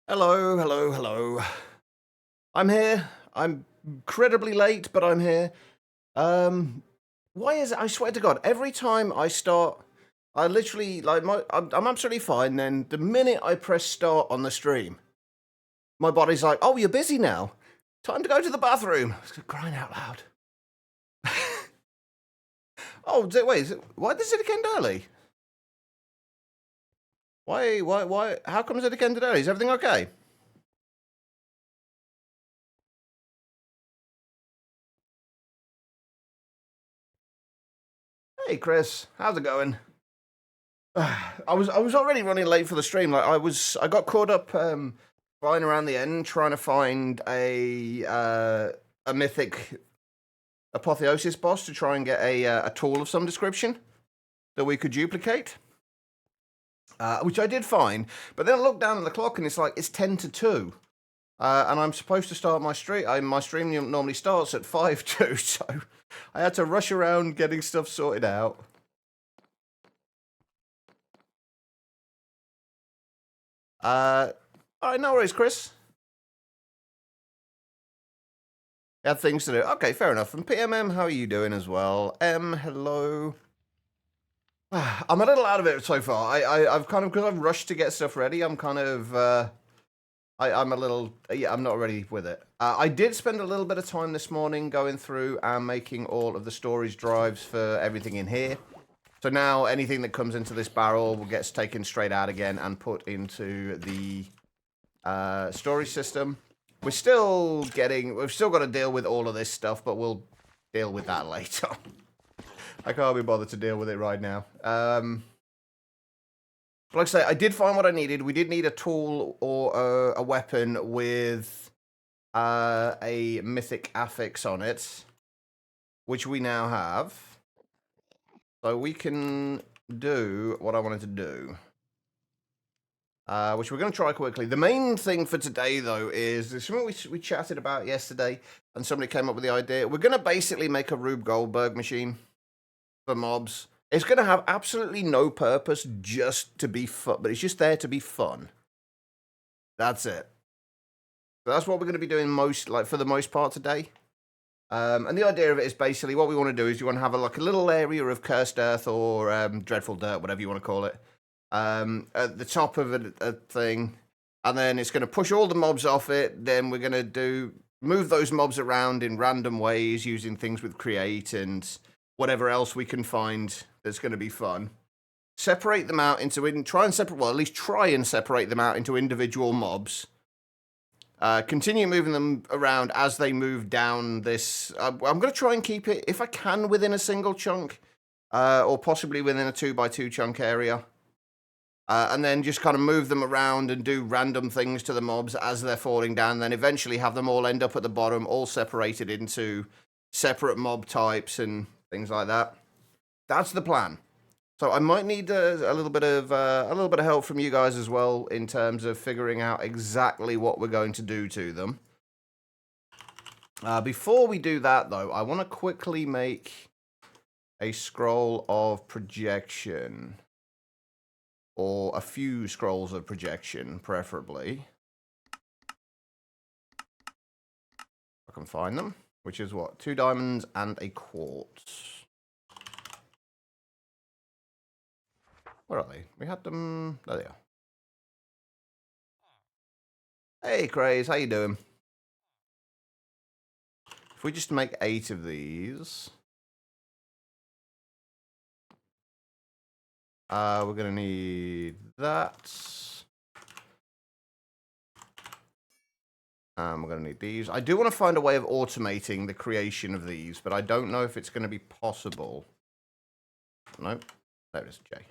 Hello, hello, hello. I'm here. I'm incredibly late, but I'm here. Um, why is it? I swear to God, every time I start, I literally like I'm absolutely fine. Then the minute I press start on the stream, my body's like, "Oh, you're busy now. Time to go to the bathroom." Crying out loud. Oh, wait. Why does it end early? Why? Why? Why? How comes it ended early? Is everything okay? Hey, Chris. How's it going? I was already running late for the stream. I got caught up flying around the end trying to find a mythic apotheosis boss to try and get a tool of some description that we could duplicate. Which I did find, but then I looked down at the clock and it's like it's 10 to 2. And I'm supposed to start my stream. My stream normally starts at 5 to, so I had to rush around getting stuff sorted out. All right, no worries, Chris. Had things to do. Okay, fair enough. And PMM, how are you doing as well? Hello. I'm a little out of it so far. I've kind of, because I've rushed to get stuff ready, I'm kind of, I'm a little, yeah, I'm not ready with it. I did spend a little bit of time this morning going through and making all of the storage drives for everything in here. So now anything that comes into this barrel gets taken straight out again and put into the storage system. We've still got to deal with all of this stuff, but we'll deal with that later. I can't be bothered to deal with it right now. Like I say, I did find what I needed. We did need a tool or a weapon with a mythic affix on it, which we now have. So we can do what I wanted to do. Which we're going to try quickly. The main thing for today, though, is there's something we chatted about yesterday, and somebody came up with the idea. We're going to basically make a Rube Goldberg machine for mobs. It's going to have absolutely no purpose, just to be fun, but it's just there to be fun. That's it. So that's what we're going to be doing for the most part today. And the idea of it is basically what we want to do is you want to have a little area of cursed earth or dreadful dirt, whatever you want to call it. At the top of a thing, and then it's going to push all the mobs off it. Then we're going to move those mobs around in random ways using things with create and whatever else we can find that's going to be fun. Separate them out into at least try and separate them out into individual mobs. Continue moving them around as they move down this. I'm going to try and keep it, if I can, within a single chunk, or possibly within a 2x2 chunk area. And then just kind of move them around and do random things to the mobs as they're falling down. Then eventually have them all end up at the bottom, all separated into separate mob types and things like that. That's the plan. So I might need a little bit of help from you guys as well in terms of figuring out exactly what we're going to do to them. Before we do that, though, I want to quickly make a scroll of projection. Or a few scrolls of projection, preferably. I can find them, which is what? 2 diamonds and a quartz. Where are they? We had them. There they are. Hey, Craze, how you doing? If we just make 8 of these, we're gonna need that. We're going to need these. I do want to find a way of automating the creation of these, but I don't know if it's going to be possible. Nope. There it is, J.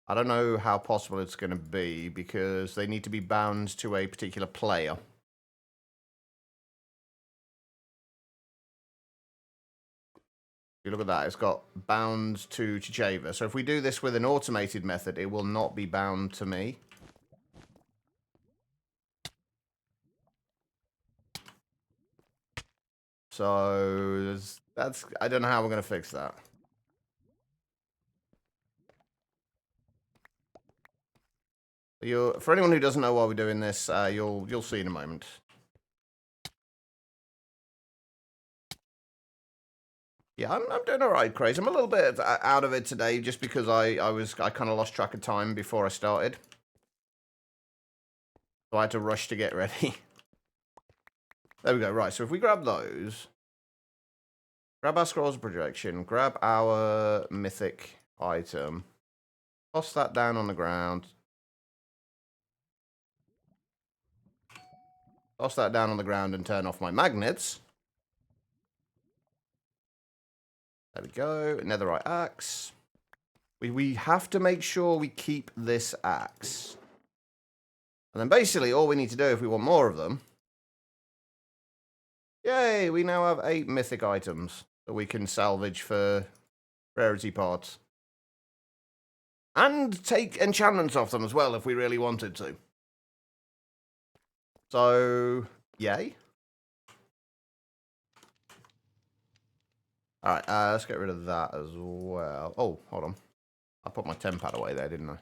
I don't know how possible it's going to be because they need to be bound to a particular player. You look at that, it's got bound to Chicheva. So if we do this with an automated method, it will not be bound to me. So I don't know how we're going to fix that. For anyone who doesn't know why we're doing this, you'll see in a moment. Yeah, I'm doing all right, Craze. I'm a little bit out of it today just because I kind of lost track of time before I started. So I had to rush to get ready. There we go. Right, so if we grab those, grab our scrolls of projection, grab our mythic item, toss that down on the ground, toss that down on the ground and turn off my magnets. There we go. Netherite axe. We have to make sure we keep this axe. And then basically all we need to do if we want more of them. Yay, we now have 8 mythic items that we can salvage for rarity parts. And take enchantments off them as well if we really wanted to. So, yay. Alright, let's get rid of that as well. Oh, hold on. I put my 10 pad away there, didn't I?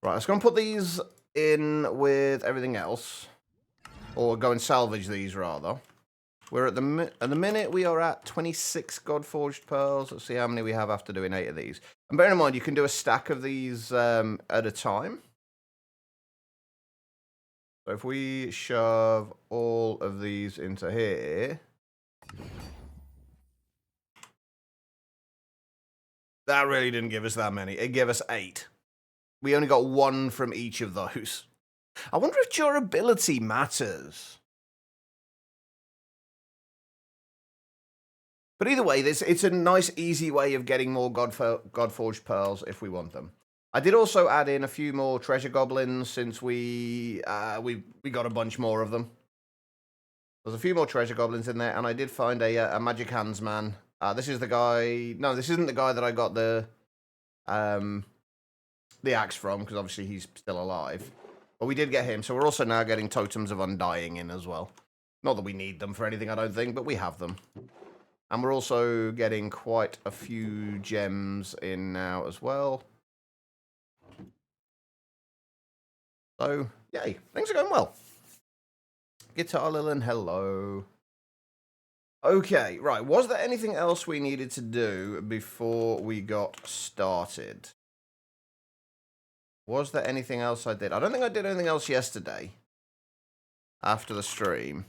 Right, let's go and put these in with everything else. Or go and salvage these, rather. We're at the minute we are at 26 God-Forged Pearls. Let's see how many we have after doing 8 of these. And bear in mind, you can do a stack of these at a time. So if we shove all of these into here... That really didn't give us that many. It gave us 8. We only got 1 from each of those. I wonder if durability matters. But either way, it's a nice, easy way of getting more God-Forged Pearls if we want them. I did also add in a few more treasure goblins since we got a bunch more of them. There's a few more treasure goblins in there, and I did find a magic hands man. This is the guy... No, this isn't the guy that I got the axe from, because obviously he's still alive. But we did get him, so we're also now getting totems of undying in as well. Not that we need them for anything, I don't think, but we have them. And we're also getting quite a few gems in now as well. So, yay, things are going well. Guitar Lilin, hello. Okay, right, was there anything else we needed to do before we got started? Was there anything else I did? I don't think I did anything else yesterday. After the stream.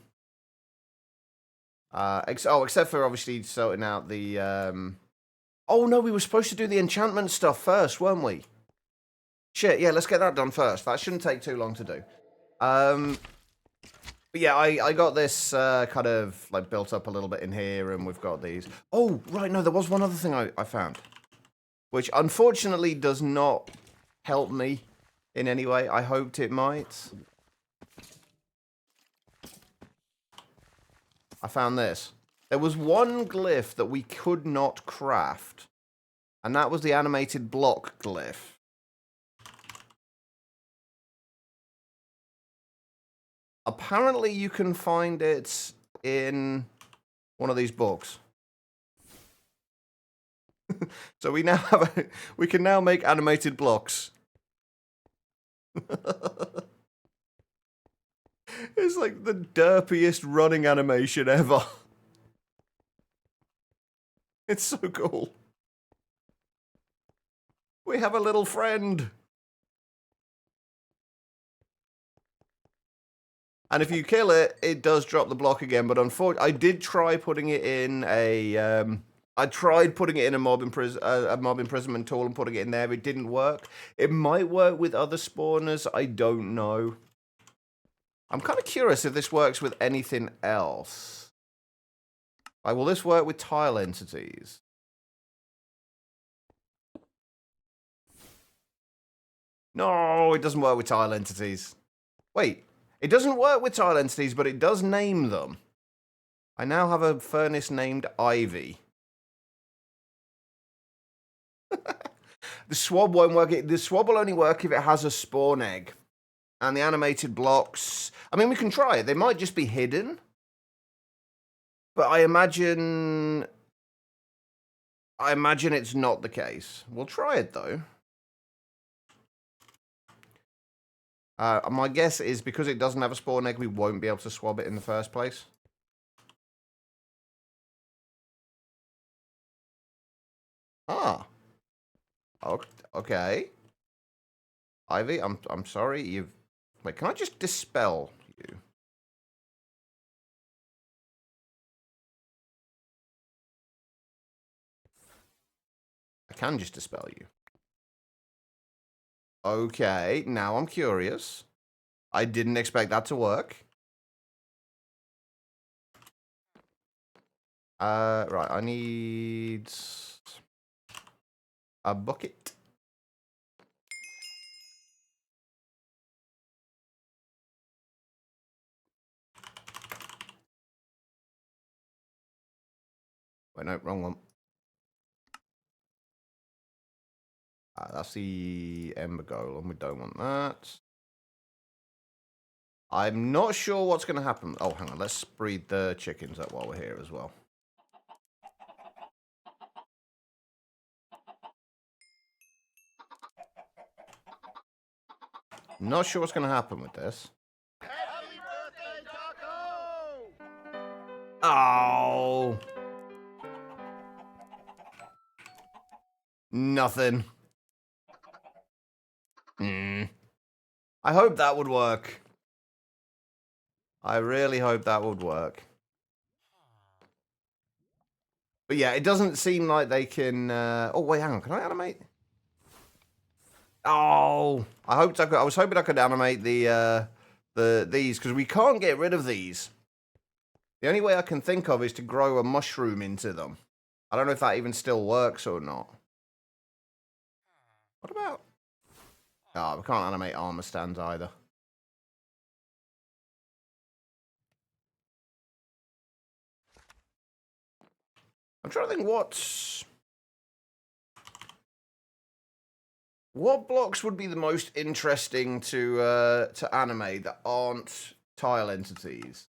Except for obviously sorting out the... Oh no, we were supposed to do the enchantment stuff first, weren't we? Shit, yeah, let's get that done first. That shouldn't take too long to do. But yeah, I got this kind of like built up a little bit in here, and we've got these. Oh, right, no, there was one other thing I found. Which unfortunately does not help me in any way. I hoped it might. I found this. There was one glyph that we could not craft. And that was the animated block glyph. Apparently you can find it in one of these books. So we now have we can now make animated blocks. It's like the derpiest running animation ever. It's so cool. We have a little friend. And if you kill it, it does drop the block again. But unfortunately, I did try putting it in a... I tried putting it in a mob imprisonment tool and putting it in there. It didn't work. It might work with other spawners. I don't know. I'm kind of curious if this works with anything else. Like, will this work with tile entities? No, it doesn't work with tile entities. Wait. It doesn't work with tile entities, but it does name them. I now have a furnace named Ivy. The swab won't work. The swab will only work if it has a spawn egg. And the animated blocks... I mean, we can try it. They might just be hidden. But I imagine it's not the case. We'll try it, though. My guess is because it doesn't have a spawn egg, we won't be able to swab it in the first place. Ah. Okay. Ivy, I'm sorry. Wait, can I just dispel you? I can just dispel you. Okay, now I'm curious. I didn't expect that to work. Right, I need a bucket. Wait, no, wrong one. That's the Ember Golem. We don't want that. I'm not sure what's going to happen. Oh, hang on. Let's breed the chickens up while we're here as well. Not sure what's going to happen with this. Happy birthday, Taco! Oh. Nothing. I hope that would work. I really hope that would work. But yeah, it doesn't seem like they can... Oh, wait, hang on. Can I animate? Oh, I was hoping I could animate these, because we can't get rid of these. The only way I can think of is to grow a mushroom into them. I don't know if that even still works or not. What about... Oh, we can't animate armor stands either. I'm trying to think what blocks would be the most interesting to animate that aren't tile entities.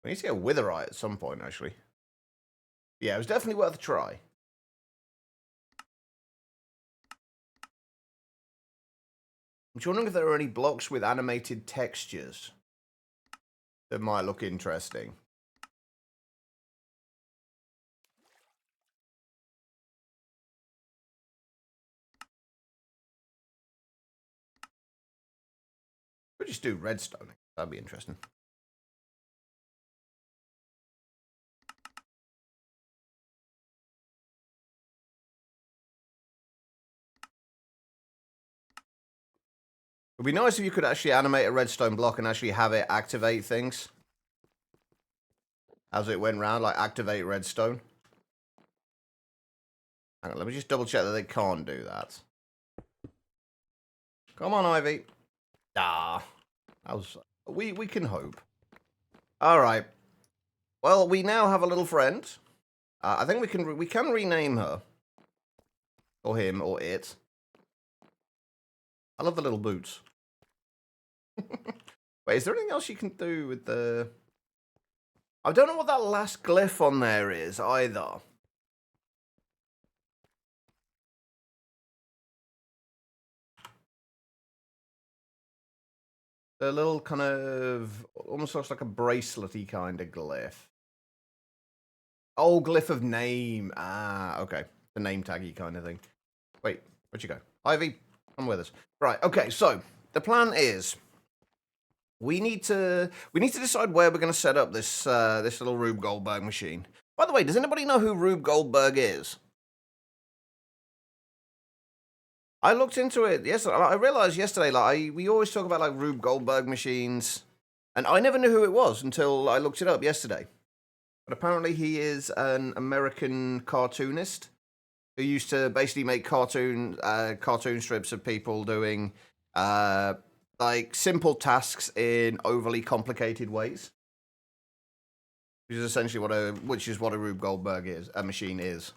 We need to get a witherite at some point, actually. Yeah, it was definitely worth a try. I'm just wondering if there are any blocks with animated textures that might look interesting. We'll just do redstone. That'd be interesting. It'd be nice if you could actually animate a redstone block and actually have it activate things. As it went round, like activate redstone. Hang on, let me just double check that they can't do that. Come on, Ivy. Ah. We can hope. Alright. Well, we now have a little friend. I think we can rename her. Or him, or it. I love the little boots. Wait, is there anything else you can do with the... I don't know what that last glyph on there is, either. The little kind of... almost looks like a bracelet-y kind of glyph. Oh, glyph of name. Ah, okay. The name taggy kind of thing. Wait, where'd you go? Ivy, come with us. Right, okay, so the plan is... We need to decide where we're going to set up this this little Rube Goldberg machine. By the way, does anybody know who Rube Goldberg is? I looked into it yesterday. I realized yesterday, like we always talk about like Rube Goldberg machines, and I never knew who it was until I looked it up yesterday. But apparently, he is an American cartoonist who used to basically make cartoon strips of people doing like simple tasks in overly complicated ways, which is essentially what a Rube Goldberg machine is.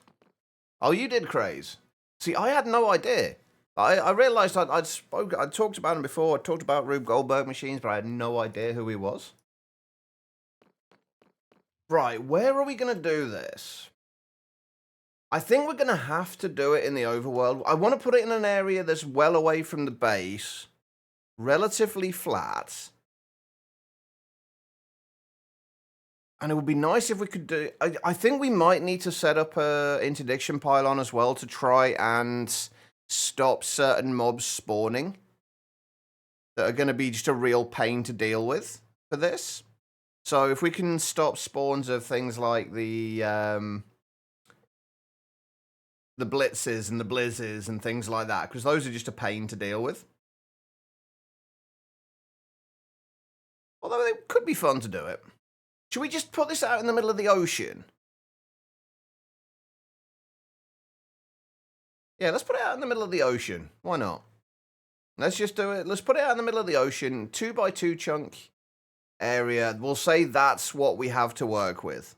Oh, you did, Craze. See, I had no idea. I realised I'd talked about him before. I talked about Rube Goldberg machines, but I had no idea who he was. Right, where are we going to do this? I think we're going to have to do it in the overworld. I want to put it in an area that's well away from the base, relatively flat. And it would be nice if we could do... I think we might need to set up a interdiction pylon as well to try and stop certain mobs spawning that are going to be just a real pain to deal with for this. So if we can stop spawns of things like the blitzes and the blizzes and things like that, because those are just a pain to deal with. Although it could be fun to do it. Should we just put this out in the middle of the ocean? Yeah, let's put it out in the middle of the ocean. Why not? Let's just do it. Let's put it out in the middle of the ocean. 2x2 chunk area. We'll say that's what we have to work with.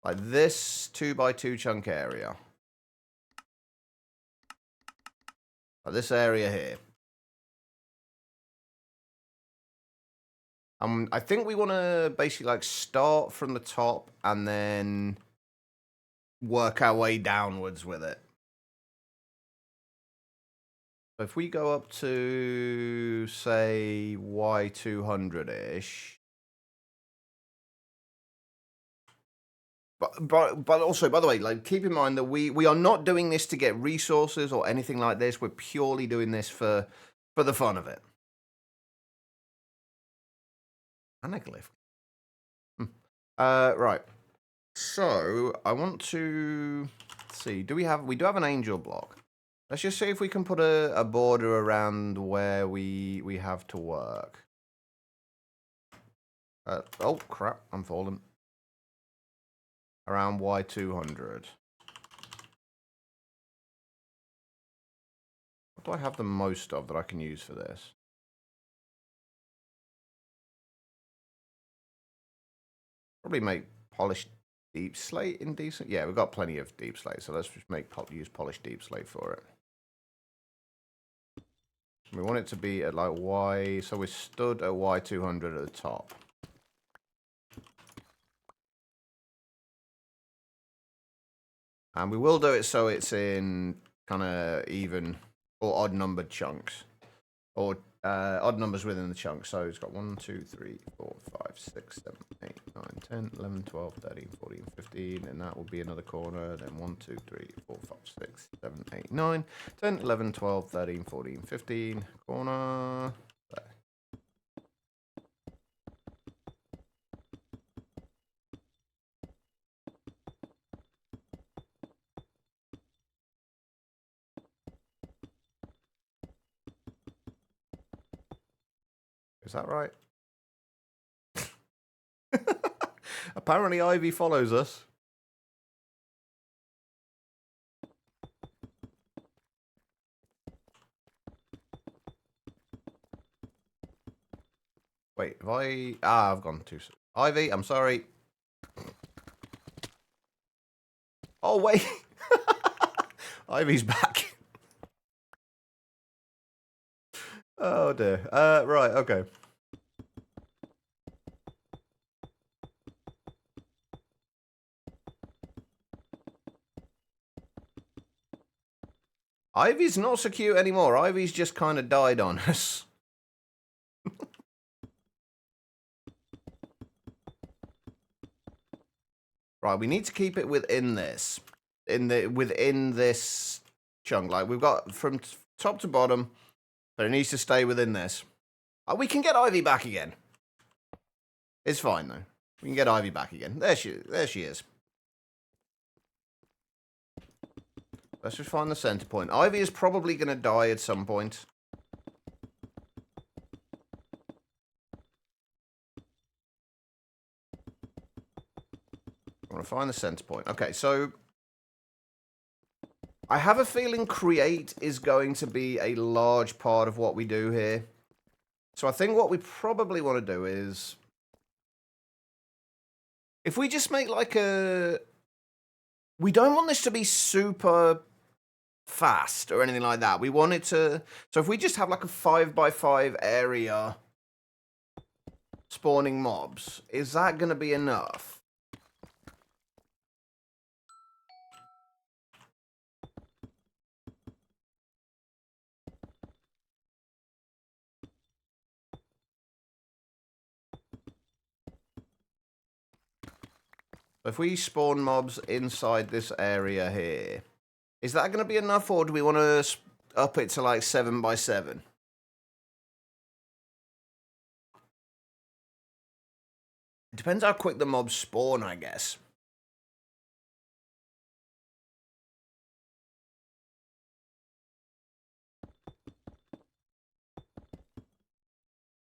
Like this 2x2 chunk area. Like this area here. I think we want to basically like start from the top and then work our way downwards with it. So if we go up to, say, Y200-ish. But also, by the way, like keep in mind that we are not doing this to get resources or anything like this. We're purely doing this for the fun of it. Anaglyph. Right. So I want to see. We do have an angel block. Let's just see if we can put a border around where we have to work. Oh crap! I'm falling. Around Y200. What do I have the most of that I can use for this? Probably make polished deep slate in decent. Yeah, we've got plenty of deep slate, so let's just use polished deep slate for it. We want it to be at like Y, so we're stood at Y200 at the top. And we will do it so it's in kind of even or odd numbered chunks. Or odd numbers within the chunk. So it's got 1, 2, 3, 4, 5, 6, 7, 8, 9, 10, 11, 12, 13, 14, 15. And that will be another corner. Then 1, 2, 3, 4, 5, 6, 7, 8, 9, 10, 11, 12, 13, 14, 15. Corner. There. Is that right? Apparently Ivy follows us. Wait, have I... I've gone too... Ivy, I'm sorry. Oh, wait. Ivy's back. Oh, dear. Right, okay. Ivy's not so cute anymore. Ivy's just kind of died on us. Right, we need to keep it within this. Within this chunk. Like, we've got from top to bottom, but it needs to stay within this. We can get Ivy back again. It's fine, though. We can get Ivy back again. There she is. Let's just find the center point. Ivy is probably going to die at some point. I want to find the center point. Okay, so I have a feeling create is going to be a large part of what we do here. So I think what we probably want to do is, if we just make like a... We don't want this to be super fast or anything like that. We want it to... So if we just have like a 5x5 area spawning mobs, is that going to be enough? If we spawn mobs inside this area here, is that going to be enough, or do we want to up it to like 7x7? It depends how quick the mobs spawn, I guess.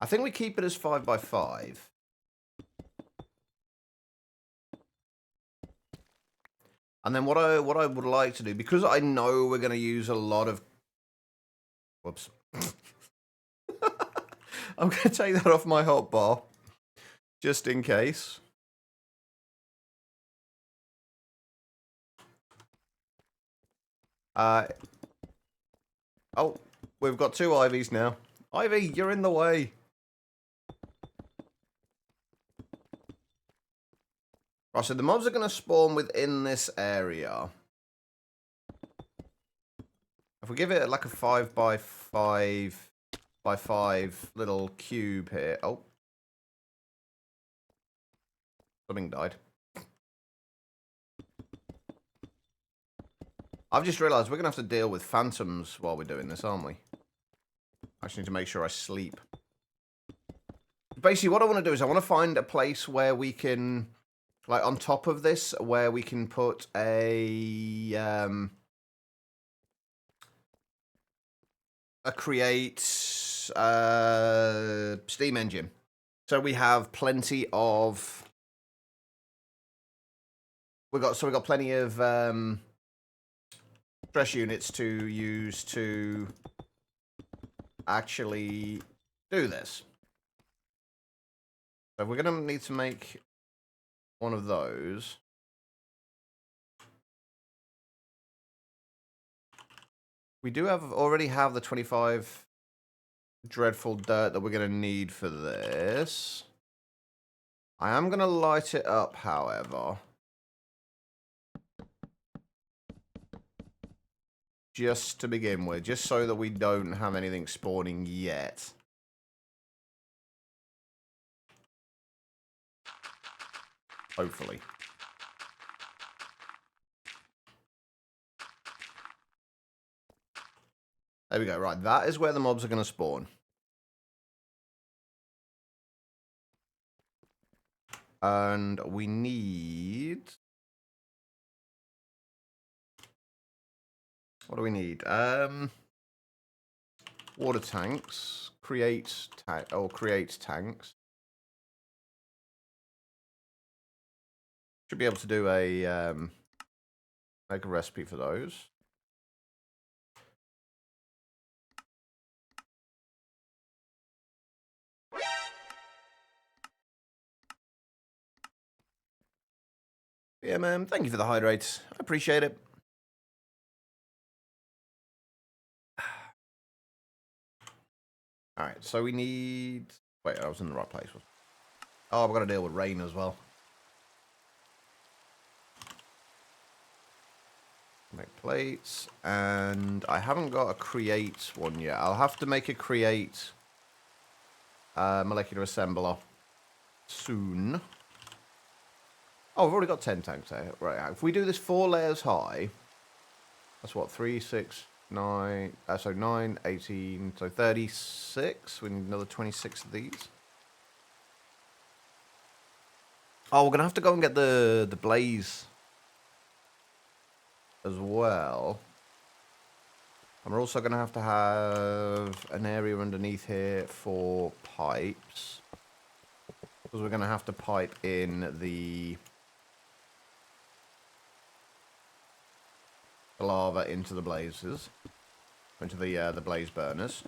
I think we keep it as 5x5. And then what I would like to do, because I know we're going to use a lot of... Whoops. I'm going to take that off my hotbar, just in case. Oh, we've got 2 Ivies now. Ivy, you're in the way. Right, so the mobs are going to spawn within this area. If we give it like a 5x5 little cube here. Oh. Something died. I've just realised we're going to have to deal with phantoms while we're doing this, aren't we? I just need to make sure I sleep. Basically, what I want to do is I want to find a place where we can... Like, on top of this, where we can put a create steam engine. So we have plenty of... we got plenty of stress units to use to actually do this. So we're going to need to make... one of those. We do already have the 25 dreadful dirt that we're going to need for this. I am going to light it up, however. Just to begin with, just so that we don't have anything spawning yet. Hopefully. There we go. Right, that is where the mobs are going to spawn. And we need... what do we need? Water tanks. Create tanks. Should be able to do a make a recipe for those. Yeah, man. Thank you for the hydrates. I appreciate it. All right, so we need... wait, I was in the right place. Oh, I've got to deal with rain as well. Make plates, and I haven't got a create one yet. I'll have to make a create molecular assembler soon. Oh, I've already got 10 tanks there. Right, if we do this 4 layers high, that's what, 3, 6, 9, so 9, 18, so 36. We need another 26 of these. Oh, we're going to have to go and get the blaze as well. And we're also going to have an area underneath here for pipes. Because we're going to have to pipe in the lava into the blazes. Into the blaze burners.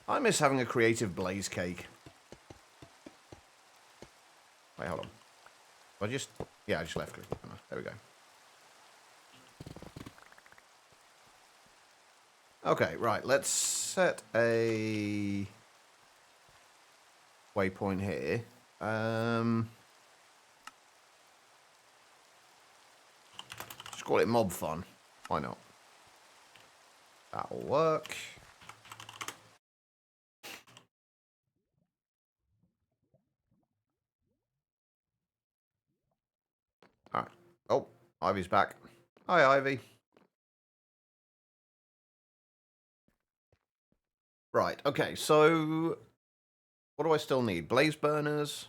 I miss having a creative blaze cake. Wait, hold on. Yeah, I just left click. There we go. Okay, right. Let's set a waypoint here. Just call it mob fun. Why not? That'll work. All right. Oh, Ivy's back. Hi, Ivy. Right. Okay. So, what do I still need? Blaze burners.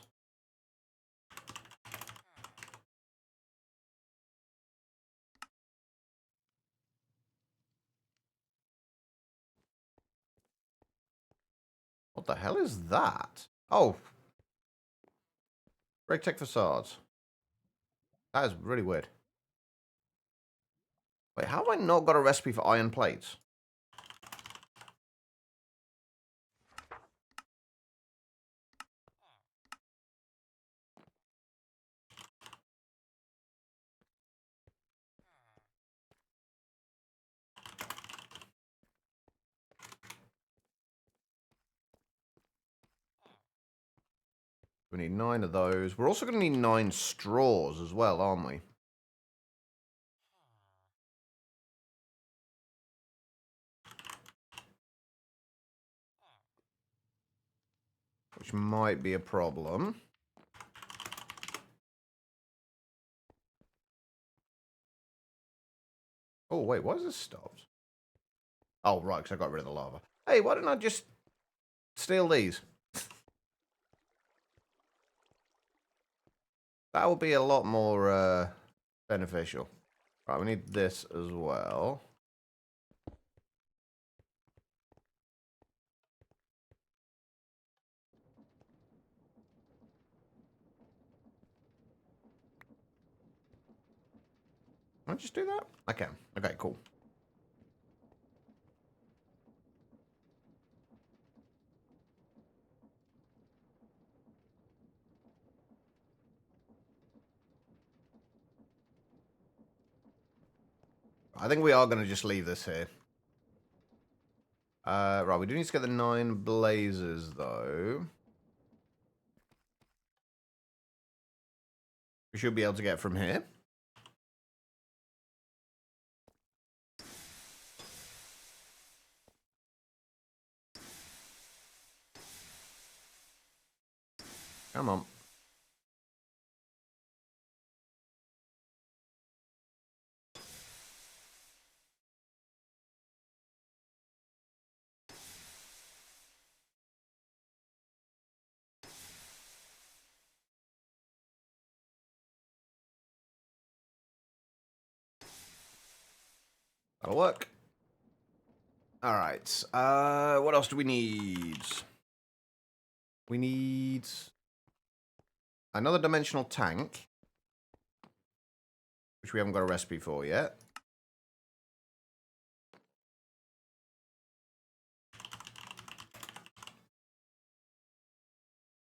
What the hell is that? Oh, break tech facades. That is really weird. Wait, how have I not got a recipe for iron plates? We need 9 of those. We're also going to need 9 straws as well, aren't we? Which might be a problem. Oh, wait, why is this stopped? Oh, right, because I got rid of the lava. Hey, why didn't I just steal these? That would be a lot more beneficial. Right, we need this as well. Can I just do that? I can. Okay, cool. I think we are going to just leave this here. Right, we do need to get the 9 blazes, though. We should be able to get from here. Come on. That'll work. All right. What else do we need? We need another dimensional tank, which we haven't got a recipe for yet.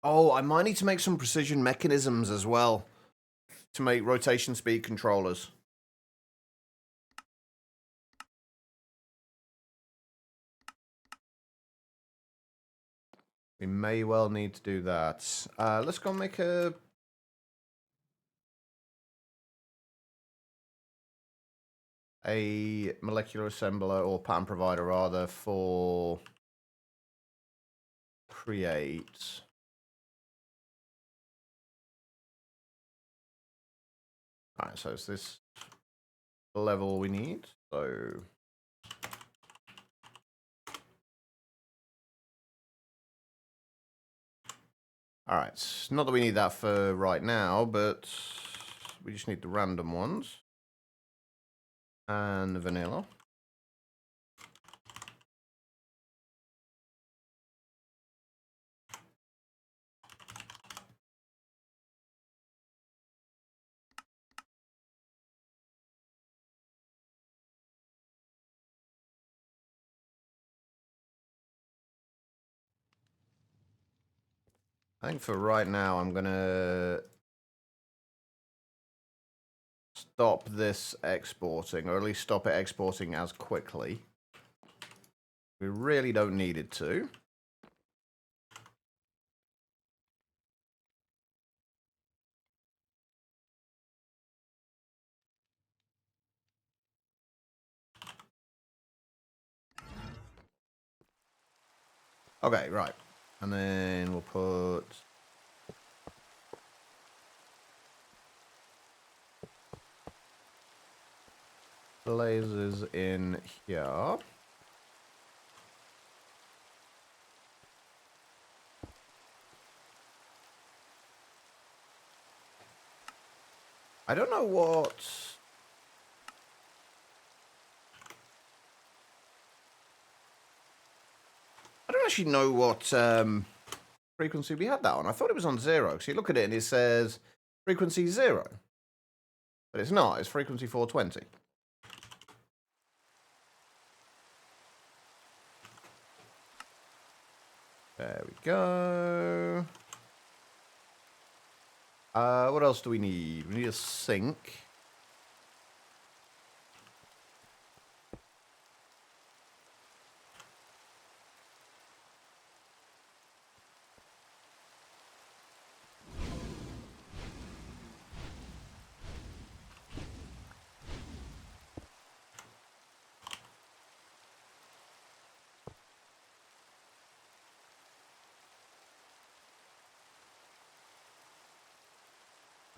Oh, I might need to make some precision mechanisms as well to make rotation speed controllers. We may well need to do that. Let's go make a molecular assembler, or pattern provider rather, for create. Alright, so it's this level we need. So alright, not that we need that for right now, but we just need the random ones. And the vanilla. I think for right now, I'm gonna stop this exporting, or at least stop it exporting as quickly. We really don't need it to. Okay, right. And then we'll put... lasers in here. I don't know what... I don't actually know what frequency we had that on. I thought it was on 0. So you look at it and it says frequency 0. But it's not. It's frequency 420. There we go. What else do we need? We need a sink.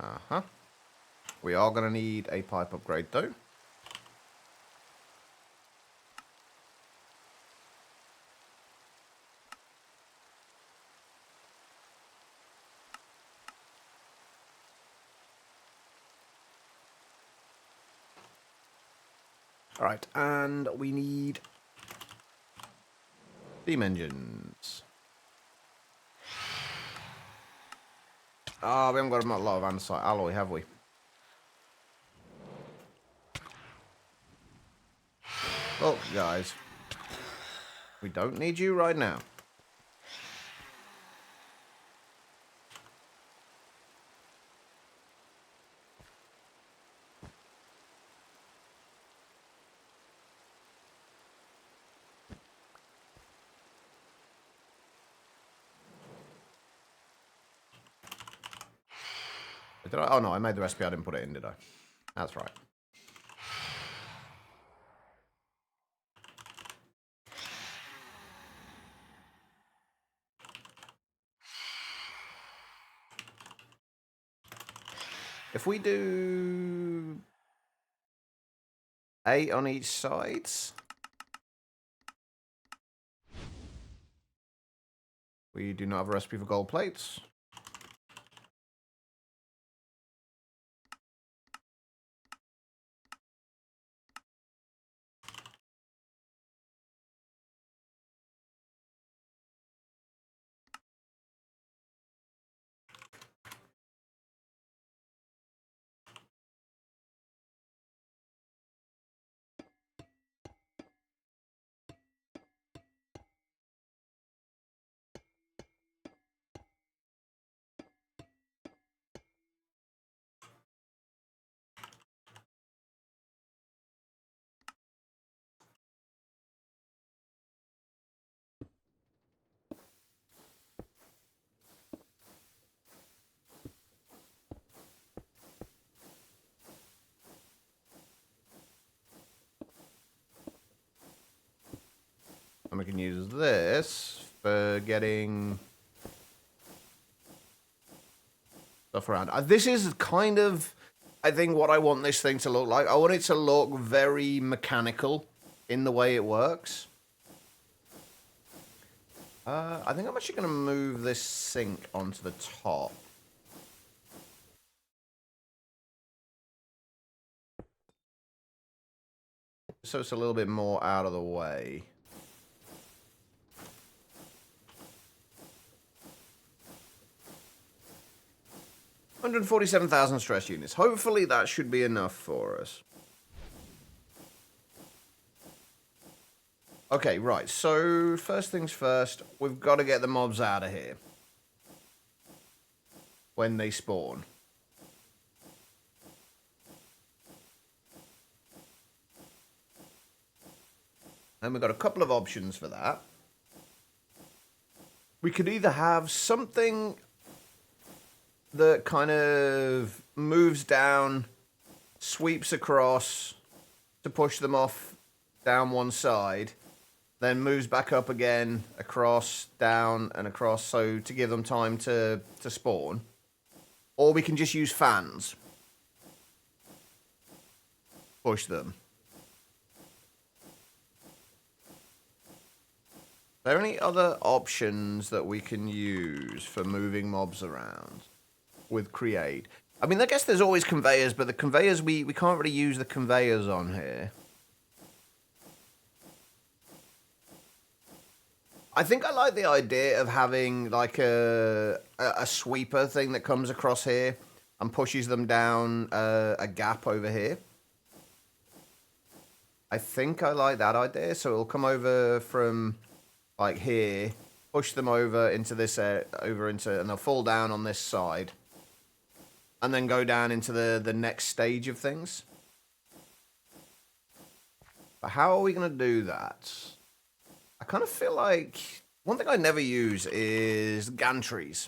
Uh-huh. We are going to need a pipe upgrade, though. All right, and we need steam engines. Ah, we haven't got a lot of andesite alloy, have we? Well, guys, we don't need you right now. Did I? Oh, no, I made the recipe. I didn't put it in, did I? That's right. If we do 8 on each side, we do not have a recipe for gold plates. And we can use this for getting stuff around. This is kind of, I think, what I want this thing to look like. I want it to look very mechanical in the way it works. I think I'm actually going to move this sink onto the top. So it's a little bit more out of the way. $147,000 stress units. Hopefully that should be enough for us. Okay, right. So first things first, we've got to get the mobs out of here when they spawn. And we've got a couple of options for that. We could either have something that kind of moves down, sweeps across to push them off down one side, then moves back up again, across, down, and across, so to give them time to spawn. Or we can just use fans. Push them. Are there any other options that we can use for moving mobs around with create? I mean, I guess there's always conveyors, but the conveyors, we can't really use the conveyors on here. I think I like the idea of having like a sweeper thing that comes across here and pushes them down a gap over here. I think I like that idea. So it'll come over from like here, push them over into this and they'll fall down on this side, and then go down into the next stage of things. But how are we going to do that? I kind of feel like one thing I never use is gantries.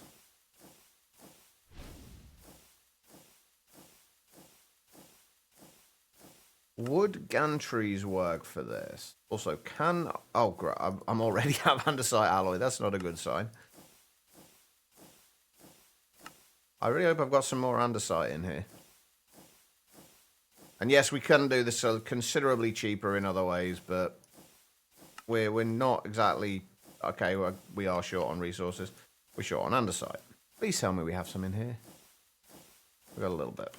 Would gantries work for this? Also, oh, great, I'm already have andesite alloy. That's not a good sign. I really hope I've got some more andesite in here. And yes, we can do this considerably cheaper in other ways, but we're not exactly... Okay, we are short on resources. We're short on andesite. Please tell me we have some in here. We've got a little bit.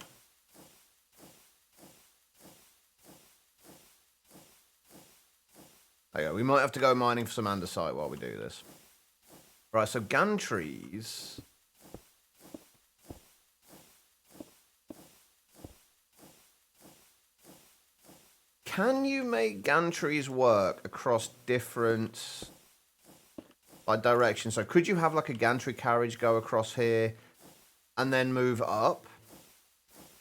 Okay, we might have to go mining for some andesite while we do this. Right, so gantries... Can you make gantries work across different directions? So could you have like a gantry carriage go across here and then move up?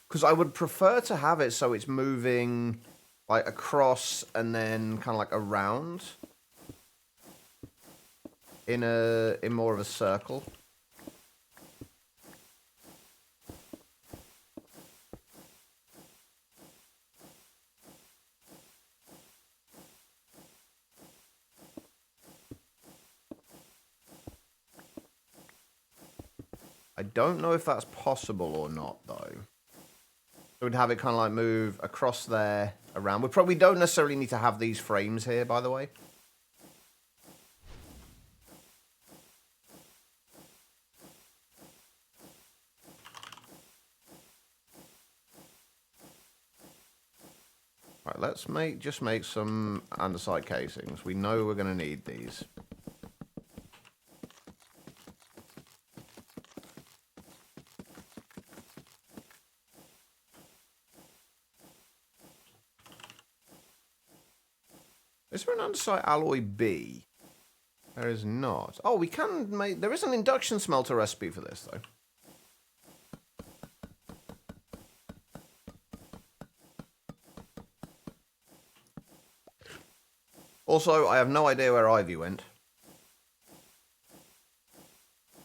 Because I would prefer to have it so it's moving like across and then kind of like around in more of a circle. I don't know if that's possible or not, though. So we'd have it kind of like move across there, around. We probably don't necessarily need to have these frames here, by the way. Right, let's just make some andesite casings. We know we're going to need these. Is there an andesite alloy B? There is not. Oh, we can make... There is an induction smelter recipe for this, though. Also, I have no idea where Ivy went.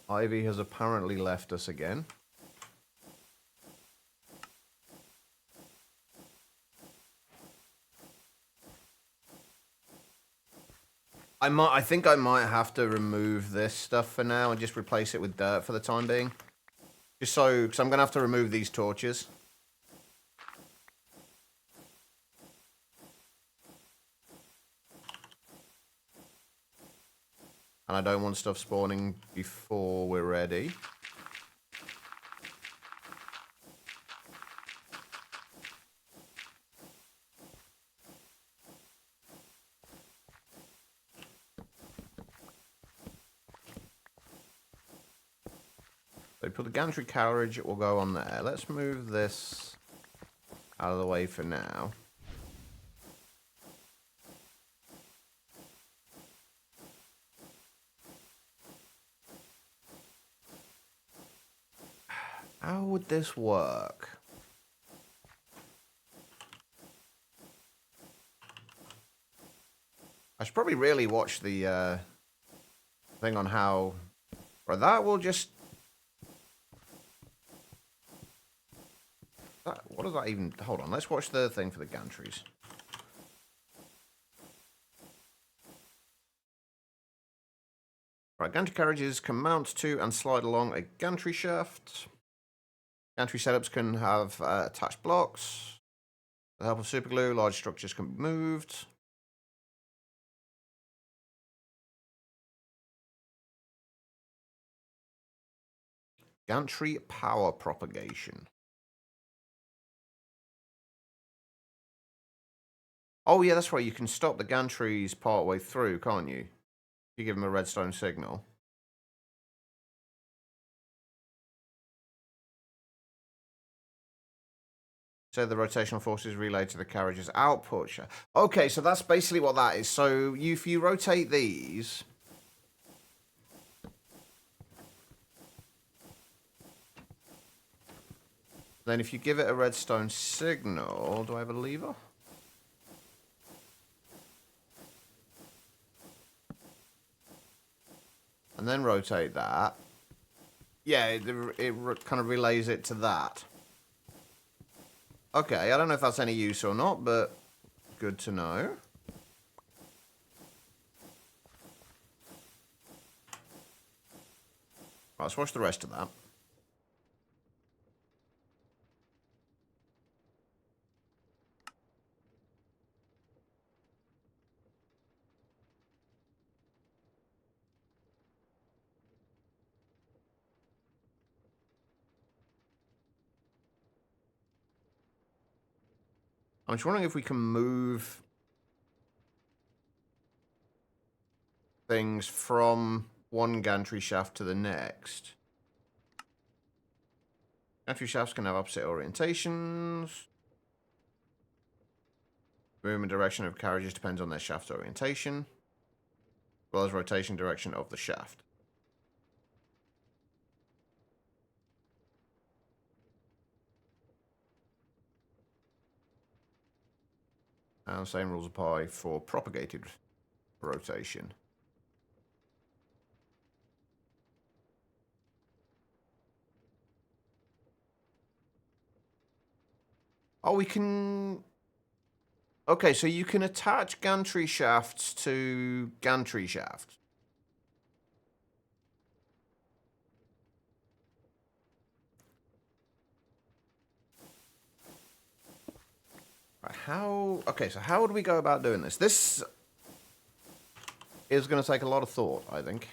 Ivy has apparently left us again. I think I might have to remove this stuff for now and just replace it with dirt for the time being. Just so, because I'm going to have to remove these torches. And I don't want stuff spawning before we're ready. So put the gantry carriage, it will go on there. Let's move this out of the way for now. How would this work? should probably really watch the thing on how... Right, that will just... what does that even... Hold on, let's watch the thing for the gantries. Right, gantry carriages can mount to and slide along a gantry shaft. Gantry setups can have attached blocks. With the help of superglue, large structures can be moved. Gantry power propagation. Oh yeah, that's right, you can stop the gantries part way through, can't you? If you give them a redstone signal. So the rotational force is relayed to the carriage's output. Okay, so that's basically what that is. So if you rotate these... Then if you give it a redstone signal... Do I have a lever? And then rotate that. Yeah, it kind of relays it to that. Okay, I don't know if that's any use or not, but good to know. Right, let's watch the rest of that. I'm just wondering if we can move things from one gantry shaft to the next. Gantry shafts can have opposite orientations. Movement direction of carriages depends on their shaft orientation, as well as rotation direction of the shaft. And same rules apply for propagated rotation. Oh, we can... Okay, so you can attach gantry shafts to gantry shafts. Right, how... Okay, so how would we go about doing this? This is going to take a lot of thought, I think.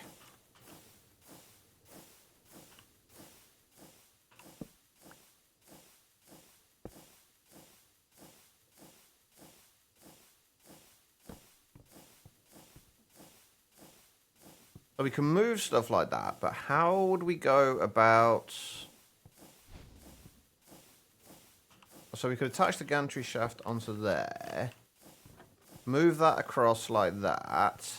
So we can move stuff like that, but how would we go about... So we could attach the gantry shaft onto there. Move that across like that.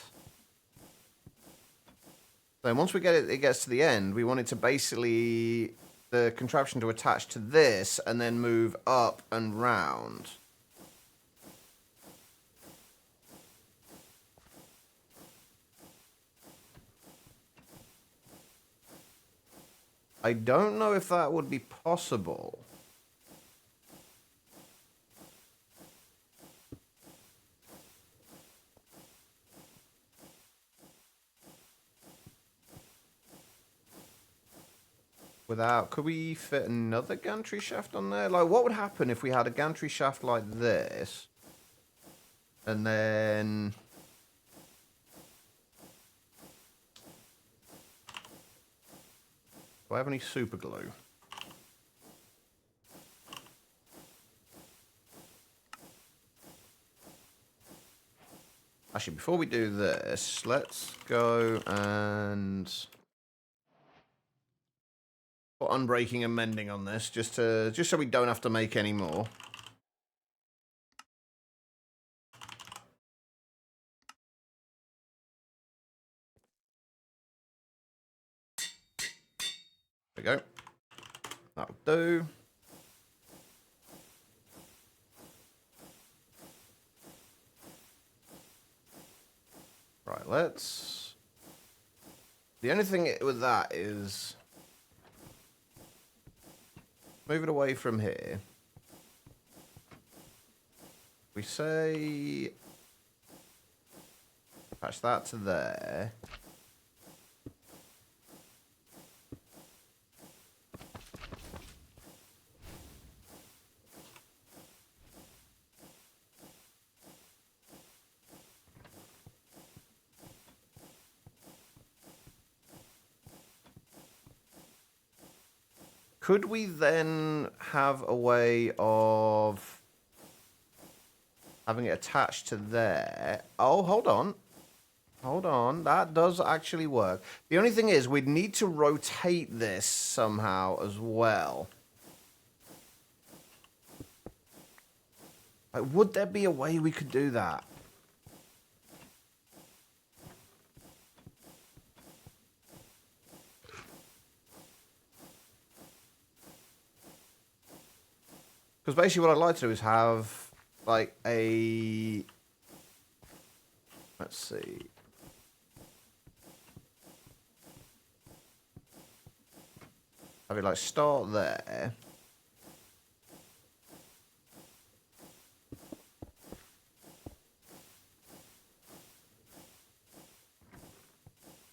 Then once we get it gets to the end, we want it to basically... The contraption to attach to this and then move up and round. I don't know if that would be possible. Without... Could we fit another gantry shaft on there? Like, what would happen if we had a gantry shaft like this? And then... Do I have any super glue? Actually, before we do this, let's go and put unbreaking and mending on this, just so we don't have to make any more. There we go. That'll do. Right, let's... The only thing with that is... Move it away from here. We say... Attach that to there. Could we then have a way of having it attached to there? Oh, hold on. Hold on. That does actually work. The only thing is we'd need to rotate this somehow as well. Like, would there be a way we could do that? Because basically what I'd like to do is have, like, a... Let's see. Have it, like, start there.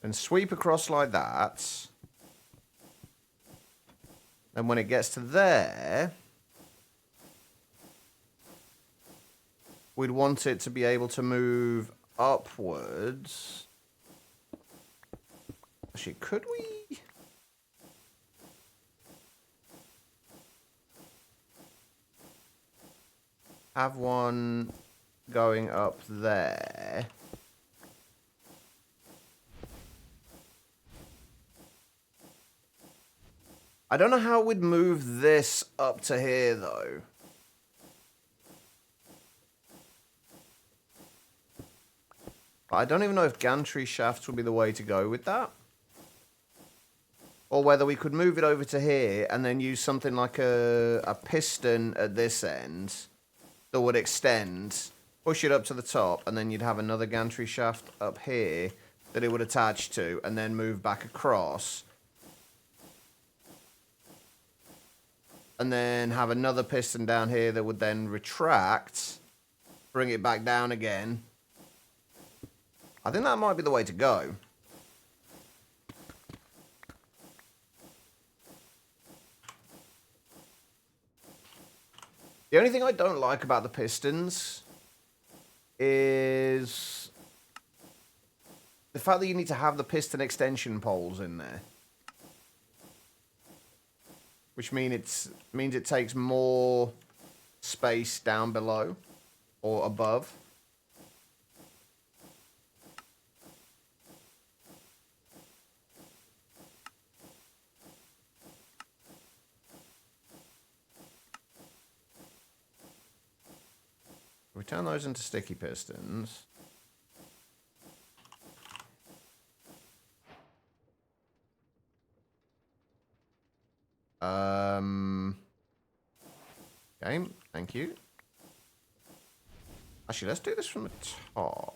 And sweep across like that. And when it gets to there... We'd want it to be able to move upwards. Actually, could we? Have one going up there. I don't know how we'd move this up to here, though. I don't even know if gantry shafts would be the way to go with that. Or whether we could move it over to here and then use something like a piston at this end that would extend, push it up to the top, and then you'd have another gantry shaft up here that it would attach to, and then move back across. And then have another piston down here that would then retract, bring it back down again. I think that might be the way to go. The only thing I don't like about the pistons is the fact that you need to have the piston extension poles in there. Which means it takes more space down below or above. We turn those into sticky pistons. Okay, thank you. Actually, let's do this from the top.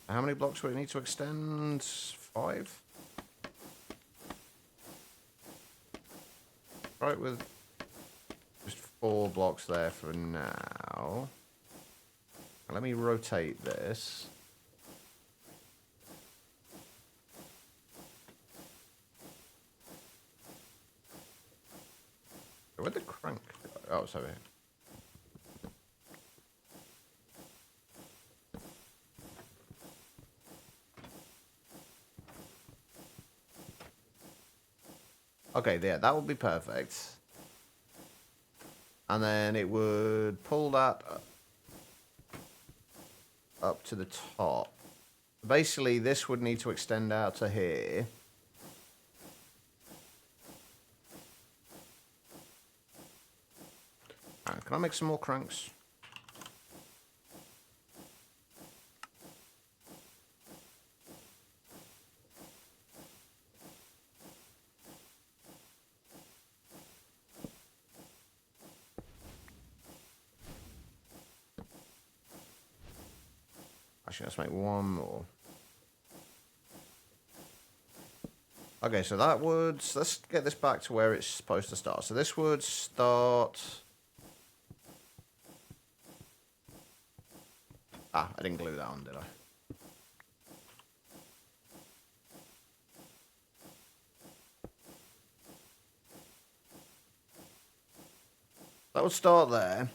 How many blocks would it need to extend? 5? Right, with just 4 blocks there for now. Let me rotate this. Where'd the crank go? Oh, it's over here. Okay, yeah, that would be perfect. And then it would pull that up to the top. Basically, this would need to extend out to here. Right, can I make some more cranks? Actually, let's make one more. Okay, so that would... Let's get this back to where it's supposed to start. So this would start... Ah, I didn't glue that on, did I? That would start there.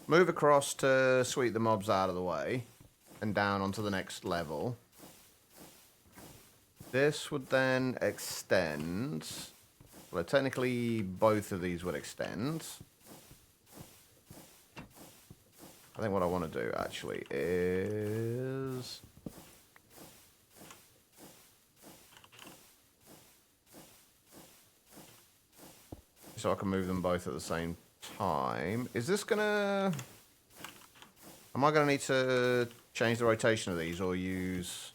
Move across to sweep the mobs out of the way. And down onto the next level. This would then extend. Well, technically, both of these would extend. I think what I want to do, actually, is... So I can move them both at the same time. Is this gonna... Am I gonna need to change the rotation of these or use...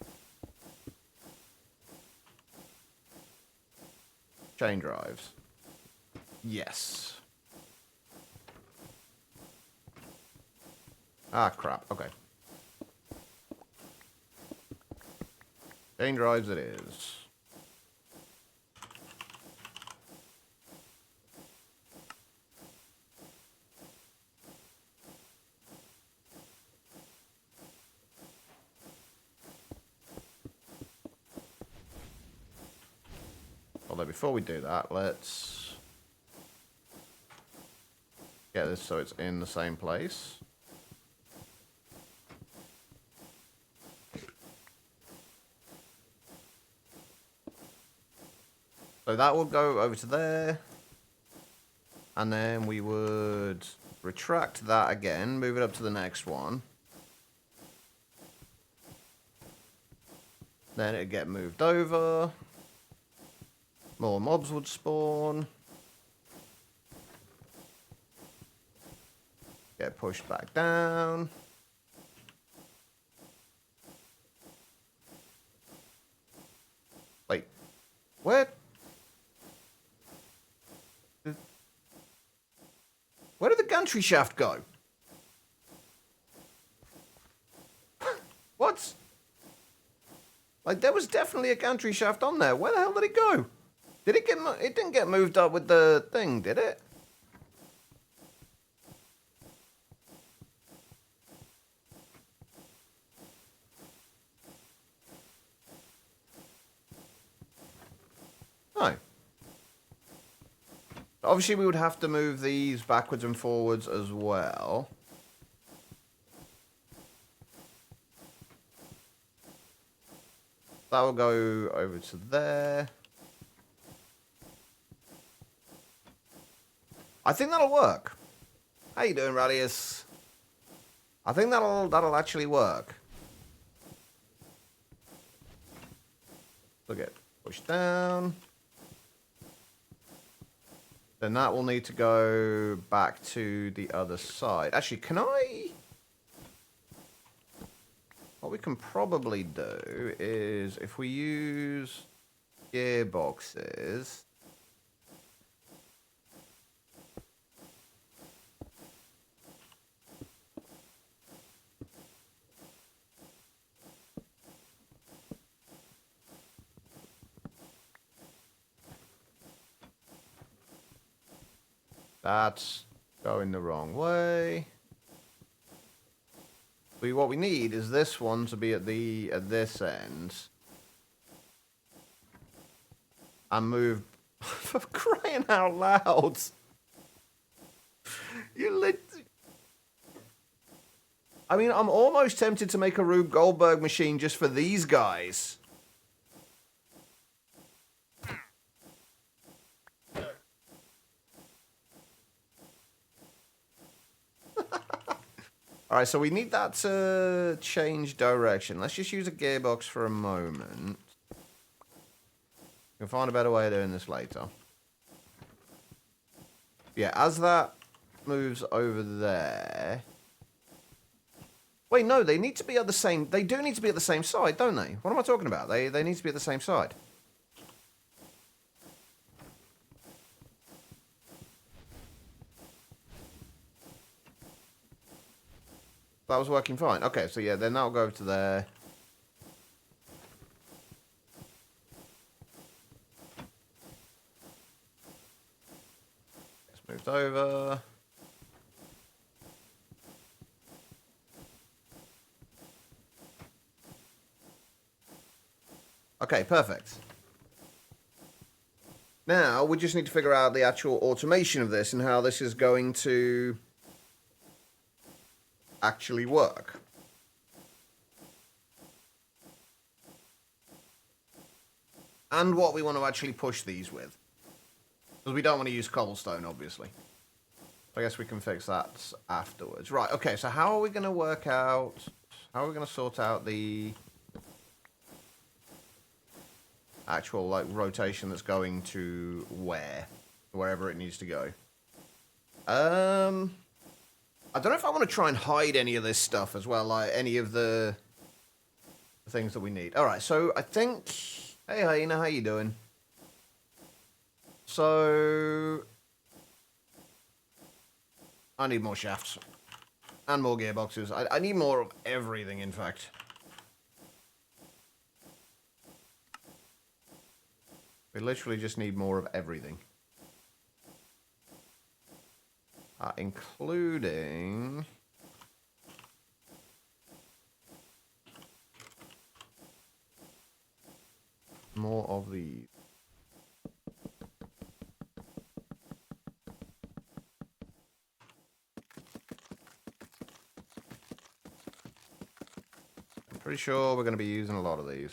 chain drives? Yes. Ah, crap. Okay. Chain drives it is. Although before we do that, let's get this so it's in the same place. So that will go over to there. And then we would retract that again, move it up to the next one. Then it'd get moved over. More mobs would spawn. Get pushed back down. Wait. Where? Where did the gantry shaft go? What? Like, there was definitely a gantry shaft on there. Where the hell did it go? Did it get... It didn't get moved up with the thing, did it? No. Obviously, we would have to move these backwards and forwards as well. That will go over to there. I think that'll work. How you doing, Radius? I think that'll actually work. Look at push down. Then that will need to go back to the other side. Actually, can I... What we can probably do is if we use gearboxes... That's going the wrong way. What we need is this one to be at this end. And move... For crying out loud! I mean, I'm almost tempted to make a Rube Goldberg machine just for these guys. All right, so we need that to change direction. Let's just use a gearbox for a moment. We'll find a better way of doing this later. Yeah, as that moves over there... Wait, no, they need to be at the same... They do need to be at the same side, don't they? What am I talking about? They need to be at the same side. That was working fine. Okay, so yeah, then that'll go over to there. It's moved over. Okay, perfect. Now, we just need to figure out the actual automation of this and how this is going to actually work. And what we want to actually push these with. Because we don't want to use cobblestone, obviously. I guess we can fix that afterwards. Right, okay, so how are we going to work out... How are we going to sort out the... actual, like, rotation that's going to wherever it needs to go. I don't know if I want to try and hide any of this stuff as well, like any of the things that we need. All right, so I think... Hey, Hyena, how you doing? So... I need more shafts. And more gearboxes. I need more of everything, in fact. We literally just need more of everything. Including... more of these. I'm pretty sure we're going to be using a lot of these.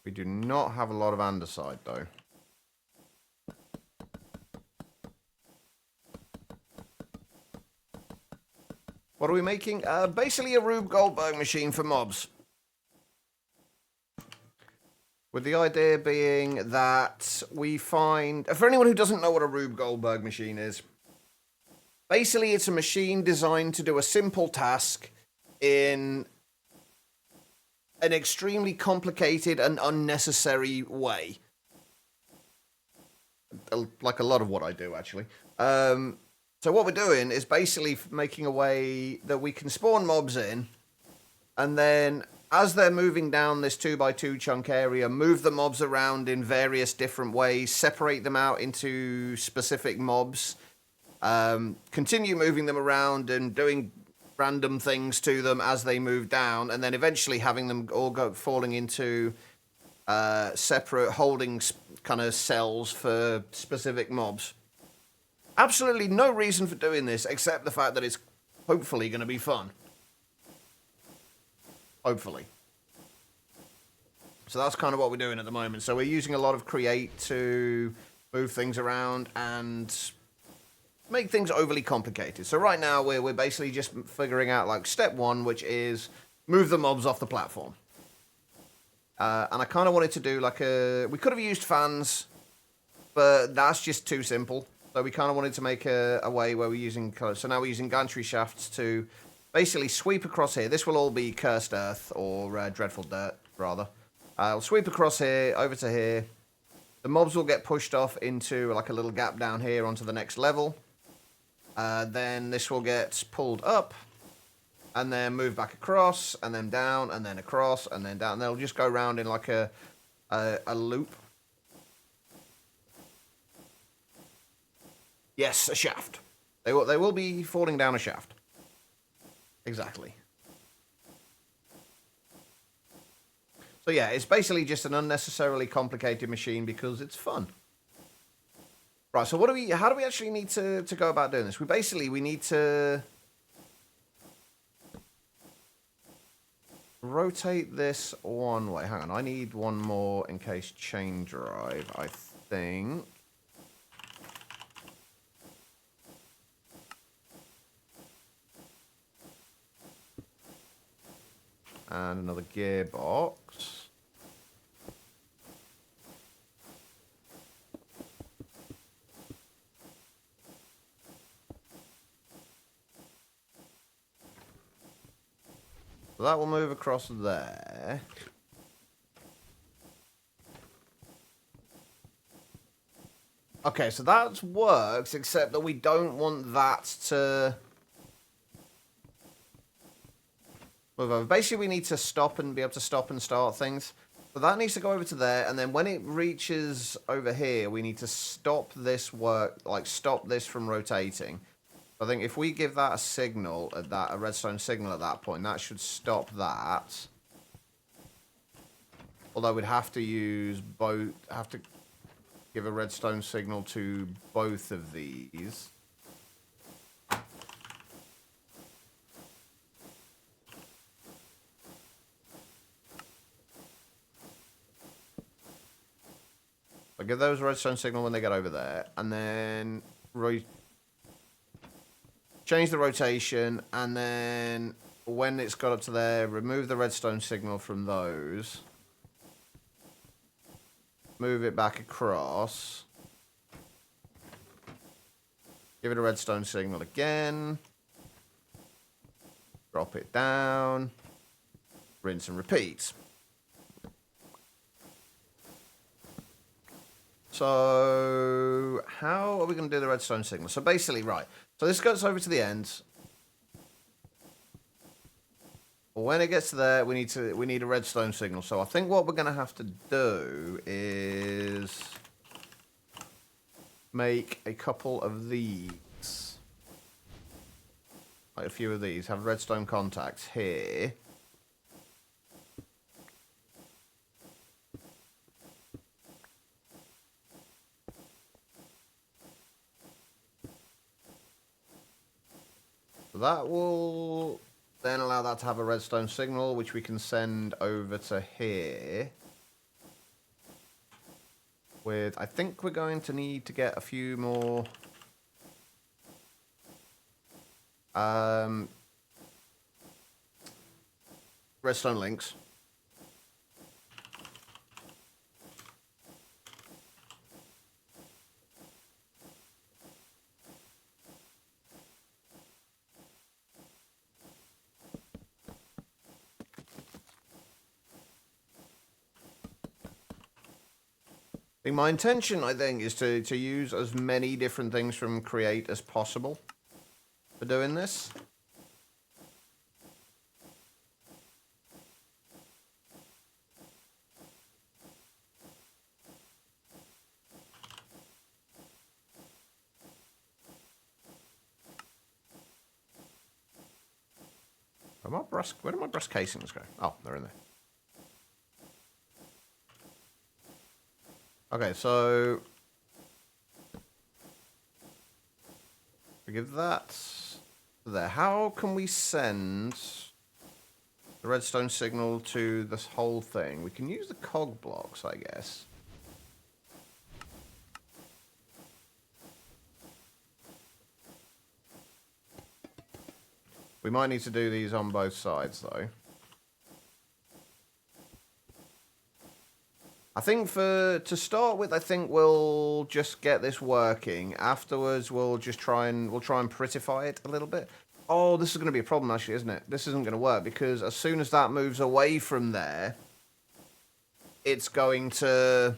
We do not have a lot of andesite, though. What are we making? Basically a Rube Goldberg machine for mobs. With the idea being that we find... For anyone who doesn't know what a Rube Goldberg machine is, basically it's a machine designed to do a simple task in an extremely complicated and unnecessary way. Like a lot of what I do, actually. So what we're doing is basically making a way that we can spawn mobs in, and then as they're moving down this 2x2 chunk area, move the mobs around in various different ways, separate them out into specific mobs, continue moving them around and doing random things to them as they move down, and then eventually having them all go falling into separate holding kind of cells for specific mobs. Absolutely no reason for doing this except the fact that it's hopefully going to be fun. Hopefully. So that's kind of what we're doing at the moment. So we're using a lot of create to move things around and make things overly complicated. So right now we're basically just figuring out like step one, which is move the mobs off the platform. And I kind of wanted to do like a... We could have used fans, but that's just too simple. So we kind of wanted to make a way where we're using... So now we're using gantry shafts to basically sweep across here. This will all be cursed earth, or dreadful dirt, rather. I'll sweep across here, over to here. The mobs will get pushed off into like a little gap down here onto the next level. Then this will get pulled up, and then move back across, and then down, and then across, and then down. And they'll just go around in like a loop. Yes, a shaft. They will be falling down a shaft. Exactly. So yeah, it's basically just an unnecessarily complicated machine because it's fun. Right, so how do we actually need to go about doing this? We need to rotate this one way. Hang on, I need one more in case chain drive, I think. And another gearbox. So that will move across there. Okay, so that works, except that we don't want that to move over. Basically, we need to stop and be able to stop and start things. So that needs to go over to there, and then when it reaches over here, we need to stop this work, like stop this from rotating. I think if we give that a signal at that, a redstone signal at that point, that should stop that. Although we'd have to use both, have to give a redstone signal to both of these. I give those a redstone signal when they get over there, and then change the rotation, and then when it's got up to there, remove the redstone signal from those. Move it back across. Give it a redstone signal again. Drop it down. Rinse and repeat. So, how are we going to do the redstone signal? So basically, right. So this goes over to the end. When it gets to there, we need a redstone signal. So I think what we're going to have to do is make a couple of these. Like a few of these. Have redstone contacts here. So that will then allow that to have a redstone signal, which we can send over to here. With, I think we're going to need to get a few more redstone links. My intention, I think, is to use as many different things from Create as possible for doing this. Where did my brass casings go? Oh, they're in there. Okay, so we give that there. How can we send the redstone signal to this whole thing? We can use the cog blocks, I guess. We might need to do these on both sides, though. I think to start with, I think we'll just get this working. Afterwards, we'll try and prettify it a little bit. Oh, this is going to be a problem, actually, isn't it? This isn't going to work because as soon as that moves away from there, it's going to...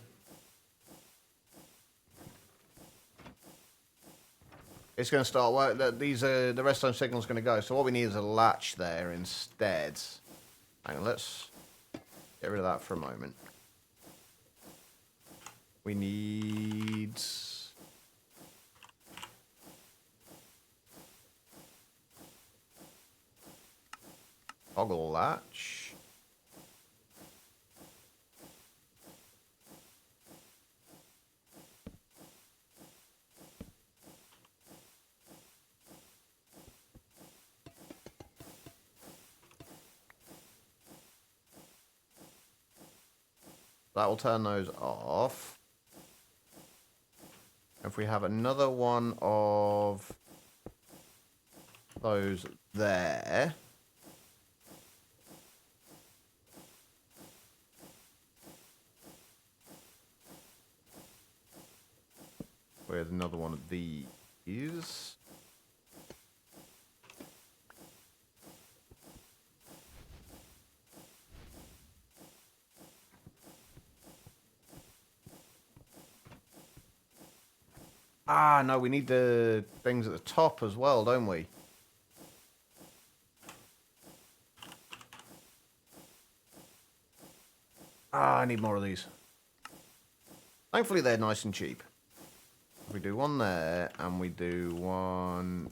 It's going to start work. The redstone signal's going to go. So what we need is a latch there instead. Hang on, let's get rid of that for a moment. We need toggle latch. That will turn those off. If we have another one of those there. With another one of these. Ah, no, we need the things at the top as well, don't we? Ah, I need more of these. Thankfully, they're nice and cheap. We do one there, and we do one...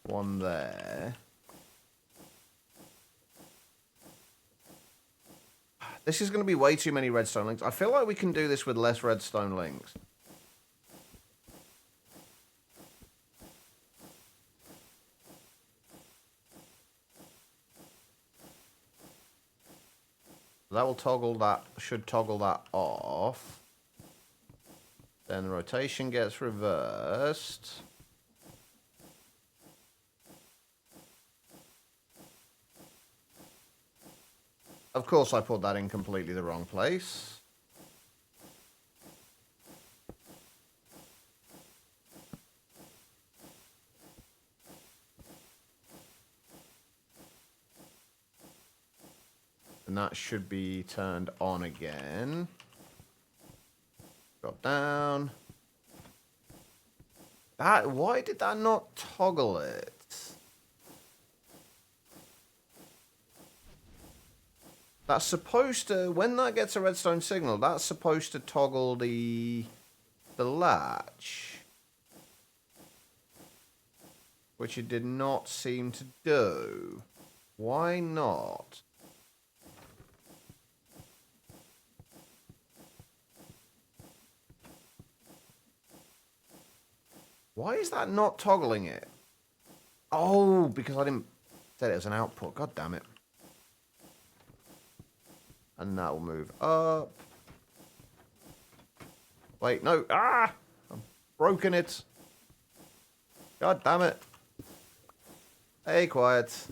One there. This is going to be way too many redstone links. I feel like we can do this with less redstone links. That will toggle that, should toggle that off. Then the rotation gets reversed. Of course, I put that in completely the wrong place. And that should be turned on again. Drop down. That, why did that not toggle it? That's supposed to, when that gets a redstone signal, that's supposed to toggle the latch. Which it did not seem to do. Why not? Why is that not toggling it? Oh, because I didn't set it as an output. God damn it. And that will move up. Wait, no. Ah! I've broken it. God damn it. Hey, quiet.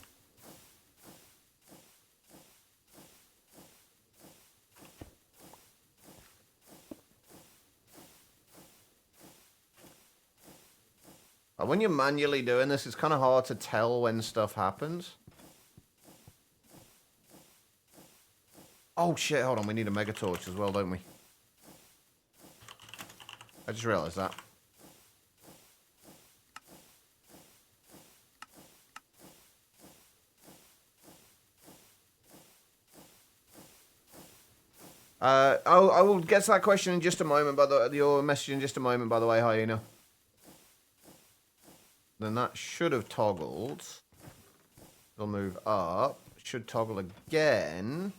When you're manually doing this, it's kind of hard to tell when stuff happens. Oh shit, hold on, we need a mega torch as well, don't we? I just realised that. I will get to that question in just a moment, your message in just a moment, by the way, Hyena. Then that should have toggled. It'll move up. Should toggle again.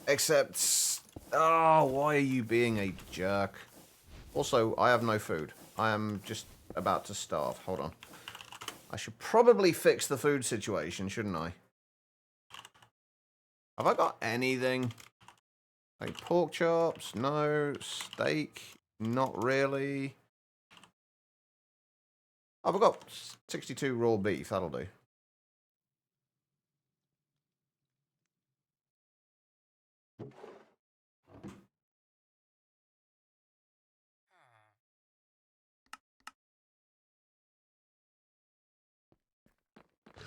Except... Oh, why are you being a jerk? Also, I have no food. I am just about to starve. Hold on. I should probably fix the food situation, shouldn't I? Have I got anything? Like pork chops? No. Steak? Not really. Oh, I've got 62 raw beef. That'll do.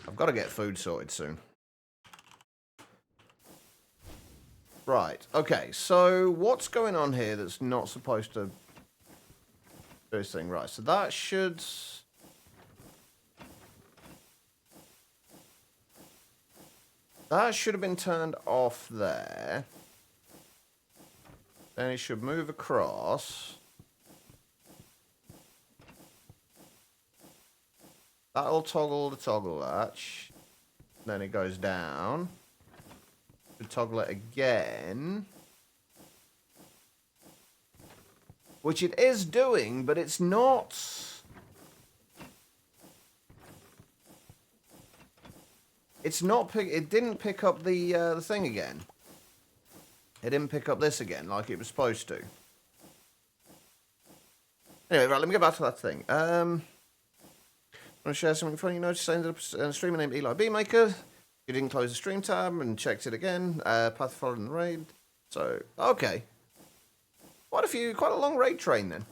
I've got to get food sorted soon. Right. Okay, so what's going on here that's not supposed to do this thing? Right, so that should... That should have been turned off there. Then it should move across. That'll toggle the toggle latch. Then it goes down. To toggle it again. which it is doing, but it's not... It's not... It didn't pick up the thing again. It didn't pick up this again like it was supposed to. Anyway, right, let me get back to that thing. I want to share something funny. You noticed I ended up a streamer named Eli BeatMaker. You didn't close the stream tab and checked it again. Path followed in the raid. So, okay. Quite a long raid train then.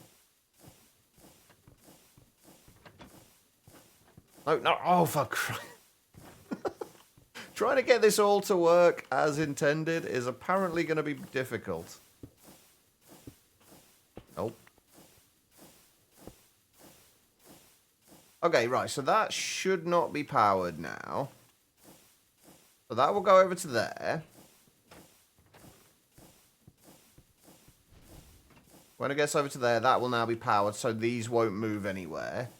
No, oh, fuck. Trying to get this all to work as intended is apparently going to be difficult. Nope. Okay, right, so that should not be powered now. So that will go over to there. When it gets over to there, that will now be powered, so these won't move anywhere.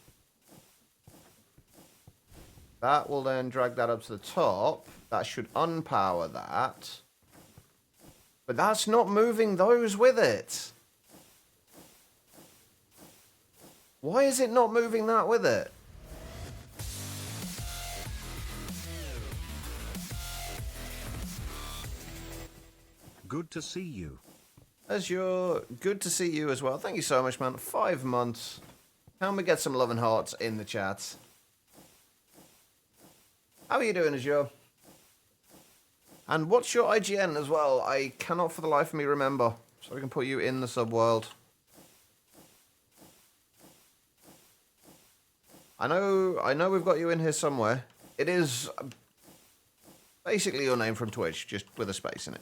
That will then drag that up to the top. That should unpower that. But that's not moving those with it. Why is it not moving that with it? Good to see you. Azure, good to see you as well. Thank you so much, man. 5 months. Can we get some love and hearts in the chat? How are you doing, Azure? And what's your IGN as well? I cannot for the life of me remember. So we can put you in the subworld. I know we've got you in here somewhere. It is basically your name from Twitch, just with a space in it.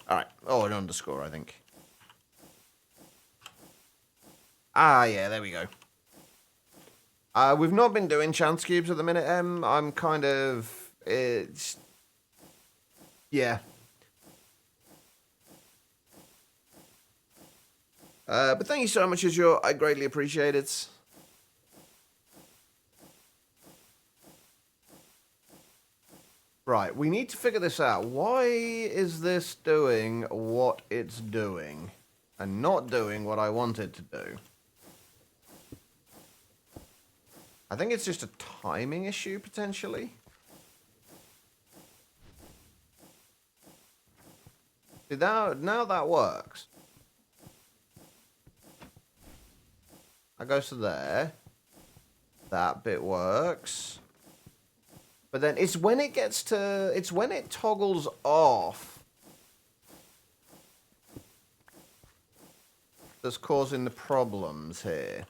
Alright. Oh, an underscore, I think. Ah, yeah, there we go. We've not been doing chance cubes at the minute, Em. I'm kind of... It's... Yeah. But thank you so much, Azure. I greatly appreciate it. Right, we need to figure this out. Why is this doing what it's doing and not doing what I want it to do? I think it's just a timing issue, potentially. See, now that works. That goes to there. That bit works. But then it's when it gets to... It's when it toggles off that's causing the problems here.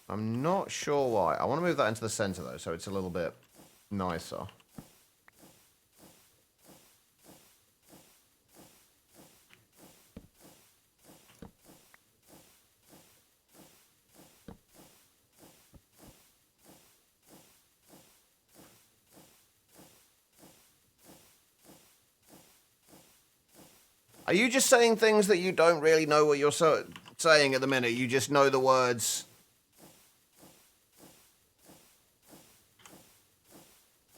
I'm not sure why. I want to move that into the center, though, so it's a little bit nicer. Are you just saying things that you don't really know what you're saying at the minute? You just know the words...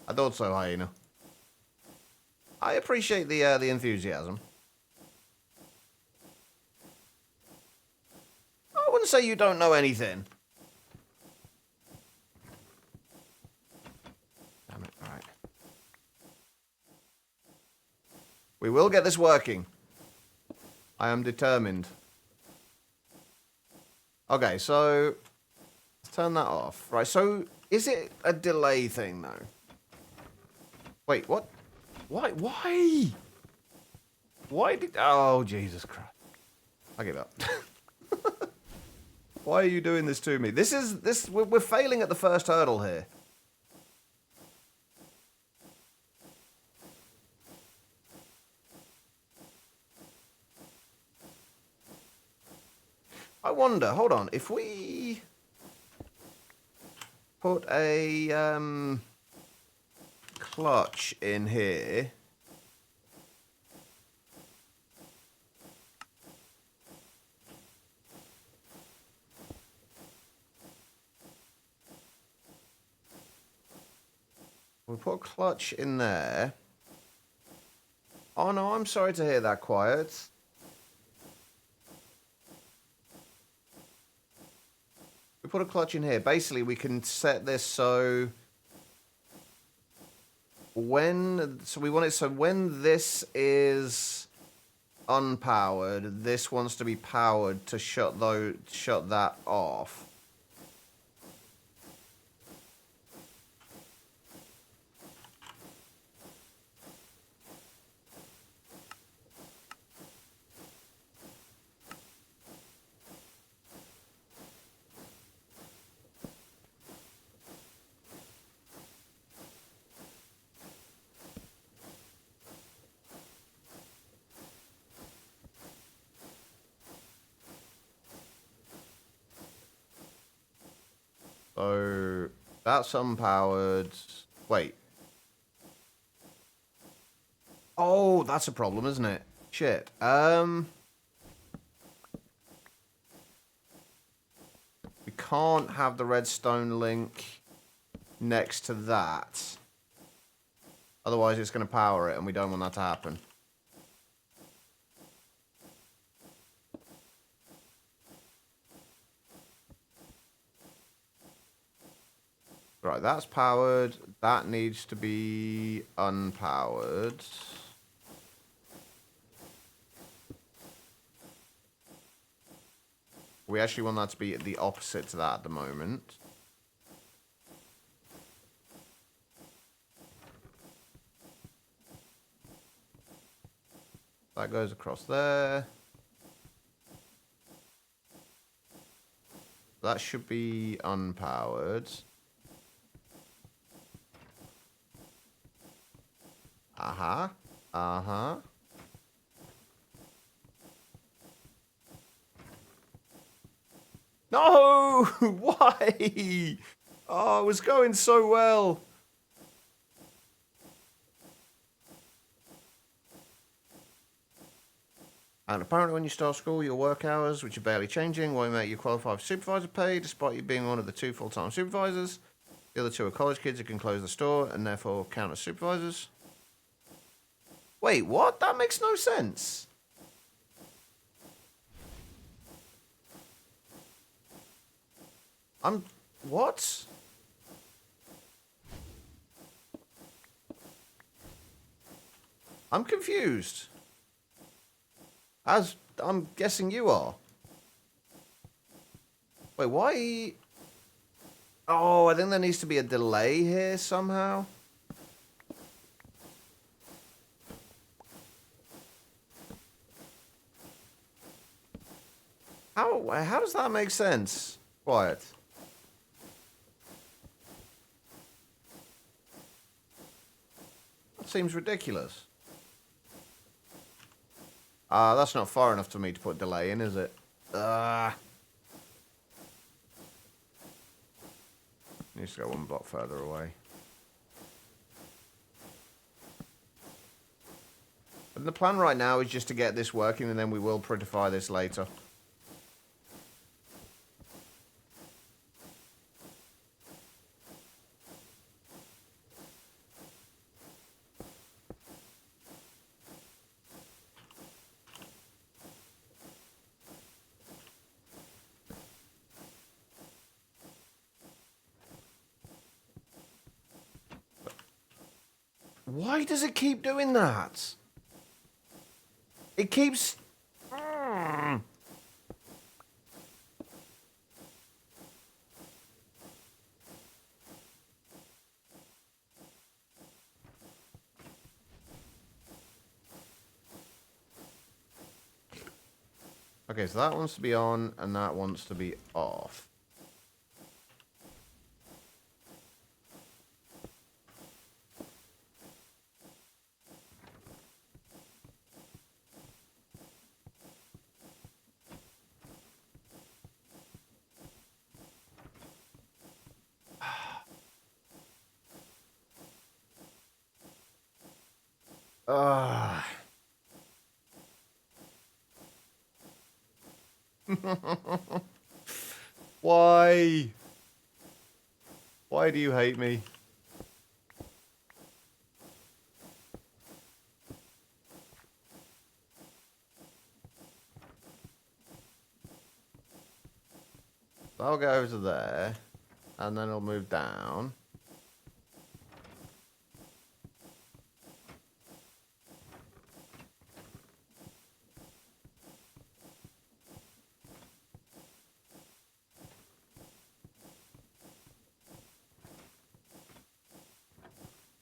I thought so, Hyena. I appreciate the enthusiasm. I wouldn't say you don't know anything. Damn it, alright. We will get this working. I am determined. Okay, so... Let's turn that off. Right, so... Is it a delay thing, though? Wait, what? Why? Why? Why did... Oh, Jesus Christ. I give up. Why are you doing this to me? We're failing at the first hurdle here. I wonder, hold on, if we put a clutch in here. We'll put a clutch in there. Oh no, I'm sorry to hear that, Quiet. We put a clutch in here. Basically, we can set this so when this is unpowered, this wants to be powered to shut that off. So that's unpowered. Wait. Oh, that's a problem, isn't it? Shit. We can't have the redstone link next to that. Otherwise, it's going to power it, and we don't want that to happen. Right, that's powered. That needs to be unpowered. We actually want that to be the opposite to that at the moment. That goes across there. That should be unpowered. Uh-huh. Uh-huh. No! Why? Oh, it was going so well. And apparently when you start school, your work hours, which are barely changing, won't make you qualify for supervisor pay, despite you being one of the 2 full-time supervisors. The other 2 are college kids who can close the store and therefore count as supervisors. Wait, what? That makes no sense. What? I'm confused. As I'm guessing you are. Wait, why? Oh, I think there needs to be a delay here somehow. How does that make sense? Quiet. That seems ridiculous. That's not far enough for me to put delay in, is it? Needs to go 1 block further away. And the plan right now is just to get this working, and then we will prettify this later. Why does it keep doing that? It keeps... Okay, so that wants to be on, and that wants to be off. Why? Why do you hate me? That'll go over to there. And then it'll move down.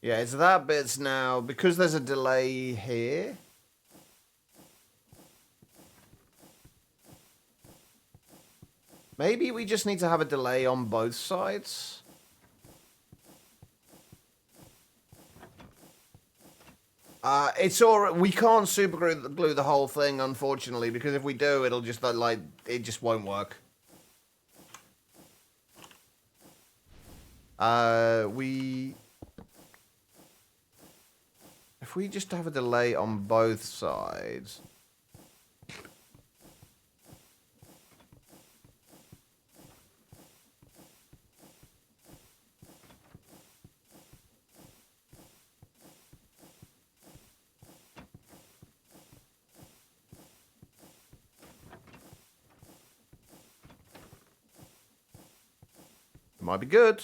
Yeah, it's that bit's now, because there's a delay here. Maybe we just need to have a delay on both sides. It's alright. We can't super glue the whole thing, unfortunately, because if we do, it'll just like it just won't work. If we just have a delay on both sides. It might be good.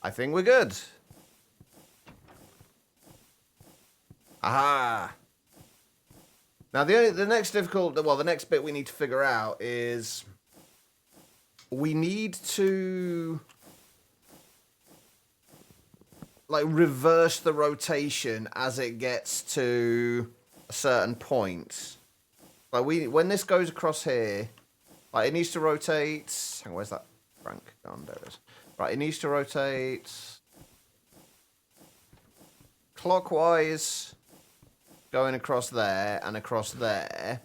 I think we're good. Aha. Now the next the next bit we need to figure out is we need to like reverse the rotation as it gets to a certain point. Like when this goes across here, like it needs to rotate. Hang on, where's that Frank gone? There it is. Right, it needs to rotate clockwise, going across there and across there,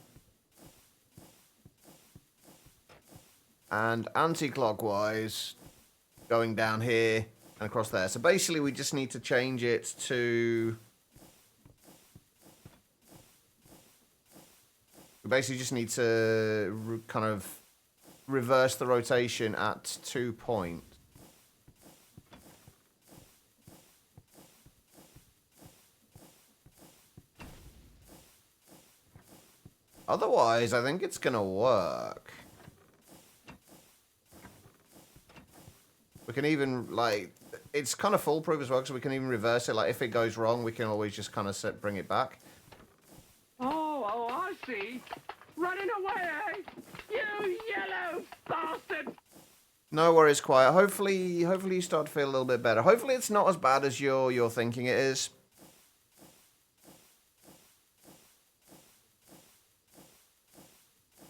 and anti-clockwise, going down here and across there. So basically, we just need to change it to. We basically just need to kind of reverse the rotation at 2 points. Otherwise, I think it's gonna work. We can even, like, it's kind of foolproof as well, because we can even reverse it. Like, if it goes wrong, we can always just kind of bring it back. Oh, I see. Running away, eh? You yellow bastard! No worries, Quiet. Hopefully you start to feel a little bit better. Hopefully it's not as bad as you're thinking it is.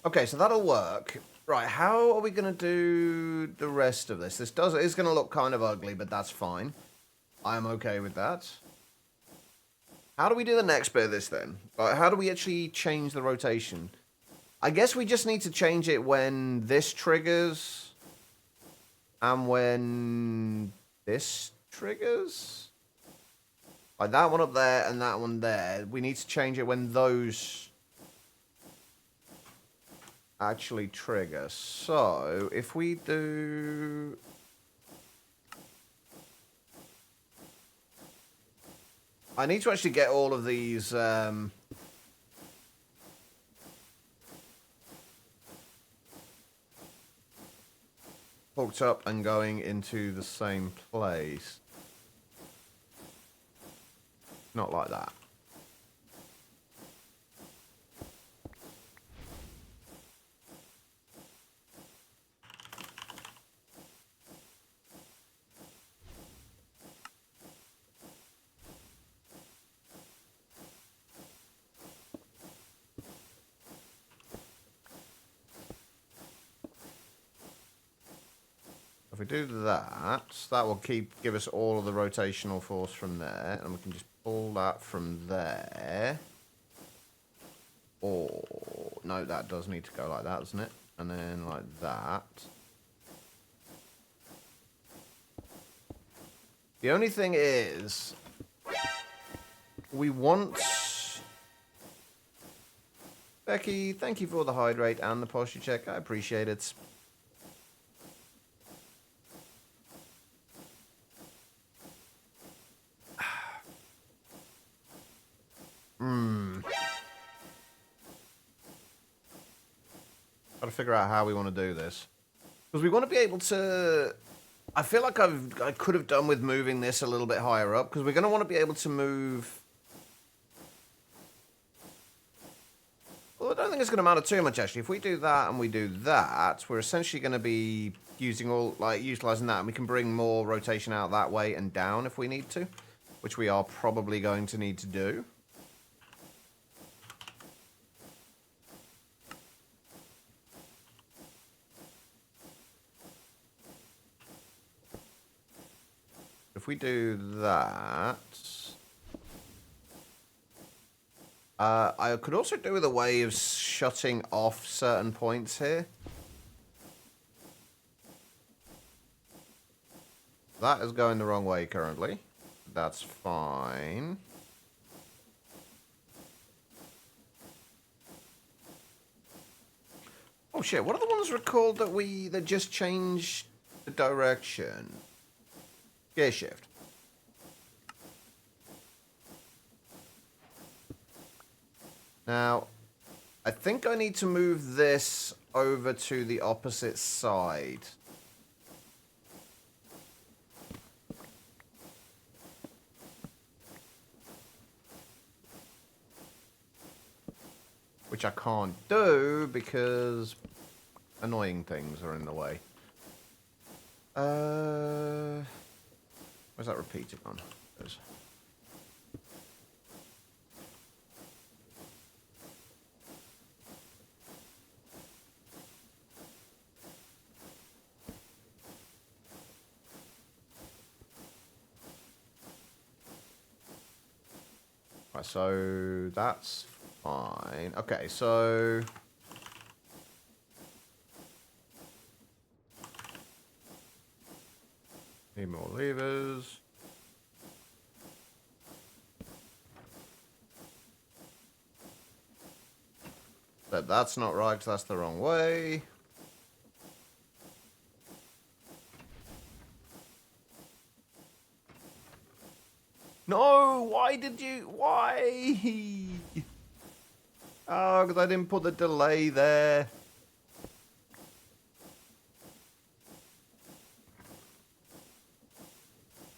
Okay, so that'll work. Right, how are we going to do the rest of this? This is going to look kind of ugly, but that's fine. I'm okay with that. How do we do the next bit of this then? How do we actually change the rotation? I guess we just need to change it when this triggers and when this triggers. Like that one up there and that one there. We need to change it when those actually trigger. So if we do I need to actually get all of these hooked up and going into the same place. Not like that. If we do that, that will give us all of the rotational force from there, and we can just pull that from there. Or no, that does need to go like that, doesn't it? And then like that. The only thing is, we want. Becky, thank you for the hydrate and the posture check. I appreciate it. Got to figure out how we want to do this. Because we want to be able to... I feel like I could have done with moving this a little bit higher up. Because we're going to want to be able to move... Well, I don't think it's going to matter too much, actually. If we do that and we do that, we're essentially going to be utilizing that. And we can bring more rotation out that way and down if we need to. Which we are probably going to need to do. If we do that... I could also do with a way of shutting off certain points here. That is going the wrong way currently. That's fine. Oh shit, what are the ones recalled that just changed the direction? Gear shift. Now, I think I need to move this over to the opposite side. Which I can't do because annoying things are in the way. Where's that repeating on? There's... Right, so that's fine. Okay, so... Need more levers. That's not right, 'cause that's the wrong way. No! Why did you... Why? Oh, because I didn't put the delay there.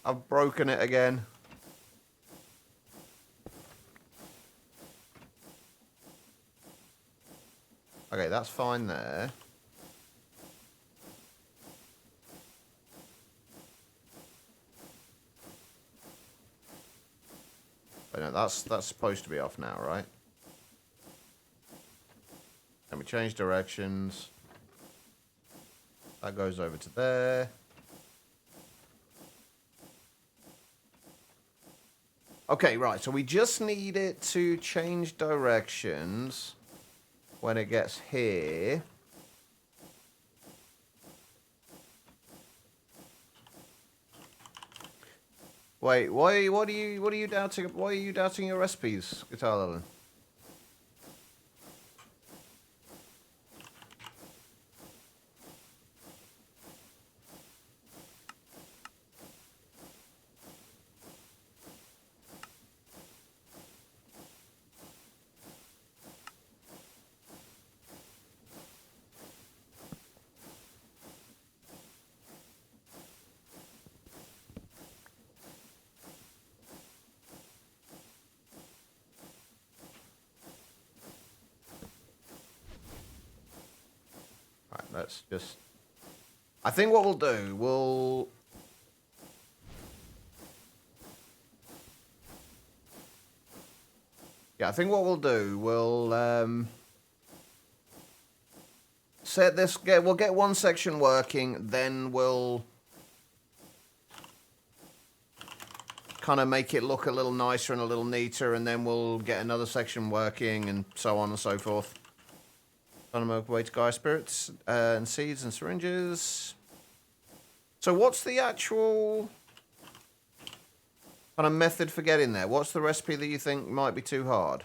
I've broken it again. Okay, that's fine there. But no, that's supposed to be off now, right? Let me change directions. That goes over to there. Okay, right, so we just need it to change directions when it gets here. Wait, what are you doubting? Why are you doubting your recipes, Guitar Levin? Right, let's just... I think what we'll do, we'll... Yeah, I think what we'll do, we'll set this... We'll get one section working, then we'll kind of make it look a little nicer and a little neater, and then we'll get another section working, and so on and so forth. Trying to make way to Gaia spirits and seeds and syringes. So what's the actual kind of method for getting there? What's the recipe that you think might be too hard?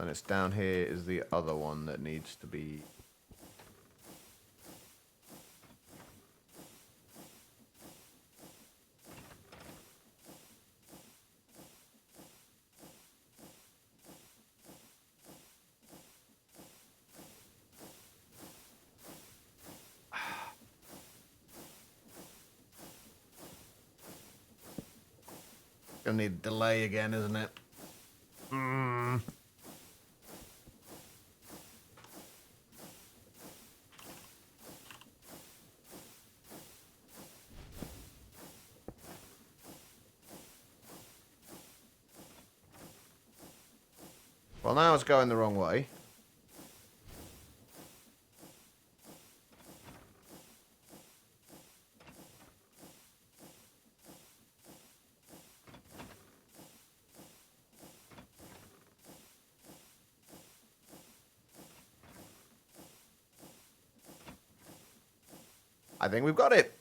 And it's down here is the other one that needs to be... Gonna need a delay again, isn't it? Well, now it's going the wrong way. I think we've got it.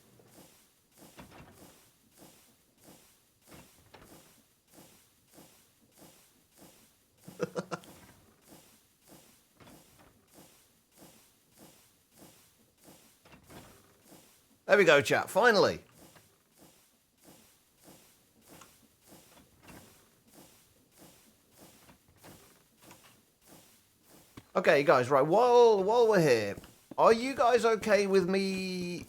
There we go, chat. Finally. Okay, guys, right. While we're here, are you guys okay with me,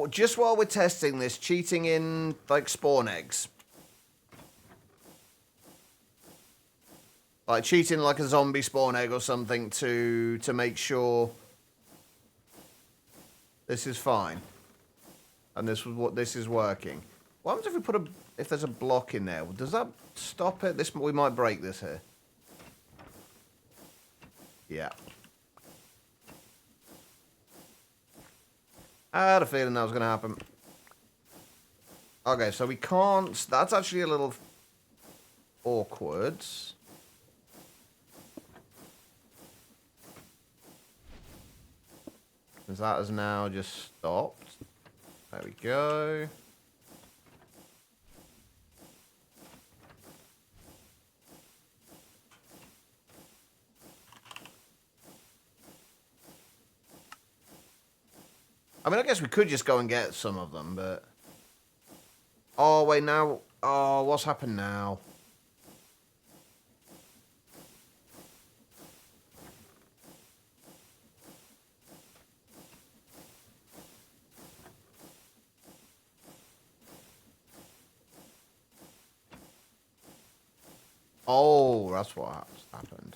just while we're testing this, cheating in, like, spawn eggs? Like, cheating like a zombie spawn egg or something to make sure this is fine. And this is working. What happens if we put if there's a block in there? Does that stop it? We might break this here. Yeah. I had a feeling that was going to happen. Okay, so we can't... That's actually a little awkward. Because that has now just stopped. There we go. I mean, I guess we could just go and get some of them, but... Oh, wait, now... Oh, what's happened now? Oh, that's what happened.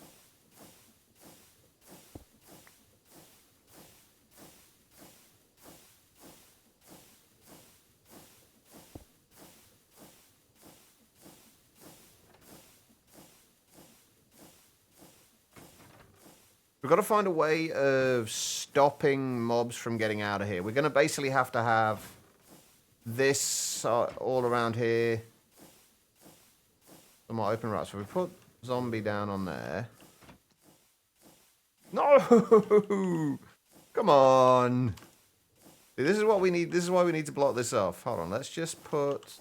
We've got to find a way of stopping mobs from getting out of here. We're going to basically have to have this all around here. Somewhat open, right? So we put zombie down on there. No! Come on! See, this is what we need. This is why we need to block this off. Hold on. Let's just put...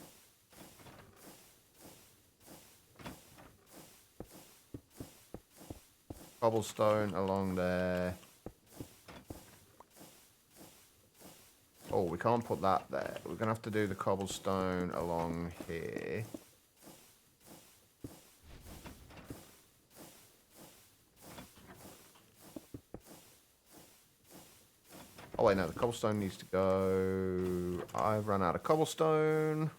cobblestone along there. Oh, we can't put that there. We're going to have to do the cobblestone along here. Oh, wait, no. The cobblestone needs to go... I've run out of cobblestone.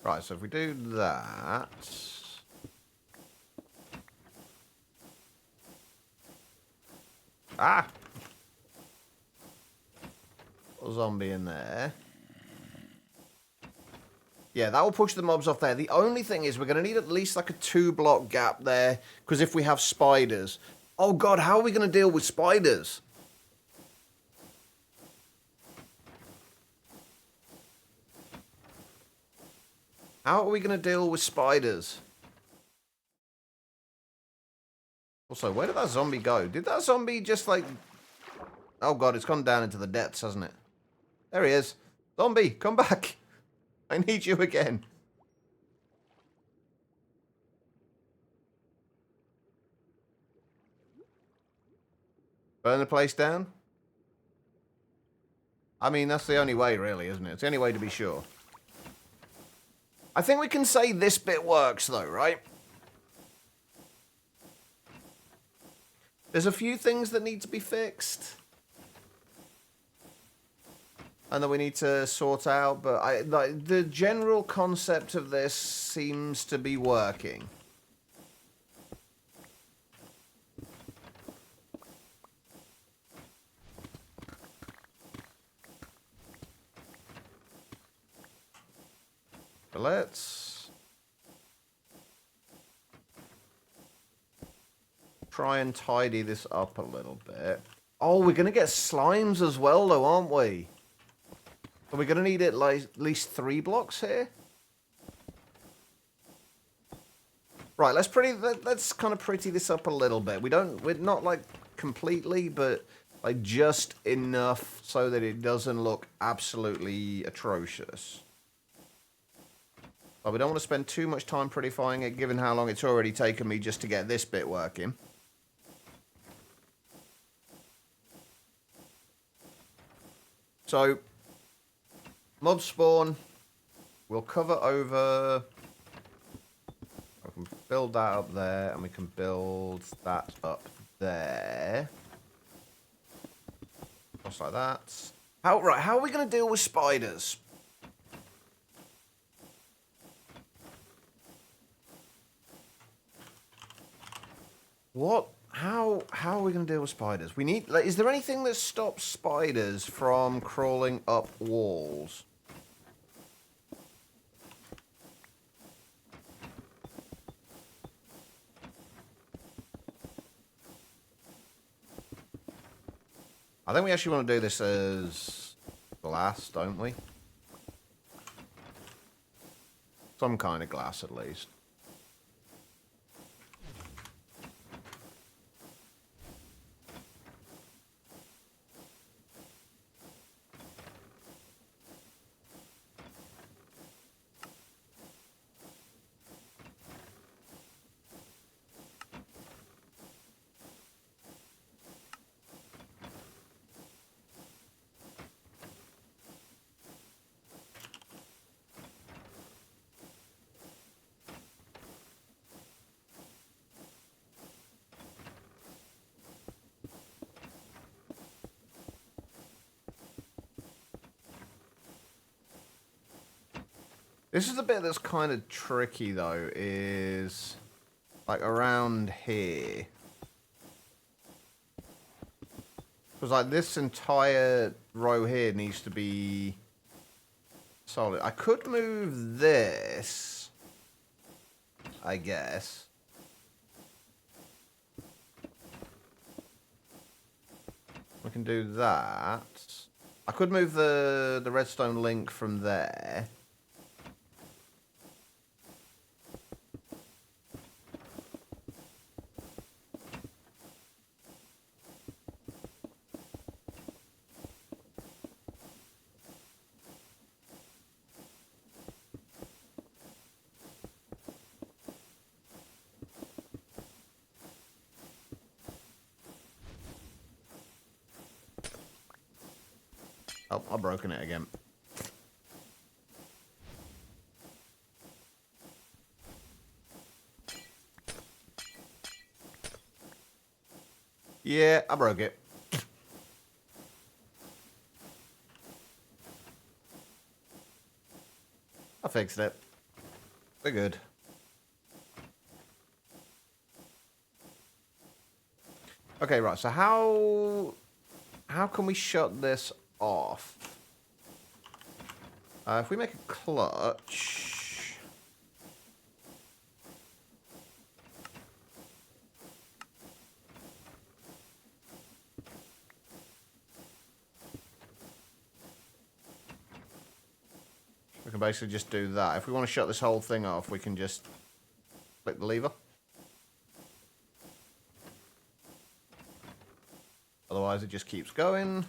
Right, so if we do that... Ah! Put a zombie in there. Yeah, that will push the mobs off there. The only thing is we're going to need at least like a 2-block gap there. Because if we have spiders... Oh, God, how are we going to deal with spiders? How are we going to deal with spiders? Also, where did that zombie go? Did that zombie just like... Oh god, it's gone down into the depths, hasn't it? There he is. Zombie, come back. I need you again. Burn the place down? I mean, that's the only way, really, isn't it? It's the only way to be sure. I think we can say this bit works, though, right? There's a few things that need to be fixed. And that we need to sort out, but like, the general concept of this seems to be working. But let's try and tidy this up a little bit. Oh, we're going to get slimes as well, though, aren't we? Are we going to need at least 3 blocks here? Right, let's kind of pretty this up a little bit. We're not like completely, but like just enough so that it doesn't look absolutely atrocious. But we don't want to spend too much time prettifying it, given how long it's already taken me just to get this bit working. So, mob spawn. We'll cover over. I can build that up there, and we can build that up there. Just like that. How are we going to deal with spiders? What? How are we going to deal with spiders? We need. Like, is there anything that stops spiders from crawling up walls? I think we actually want to do this as glass, don't we? Some kind of glass, at least. This is the bit that's kind of tricky, though, is like around here. Because like this entire row here needs to be solid. I could move this, I guess. We can do that. I could move the redstone link from there. Oh, I've broken it again. Yeah, I broke it. I fixed it. We're good. Okay, right, so how can we shut this off? If we make a clutch... We can basically just do that. If we want to shut this whole thing off, we can just click the lever. Otherwise, it just keeps going.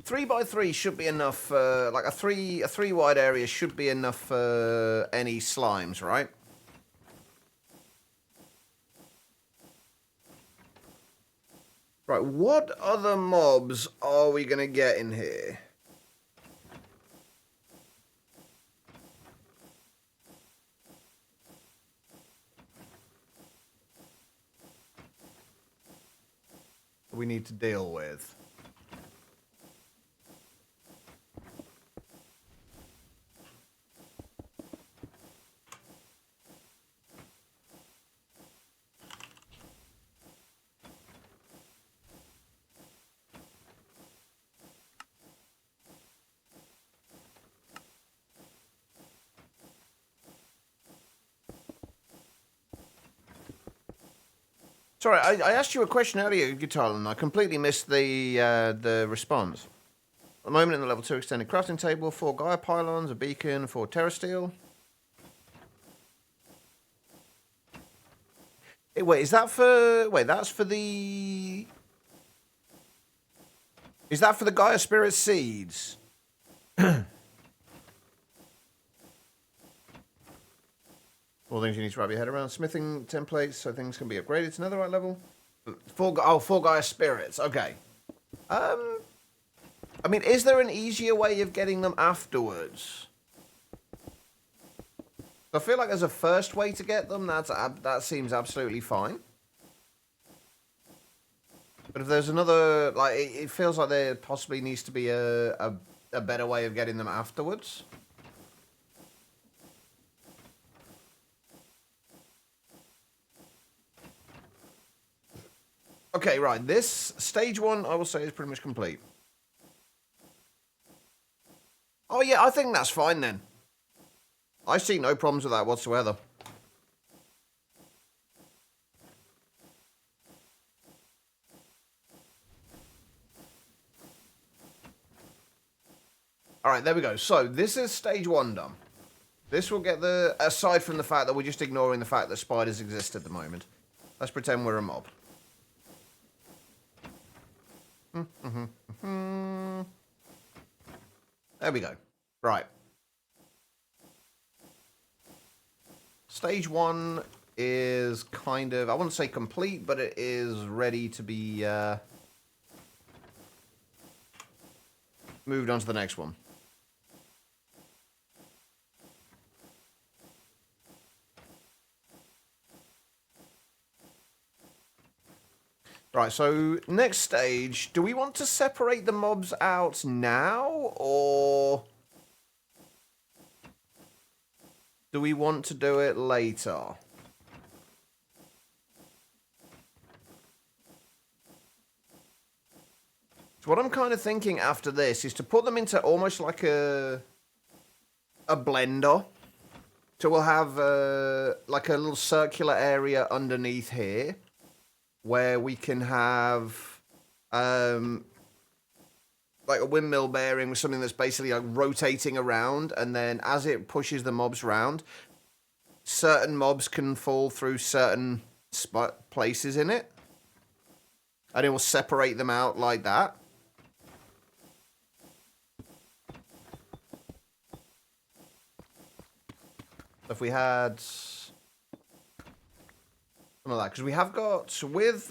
Three by three should be enough. Like a three wide area should be enough for any slimes, right? Right. What other mobs are we gonna get in here? We need to deal with. Sorry, I asked you a question earlier, Guitar, and I completely missed the response. At the moment in the level 2 extended crafting table, 4 Gaia pylons, a beacon, 4 Terra steel. Hey, wait, is that for... Wait, that's for the... Is that for the Gaia Spirit seeds? All things you need to wrap your head around. Smithing templates so things can be upgraded to netherite level. 4 Gaia Spirits. Okay. I mean, is there an easier way of getting them afterwards? I feel like there's a first way to get them. That seems absolutely fine. But if there's another, like, it feels like there possibly needs to be a better way of getting them afterwards. Okay, right. This stage 1, I will say, is pretty much complete. Oh, yeah, I think that's fine then. I see no problems with that whatsoever. Alright, there we go. So, this is stage 1 done. This will get the... Aside from the fact that we're just ignoring the fact that spiders exist at the moment. Let's pretend we're a mob. There we go. Right. Stage 1 is kind of... I wouldn't say complete, but it is ready to be... moved on to the next one. Right, so next stage, do we want to separate the mobs out now, or do we want to do it later? So what I'm kind of thinking after this is to put them into almost like a blender. So we'll have like a little circular area underneath here, where we can have like a windmill bearing with something that's basically like rotating around, and then as it pushes the mobs around, certain mobs can fall through certain places in it, and it will separate them out like that. If we had... like that, because we have got with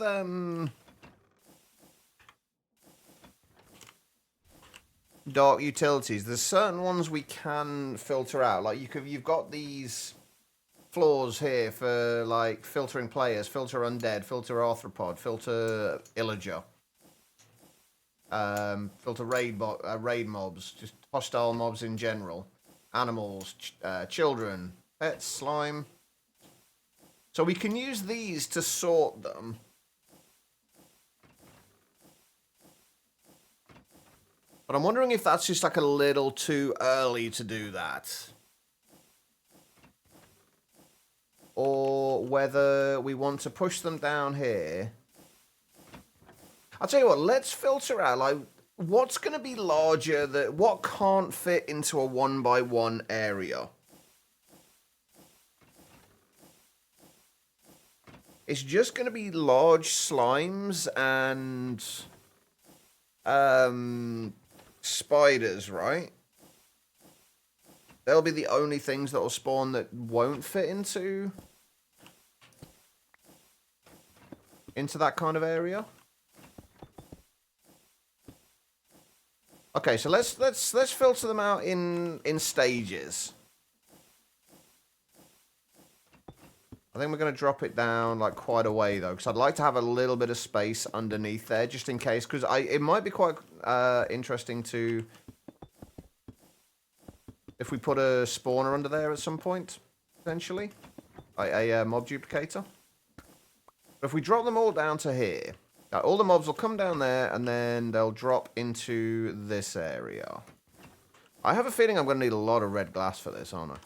dark utilities, there's certain ones we can filter out. Like you've got these floors here for like filtering players, filter undead, filter arthropod, filter illager, filter raid mobs, just hostile mobs in general, animals, children, pets, slime. So we can use these to sort them. But I'm wondering if that's just like a little too early to do that. Or whether we want to push them down here. I'll tell you what, let's filter out, like, what's going to be larger, what can't fit into a 1x1 area. it's just going to be large slimes and spiders, right? They'll be the only things that will spawn that won't fit into that kind of area. Okay, so let's filter them out in stages. I think we're going to drop it down like quite a way though, because I'd like to have a little bit of space underneath there just in case, because it might be quite interesting to, if we put a spawner under there at some point, potentially, a mob duplicator. But if we drop them all down to here, all the mobs will come down there and then they'll drop into this area. I have a feeling I'm going to need a lot of red glass for this, aren't I?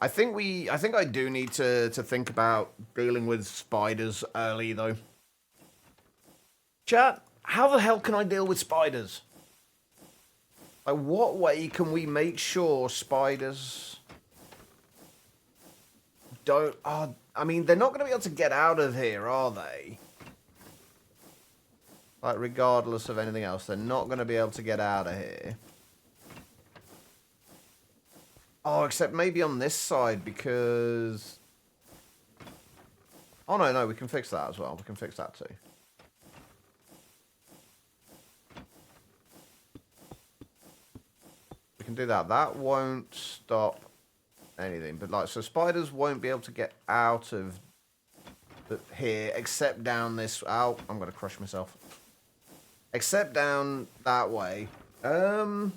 I think I do need to think about dealing with spiders early though. Chat, how the hell can I deal with spiders? Like, what way can we make sure spiders don't... Oh, I mean, they're not going to be able to get out of here, are they? Like, regardless of anything else, they're not going to be able to get out of here. Oh, except maybe on this side, because... Oh, no, we can fix that as well. We can fix that too. We can do that. That won't stop anything. But, like, so spiders won't be able to get out of here, except down this... Oh, I'm going to crush myself. Except down that way. Oh,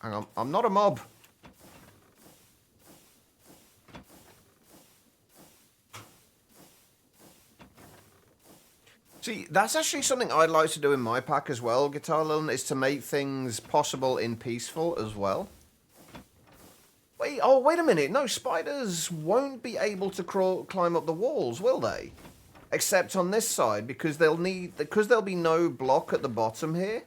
hang on. I'm not a mob. See, that's actually something I'd like to do in my pack as well, Guitar Lilin, is to make things possible in peaceful as well. Wait a minute. No, spiders won't be able to climb up the walls, will they? Except on this side, because there'll be no block at the bottom here.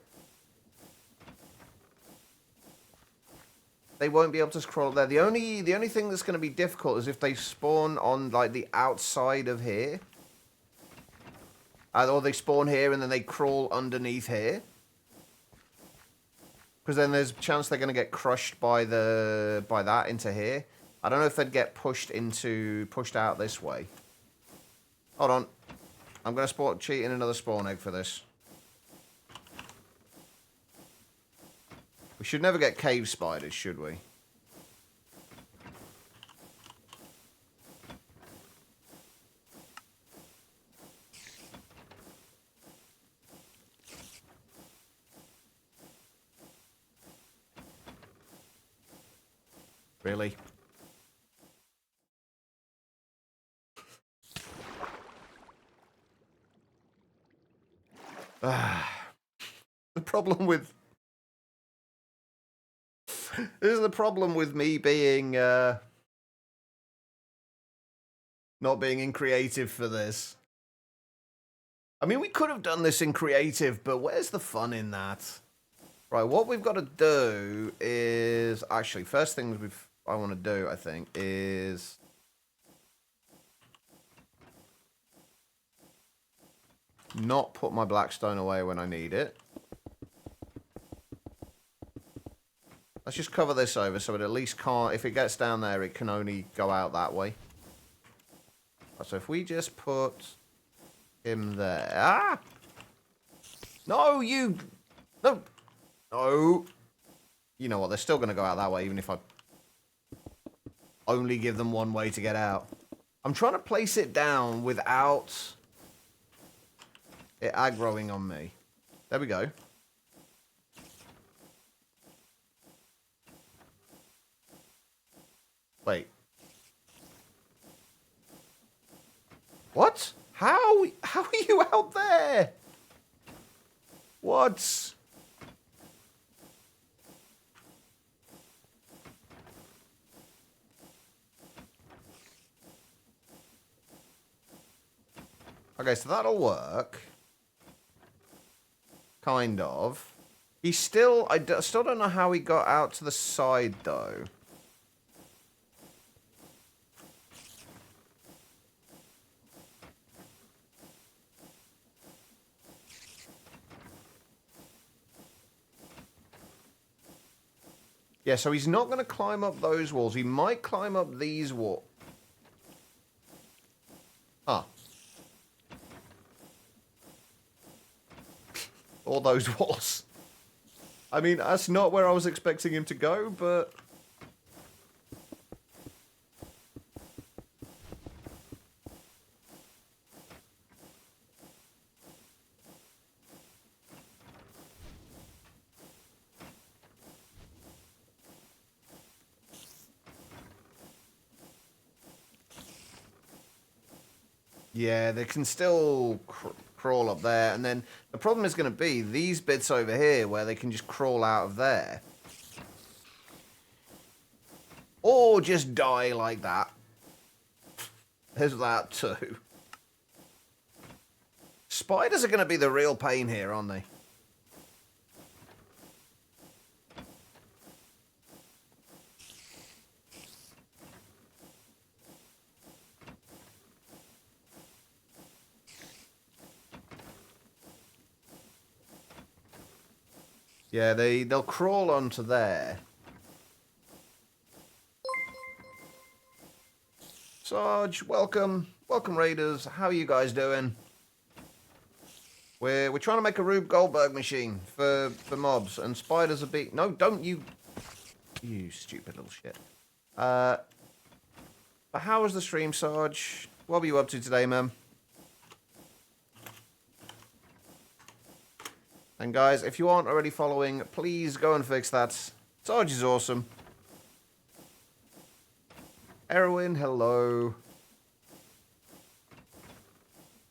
They won't be able to scroll up there. The only thing that's going to be difficult is if they spawn on like the outside of here. Or they spawn here and then they crawl underneath here. Because then there's a chance they're going to get crushed by that into here. I don't know if they'd get pushed out this way. Hold on. I'm going to cheat in another spawn egg for this. We should never get cave spiders, should we? Really? The problem with... This is the problem with me being, not being in creative for this. I mean, we could have done this in creative, but where's the fun in that? Right, what we've got to do is... Actually, first things I want to do, I think, is... Not put my blackstone away when I need it. Let's just cover this over so it at least can't... If it gets down there, it can only go out that way. So if we just put him there... Ah! No, you... No! No! You know what, they're still going to go out that way, even if I only give them one way to get out. I'm trying to place it down without it aggroing on me. There we go. Wait. What? How are you out there? What? Okay, so that'll work. kind of. He's still still don't know how he got out to the side though. Yeah, so he's not going to climb up those walls. He might climb up these walls. Huh. All those walls. I mean, that's not where I was expecting him to go, but... Yeah, they can still crawl up there. And then the problem is going to be these bits over here where they can just crawl out of there. Or just die like that. There's that too. Spiders are going to be the real pain here, aren't they? Yeah, they'll crawl onto there. Sarge, welcome. Welcome, Raiders. How are you guys doing? We're trying to make a Rube Goldberg machine for mobs, and spiders are big. No, don't you... You stupid little shit. But how was the stream, Sarge? What were you up to today, man? And guys, if you aren't already following, please go and fix that. Sarge is awesome. Erwin, hello.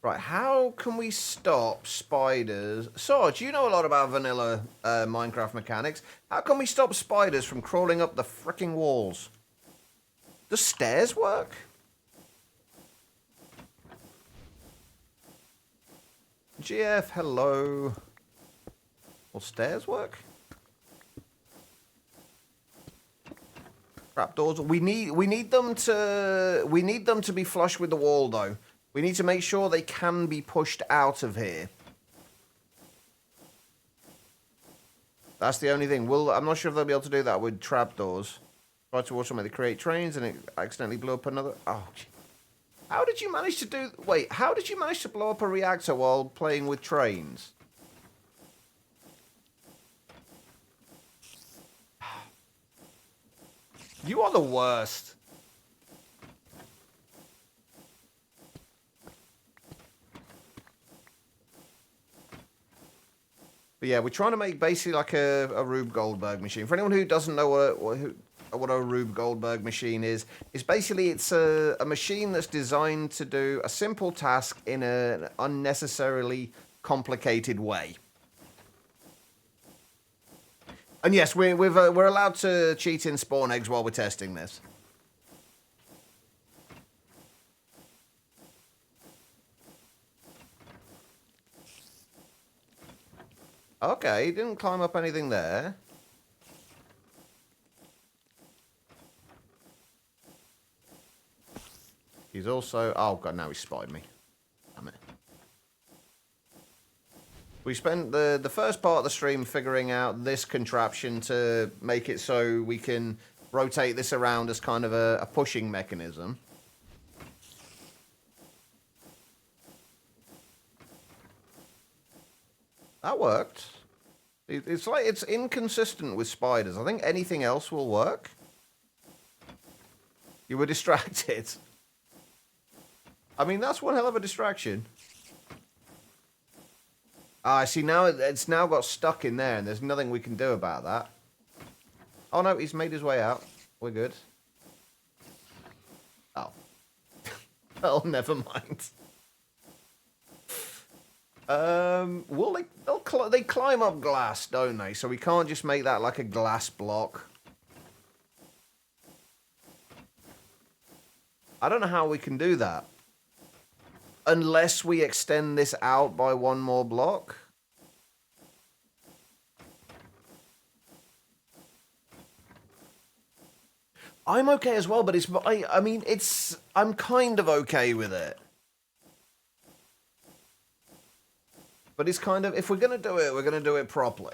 Right, how can we stop spiders? Sarge, you know a lot about vanilla Minecraft mechanics. How can we stop spiders from crawling up the frickin' walls? Does stairs work? GF, hello. Will stairs work? Trapdoors. We need them to be flush with the wall though. We need to make sure they can be pushed out of here. That's the only thing. I'm not sure if they'll be able to do that with trapdoors. Tried to watch somebody create trains and it accidentally blew up another. Oh, how did you manage to do? Wait, how did you manage to blow up a reactor while playing with trains? You are the worst. But yeah, we're trying to make basically like a Rube Goldberg machine. For anyone who doesn't know what a Rube Goldberg machine is basically it's a machine that's designed to do a simple task in an unnecessarily complicated way. And yes, we're allowed to cheat in spawn eggs while we're testing this. Okay, didn't climb up anything there. He's also... Oh, God, now he spied me. Damn it. We spent the first part of the stream figuring out this contraption to make it so we can rotate this around as kind of a pushing mechanism. That worked. It's like it's inconsistent with spiders. I think anything else will work. You were distracted. I mean, that's one hell of a distraction. Ah, see, now it's now got stuck in there, and there's nothing we can do about that. Oh, no, he's made his way out. We're good. Oh. Oh, never mind. Well, they climb up glass, don't they? So we can't just make that like a glass block. I don't know how we can do that. Unless we extend this out by one more block. I'm okay as well, but I mean, I'm kind of okay with it. But it's kind of, if we're going to do it, we're going to do it properly.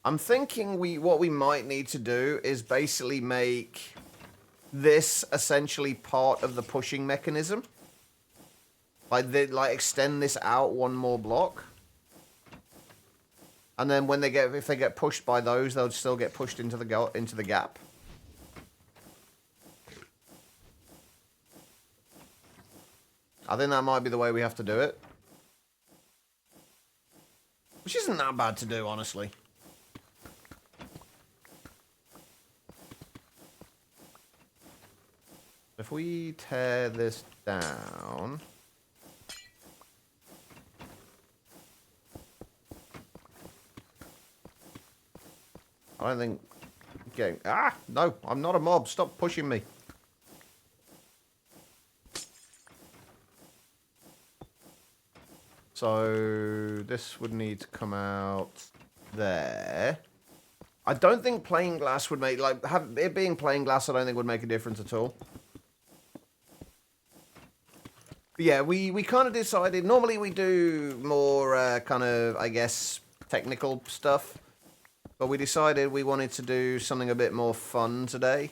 I'm thinking what we might need to do is basically make this essentially part of the pushing mechanism. Like extend this out one more block. And then when if they get pushed by those, they'll still get pushed into the gap. I think that might be the way we have to do it. Which isn't that bad to do, honestly. If we tear this down... I don't think... Getting... Ah! No, I'm not a mob. Stop pushing me. So, this would need to come out there. I don't think plain glass would make... Like, it being plain glass, I don't think would make a difference at all. But yeah, we kind of decided... Normally we do more kind of, I guess, technical stuff. But we decided we wanted to do something a bit more fun today.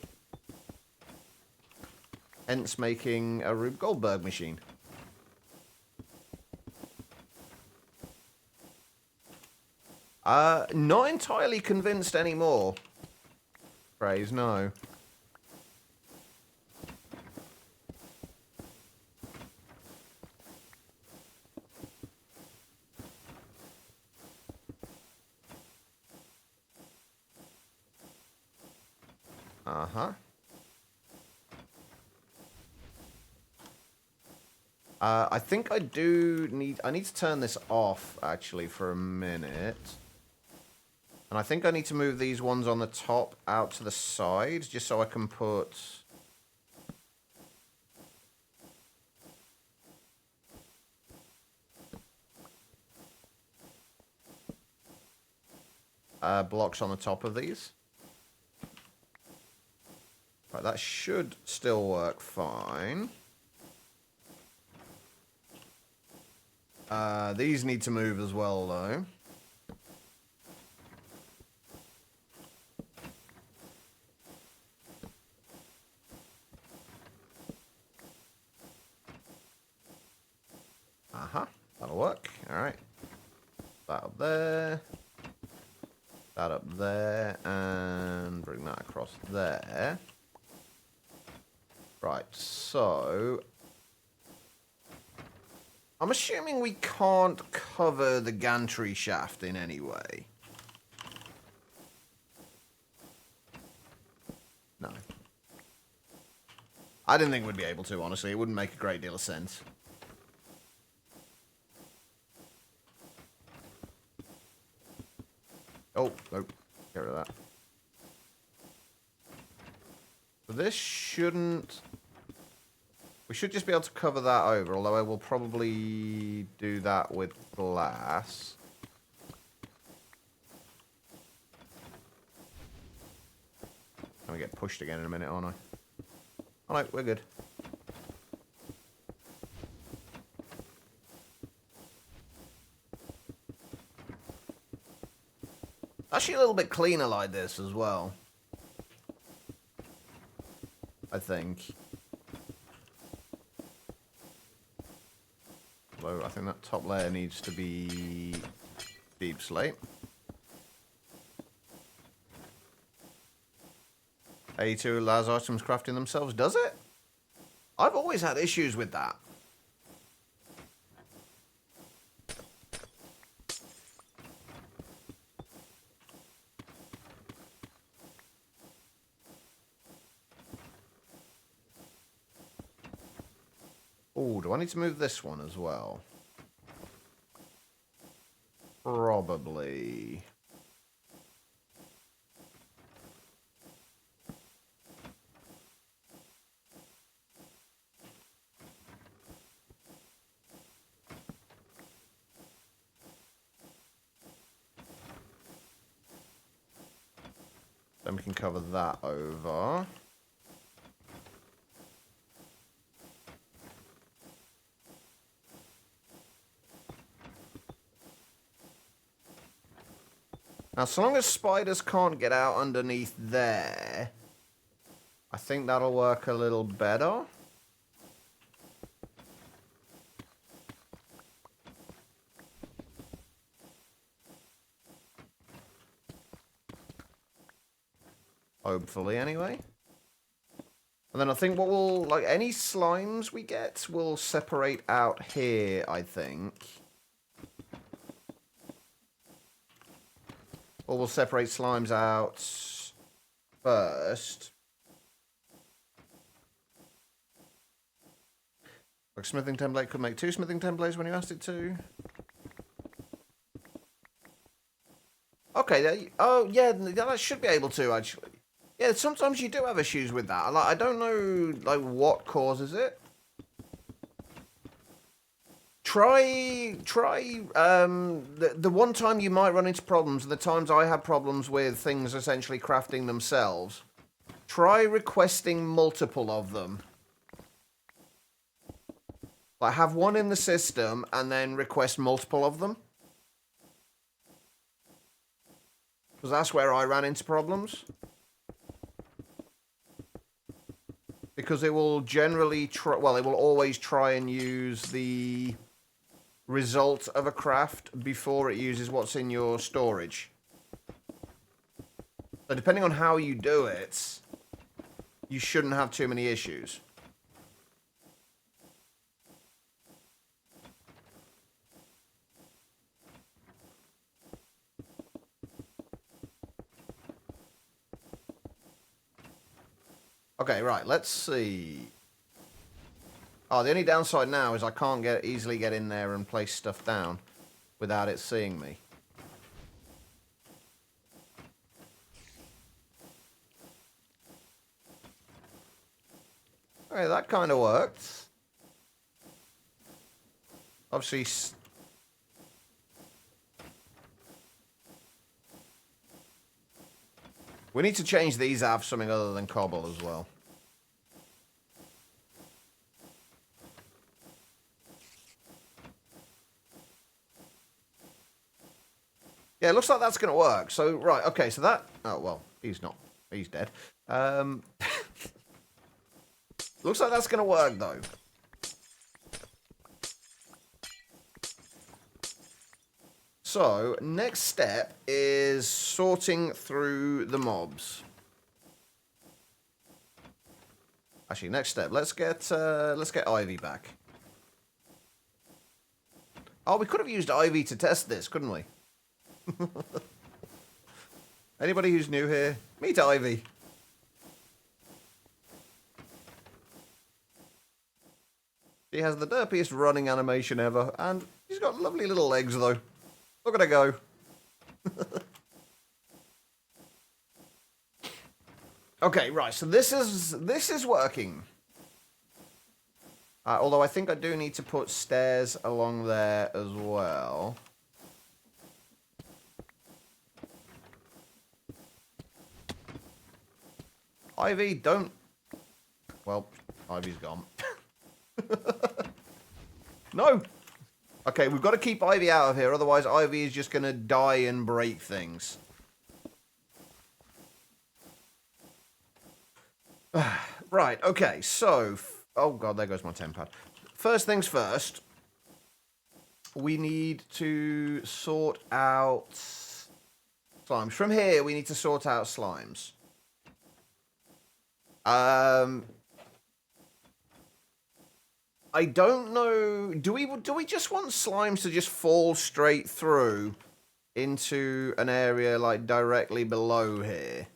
Hence making a Rube Goldberg machine. Not entirely convinced anymore. Phrase, no. Uh-huh. I think I need to turn this off, actually, for a minute. And I think I need to move these ones on the top out to the side, just so I can put... blocks on the top of these. Right, that should still work fine. These need to move as well, though. Uh-huh. That'll work. Alright. That up there. That up there. And bring that across there. Right, so... I'm assuming we can't cover the gantry shaft in any way. No. I didn't think we'd be able to, honestly. It wouldn't make a great deal of sense. Oh, nope. Get rid of that. So this shouldn't... We should just be able to cover that over, although I will probably do that with glass. I'm going to get pushed again in a minute, aren't I? Oh no, we're good. Actually a little bit cleaner like this as well. I think. Although I think that top layer needs to be deep slate. A2 allows items crafting themselves, does it? I've always had issues with that. Oh, do I need to move this one as well? Probably. Then we can cover that over. Now, so long as spiders can't get out underneath there, I think that'll work a little better. Hopefully, anyway. And then I think what will, like, any slimes we get will separate out here, I think. Or we'll separate slimes out first. Like, smithing template could make 2 smithing templates when you asked it to. Okay, oh, yeah, that should be able to, actually. Yeah, sometimes you do have issues with that. Like, I don't know, like, what causes it. Try, the one time you might run into problems, the times I have problems with things essentially crafting themselves, try requesting multiple of them. Like, have one in the system, and then request multiple of them. Because that's where I ran into problems. Because it will generally try, well, it will always try and use the result of a craft before it uses what's in your storage. So depending on how you do it, you shouldn't have too many issues. Okay, right, let's see. Oh, the only downside now is I can't easily get in there and place stuff down without it seeing me. Okay, that kind of worked. Obviously... we need to change these out for something other than cobble as well. Yeah, it looks like that's going to work. So, right, okay, so that... oh, well, he's not. He's dead. Looks like that's going to work, though. So, next step is sorting through the mobs. Actually, next step, let's get Ivy back. Oh, we could have used Ivy to test this, couldn't we? Anybody who's new here, meet Ivy. She has the derpiest running animation ever, and she's got lovely little legs, though. Look at her go. Okay, right, so this is working. Although I think I do need to put stairs along there as well. Ivy, don't... well, Ivy's gone. No! Okay, we've got to keep Ivy out of here, otherwise Ivy is just going to die and break things. Right, okay, so... oh god, there goes my tempad. First things first. We need to sort out slimes. From here, we need to sort out slimes. I don't know. Do we just want slimes to just fall straight through into an area like directly below here?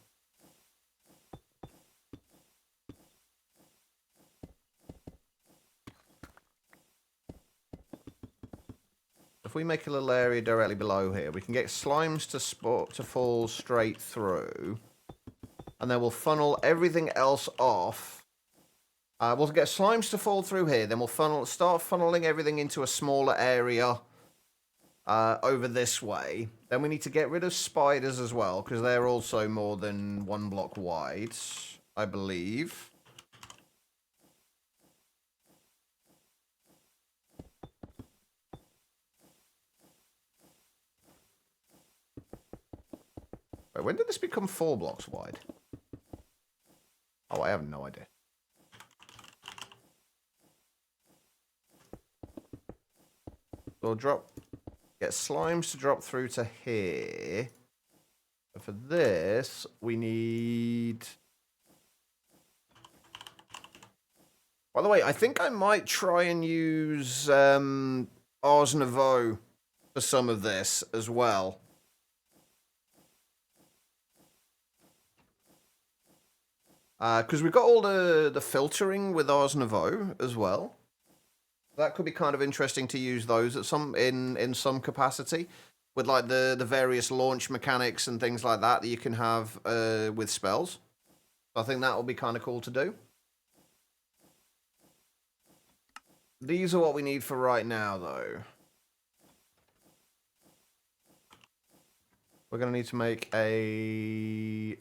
If we make a little area directly below here, we can get slimes to fall straight through, and then we'll funnel everything else off. We'll get slimes to fall through here, then we'll start funneling everything into a smaller area over this way. Then we need to get rid of spiders as well, because they're also more than 1 block wide, I believe. Wait, when did this become 4 blocks wide? Oh, I have no idea. So we'll get slimes to drop through to here. But for this, we need... By the way, I think I might try and use Ars Nouveau for some of this as well. Because we've got all the filtering with Ars Nouveau as well. That could be kind of interesting to use those at in some capacity, with like the various launch mechanics and things like that you can have with spells. I think that will be kind of cool to do. These are what we need for right now, though. We're going to need to make a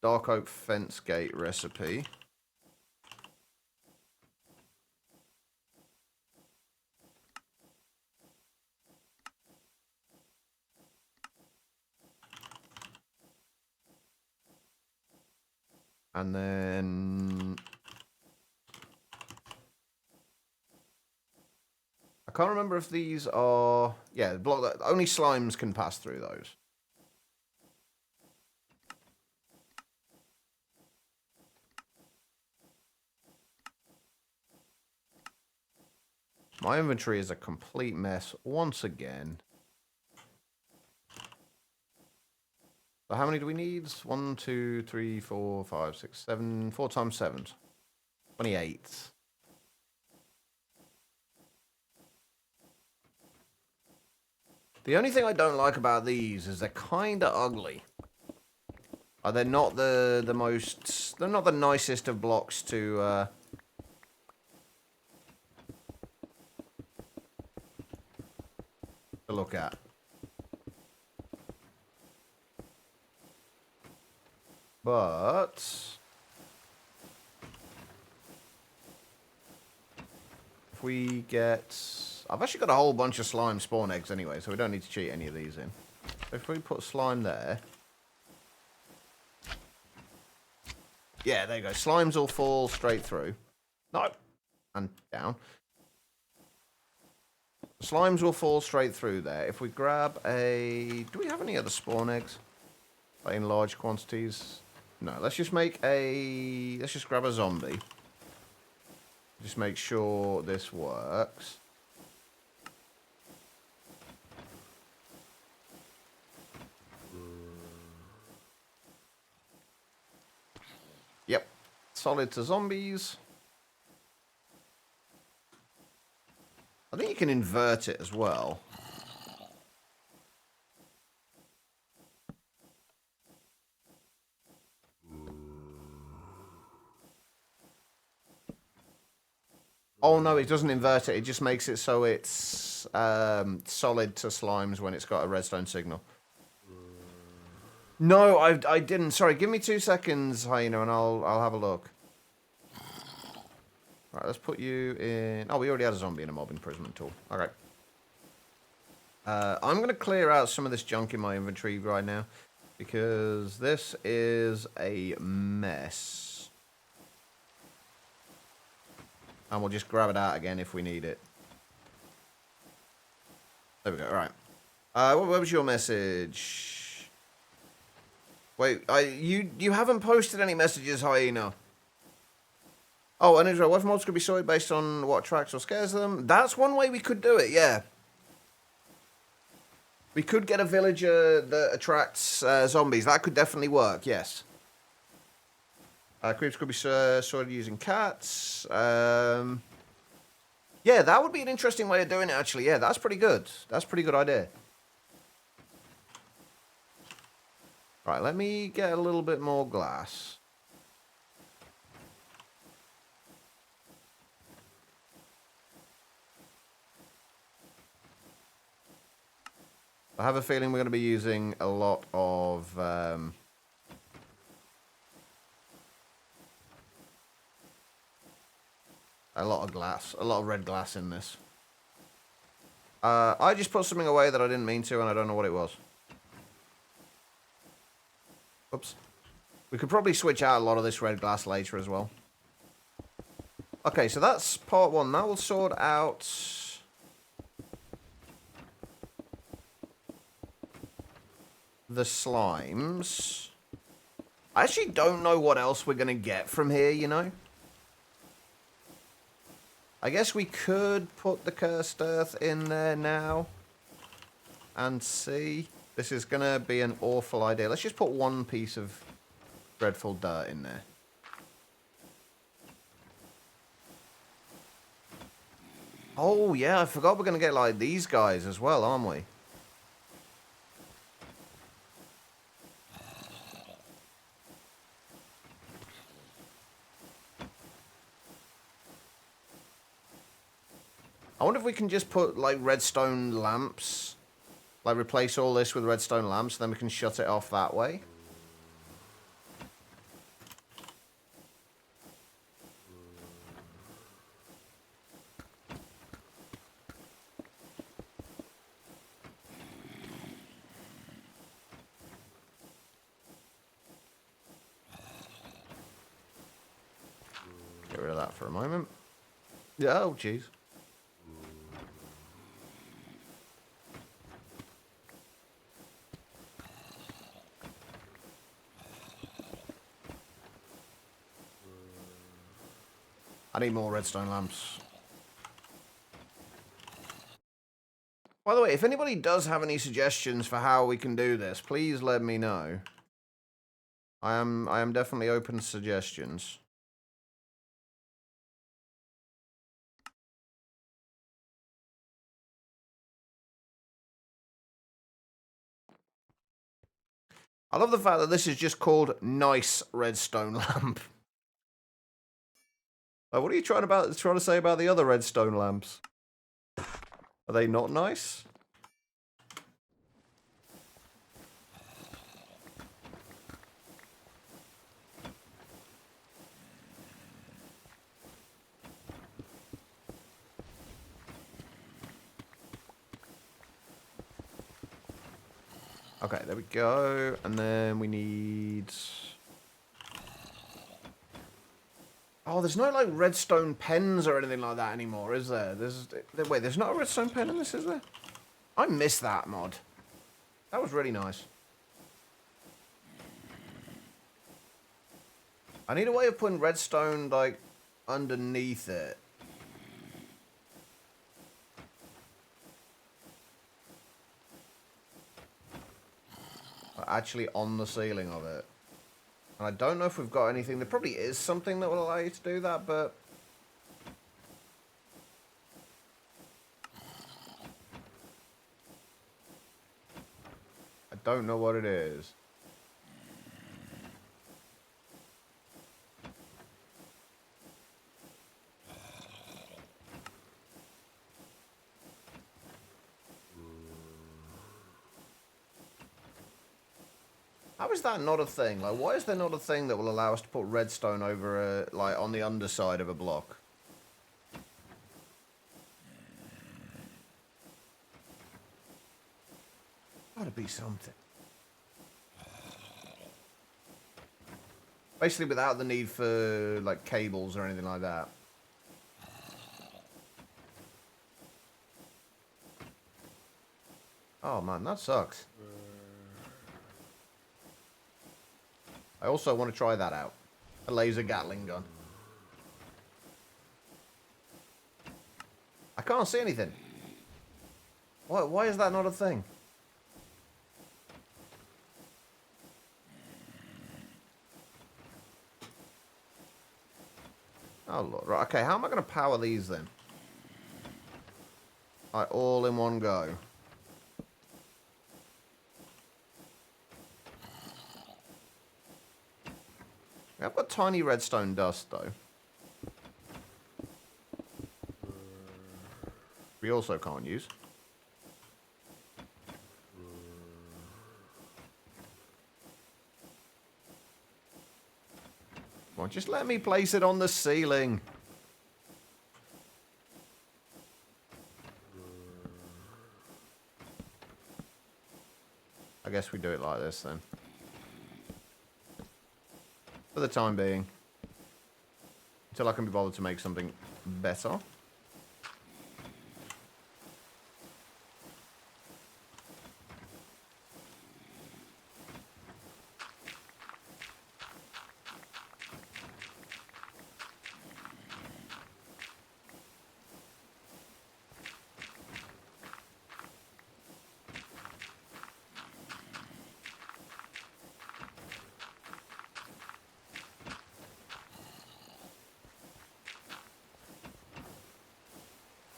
dark oak fence gate recipe. And then... I can't remember if these are... Yeah, only slimes can pass through those. My inventory is a complete mess once again. So how many do we need? 1, 2, 3, 4, 5, 6, 7. 4 times 7. 28. The only thing I don't like about these is they're kind of ugly. They're not the most... They're not the nicest of blocks to look at. But... if we get... I've actually got a whole bunch of slime spawn eggs anyway, so we don't need to cheat any of these in. If we put slime there... Yeah, there you go. Slimes will fall straight through. No. And down. Slimes will fall straight through there. If we grab a... Do we have any other spawn eggs? Like in large quantities? No, let's just make a... Let's just grab a zombie. Just make sure this works. Yep. Solid to zombies. I think you can invert it as well. Oh no, it doesn't invert it. It just makes it so it's solid to slimes when it's got a redstone signal. No, I didn't. Sorry, give me 2 seconds, Hyena, and I'll have a look. Right, let's put you in... Oh, we already had a zombie in a mob imprisonment tool. Okay. I'm going to clear out some of this junk in my inventory right now, because this is a mess. And we'll just grab it out again if we need it. There we go, alright. What was your message? Wait, you haven't posted any messages, Hyena. Oh, and Israel, what if mobs could be sorted based on what attracts or scares them? That's one way we could do it, yeah. We could get a villager that attracts zombies. That could definitely work, yes. Creeps could be sorted using cats. Yeah, that would be an interesting way of doing it, actually. Yeah, that's pretty good. That's a pretty good idea. Right, let me get a little bit more glass. I have a feeling we're going to be using a lot of... a lot of glass. A lot of red glass in this. I just put something away that I didn't mean to, and I don't know what it was. Oops. We could probably switch out a lot of this red glass later as well. Okay, so that's part one. Now we'll sort out... the slimes. I actually don't know what else we're going to get from here, you know? I guess we could put the cursed earth in there now. And see. This is going to be an awful idea. Let's just put one piece of dreadful dirt in there. Oh, yeah, I forgot we're going to get, like, these guys as well, aren't we? I wonder if we can just put, like, redstone lamps. Like, replace all this with redstone lamps, then we can shut it off that way. Get rid of that for a moment. Yeah, oh, jeez. I need more redstone lamps. By the way, if anybody does have any suggestions for how we can do this, please let me know. I am definitely open to suggestions. I love the fact that this is just called Nice Redstone Lamp. What are you trying to say about the other redstone lamps? Are they not nice? Okay, there we go. And then we need... Oh, there's no, like, redstone pens or anything like that anymore, is there? Wait, there's not a redstone pen in this, is there? I miss that mod. That was really nice. I need a way of putting redstone, like, underneath it. Actually on the ceiling of it. And I don't know if we've got anything. There probably is something that will allow you to do that, but... I don't know what it is. How is that not a thing? Like, why is there not a thing that will allow us to put redstone over a, like, on the underside of a block? Gotta be something. Basically without the need for, like, cables or anything like that. Oh man, that sucks. I also want to try that out. A laser Gatling gun. I can't see anything. Why is that not a thing? Oh, Lord. Right, okay, how am I going to power these then? Like, all in one go. I've got tiny redstone dust, though. We also can't use. Come on, just let me place it on the ceiling. I guess we do it like this then. For the time being. Until I can be bothered to make something better.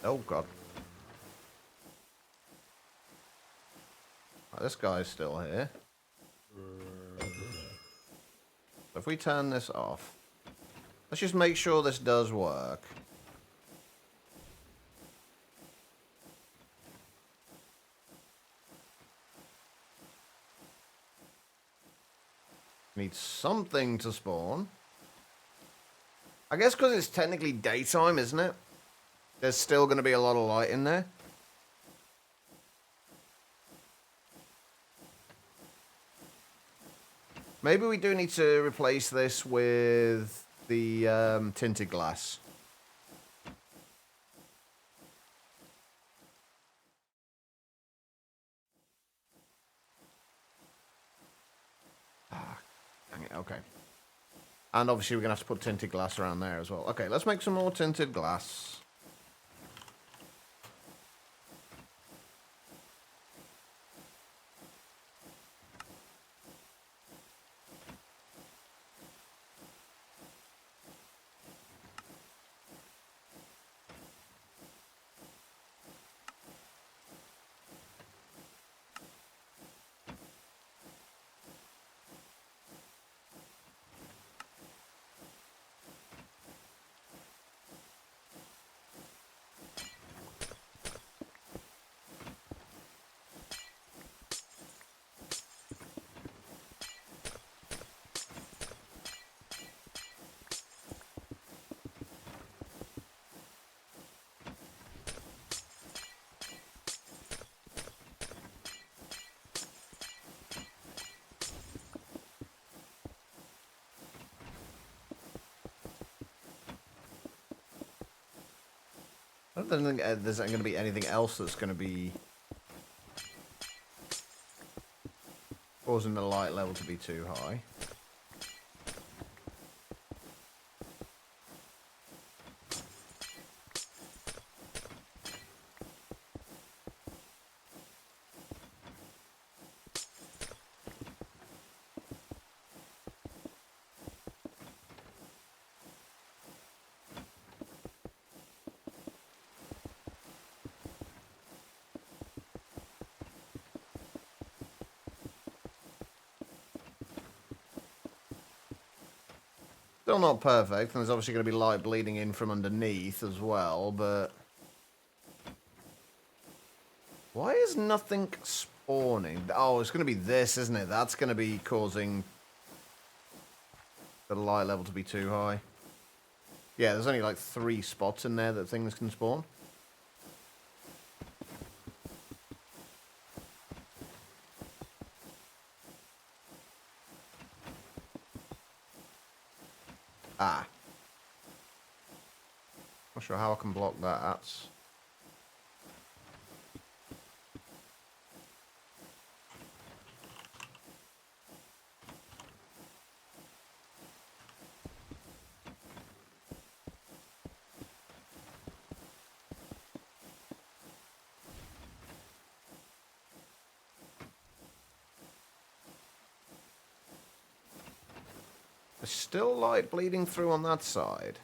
Oh, God. Right, this guy's still here. So if we turn this off, let's just make sure this does work. Need something to spawn. I guess because it's technically daytime, isn't it? There's still going to be a lot of light in there. Maybe we do need to replace this with the tinted glass. Ah, dang it, okay. And obviously we're going to have to put tinted glass around there as well. Okay, let's make some more tinted glass. I don't think there's going to be anything else that's going to be causing the light level to be too high. Still not perfect, and there's obviously going to be light bleeding in from underneath as well, but... Why is nothing spawning? Oh, it's going to be this, isn't it? That's going to be causing the light level to be too high. Yeah, there's only like 3 spots in there that things can spawn. Ah. Not sure how I can block that. That's... There's still light bleeding through on that side.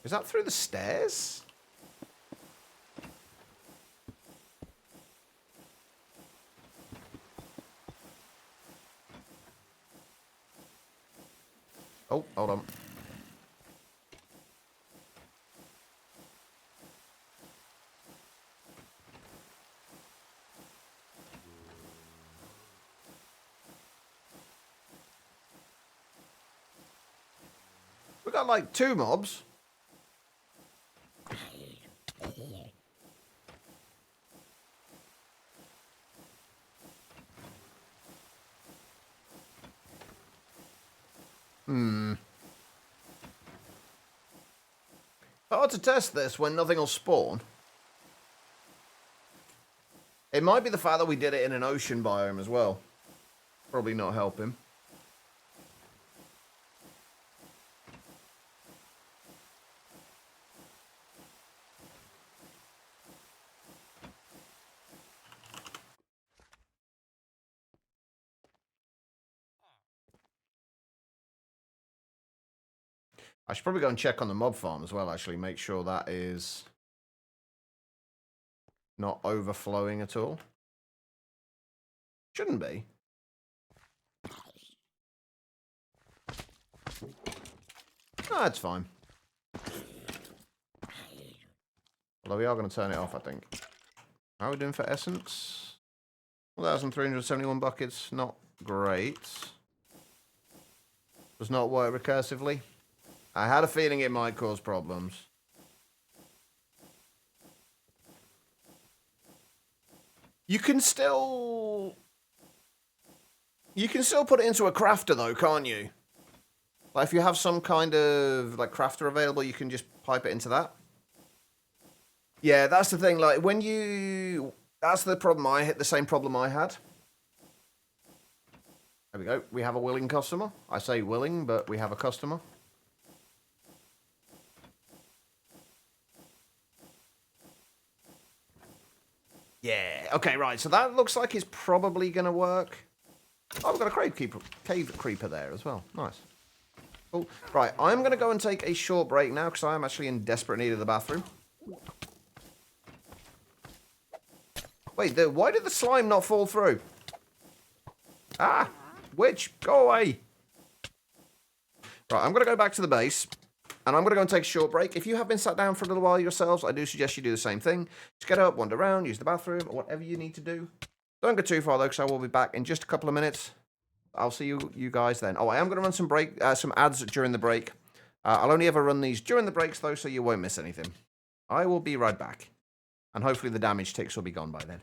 Is that through the stairs? Oh, hold on. got like 2 mobs. Hard to test this when nothing will spawn. It might be the fact that we did it in an ocean biome as well. Probably not helping. I should probably go and check on the mob farm as well, actually. Make sure that is not overflowing at all. Shouldn't be. No, it's fine. Although we are going to turn it off, I think. How are we doing for essence? 1,371 buckets. Not great. Does not work recursively. I had a feeling it might cause problems. You can still put it into a crafter though, can't you? Like if you have some kind of like crafter available, you can just pipe it into that. Yeah, that's the thing. Like when you, that's the problem I hit. The same problem I had. There we go. We have a willing customer. I say willing, but we have a customer. Yeah. Okay. Right. So that looks like it's probably gonna work. Oh, we've got a cave creeper there as well. Nice. Cool. Right. I'm gonna go and take a short break now because I am actually in desperate need of the bathroom. Wait. Why did the slime not fall through? Ah. Witch, go away. Right. I'm gonna go back to the base. And I'm going to go and take a short break. If you have been sat down for a little while yourselves, I do suggest you do the same thing. Just get up, wander around, use the bathroom, or whatever you need to do. Don't go too far, though, because I will be back in just a couple of minutes. I'll see you guys then. Oh, I am going to run some ads during the break. I'll only ever run these during the breaks, though, so you won't miss anything. I will be right back. And hopefully the damage ticks will be gone by then.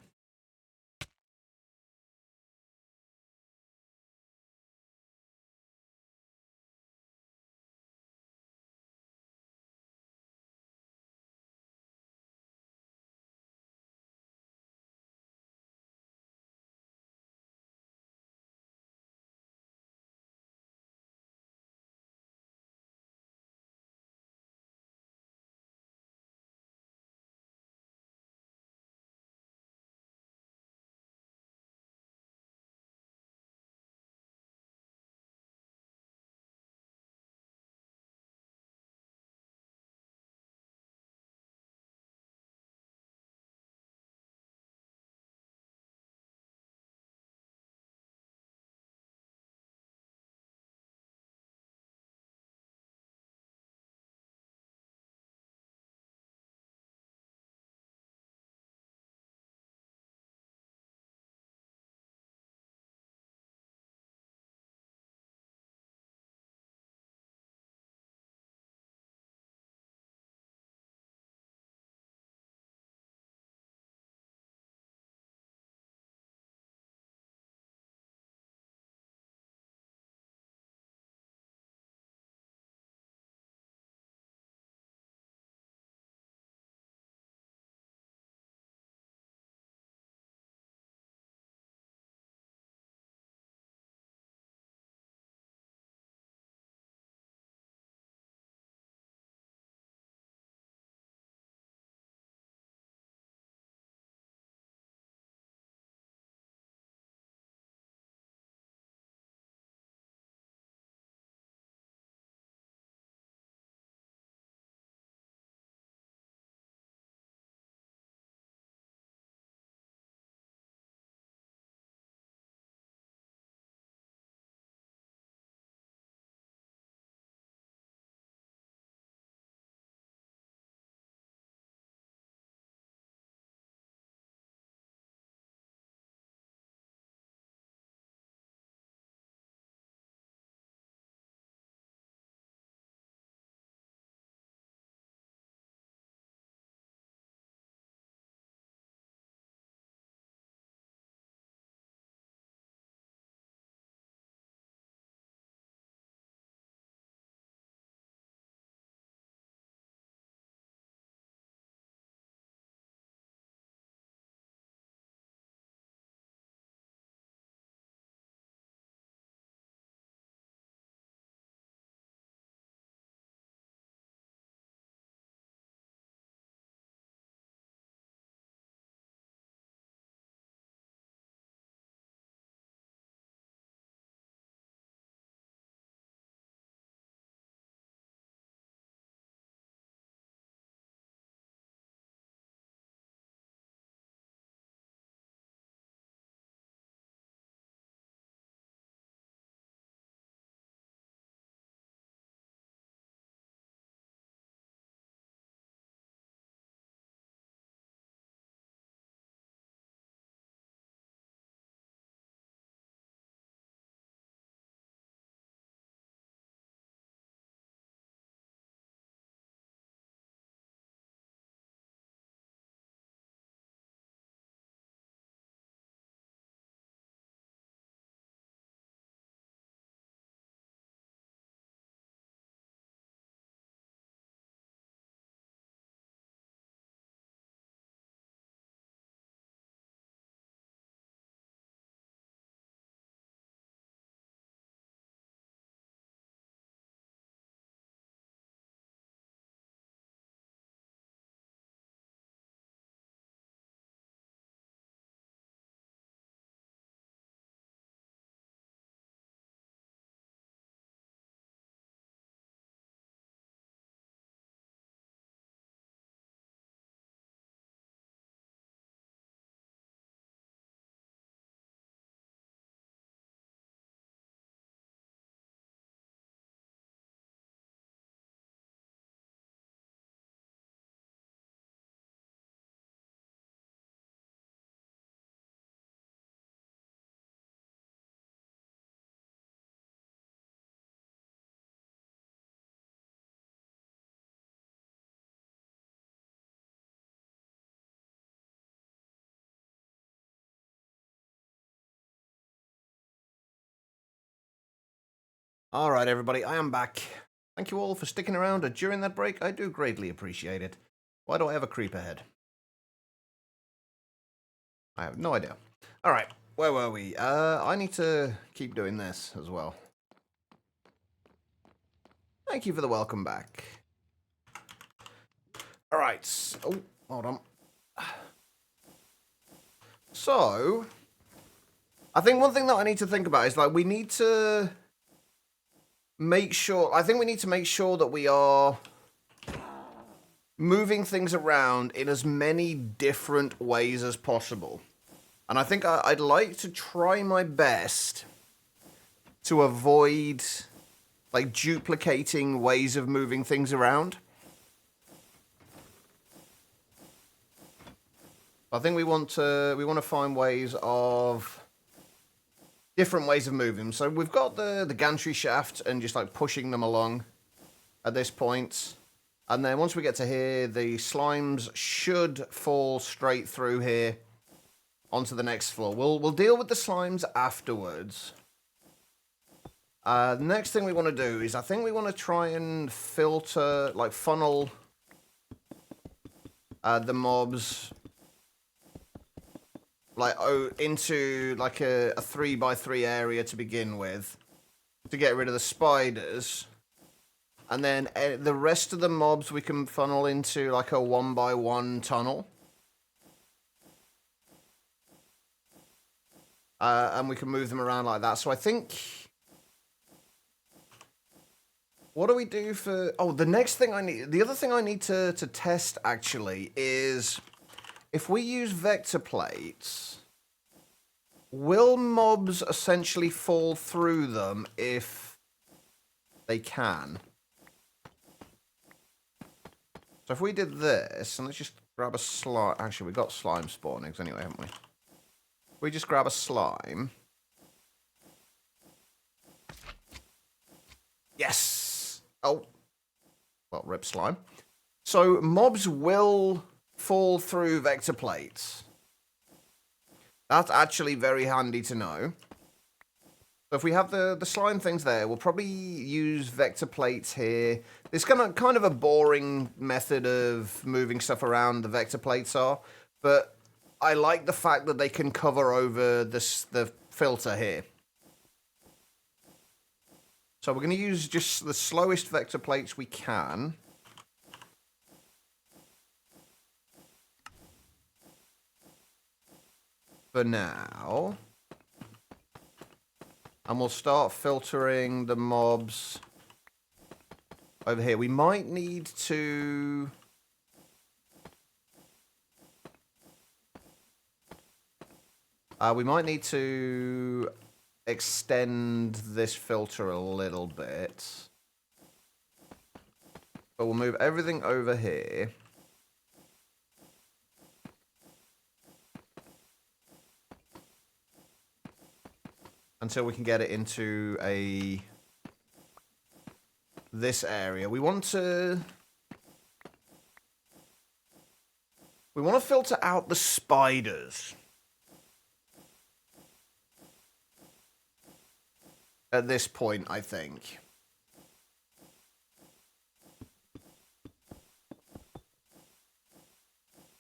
All right, everybody, I am back. Thank you all for sticking around during that break. I do greatly appreciate it. Why do I have a creep ahead? I have no idea. All right, where were we? I need to keep doing this as well. Thank you for the welcome back. All right. Oh, hold on. So, I think one thing that I need to think about is like we need to make sure. I think we need to make sure that we are moving things around in as many different ways as possible. And I think I'd like to try my best to avoid like duplicating ways of moving things around. I think we want to find ways of different ways of moving. So we've got the gantry shaft and just like pushing them along at this point. And then once we get to here, the slimes should fall straight through here onto the next floor. We'll deal with the slimes afterwards. The next thing we want to do is I think we want to try and filter, like funnel the mobs like into like a 3x3 area to begin with to get rid of the spiders. And then the rest of the mobs we can funnel into like a 1x1 tunnel. And we can move them around like that. So I think... What do we do for... Oh, the next thing I need... The other thing I need to test, actually, is... If we use vector plates... Will mobs essentially fall through them if they can? So if we did this, and let's just grab a slime... Actually, we got slime spawn eggs anyway, haven't we? We just grab a slime. Yes! Oh. Well, rip slime. So mobs will fall through vector plates. That's actually very handy to know. So if we have the slime things there, we'll probably use vector plates here. It's kind of a boring method of moving stuff around, the vector plates are. But I like the fact that they can cover over the filter here. So we're going to use just the slowest vector plates we can. For now. And we'll start filtering the mobs over here. We might need to... we might need to extend this filter a little bit. But we'll move everything over here. Until we can get it into this area. We want to filter out the spiders. At this point, I think.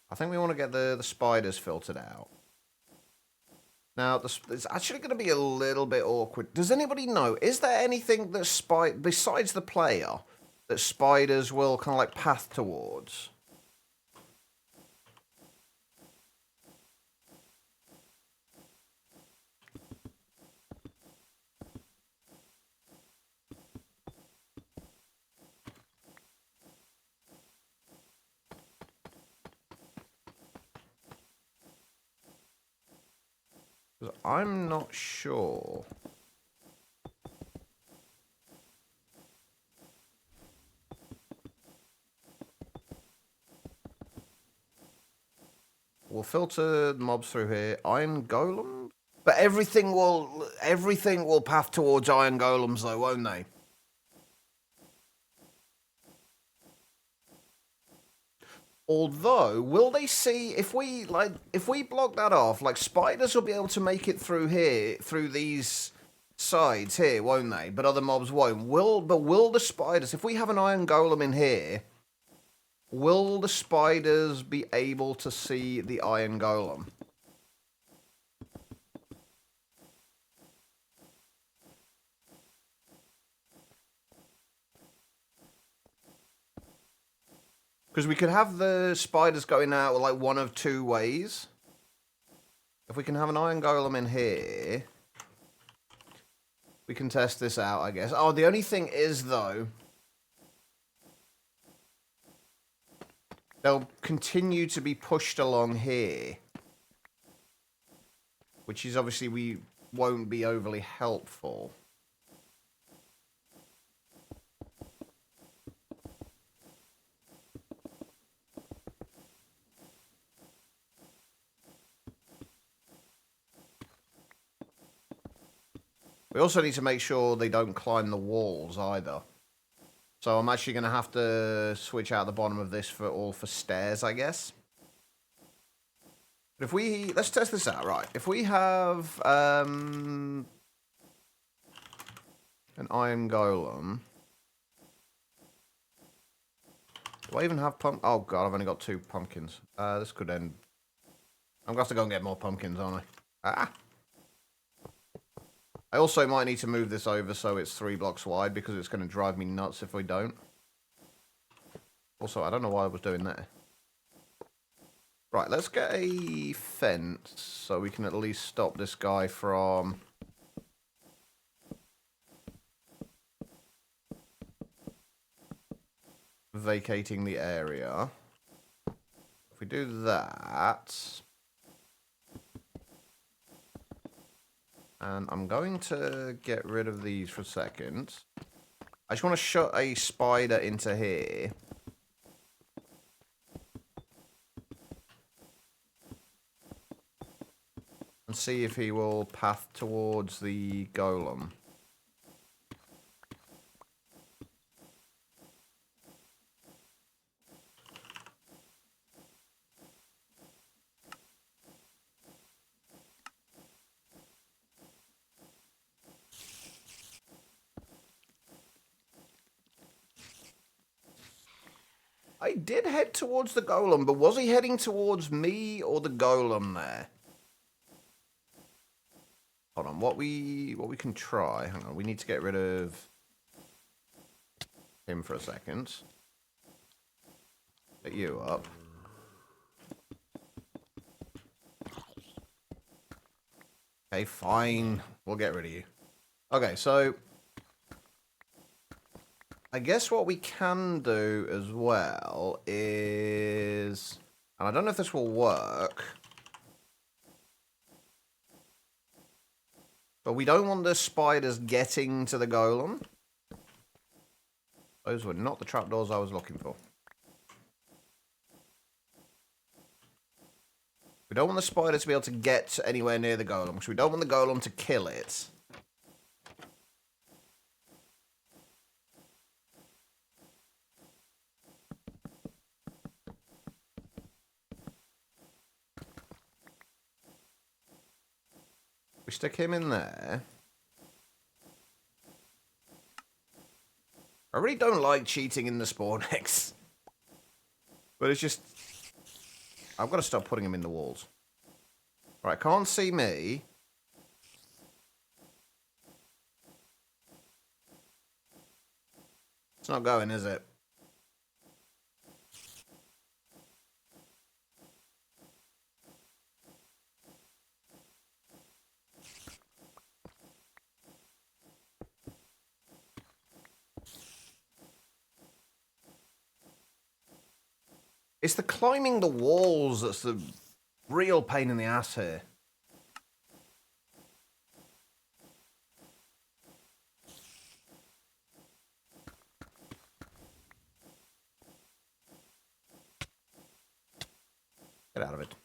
I think we want to get the spiders filtered out. Now, it's actually going to be a little bit awkward. Does anybody know, is there anything that besides the player, that spiders will kind of like path towards? I'm not sure. We'll filter mobs through here. Iron golem? But everything will path towards iron golems though, won't they? Although, will they see if we block that off, like spiders will be able to make it through here, through these sides here, won't they? But other mobs won't. Will the spiders, if we have an iron golem in here, will the spiders be able to see the iron golem? Because we could have the spiders going out like one of two ways. If we can have an iron golem in here, we can test this out, I guess. Oh, the only thing is, though, they'll continue to be pushed along here. Which is obviously we won't be overly helpful. We also need to make sure they don't climb the walls either. So I'm actually going to have to switch out the bottom of this for stairs, I guess. But if we... Let's test this out, right. If we have an iron golem... Do I even have Oh, God, I've only got 2 pumpkins. This could end... I'm going to have to go and get more pumpkins, aren't I? Ah! I also might need to move this over so it's 3 blocks wide because it's going to drive me nuts if we don't. Also, I don't know why I was doing that. Right, let's get a fence so we can at least stop this guy from... vacating the area. If we do that... And I'm going to get rid of these for a second. I just want to shut a spider into here. And see if he will path towards the golem. I did head towards the golem, but was he heading towards me or the golem there? Hold on, what we can try. Hang on, we need to get rid of him for a second. Get you up. Okay, fine. We'll get rid of you. Okay, so I guess what we can do as well is, and I don't know if this will work, but we don't want the spiders getting to the golem. Those were not the trapdoors I was looking for. We don't want the spider to be able to get anywhere near the golem, because we don't want the golem to kill it. We stick him in there. I really don't like cheating in the spawn X. But it's just... I've got to stop putting him in the walls. Right, can't see me. It's not going, is it? It's the climbing the walls that's the real pain in the ass here. Get out of it.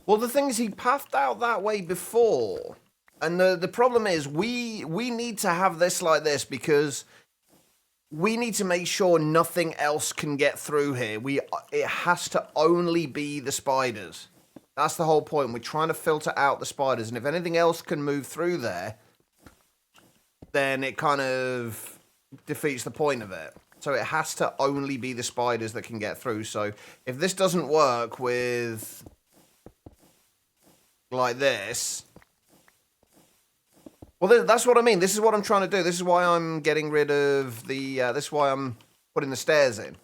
Well, the thing is, he pathed out that way before. And the problem is, we need to have this like this because we need to make sure nothing else can get through here. It has to only be the spiders. That's the whole point. We're trying to filter out the spiders, and if anything else can move through there, then it kind of defeats the point of it. So it has to only be the spiders that can get through. So if this doesn't work with like this, well, that's what I mean. This is what I'm trying to do. This is why I'm getting rid of the, this is why I'm putting the stairs in.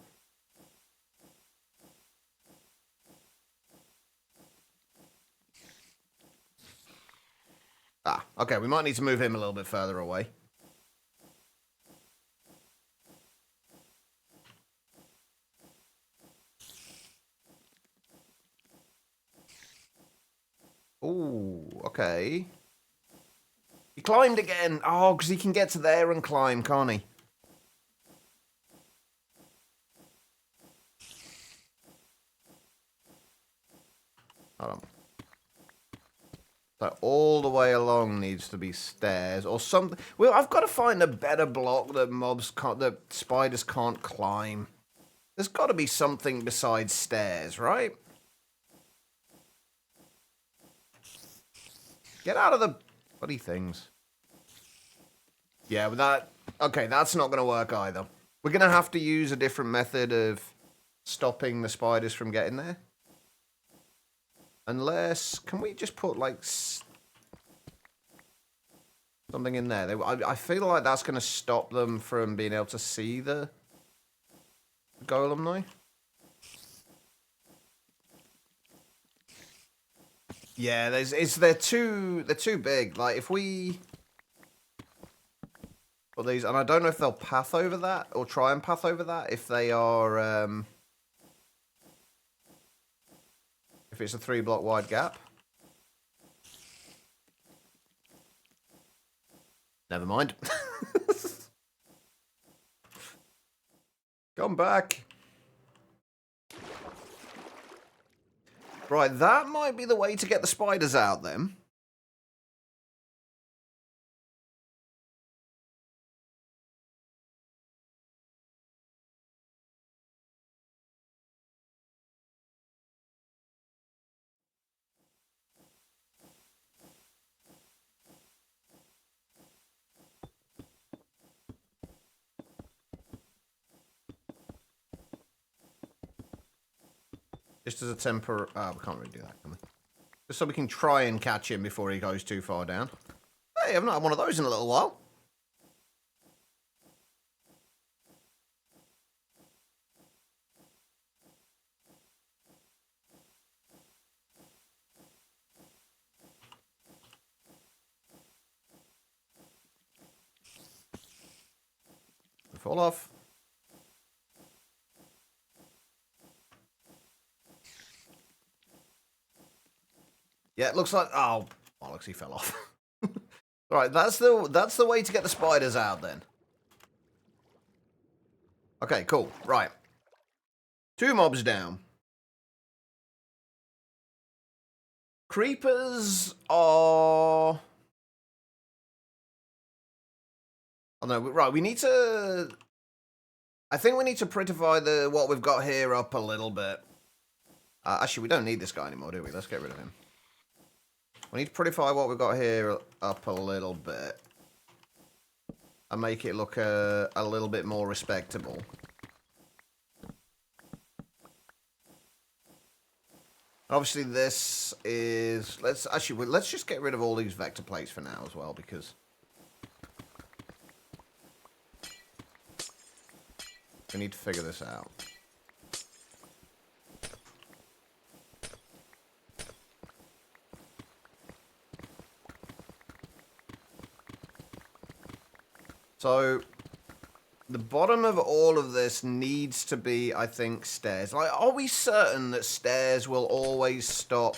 Ah, okay, we might need to move him a little bit further away. Ooh, okay. He climbed again. Oh, because he can get to there and climb, can't he? Hold on. So all the way along needs to be stairs or something. Well, I've got to find a better block that that spiders can't climb. There's got to be something besides stairs, right? Get out of the bloody things. Yeah, but that... Okay, that's not going to work either. We're going to have to use a different method of stopping the spiders from getting there. Unless... Can we just put, like... something in there? I feel like that's going to stop them from being able to see the golem, though. Yeah, they're too big. Like, if we... put these... And I don't know if they'll path over that, or try and path over that, if they are... if it's a 3-block wide gap. Never mind. Come back. Right, that might be the way to get the spiders out then. Just as a temper... Oh, we can't really do that, can we? Just so we can try and catch him before he goes too far down. Hey, I've not had one of those in a little while. Fall off. Yeah, it looks like... Oh, bollocks, he fell off. Right, that's the way to get the spiders out then. Okay, cool. Right. 2 mobs down. Creepers are... Oh no, right, we need to... I think we need to prettify what we've got here up a little bit. Actually, we don't need this guy anymore, do we? Let's get rid of him. We need to prettify what we've got here up a little bit. And make it look a little bit more respectable. Obviously, this is... Let's just get rid of all these vector plates for now as well, because... we need to figure this out. So, the bottom of all of this needs to be, I think, stairs. Like, are we certain that stairs will always stop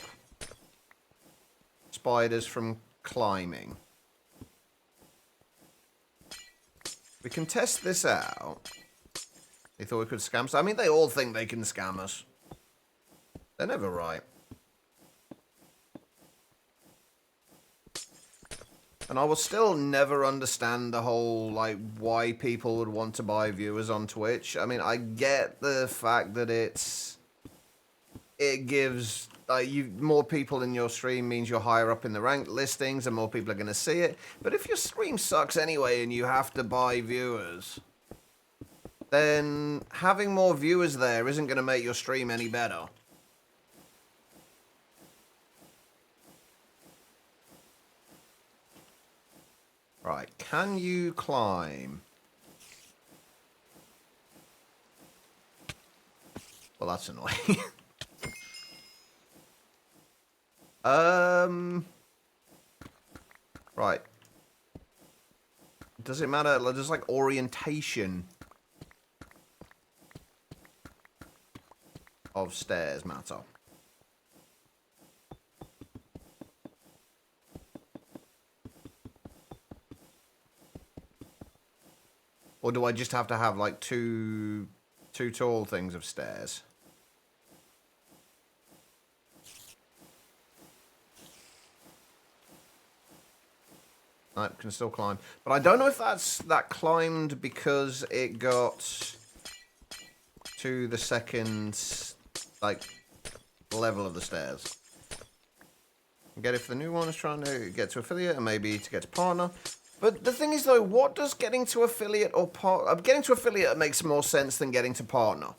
spiders from climbing? We can test this out. They thought we could scam us. I mean, they all think they can scam us. They're never right. And I will still never understand the whole, like, why people would want to buy viewers on Twitch. I mean, I get the fact that it gives more people in your stream means you're higher up in the ranked listings and more people are going to see it. But if your stream sucks anyway and you have to buy viewers, then having more viewers there isn't going to make your stream any better. Right, can you climb? Well, that's annoying. Right. Does it matter? Does, like, orientation of stairs matter? Or do I just have to have, like, two tall things of stairs? No, can still climb. But I don't know if that climbed because it got to the second, like, level of the stairs. Get if the new one is trying to get to affiliate and maybe to get to partner. But the thing is, though, what does getting to affiliate or partner... getting to affiliate makes more sense than getting to partner.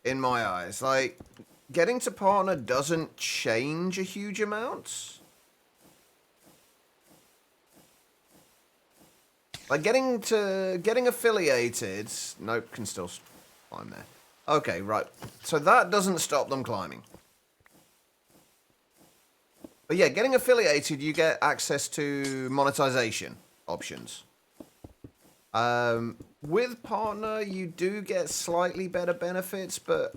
In my eyes. Like, getting to partner doesn't change a huge amount. Like, getting affiliated... Nope, can still climb there. Okay, right. So that doesn't stop them climbing. But yeah, getting affiliated, you get access to monetization options. With partner, you do get slightly better benefits, but,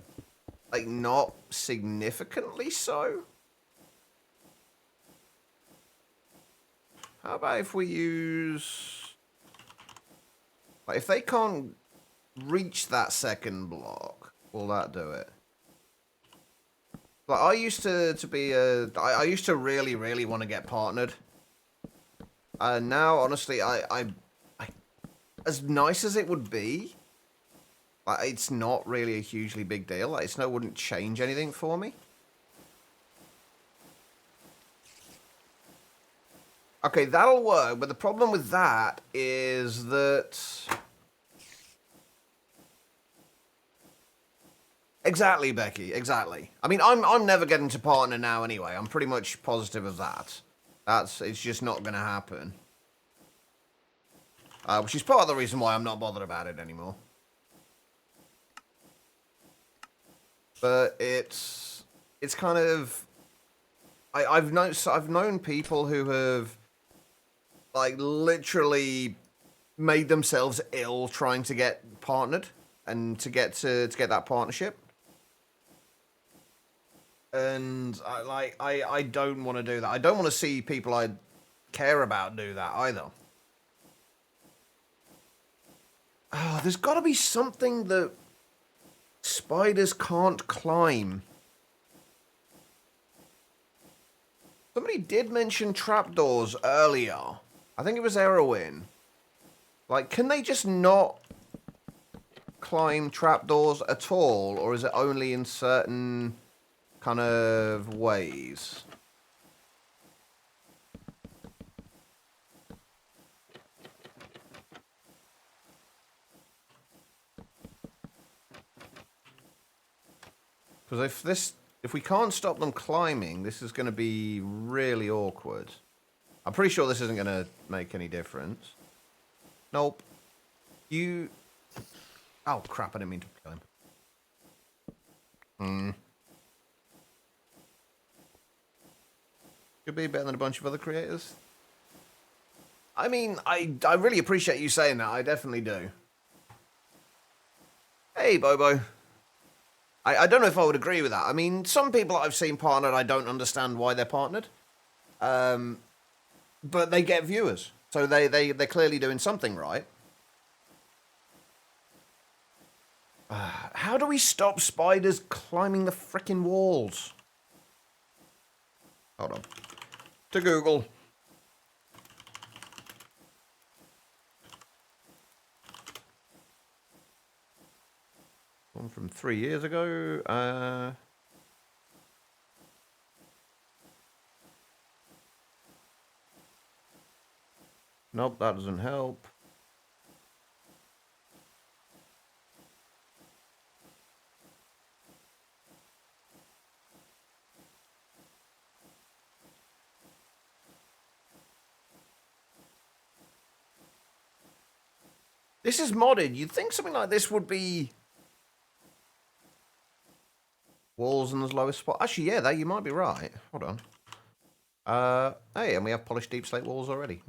like, not significantly so. How about if we use... like, if they can't reach that second block, will that do it? Like, I used to be I used to really, really want to get partnered. Now, honestly, I as nice as it would be, like, it's not really a hugely big deal. Like, it wouldn't change anything for me. Okay, that'll work, but the problem with that is that... Exactly, Becky, exactly. I mean, I'm never getting to partner now anyway. I'm pretty much positive of that. It's just not going to happen. Which is part of the reason why I'm not bothered about it anymore. But it's kind of... I've known people who have, like, literally made themselves ill trying to get partnered and to get that partnership. And I don't want to do that. I don't want to see people I care about do that either. Oh, there's got to be something that spiders can't climb. Somebody did mention trapdoors earlier. I think it was Erwin. Like, can they just not climb trapdoors at all? Or is it only in certain kind of ways? Because if we can't stop them climbing, this is going to be really awkward. I'm pretty sure this isn't going to make any difference. Nope. Oh, crap, I didn't mean to kill him. Could be better than a bunch of other creators. I mean, I really appreciate you saying that. I definitely do. Hey, Bobo. I don't know if I would agree with that. I mean, some people I've seen partnered, I don't understand why they're partnered. But they get viewers. So they're clearly doing something right. How do we stop spiders climbing the frickin' walls? Hold on. to Google. One from 3 years ago. Nope, that doesn't help. This is modded. You'd think something like this would be walls and the lowest spot. Actually, yeah, you might be right. Hold on. Hey, and we have polished deep slate walls already.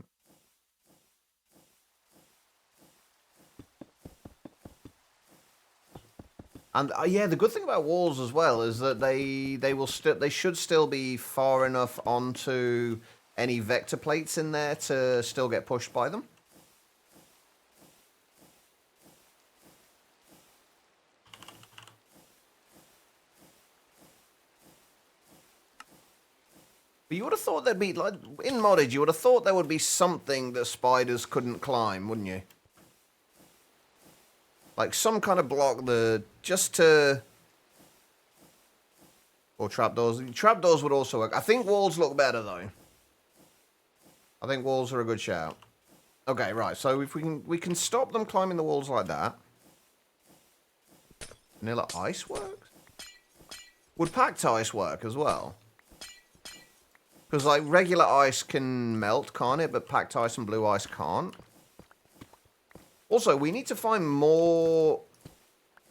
And yeah, the good thing about walls as well is that they should still be far enough onto any vector plates in there to still get pushed by them. But you would have thought there'd be, like, in modded, you would have thought there would be something that spiders couldn't climb, wouldn't you? Like some kind of block just to... Or trapdoors. Trapdoors would also work. I think walls look better, though. I think walls are a good shout. Okay, right. So if we can stop them climbing the walls like that. Vanilla ice works? Would packed ice work as well? Because, like, regular ice can melt, can't it? But packed ice and blue ice can't. Also, we need to find more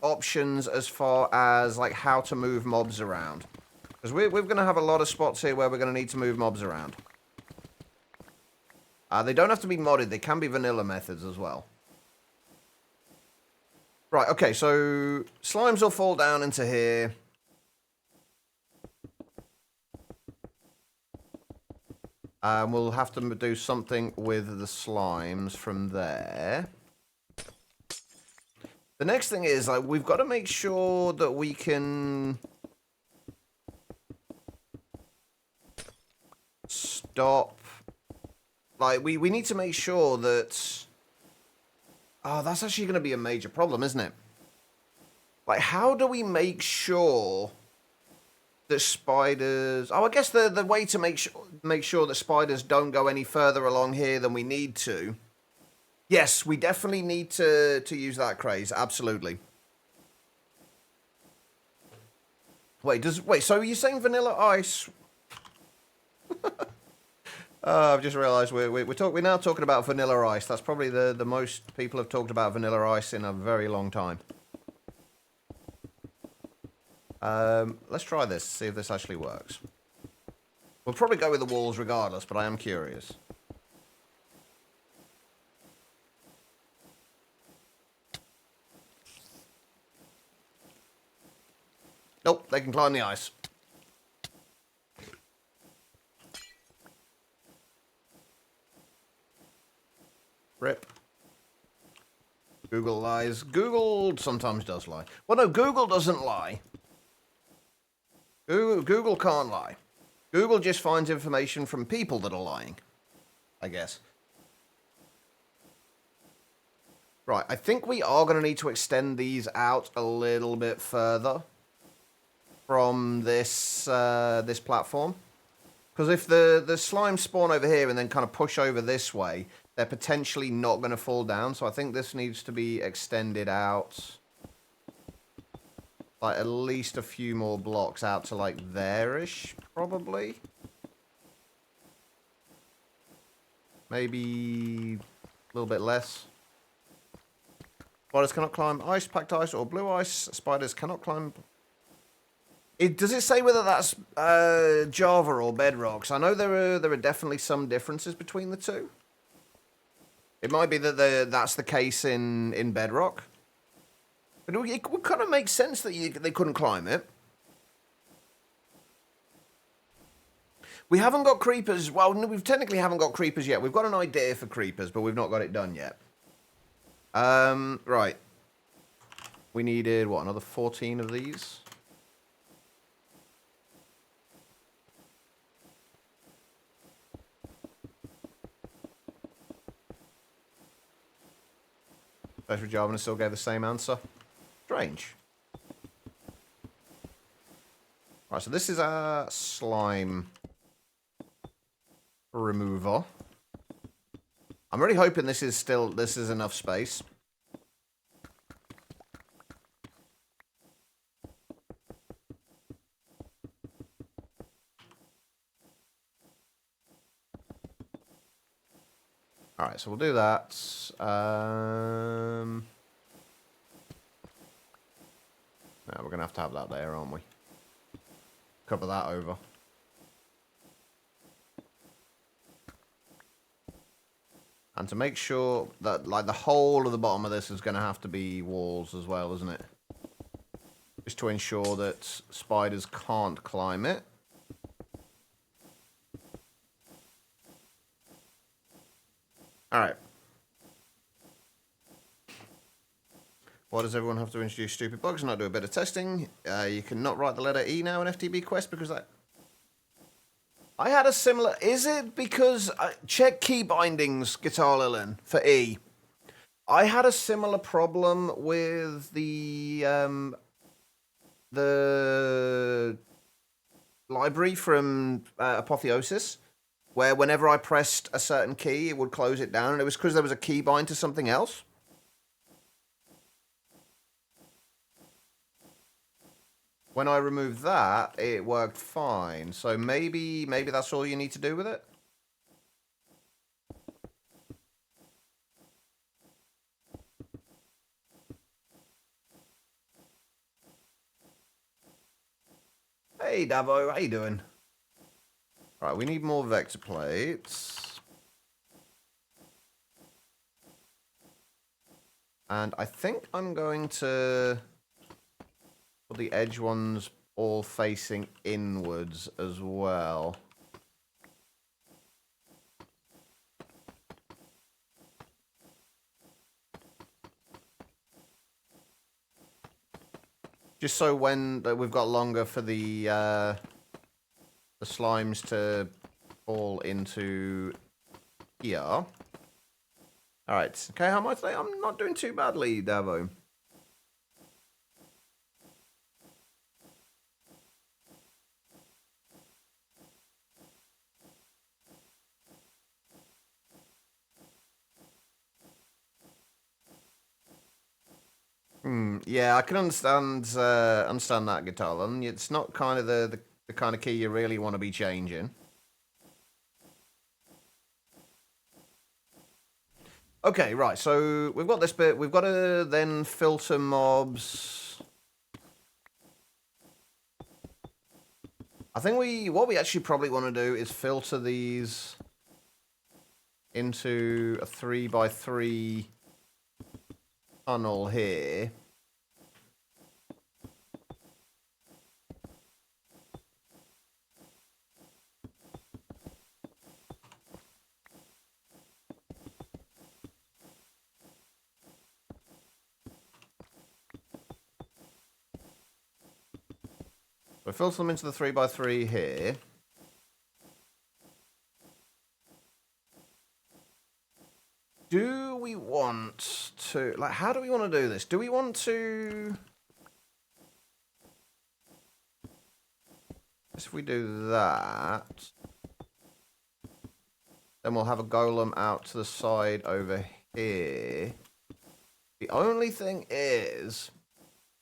options as far as, like, how to move mobs around. Because we're going to have a lot of spots here where we're going to need to move mobs around. They don't have to be modded. They can be vanilla methods as well. Right, okay, so slimes will fall down into here. We'll have to do something with the slimes from there. The next thing is, like, we've got to make sure that we can stop. Like, we need to make sure that... Oh, that's actually going to be a major problem, isn't it? Like, how do we make sure that spiders... Oh, I guess the way to make sure that spiders don't go any further along here than we need to... Yes, we definitely need to use that craze. Absolutely. Wait, so you're saying vanilla ice... I've just realised we're now talking about vanilla ice. That's probably the most people have talked about vanilla ice in a very long time. Let's try this, see if this actually works. We'll probably go with the walls regardless, but I am curious. Nope, they can climb the ice. Rip. Google lies. Google sometimes does lie. Well, no, Google doesn't lie. Google can't lie. Google just finds information from people that are lying, I guess. Right, I think we are going to need to extend these out a little bit further from this this platform. Because if the slimes spawn over here and then kind of push over this way, they're potentially not going to fall down. So I think this needs to be extended out, like, at least a few more blocks out to, like, there-ish, probably. Maybe a little bit less. Spiders cannot climb ice, packed ice, or blue ice. Spiders cannot climb... Does it say whether that's Java or Bedrock? 'Cause I know there are definitely some differences between the two. It might be that that's the case in Bedrock. But it would kind of make sense that they couldn't climb it. We haven't got creepers. Well, no, we technically haven't got creepers yet. We've got an idea for creepers, but we've not got it done yet. Right. We needed, what, another 14 of these? Search for Java and it still gave the same answer. Strange. Right, so this is our slime remover. I'm really hoping this is enough space. Alright, so we'll do that. No, we're going to have that there, aren't we? Cover that over. And to make sure that, like, the whole of the bottom of this is going to have to be walls as well, isn't it? Just to ensure that spiders can't climb it. Alright. Why does everyone have to introduce stupid bugs and not do a bit of testing? You cannot write the letter E now in FTB Quest because that... I had a similar... Is it because... check key bindings, Guitar Lilin, for E. I had a similar problem with the library from Apotheosis, where whenever I pressed a certain key, it would close it down, and it was because there was a keybind to something else. When I removed that, it worked fine. So maybe that's all you need to do with it? Hey, Davo, how you doing? Right, we need more vector plates. And I think I'm going to put the edge ones all facing inwards as well. Just so when we've got longer for the slimes to fall into here. All right. Okay, how am I today? I'm not doing too badly, Davo. Yeah, I can understand that, Guitar Lilin. It's not kind of the kind of key you really want to be changing. Okay, right, so we've got this bit. We've got to then filter mobs. I think what we actually probably want to do is filter these into a 3x3 tunnel here. So filter them into the 3x3 here. Do we want to... Like, how do we want to do this? Do we want to... If we do that... Then we'll have a golem out to the side over here. The only thing is...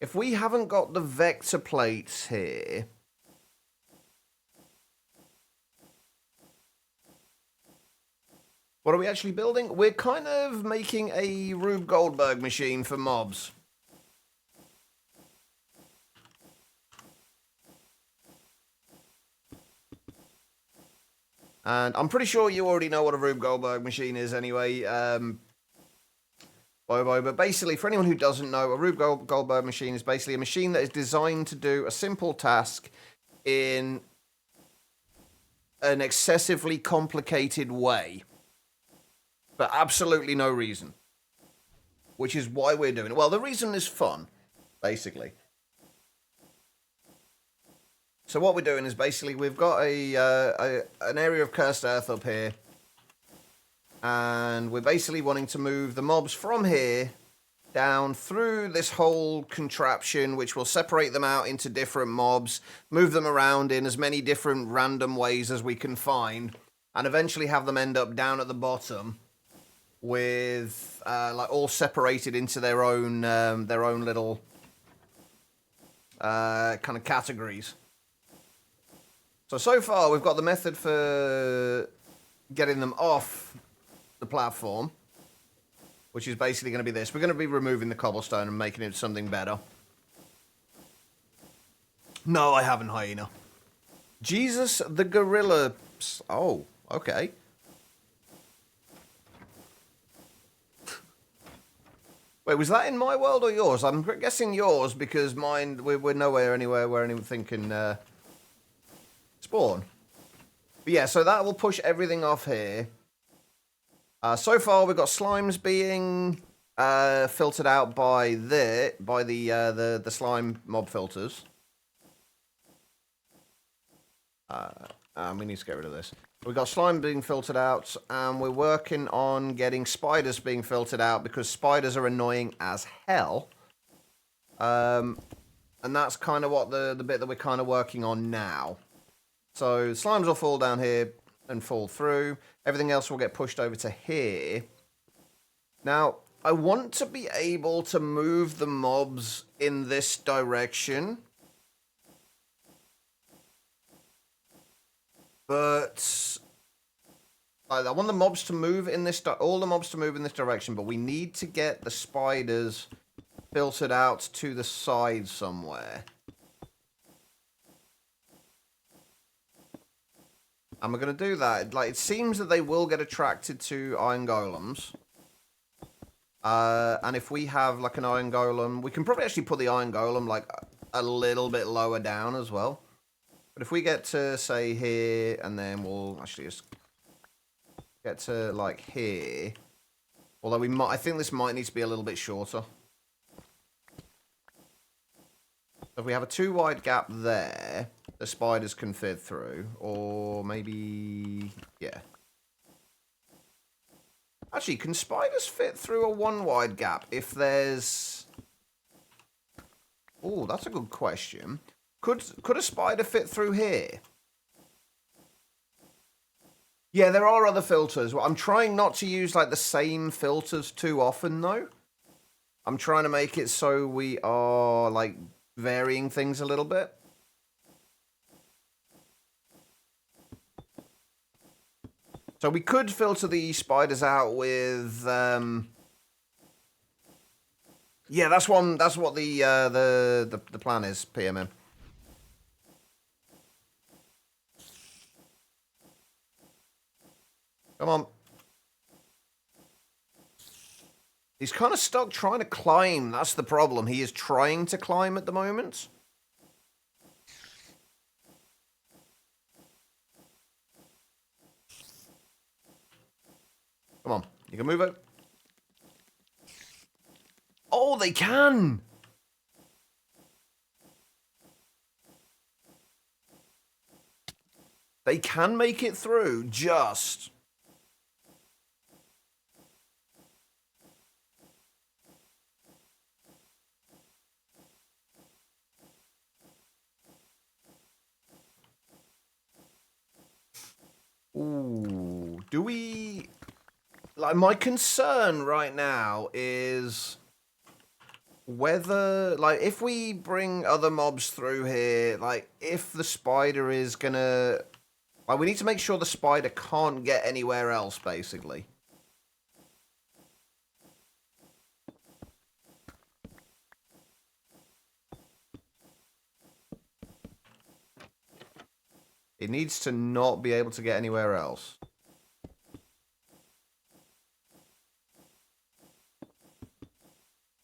If we haven't got the vector plates here... What are we actually building? We're kind of making a Rube Goldberg machine for mobs. And I'm pretty sure you already know what a Rube Goldberg machine is anyway, Bobo. But basically, for anyone who doesn't know, a Rube Goldberg machine is basically a machine that is designed to do a simple task in an excessively complicated way. For absolutely no reason. Which is why we're doing it. Well, the reason is fun, basically. So what we're doing is basically we've got an area of cursed earth up here. And we're basically wanting to move the mobs from here down through this whole contraption, which will separate them out into different mobs, move them around in as many different random ways as we can find, and eventually have them end up down at the bottom with like all separated into their own little kind of categories. So far we've got the method for getting them off the platform, which is basically going to be this. We're going to be removing the cobblestone and making it something better. No, I haven't, Hyena. Jesus the Gorilla. Oh, okay. Wait, was that in my world or yours? I'm guessing yours because mine, we're nowhere anywhere where anything can spawn. But yeah, so that will push everything off here. So far, we've got slimes being filtered out by the slime mob filters. We need to get rid of this. We've got slime being filtered out, and we're working on getting spiders being filtered out because spiders are annoying as hell. And that's kind of what the bit that we're kind of working on now. So slimes will fall down here and fall through. Everything else will get pushed over to here. Now, I want to be able to move the mobs in this direction. But I want the mobs to move in this all the mobs to move in this direction, but we need to get the spiders filtered out to the side somewhere. And we're going to do that. Like, it seems that they will get attracted to iron golems. And if we have, like, an iron golem, we can probably actually put the iron golem, like, a little bit lower down as well. But if we get to, say, here, and then we'll actually just get to, like, here. Although we might, I think this might need to be a little bit shorter. If we have a 2 wide gap there, the spiders can fit through. Or maybe, yeah. Actually, can spiders fit through a 1 wide gap if there's... Oh, that's a good question. Could a spider fit through here? Yeah, there are other filters. I'm trying not to use like the same filters too often, though. I'm trying to make it so we are like varying things a little bit. So we could filter the spiders out with yeah, that's what the plan is, PMM. Come on. He's kind of stuck trying to climb. That's the problem. He is trying to climb at the moment. Come on. You can move it. Oh, they can! They can make it through, just... Ooh, do we... Like, my concern right now is whether, like, if we bring other mobs through here, like, if the spider is gonna... Like, we need to make sure the spider can't get anywhere else, basically. It needs to not be able to get anywhere else.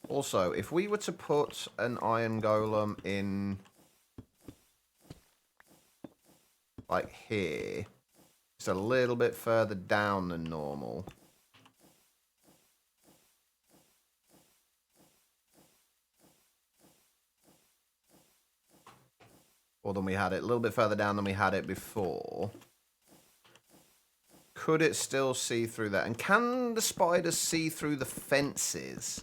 Also, if we were to put an iron golem in, like here, it's a little bit further down than normal. Or than we had it, a little bit further down than we had it before. Could it still see through that? And can the spiders see through the fences?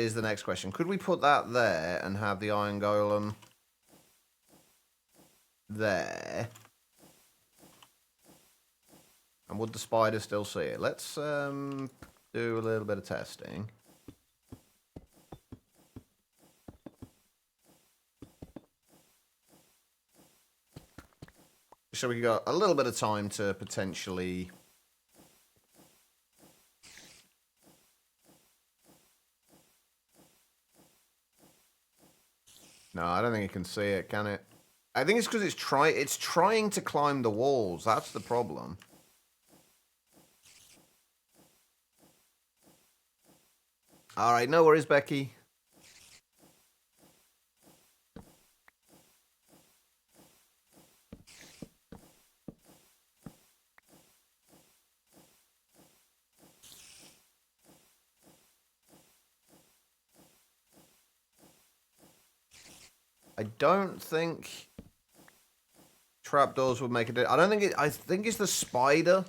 is the next question. Could we put that there and have the iron golem there? And would the spider still see it? Let's do a little bit of testing. So we got a little bit of time to potentially... No, I don't think it can see it, can it? I think it's because it's trying to climb the walls. That's the problem. All right, no worries, Becky. I don't think trapdoors would make it. I don't think it. I think it's the spider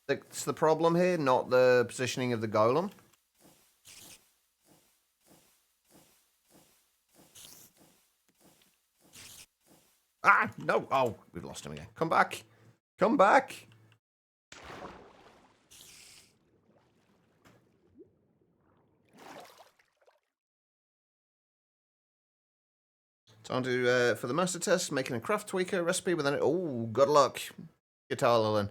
that's the problem here, not the positioning of the golem. Ah, no. Oh, we've lost him again. Come back. Come back. Time to, for the master test, making a craft tweaker recipe with an... Oh, good luck. Guitar Lilin.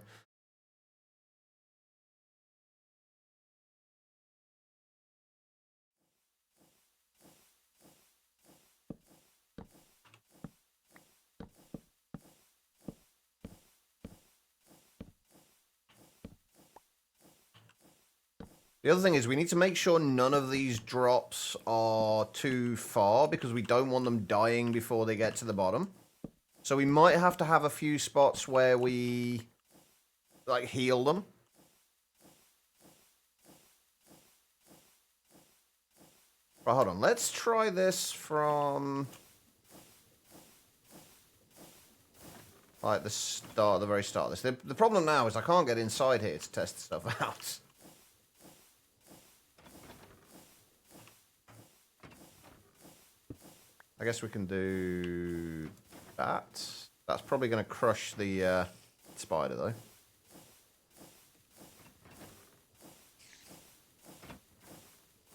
The other thing is we need to make sure none of these drops are too far because we don't want them dying before they get to the bottom. So we might have to have a few spots where we, like, heal them. Right, hold on. Let's try this from, like, the very start of this. The problem now is I can't get inside here to test stuff out. I guess we can do that. That's probably going to crush the spider, though.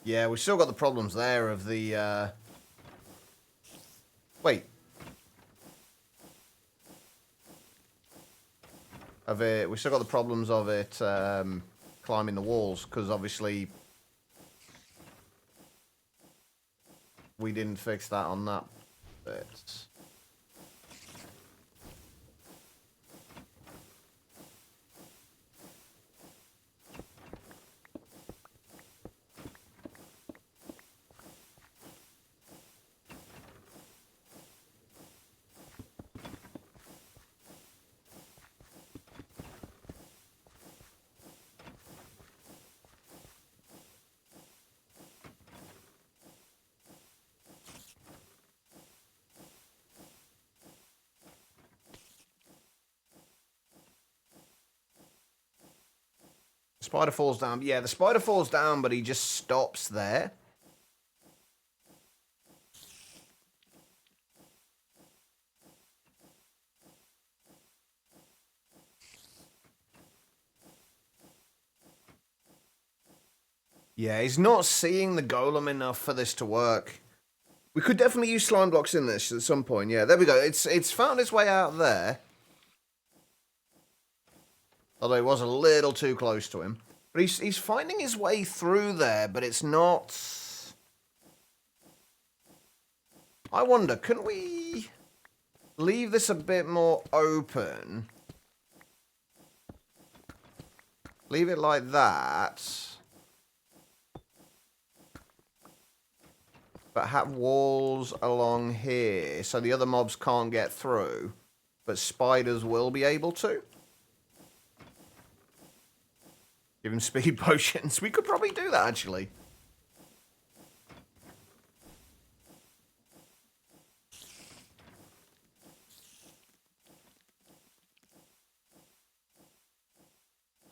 Yeah, we've still got the problems there of the... Wait. Of it, we still got the problems of it climbing the walls, because obviously we didn't fix that on that bit. Spider falls down. Yeah, the spider falls down, but he just stops there. Yeah, he's not seeing the golem enough for this to work. We could definitely use slime blocks in this at some point. Yeah, there we go. It's found its way out there. Although it was a little too close to him. But he's finding his way through there, but it's not... I wonder, can we leave this a bit more open? Leave it like that. But have walls along here so the other mobs can't get through. But spiders will be able to. Give him speed potions. We could probably do that, actually.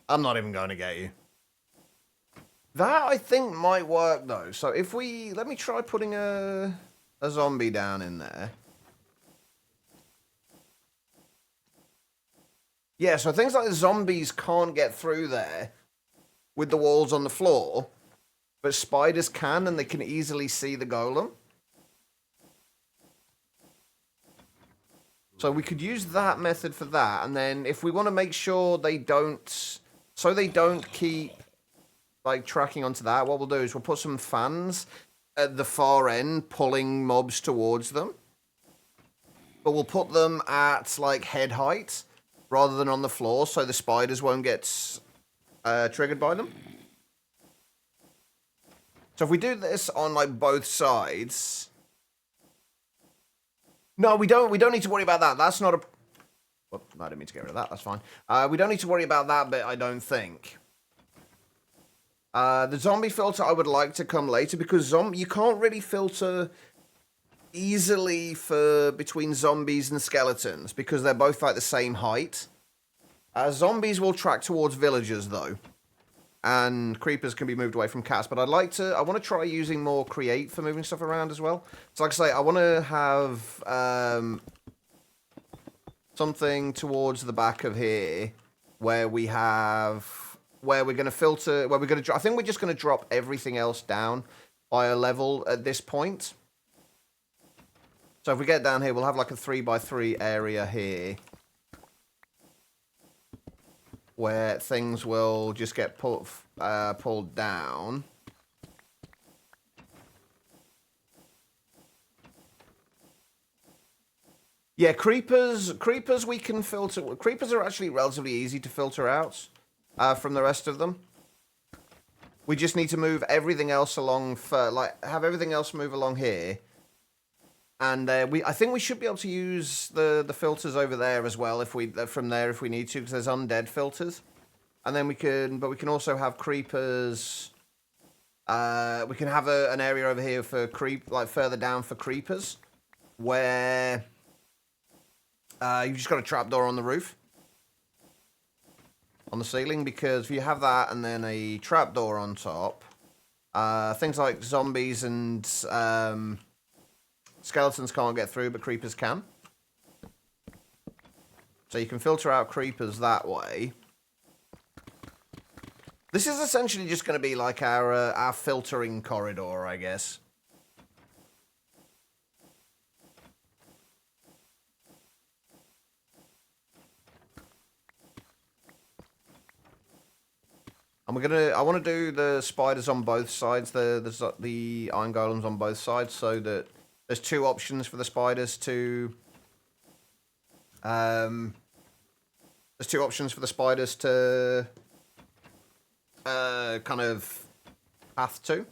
I'm not even going to get you. That, I think, might work, though. So if we... Let me try putting a zombie down in there. Yeah, so things like the zombies can't get through there with the walls on the floor, but spiders can, and they can easily see the golem. So we could use that method for that, and then if we want to make sure they don't... So they don't keep, like, tracking onto that, what we'll do is we'll put some fans at the far end, pulling mobs towards them. But we'll put them at, like, head height, rather than on the floor, so the spiders won't get triggered by them. So if we do this on, like, both sides... No, we don't need to worry about that. That's not a... Well, I didn't mean to get rid of that. That's fine. We don't need to worry about that bit, I don't think. The zombie filter I would like to come later, because you can't really filter easily for between zombies and skeletons, because they're both like the same height. Zombies will track towards villagers, though. And creepers can be moved away from cats. But I want to try using more create for moving stuff around as well. So like I say, I want to have something towards the back of here where we're going to filter, I think we're just going to drop everything else down by a level at this point. So if we get down here, we'll have like a 3x3 area here where things will just get pulled down. Yeah, creepers we can filter. Creepers are actually relatively easy to filter out from the rest of them. We just need to move everything else along have everything else move along here. And I think we should be able to use the filters over there as well if we need to, because there's undead filters. And then we can also have creepers. We can have an area over here for further down for creepers, where you've just got a trapdoor on the roof, on the ceiling, because if you have that and then a trapdoor on top, things like zombies and skeletons can't get through, but creepers can. So you can filter out creepers that way. This is essentially just going to be like our filtering corridor, I guess. And I want to do the spiders on both sides, the iron golems on both sides, so that there's two options for the spiders to... there's two options for the spiders to... kind of path to.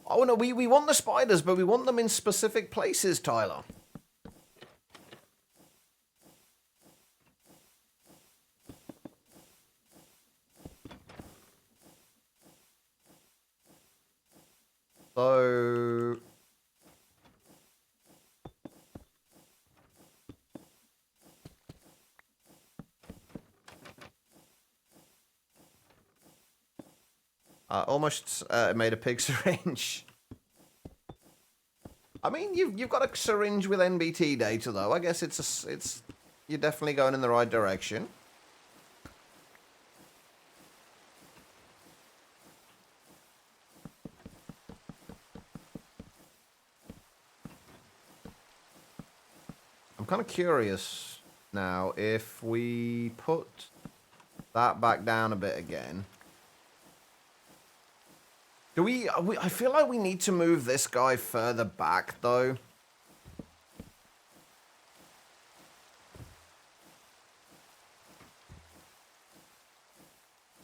Oh no, we want the spiders, but we want them in specific places, Tyler. So... almost made a pig syringe. I mean, you've got a syringe with NBT data, though. I guess you're definitely going in the right direction. I'm kind of curious now if we put that back down a bit again. I feel like we need to move this guy further back, though.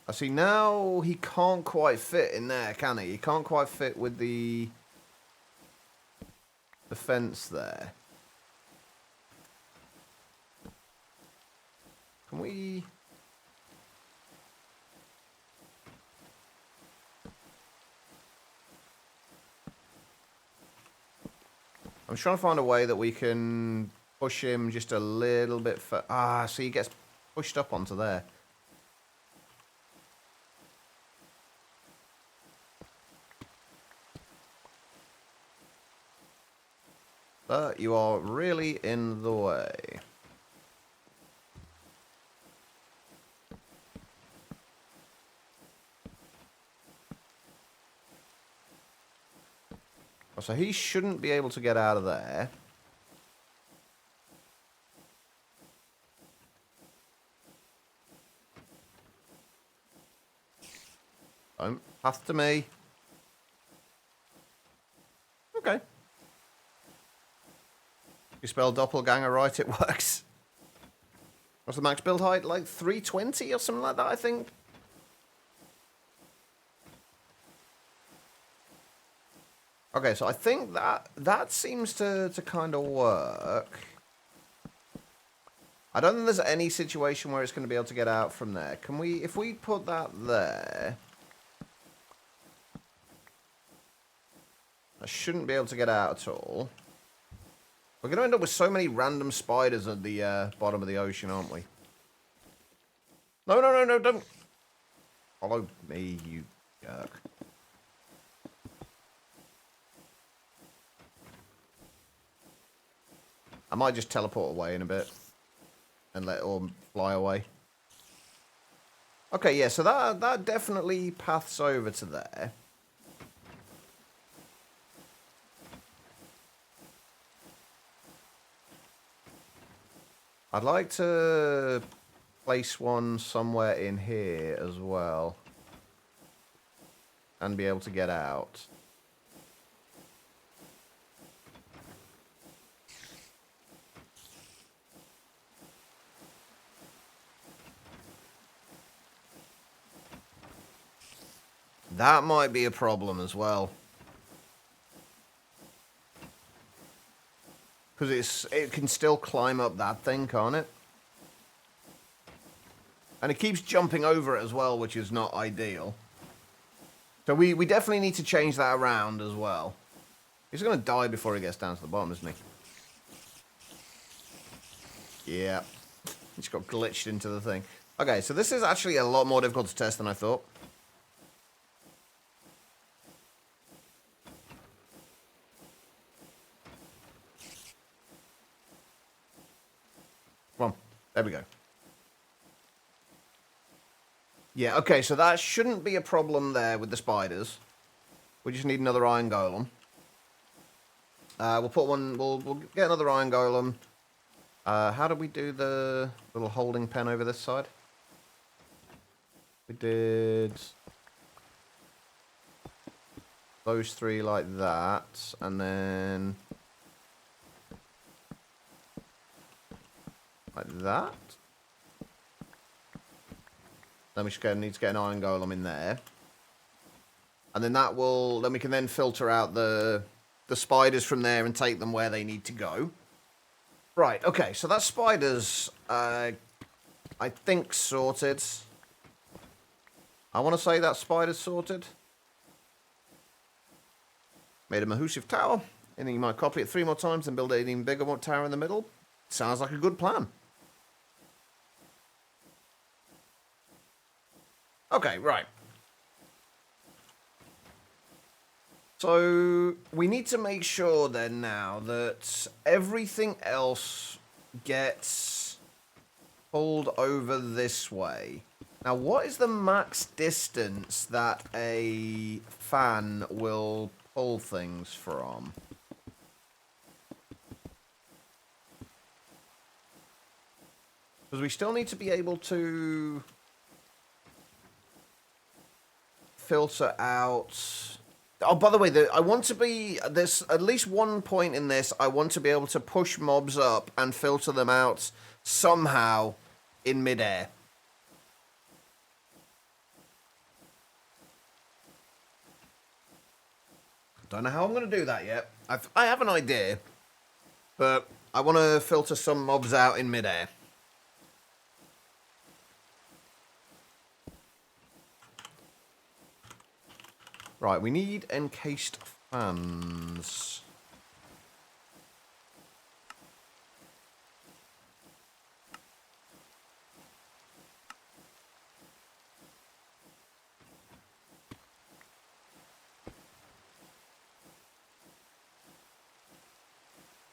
I see now he can't quite fit in there, can he? He can't quite fit with the fence there. Can we... I'm trying to find a way that we can push him just a little bit for... Ah, so he gets pushed up onto there. But you are really in the way. So he shouldn't be able to get out of there. Don't pass to me. Okay. You spell doppelganger right, it works. What's the max build height? Like 320 or something like that, I think. Okay, so I think that seems to kind of work. I don't think there's any situation where it's going to be able to get out from there. Can we, if we put that there... I shouldn't be able to get out at all. We're going to end up with so many random spiders at the bottom of the ocean, aren't we? No, no, no, no, don't... Follow me, you jerk. I might just teleport away in a bit. And let it all fly away. Okay, yeah, so that definitely paths over to there. I'd like to place one somewhere in here as well. And be able to get out. That might be a problem as well. Because it can still climb up that thing, can't it? And it keeps jumping over it as well, which is not ideal. So we definitely need to change that around as well. He's going to die before he gets down to the bottom, isn't he? Yeah. He's got glitched into the thing. Okay, so this is actually a lot more difficult to test than I thought. Come on. There we go. Yeah, okay, so that shouldn't be a problem there with the spiders. We just need another iron golem. We'll put one... We'll get another iron golem. How do we do the little holding pen over this side? We did... those three like that, and then... like that. Then we should need to get an iron golem in there. And then that will... then we can then filter out the spiders from there and take them where they need to go. Right, okay, so that spider's, I think, sorted. I want to say that spider's sorted. Made a Mahusive tower. And then you might copy it 3 more times and build an even bigger tower in the middle. Sounds like a good plan. Okay, right. So, we need to make sure then now that everything else gets pulled over this way. Now, what is the max distance that a fan will pull things from? Because we still need to be able to filter out... Oh, by the way, I want to be... there's at least one point in this, I want to be able to push mobs up and filter them out somehow in midair. Don't know how I'm going to do that yet. I have an idea, but I want to filter some mobs out in midair. Right, we need encased fans.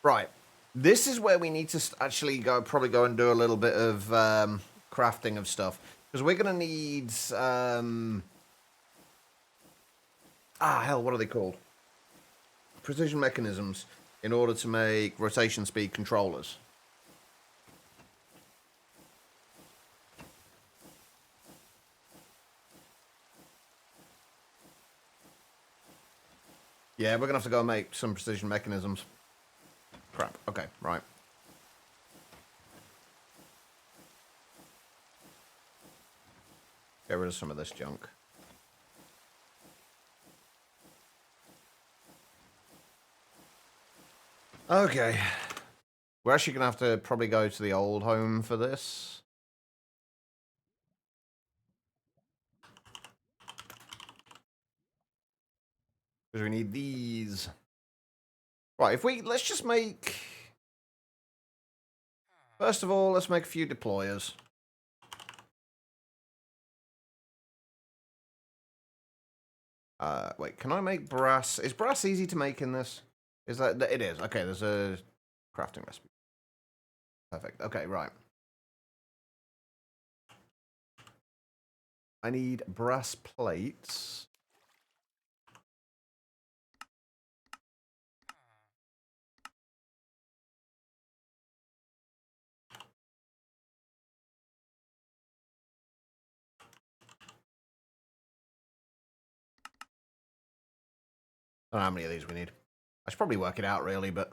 Right. This is where we need to actually probably go and do a little bit of crafting of stuff. Because we're going to need... hell, what are they called? Precision mechanisms in order to make rotation speed controllers. Yeah, we're going to have to go and make some precision mechanisms. Crap. Okay, right. Get rid of some of this junk. Okay. We're actually going to have to probably go to the old home for this. Because we need these. Right, let's just make... First of all, let's make a few deployers. Wait, can I make brass? Is brass easy to make in this? Is that... It is. Okay, there's a crafting recipe. Perfect. Okay, right. I need brass plates. I don't know how many of these we need. I should probably work it out, really, but...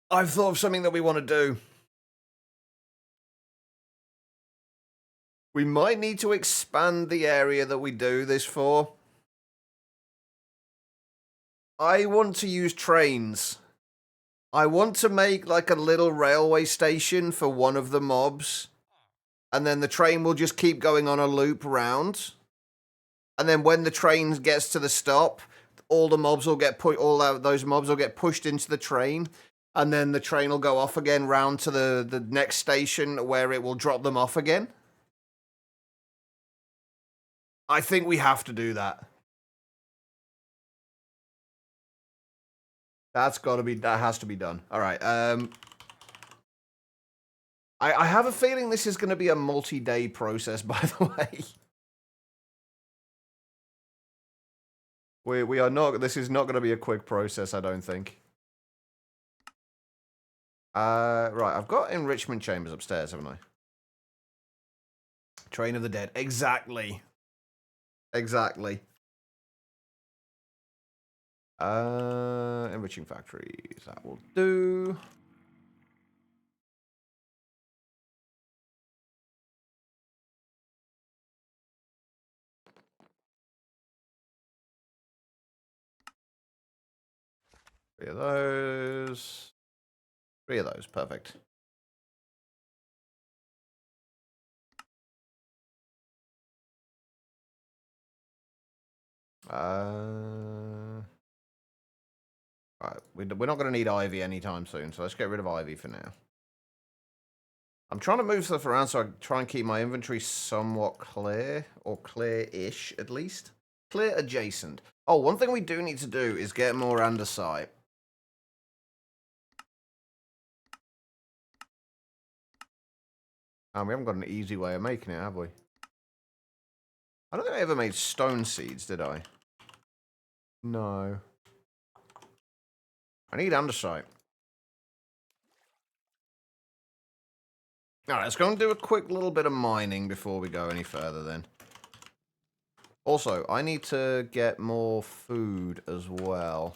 I've thought of something that we want to do. We might need to expand the area that we do this for. I want to use trains. I want to make like a little railway station for one of the mobs. And then the train will just keep going on a loop round. And then when the train gets to the stop, all the mobs will get those mobs will get pushed into the train. And then the train will go off again round to the next station where it will drop them off again. I think we have to do that. That has to be done. All right. I have a feeling this is going to be a multi-day process, by the way. We are not, this is not going to be a quick process, I don't think. Right, I've got enrichment chambers upstairs, haven't I? Train of the Dead. Exactly. Exactly. Enriching factories. That will do. Three of those. Three of those. Perfect. Right, we're not going to need Ivy anytime soon, so let's get rid of Ivy for now. I'm trying to move stuff around so I try and keep my inventory somewhat clear, or clear-ish at least. Clear adjacent. Oh, one thing we do need to do is get more andesite. And we haven't got an easy way of making it, have we? I don't think I ever made stone seeds, did I? No. I need andesite. Alright, let's go and do a quick little bit of mining before we go any further then. Also, I need to get more food as well.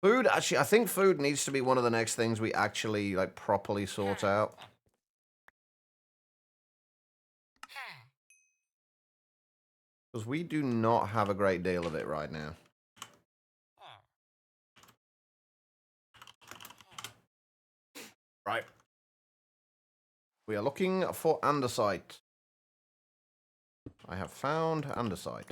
Food, actually, I think food needs to be one of the next things we actually, like, properly sort out. Because we do not have a great deal of it right now. Right. We are looking for andesite. I have found andesite.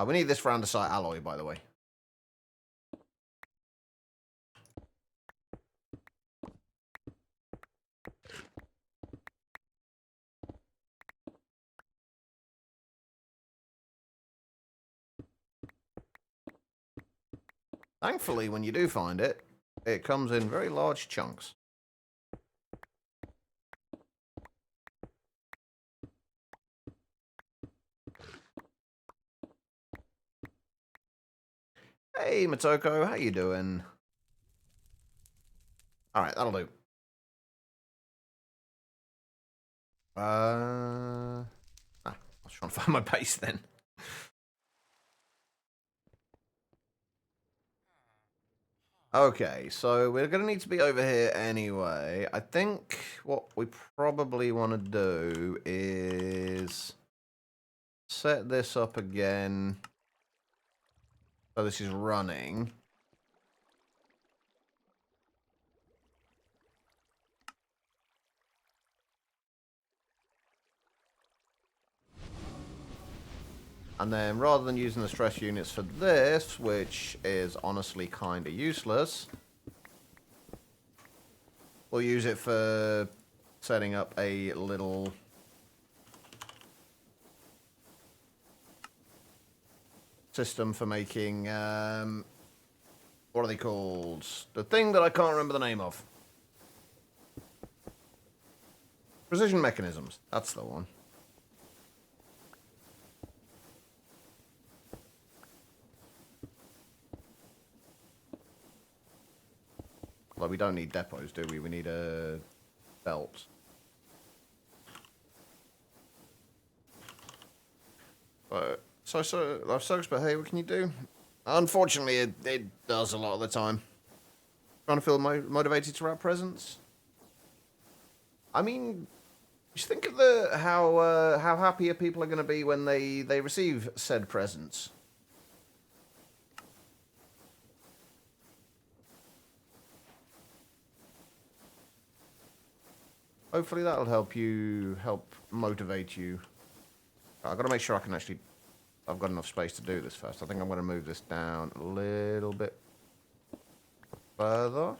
We need this for andesite alloy, by the way. Thankfully, when you do find it, it comes in very large chunks. Hey, Matoko, how you doing? Alright, that'll do. I was trying to find my base then. Okay, so we're going to need to be over here anyway. I think what we probably want to do is set this up again. So this is running. And then rather than using the stress units for this, which is honestly kind of useless, we'll use it for setting up a little system for making, what are they called? The thing that I can't remember the name of. Precision mechanisms. That's the one. Well, we don't need depots, do we? We need a belt. So life sucks, but hey, what can you do? Unfortunately, it does a lot of the time. Trying to feel motivated to wrap presents. I mean, just think of how happier people are going to be when they receive said presents. Hopefully that'll help motivate you. I've got to make sure I can actually... I've got enough space to do this first. I think I'm going to move this down a little bit further.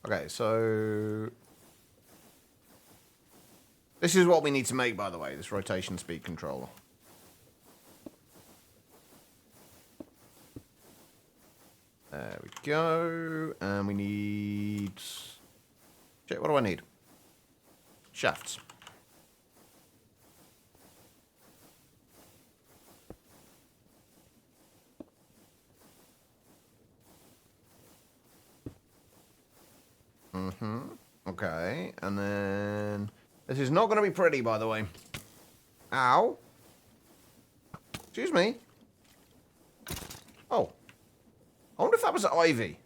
Okay, so this is what we need to make, by the way, this rotation speed controller. There we go. And we need... Shit, what do I need? Shafts. Okay, and then... This is not going to be pretty, by the way. Ow. Excuse me. Oh. I wonder if that was ivy.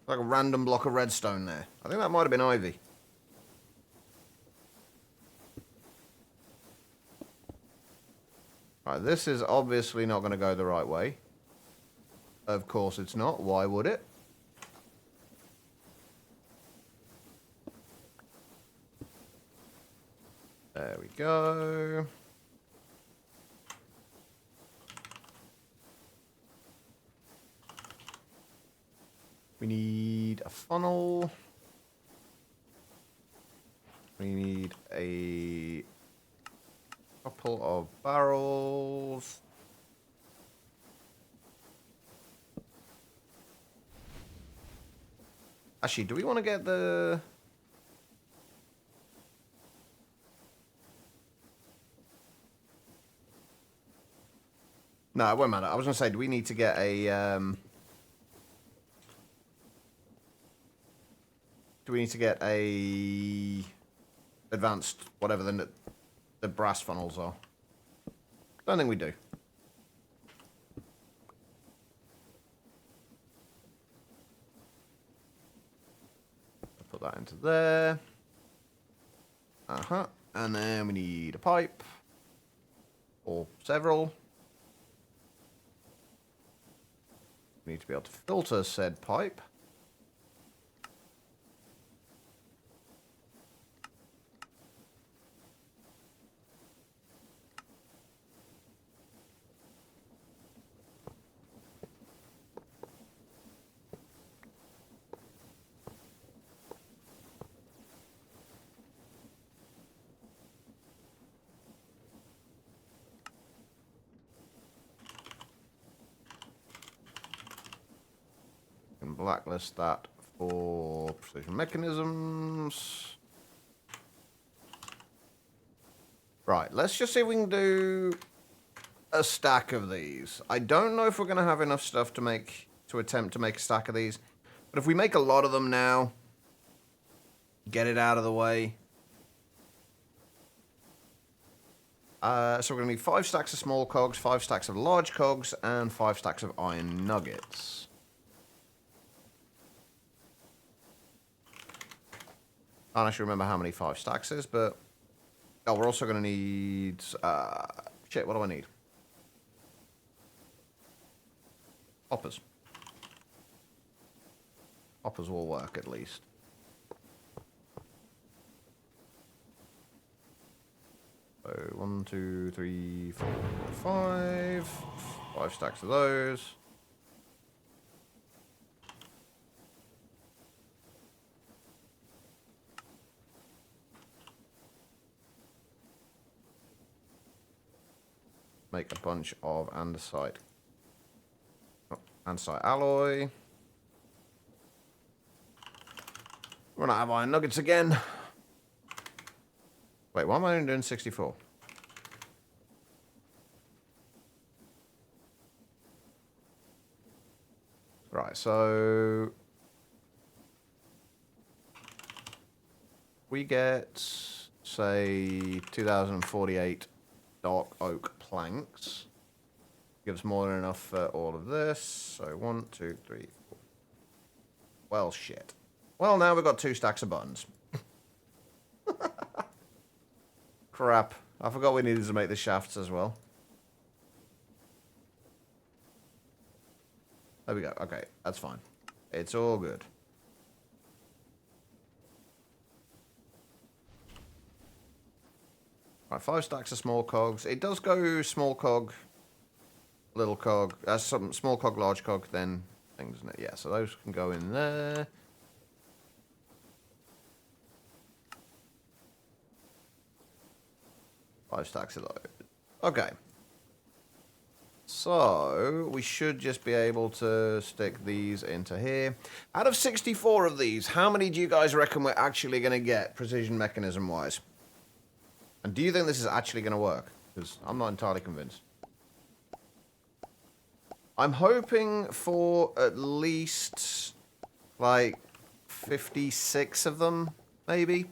Like a random block of redstone there. I think that might have been ivy. Right, this is obviously not going to go the right way. Of course it's not. Why would it? There we go. We need a funnel. We need a couple of barrels. Actually, do we want to get the... No, it won't matter. I was going to say, do we need to get a... Do we need to get a... advanced, whatever the brass funnels are? Don't think we do. Put that into there. And then we need a pipe. Or several. We need to be able to filter said pipe. blacklist that for precision mechanisms. Right, let's just see if we can do a stack of these. I don't know if we're going to have enough stuff to attempt to make a stack of these. But if we make a lot of them now, get it out of the way. So we're going to need 5 stacks of small cogs, 5 stacks of large cogs, and 5 stacks of iron nuggets. I don't actually remember how many 5 stacks is, but... Oh, we're also going to need... shit, what do I need? Hoppers. Hoppers will work, at least. So, 1, 2, 3, 4, 5. 5 stacks of those. Make a bunch of andesite. Andesite alloy. We're gonna have iron nuggets again. Wait, why am I only doing 64? Right, so we get, say, 2048 dark oak planks. Gives more than enough for all of this. So 1, 2, 3, 4. Well, shit. Well, now we've got 2 stacks of buttons. Crap. I forgot we needed to make the shafts as well. There we go. Okay, that's fine. It's all good. Right, 5 stacks of small cogs. It does go small cog, little cog, some small cog, large cog, then things, isn't it? Yeah, so those can go in there. Five stacks of those. Okay. So, we should just be able to stick these into here. Out of 64 of these, how many do you guys reckon we're actually going to get, precision mechanism-wise? And do you think this is actually going to work? Because I'm not entirely convinced. I'm hoping for at least, like, 56 of them, maybe.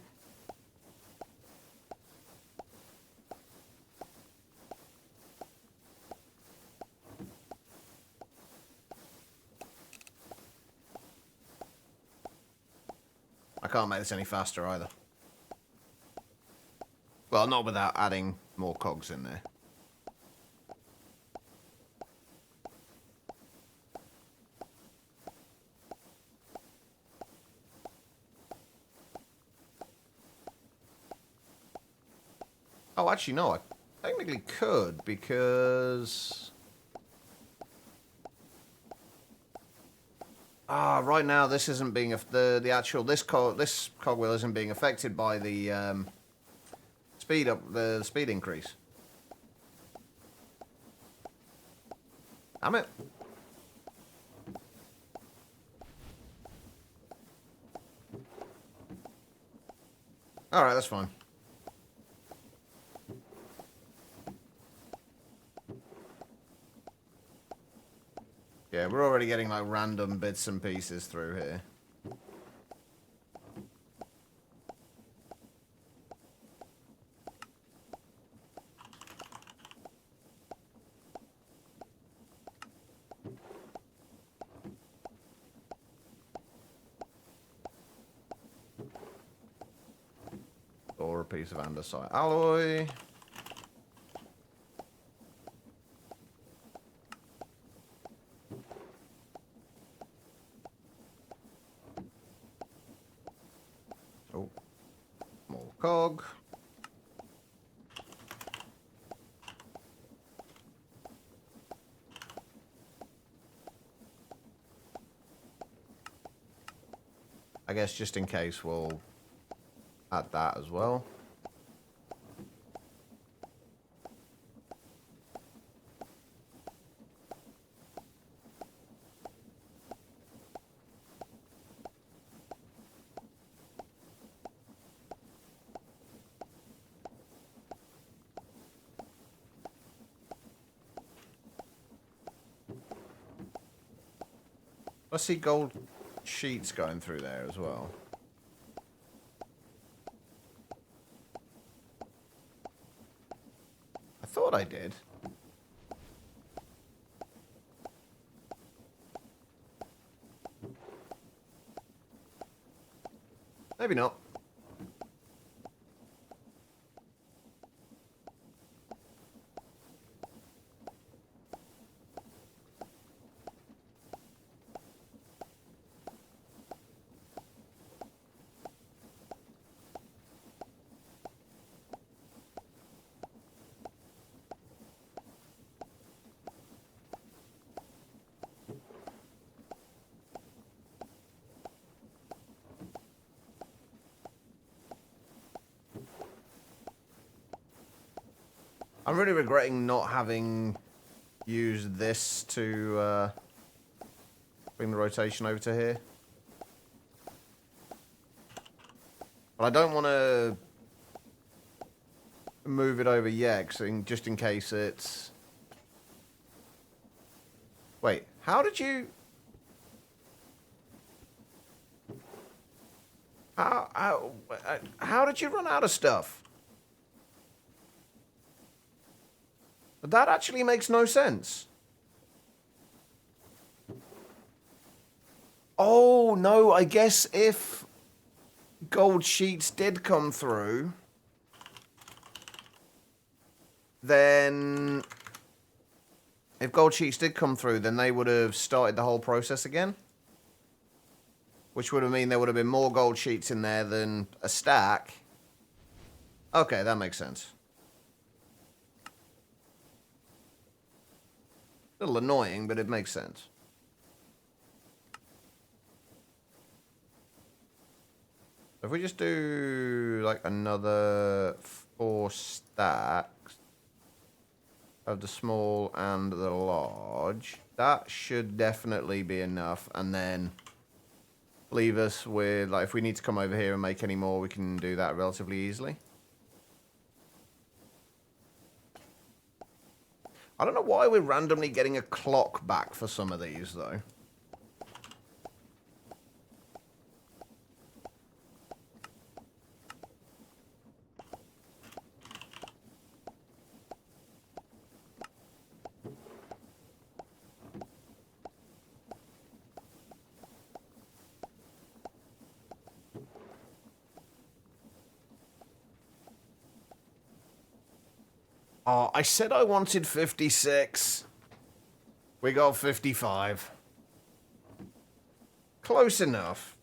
I can't make this any faster either. Well, not without adding more cogs in there. Oh, actually, no, I technically could, because... right now this isn't being... The actual... This cogwheel isn't being affected by the speed increase. Damn it. Alright, that's fine. Yeah, we're already getting like random bits and pieces through here. Or a piece of andesite alloy. Oh, more cog. I guess just in case we'll add that as well. I see gold sheets going through there as well. I thought I did. Maybe not. I'm really regretting not having used this to bring the rotation over to here. But I don't want to move it over yet, just in case it's... Wait, how did you... How did you run out of stuff? That actually makes no sense. Oh, no, I guess if gold sheets did come through, then... If gold sheets did come through, then they would have started the whole process again. Which would have mean there would have been more gold sheets in there than a stack. Okay, that makes sense. A little annoying, but it makes sense. If we just do like another 4 stacks of the small and the large, that should definitely be enough. And then leave us with, like, if we need to come over here and make any more, we can do that relatively easily. I don't know why we're randomly getting a clock back for some of these, though. Oh, I said I wanted 56. We got 55. Close enough.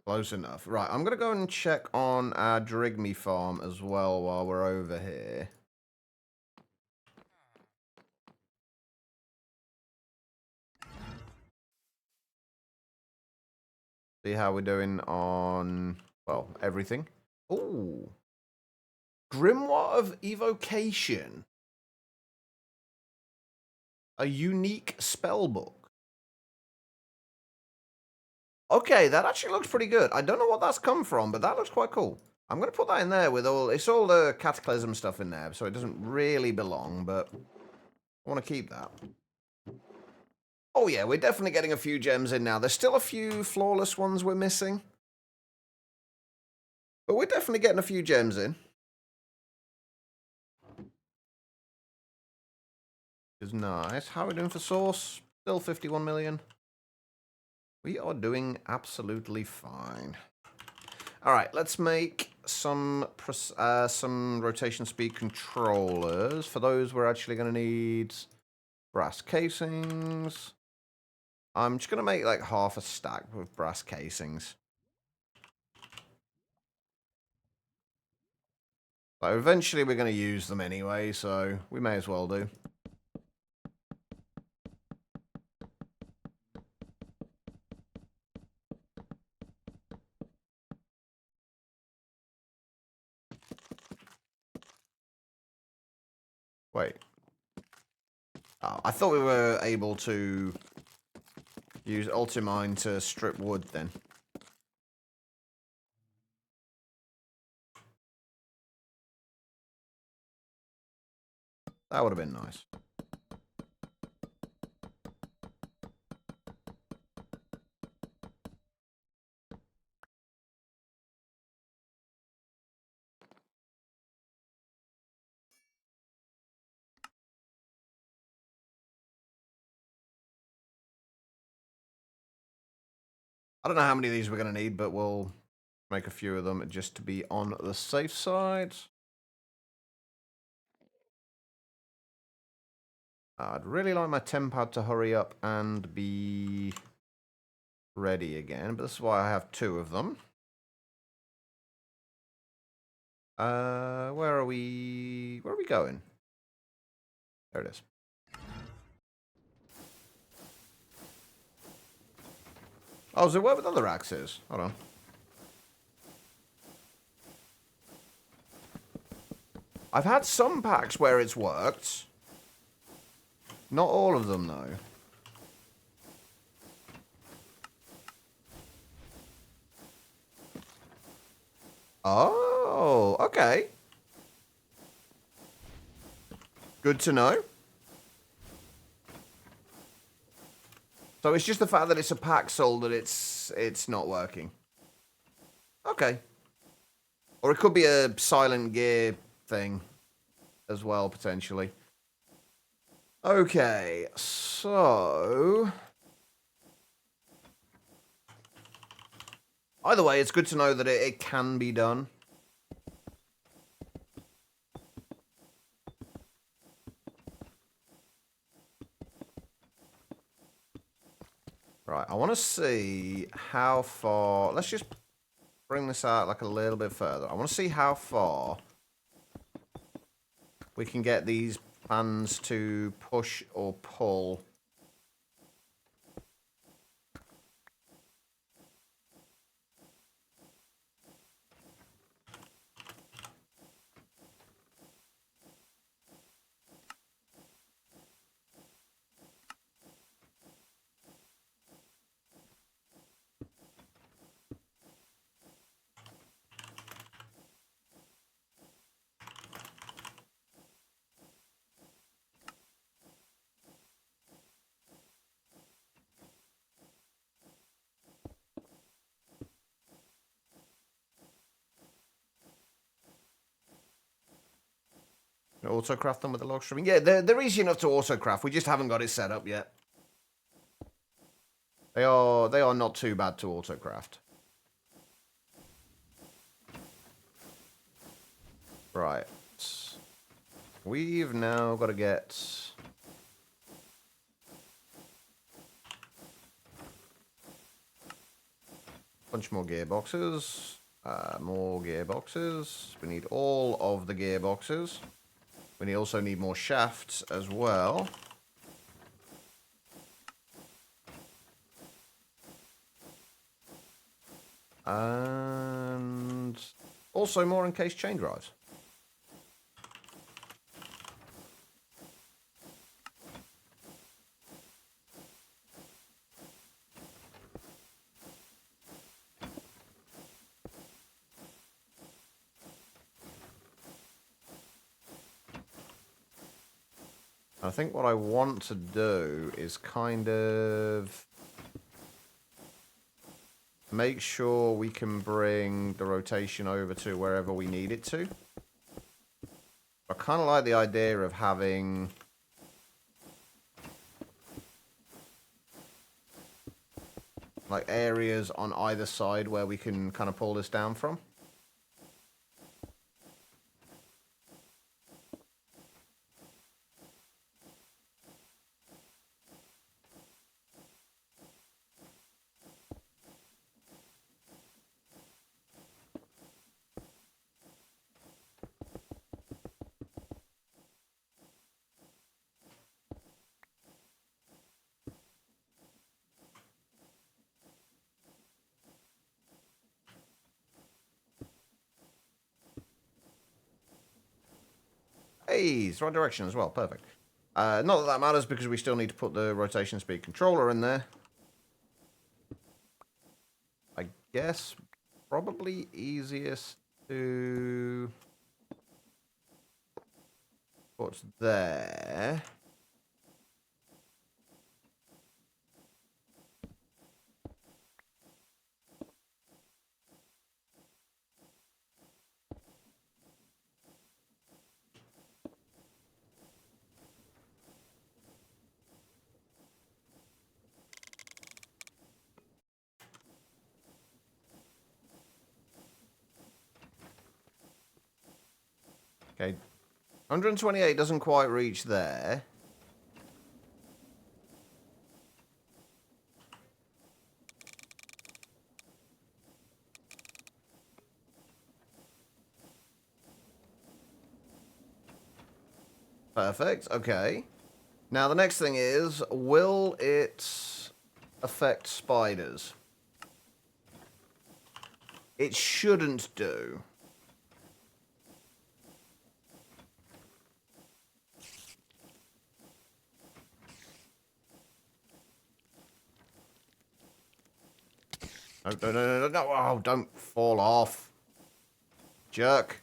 Close enough. Right, I'm going to go and check on our Drigme farm as well while we're over here. See how we're doing on, well, everything. Ooh. Grimoire of Evocation. A unique spell book. Okay, that actually looks pretty good. I don't know what that's come from, but that looks quite cool. I'm going to put that in there with all... It's all the Cataclysm stuff in there, so it doesn't really belong, but I want to keep that. Oh yeah, we're definitely getting a few gems in now. There's still a few flawless ones we're missing. But we're definitely getting a few gems in. Is nice. How are we doing for source? Still 51 million. We are doing absolutely fine. All right, let's make some rotation speed controllers. For those, we're actually going to need brass casings. I'm just going to make like half a stack with brass casings. But eventually we're going to use them anyway, so we may as well do. Wait. Oh, I thought we were able to use Ultimine to strip wood then. That would have been nice. I don't know how many of these we're going to need, but we'll make a few of them just to be on the safe side. I'd really like my tempad to hurry up and be ready again, but this is why I have 2 of them. Where are we going? There it is. Oh, does it work with other axes? Hold on. I've had some packs where it's worked. Not all of them, though. Oh, okay. Good to know. So it's just the fact that it's a pack sold that it's not working. Okay. Or it could be a silent gear thing as well, potentially. Okay, so... Either way, it's good to know that it can be done. Right, I want to see how far... Let's just bring this out like a little bit further. I want to see how far we can get these fans to push or pull. Autocraft them with the log streaming? Yeah, they're easy enough to autocraft. We just haven't got it set up yet. They are not too bad to autocraft. Right. We've now got to get... a bunch more gearboxes. More gearboxes. We need all of the gearboxes. We also need more shafts as well. And also more encased chain drives. I think what I want to do is kind of make sure we can bring the rotation over to wherever we need it to. I kind of like the idea of having like areas on either side where we can kind of pull this down from. Hey, it's the right direction as well. Perfect. Not that that matters because we still need to put the rotation speed controller in there. I guess probably easiest to put there. Okay. 128 doesn't quite reach there. Perfect. Okay. Now the next thing is, will it affect spiders? It shouldn't do. No, no, no, no, no. Oh, don't fall off. Jerk.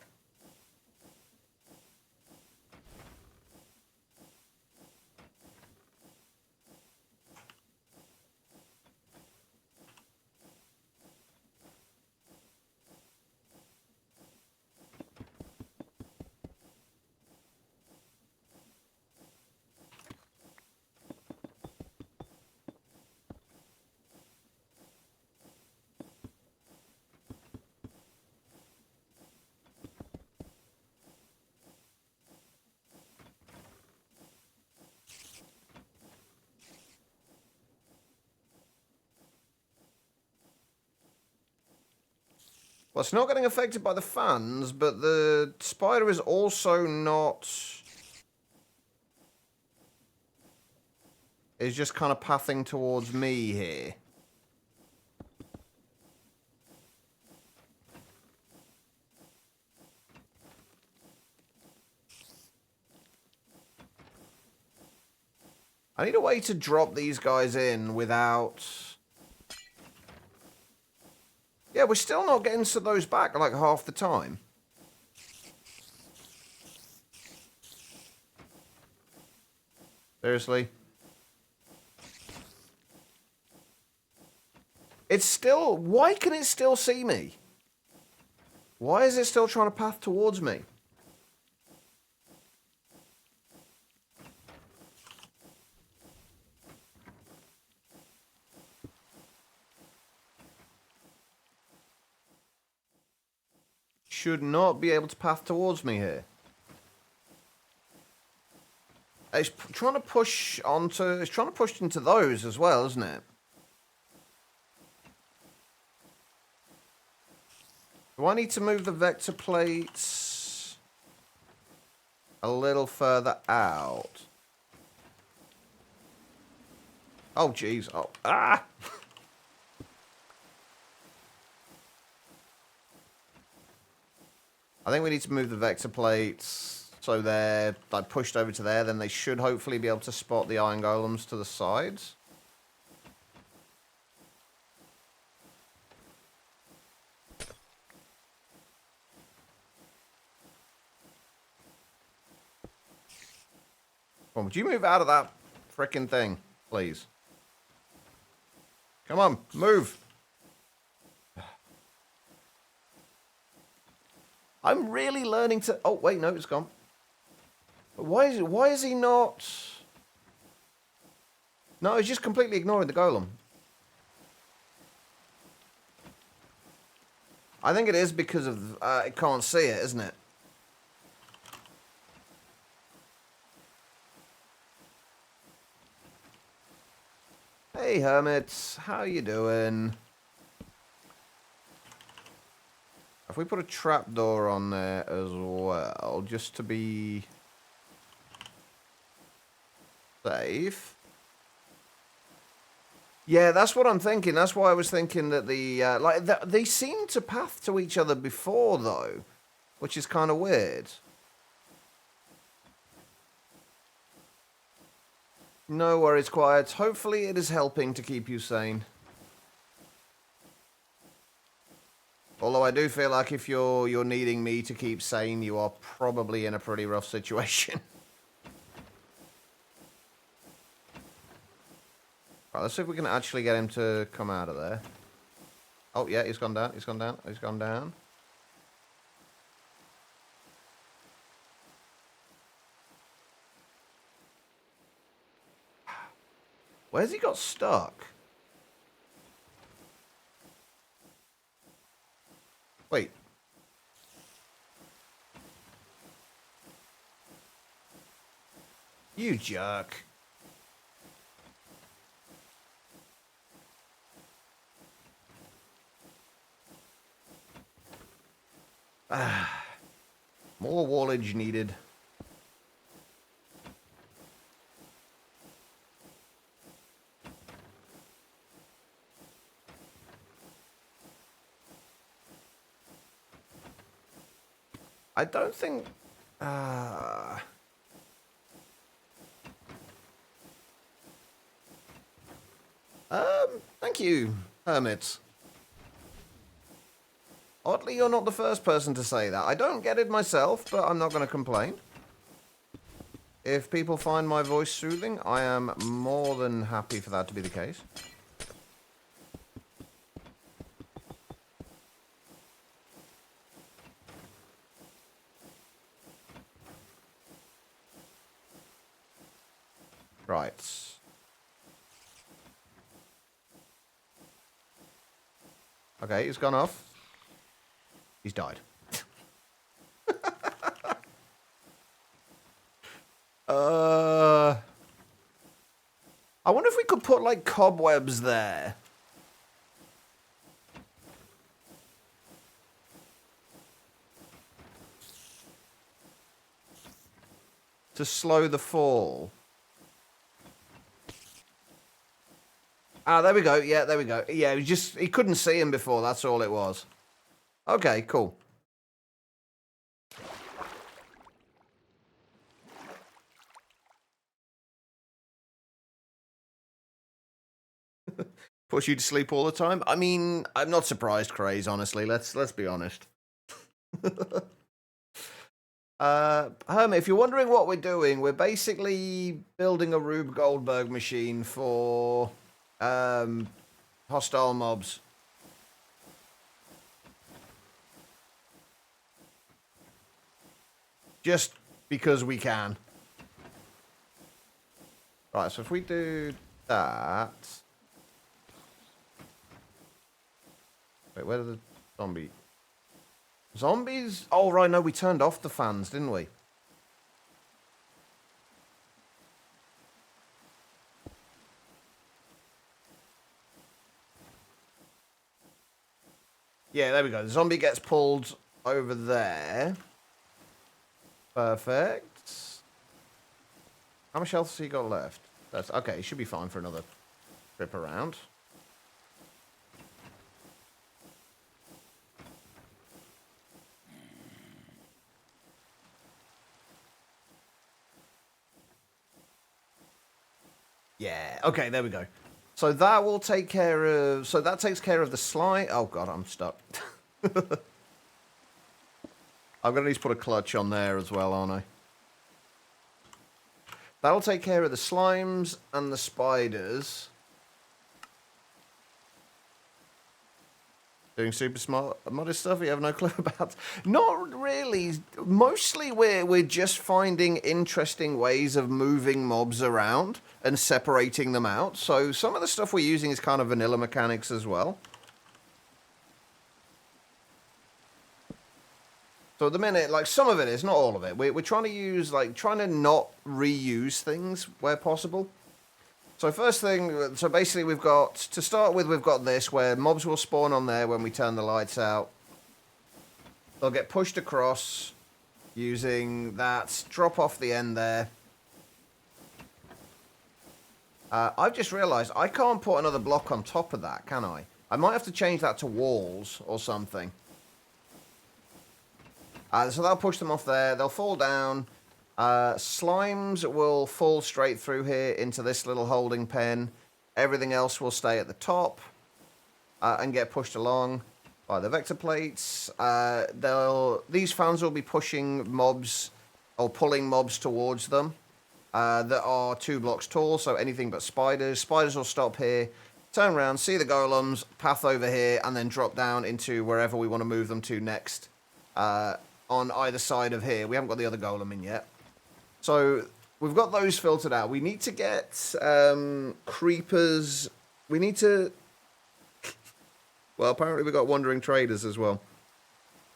Well, it's not getting affected by the fans, but the spider is also not... Is just kind of pathing towards me here. I need a way to drop these guys in without... Yeah, we're still not getting to those back like half the time. Seriously? It's still... Why can it still see me? Why is it still trying to path towards me? Should not be able to path towards me here. It's trying to push onto... It's trying to push into those as well, isn't it? Do I need to move the vector plates a little further out? Oh, jeez. Oh, ah! I think we need to move the vector plates so they're like pushed over to there. Then they should hopefully be able to spot the iron golems to the sides. Come on, would you move out of that frickin' thing, please? Come on, move. I'm really learning to... Oh, wait, no, it's gone. Why is he not... No, he's just completely ignoring the golem. I think it is because of... it can't see it, isn't it? Hey, hermits. How you doing? If we put a trapdoor on there as well, just to be safe. Yeah, that's what I'm thinking. That's why I was thinking that they seem to path to each other before, though, which is kind of weird. No worries, Quiet. Hopefully it is helping to keep you sane. Although I do feel like if you're needing me to keep sane, you are probably in a pretty rough situation. Right, let's see if we can actually get him to come out of there. Oh, yeah, he's gone down, he's gone down, he's gone down. Where's he got stuck? Wait. You jerk. More wallage needed. I don't think... thank you, hermits. Oddly, you're not the first person to say that. I don't get it myself, but I'm not going to complain. If people find my voice soothing, I am more than happy for that to be the case. Right. Okay, he's gone off. He's died. I wonder if we could put, like, cobwebs there. To slow the fall. Ah, there we go. Yeah, there we go. Yeah, he couldn't see him before. That's all it was. Okay, cool. Push you to sleep all the time? I mean, I'm not surprised, Craze, honestly. Let's be honest. Hermit, if you're wondering what we're doing, we're basically building a Rube Goldberg machine for hostile mobs. Just because we can. Right, so if we do that... Wait, where are the zombie... Zombies? Oh, right, no, we turned off the fans, didn't we? Yeah, there we go. The zombie gets pulled over there. Perfect. How much health has he got left? That's okay, he should be fine for another trip around. Yeah, okay, there we go. So that will take care of... So that takes care of the slime... Oh, God, I'm stuck. I'm going to need to put a clutch on there as well, aren't I? That'll take care of the slimes and the spiders. Doing super smart, modest stuff you have no clue about? Not really. Mostly we're just finding interesting ways of moving mobs around and separating them out. So some of the stuff we're using is kind of vanilla mechanics as well. So at the minute, like, some of it is, not all of it. We're trying to use, like, trying to not reuse things where possible. So first thing, so basically we've got, to start with, we've got this, where mobs will spawn on there when we turn the lights out. They'll get pushed across using that, drop off the end there. I've just realised I can't put another block on top of that, can I? I might have to change that to walls or something. So that'll push them off there. They'll fall down. Slimes will fall straight through here into this little holding pen. Everything else will stay at the top and get pushed along by the vector plates. These fans will be pushing mobs or pulling mobs towards them that are 2 blocks tall, so anything but spiders. Spiders will stop here, turn around, see the golems, path over here, and then drop down into wherever we want to move them to next. On either side of here. We haven't got the other golem in yet. So we've got those filtered out. We need to get creepers. We need to... Well, apparently we've got wandering traders as well.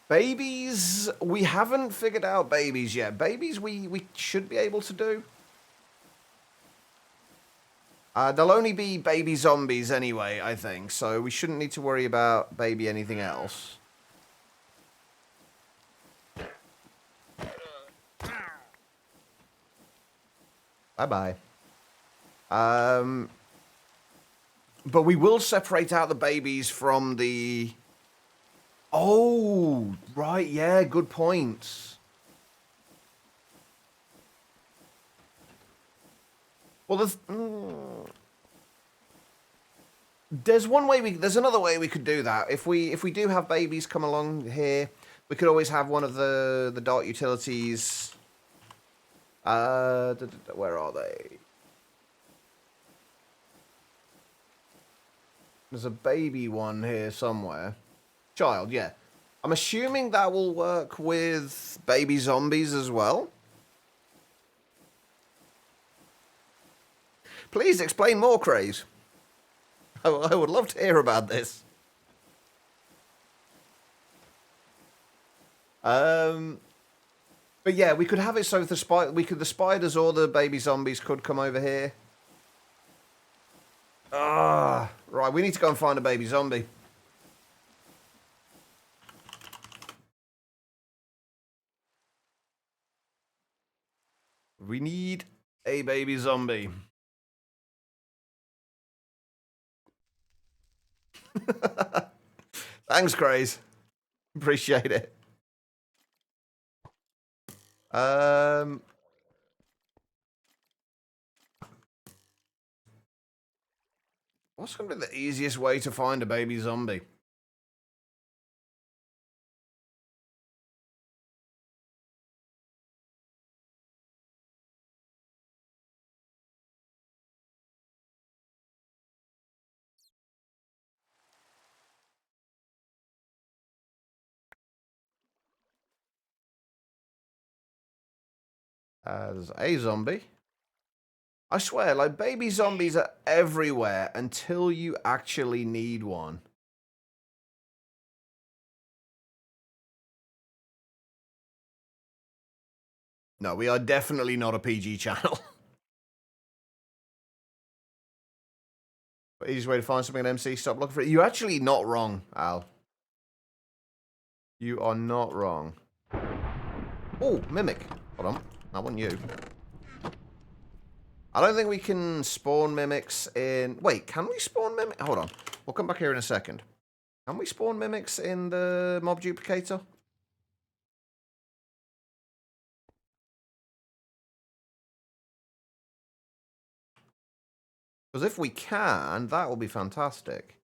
Babies, we haven't figured out babies yet. Babies we should be able to do. There'll only be baby zombies anyway, I think, so we shouldn't need to worry about baby anything else. Bye-bye. But we will separate out the babies from the... Oh, right, yeah, good points. Well, there's one way there's another way we could do that. If we do have babies come along here, we could always have one of the dark utilities. Where are they? There's a baby one here somewhere. Child, yeah. I'm assuming that will work with baby zombies as well. Please explain more, Craze. I would love to hear about this. But yeah, we could have it so the spiders or the baby zombies could come over here. Ah, right. We need to go and find a baby zombie. We need a baby zombie. Thanks, Craze. Appreciate it. What's going to be the easiest way to find a baby zombie? There's a zombie. I swear, like, baby zombies are everywhere until you actually need one. No, we are definitely not a PG channel. But easiest way to find something at MC, stop looking for it. You're actually not wrong, Al. You are not wrong. Oh, Mimic. Hold on. I want you. I don't think we can spawn mimics in... Wait, can we spawn mimics? Hold on. We'll come back here in a second. Can we spawn mimics in the mob duplicator? Because if we can, that will be fantastic.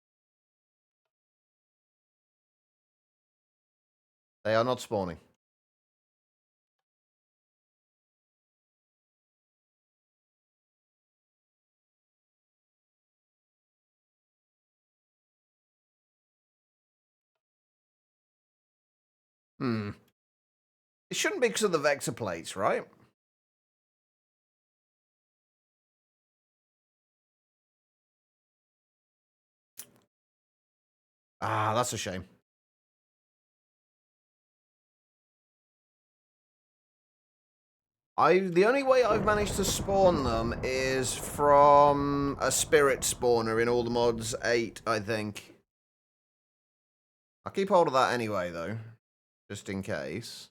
They are not spawning. It shouldn't be because of the vector plates, right? Ah, that's a shame. The only way I've managed to spawn them is from a spirit spawner in all the mods 8, I think. I'll keep hold of that anyway, though, just in case.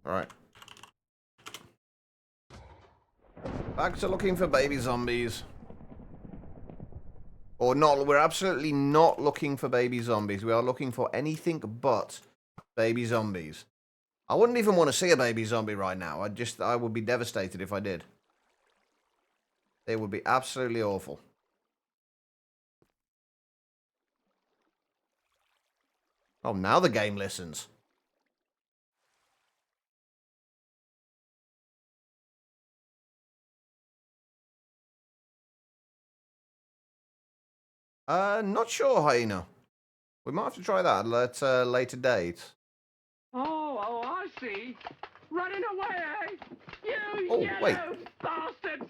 Alright. Back to looking for baby zombies. Or not, we're absolutely not looking for baby zombies. We are looking for anything but baby zombies. I wouldn't even want to see a baby zombie right now. I would be devastated if I did. It would be absolutely awful. Oh, now the game listens. Not sure, Hyena. We might have to try that at a later date. Oh, I see. Running away, you Oh, yellow wait. bastard!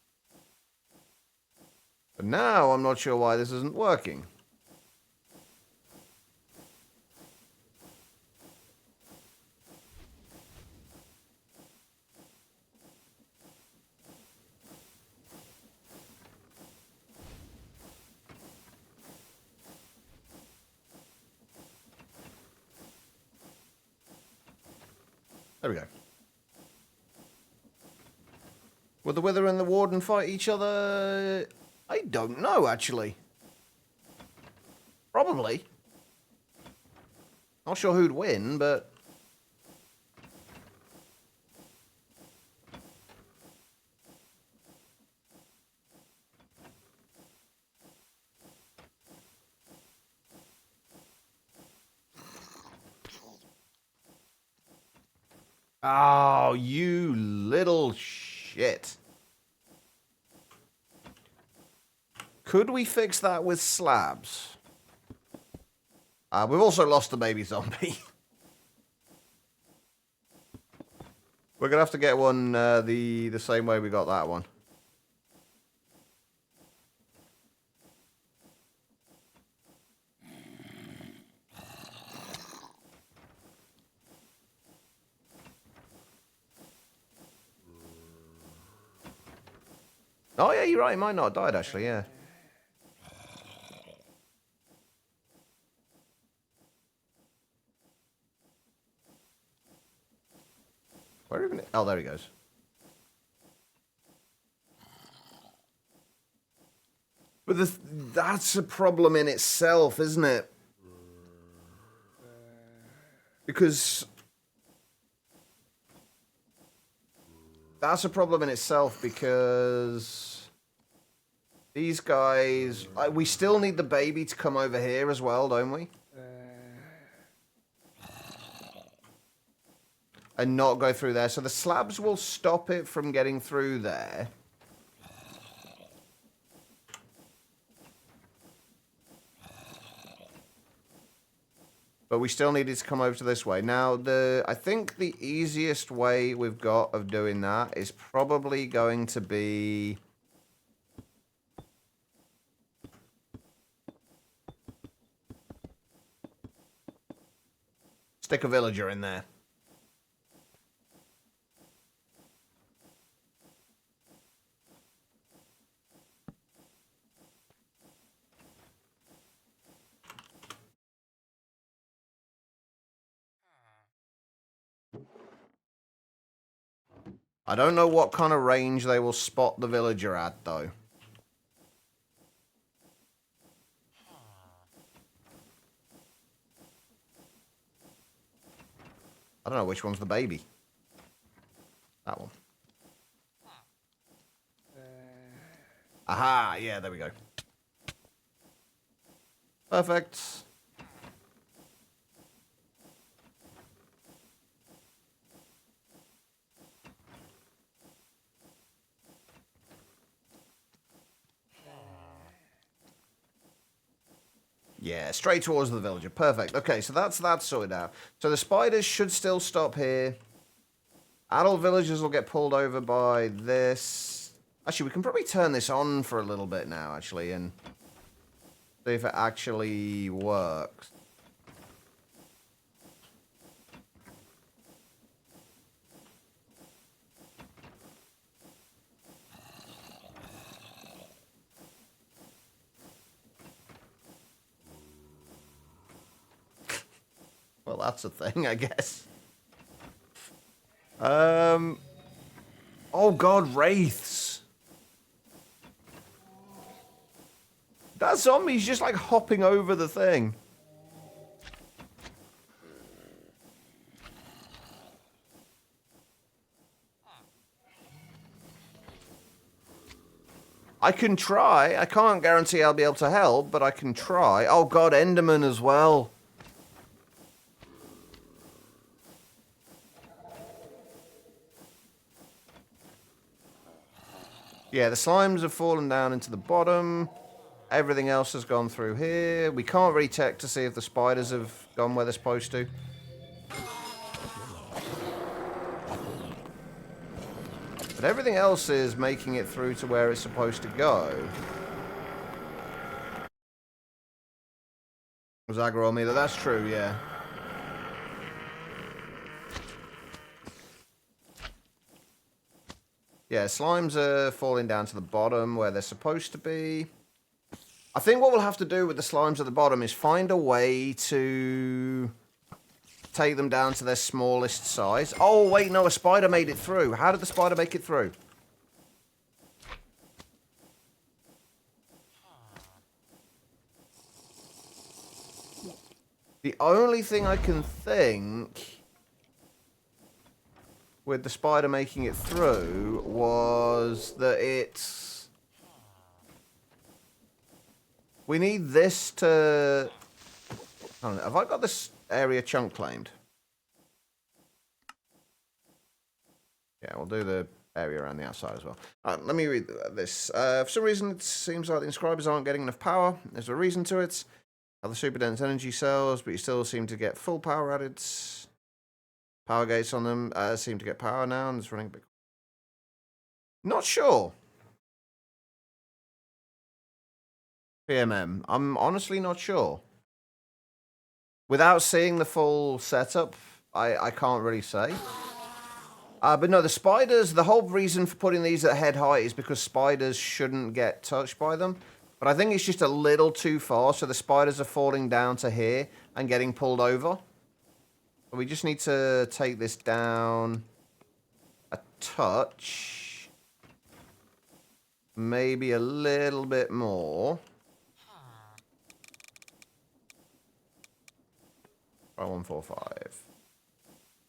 Now I'm not sure why this isn't working. There we go. Will the Wither and the Warden fight each other? I don't know, actually. Probably. Not sure who'd win, but... Oh, you little shit. Could we fix that with slabs? We've also lost the baby zombie. We're going to have to get one the same way we got that one. Oh, yeah, you're right. He might not have died, actually, yeah. Where even... Oh, there he goes. But that's a problem in itself, isn't it? Because... That's a problem in itself because... These guys... we still need the baby to come over here as well, don't we? And not go through there. So the slabs will stop it from getting through there. But we still need it to come over to this way. Now, I think the easiest way we've got of doing that is probably going to be... Stick a villager in there. I don't know what kind of range they will spot the villager at, though. I don't know which one's the baby. That one. Aha! Yeah, there we go. Perfect. Yeah, straight towards the villager. Perfect. Okay, so that's that sorted out. So the spiders should still stop here. Adult villagers will get pulled over by this. Actually, we can probably turn this on for a little bit now, actually, and see if it actually works. Well, that's a thing, I guess. Oh god, wraiths. That zombie's just like hopping over the thing. I can try. I can't guarantee I'll be able to help, but I can try. Oh god, Enderman as well. Yeah, the slimes have fallen down into the bottom. Everything else has gone through here. We can't really check to see if the spiders have gone where they're supposed to. But everything else is making it through to where it's supposed to go. Was aggro on me? That's true, yeah. Yeah, slimes are falling down to the bottom where they're supposed to be. I think what we'll have to do with the slimes at the bottom is find a way to take them down to their smallest size. Oh, wait, no, a spider made it through. How did the spider make it through? The only thing I can think with the spider making it through was that it's... We need this to... I don't know, have I got this area chunk claimed? Yeah, we'll do the area around the outside as well. Let me read this. For some reason, it seems like the inscribers aren't getting enough power. There's a reason to it. Have the super dense energy cells, but you still seem to get full power added. Power gates on them seem to get power now, and it's running a bit. Not sure. PMM. I'm honestly not sure. Without seeing the full setup, I can't really say. But no, the spiders, the whole reason for putting these at head height is because spiders shouldn't get touched by them. But I think it's just a little too far, so the spiders are falling down to here and getting pulled over. But we just need to take this down a touch. Maybe a little bit more. 145.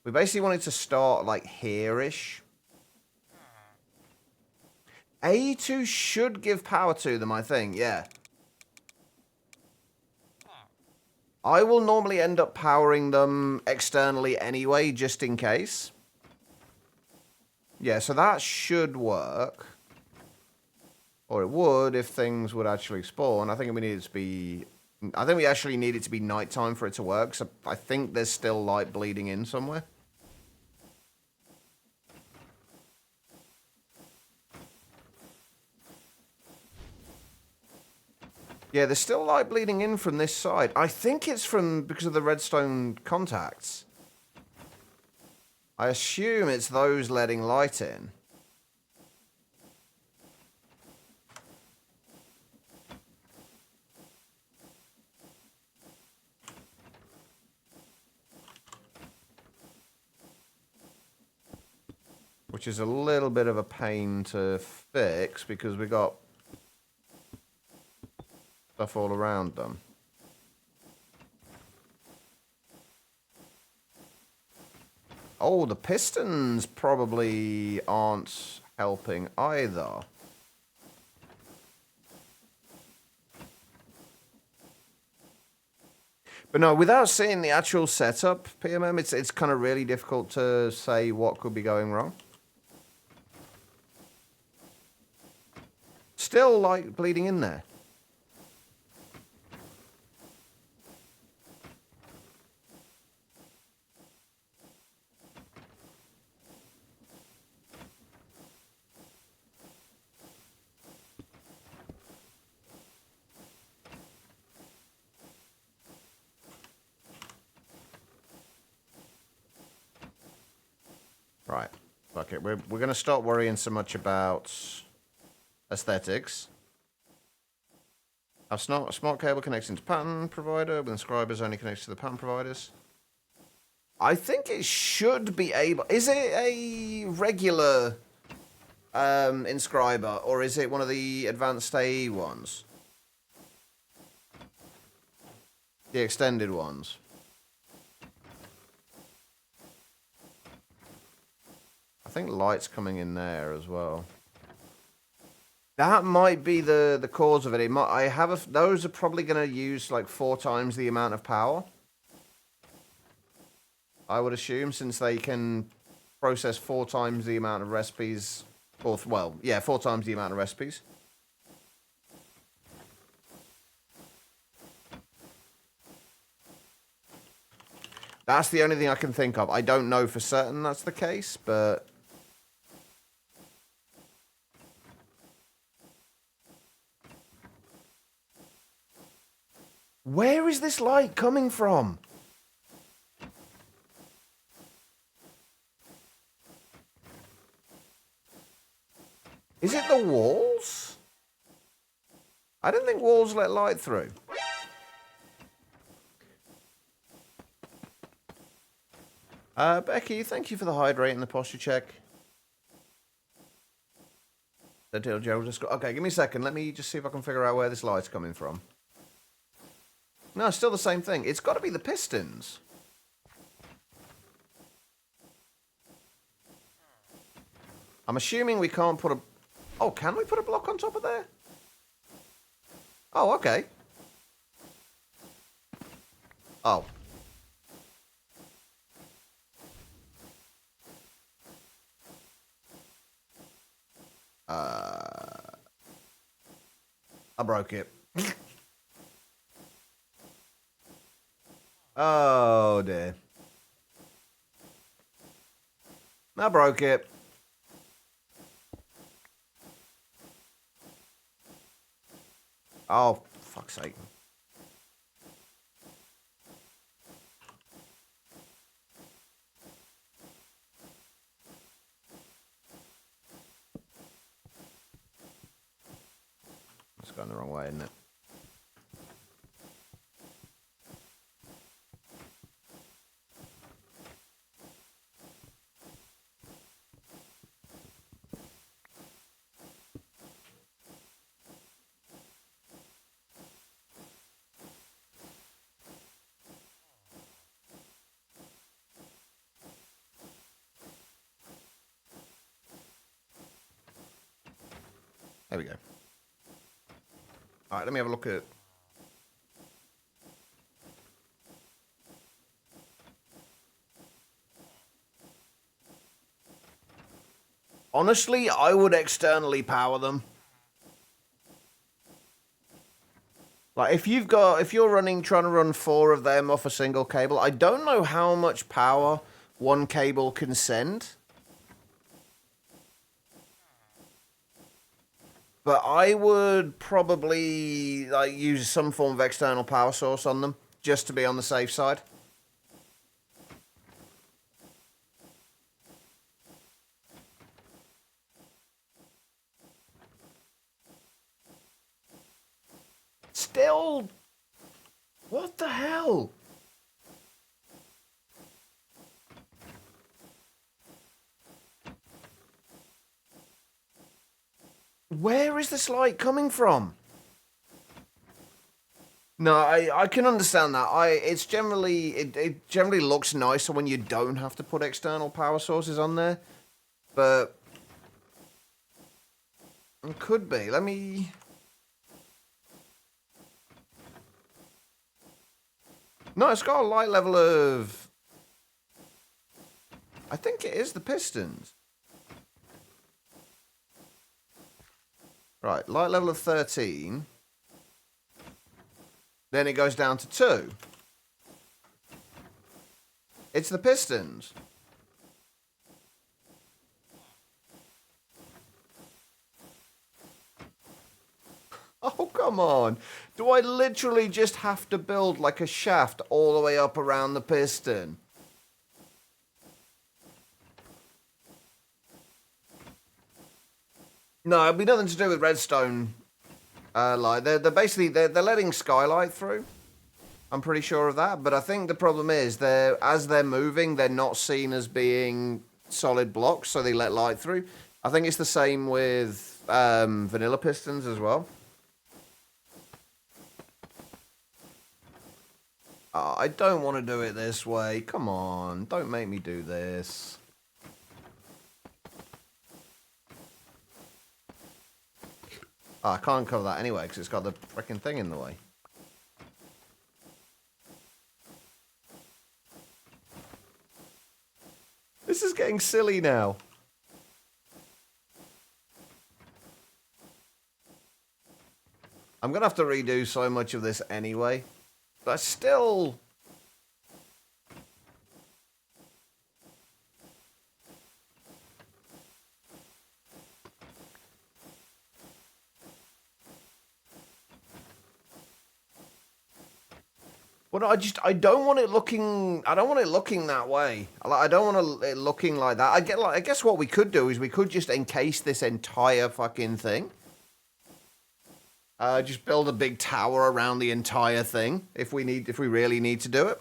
We basically wanted to start like here-ish. A2 should give power to them, I think, yeah. I will normally end up powering them externally anyway, just in case. Yeah, so that should work. Or it would if things would actually spawn. I think we need it to be... I think we actually need it to be nighttime for it to work, so I think there's still light bleeding in somewhere. Yeah, there's still light bleeding in from this side. I think it's because of the redstone contacts. I assume it's those letting light in. Which is a little bit of a pain to fix because we got stuff all around them. Oh, the pistons probably aren't helping either. But no, without seeing the actual setup, PMM, it's kind of really difficult to say what could be going wrong. Still light bleeding in there. Right. Okay, we're going to stop worrying so much about aesthetics. Have smart cable connecting to pattern provider, with inscribers only connected to the pattern providers. I think it should be able... Is it a regular inscriber, or is it one of the advanced AE ones? The extended ones. I think light's coming in there as well. That might be the cause of it. Those are probably going to use like 4 times the amount of power. I would assume, since they can process 4 times the amount of recipes. Or, well, yeah, 4 times the amount of recipes. That's the only thing I can think of. I don't know for certain that's the case, but... Where is this light coming from? Is it the walls? I don't think walls let light through. Becky, thank you for the hydrate and the posture check. Okay, give me a second. Let me just see if I can figure out where this light's coming from. No, it's still the same thing. It's got to be the pistons. I'm assuming we can't put a... Oh, can we put a block on top of there? Oh, okay. Oh. I broke it. Oh, dear. I broke it. Oh, fuck's sake. It's going the wrong way, isn't it? There we go. All right, let me have a look at... Honestly, I would externally power them. Like, if you're trying to run 4 of them off a single cable, I don't know how much power one cable can send. But I would probably, like, use some form of external power source on them, just to be on the safe side. Still... What the hell? Where is this light coming from? No, I can understand that. It generally looks nicer when you don't have to put external power sources on there. But it could be. Let me... No, it's got a light level of... I think it is the pistons. Right, light level of 13. Then it goes down to 2. It's the pistons. Oh, come on. Do I literally just have to build like a shaft all the way up around the piston? No, it'd be nothing to do with redstone light. They're basically they're letting skylight through. I'm pretty sure of that, but I think the problem is as they're moving, they're not seen as being solid blocks, so they let light through. I think it's the same with vanilla pistons as well. Oh, I don't want to do it this way. Come on, don't make me do this. Oh, I can't cover that anyway because it's got the freaking thing in the way. This is getting silly now. I'm going to have to redo so much of this anyway. But still... Well, I don't want it looking. I don't want it looking that way. I don't want it looking like that. I guess what we could do is we could just encase this entire fucking thing. Just build a big tower around the entire thing if we really need to do it.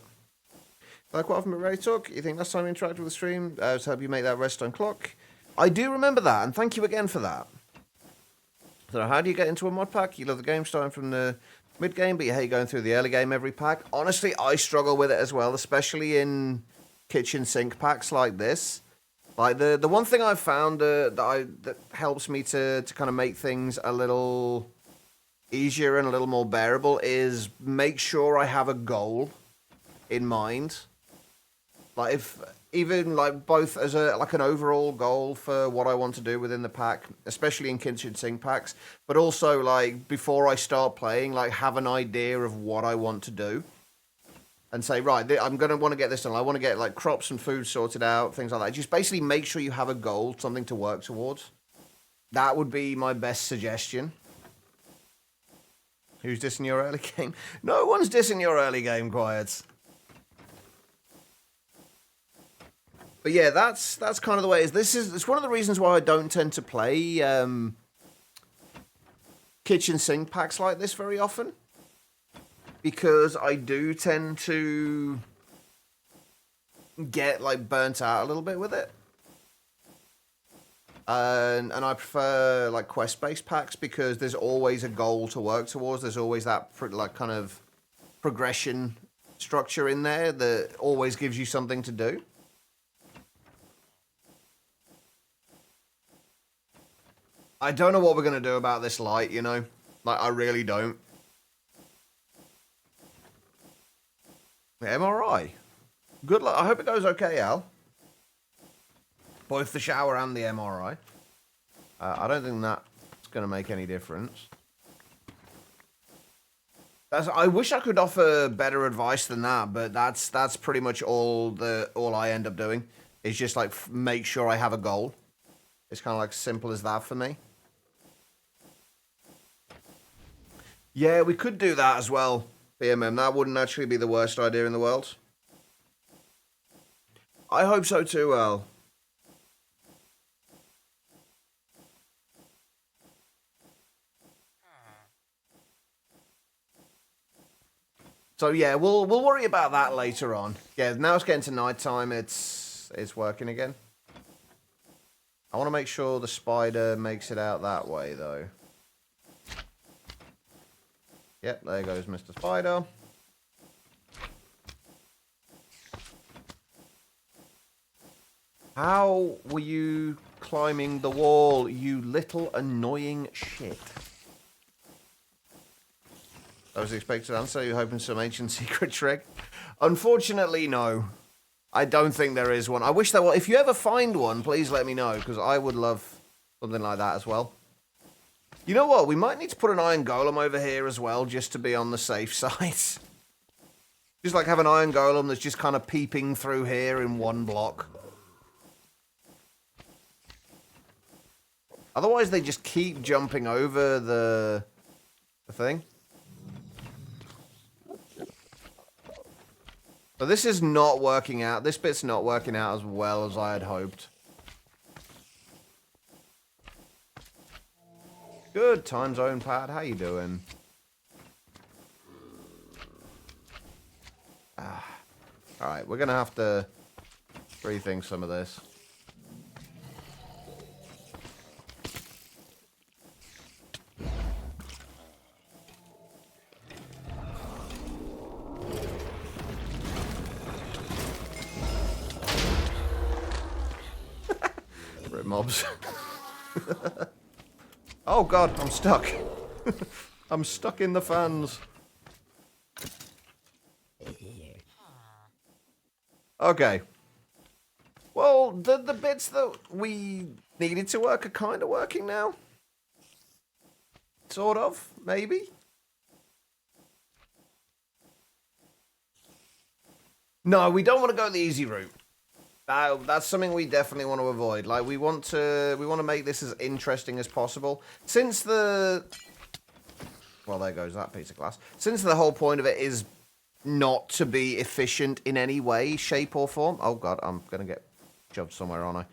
Like what I've ready to talk. You think last time you interacted with the stream, so help you make that redstone clock. I do remember that, and thank you again for that. So how do you get into a mod pack? You love the game starting from the mid game, but you hate going through the early game every pack. Honestly, I struggle with it as well, especially in kitchen sink packs like this. Like the one thing I've found that helps me to kind of make things a little easier and a little more bearable is make sure I have a goal in mind. Like even both as like an overall goal for what I want to do within the pack, especially in kitchen sink packs, but also like before I start playing, like have an idea of what I want to do. And say, right, I'm going to want to get this done. I want to get like crops and food sorted out, things like that. Just basically make sure you have a goal, something to work towards. That would be my best suggestion. Who's dissing your early game? No one's dissing your early game, Quiet. But yeah, that's kind of the way it is. It's one of the reasons why I don't tend to play kitchen sink packs like this very often. Because I do tend to get like burnt out a little bit with it. And I prefer like quest-based packs because there's always a goal to work towards. There's always that like kind of progression structure in there that always gives you something to do. I don't know what we're going to do about this light, you know? Like, I really don't. MRI. Good luck. I hope it goes okay, Al. Both the shower and the MRI. I don't think that's going to make any difference. I wish I could offer better advice than that, but that's pretty much all I end up doing. Is just like make sure I have a goal. It's kind of like simple as that for me. Yeah, we could do that as well, BMM. That wouldn't actually be the worst idea in the world. I hope so too, Al. So yeah, we'll worry about that later on. Yeah, now it's getting to night time. It's working again. I want to make sure the spider makes it out that way, though. Yep, there goes Mr. Spider. How were you climbing the wall, you little annoying shit? That was the expected answer. You're hoping some ancient secret trick? Unfortunately, no. I don't think there is one. I wish there was. If you ever find one, please let me know, because I would love something like that as well. You know what? We might need to put an iron golem over here as well, just to be on the safe side. Just like have an iron golem that's just kind of peeping through here in one block. Otherwise, they just keep jumping over the thing. But this is not working out. This bit's not working out as well as I had hoped. Good time zone, Pat. How you doing? Alright, we're going to have to rethink some of this. Rip mobs. Oh god, I'm stuck. I'm stuck in the fans. Okay. Well, the bits that we needed to work are kind of working now. Sort of, maybe. No, we don't want to go the easy route. That's something we definitely want to avoid. Like, we want to make this as interesting as possible. Since the... Well, there goes that piece of glass. Since the whole point of it is not to be efficient in any way, shape, or form. Oh god, I'm gonna get shoved somewhere, aren't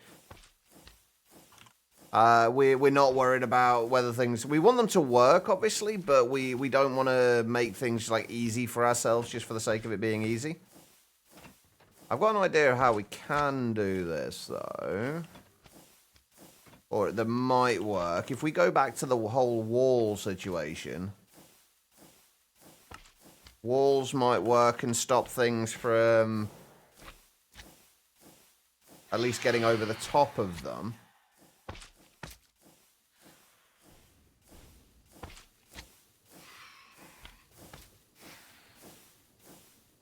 I? We're not worried about whether things... We want them to work, obviously, but we don't want to make things, like, easy for ourselves just for the sake of it being easy. I've got an idea of how we can do this, though. Or that might work. If we go back to the whole wall situation... Walls might work and stop things from at least getting over the top of them.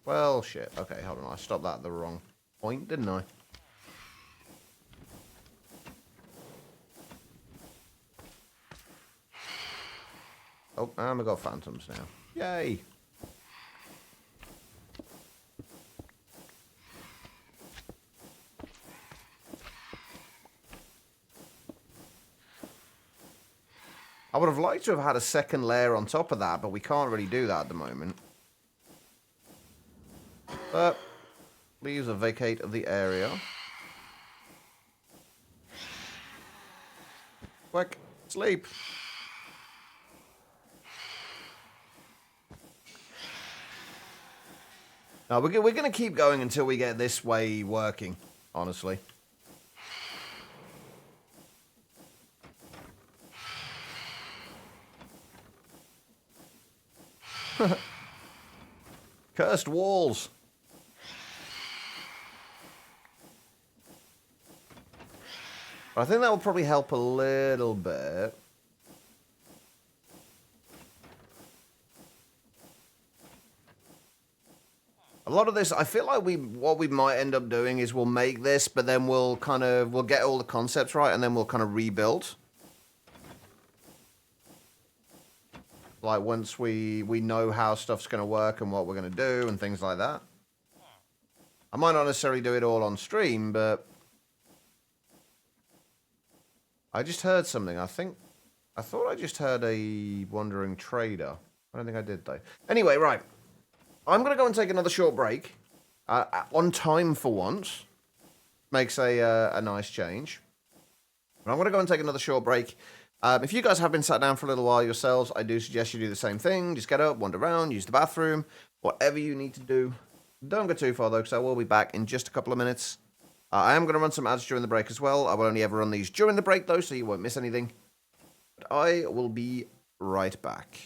Well, shit. Okay, hold on. I stopped that at the wrong point, didn't I? Oh, and we've got phantoms now. Yay! I would have liked to have had a second layer on top of that, but we can't really do that at the moment. But leaves a vacate of the area. Quick, sleep. No, we're going to keep going until we get this way working, honestly. Cursed walls. I think that will probably help a little bit. A lot of this, I feel like what we might end up doing is we'll make this, but then we'll get all the concepts right, and then we'll kind of rebuild. Like, once we know how stuff's going to work and what we're going to do and things like that. I might not necessarily do it all on stream, but... I just heard something. I thought I just heard a wandering trader. I don't think I did, though. Anyway, right. I'm going to go and take another short break. On time for once. Makes a nice change. But I'm going to go and take another short break. If you guys have been sat down for a little while yourselves, I do suggest you do the same thing. Just get up, wander around, use the bathroom, whatever you need to do. Don't go too far, though, because I will be back in just a couple of minutes. I am going to run some ads during the break as well. I will only ever run these during the break, though, so you won't miss anything. But I will be right back.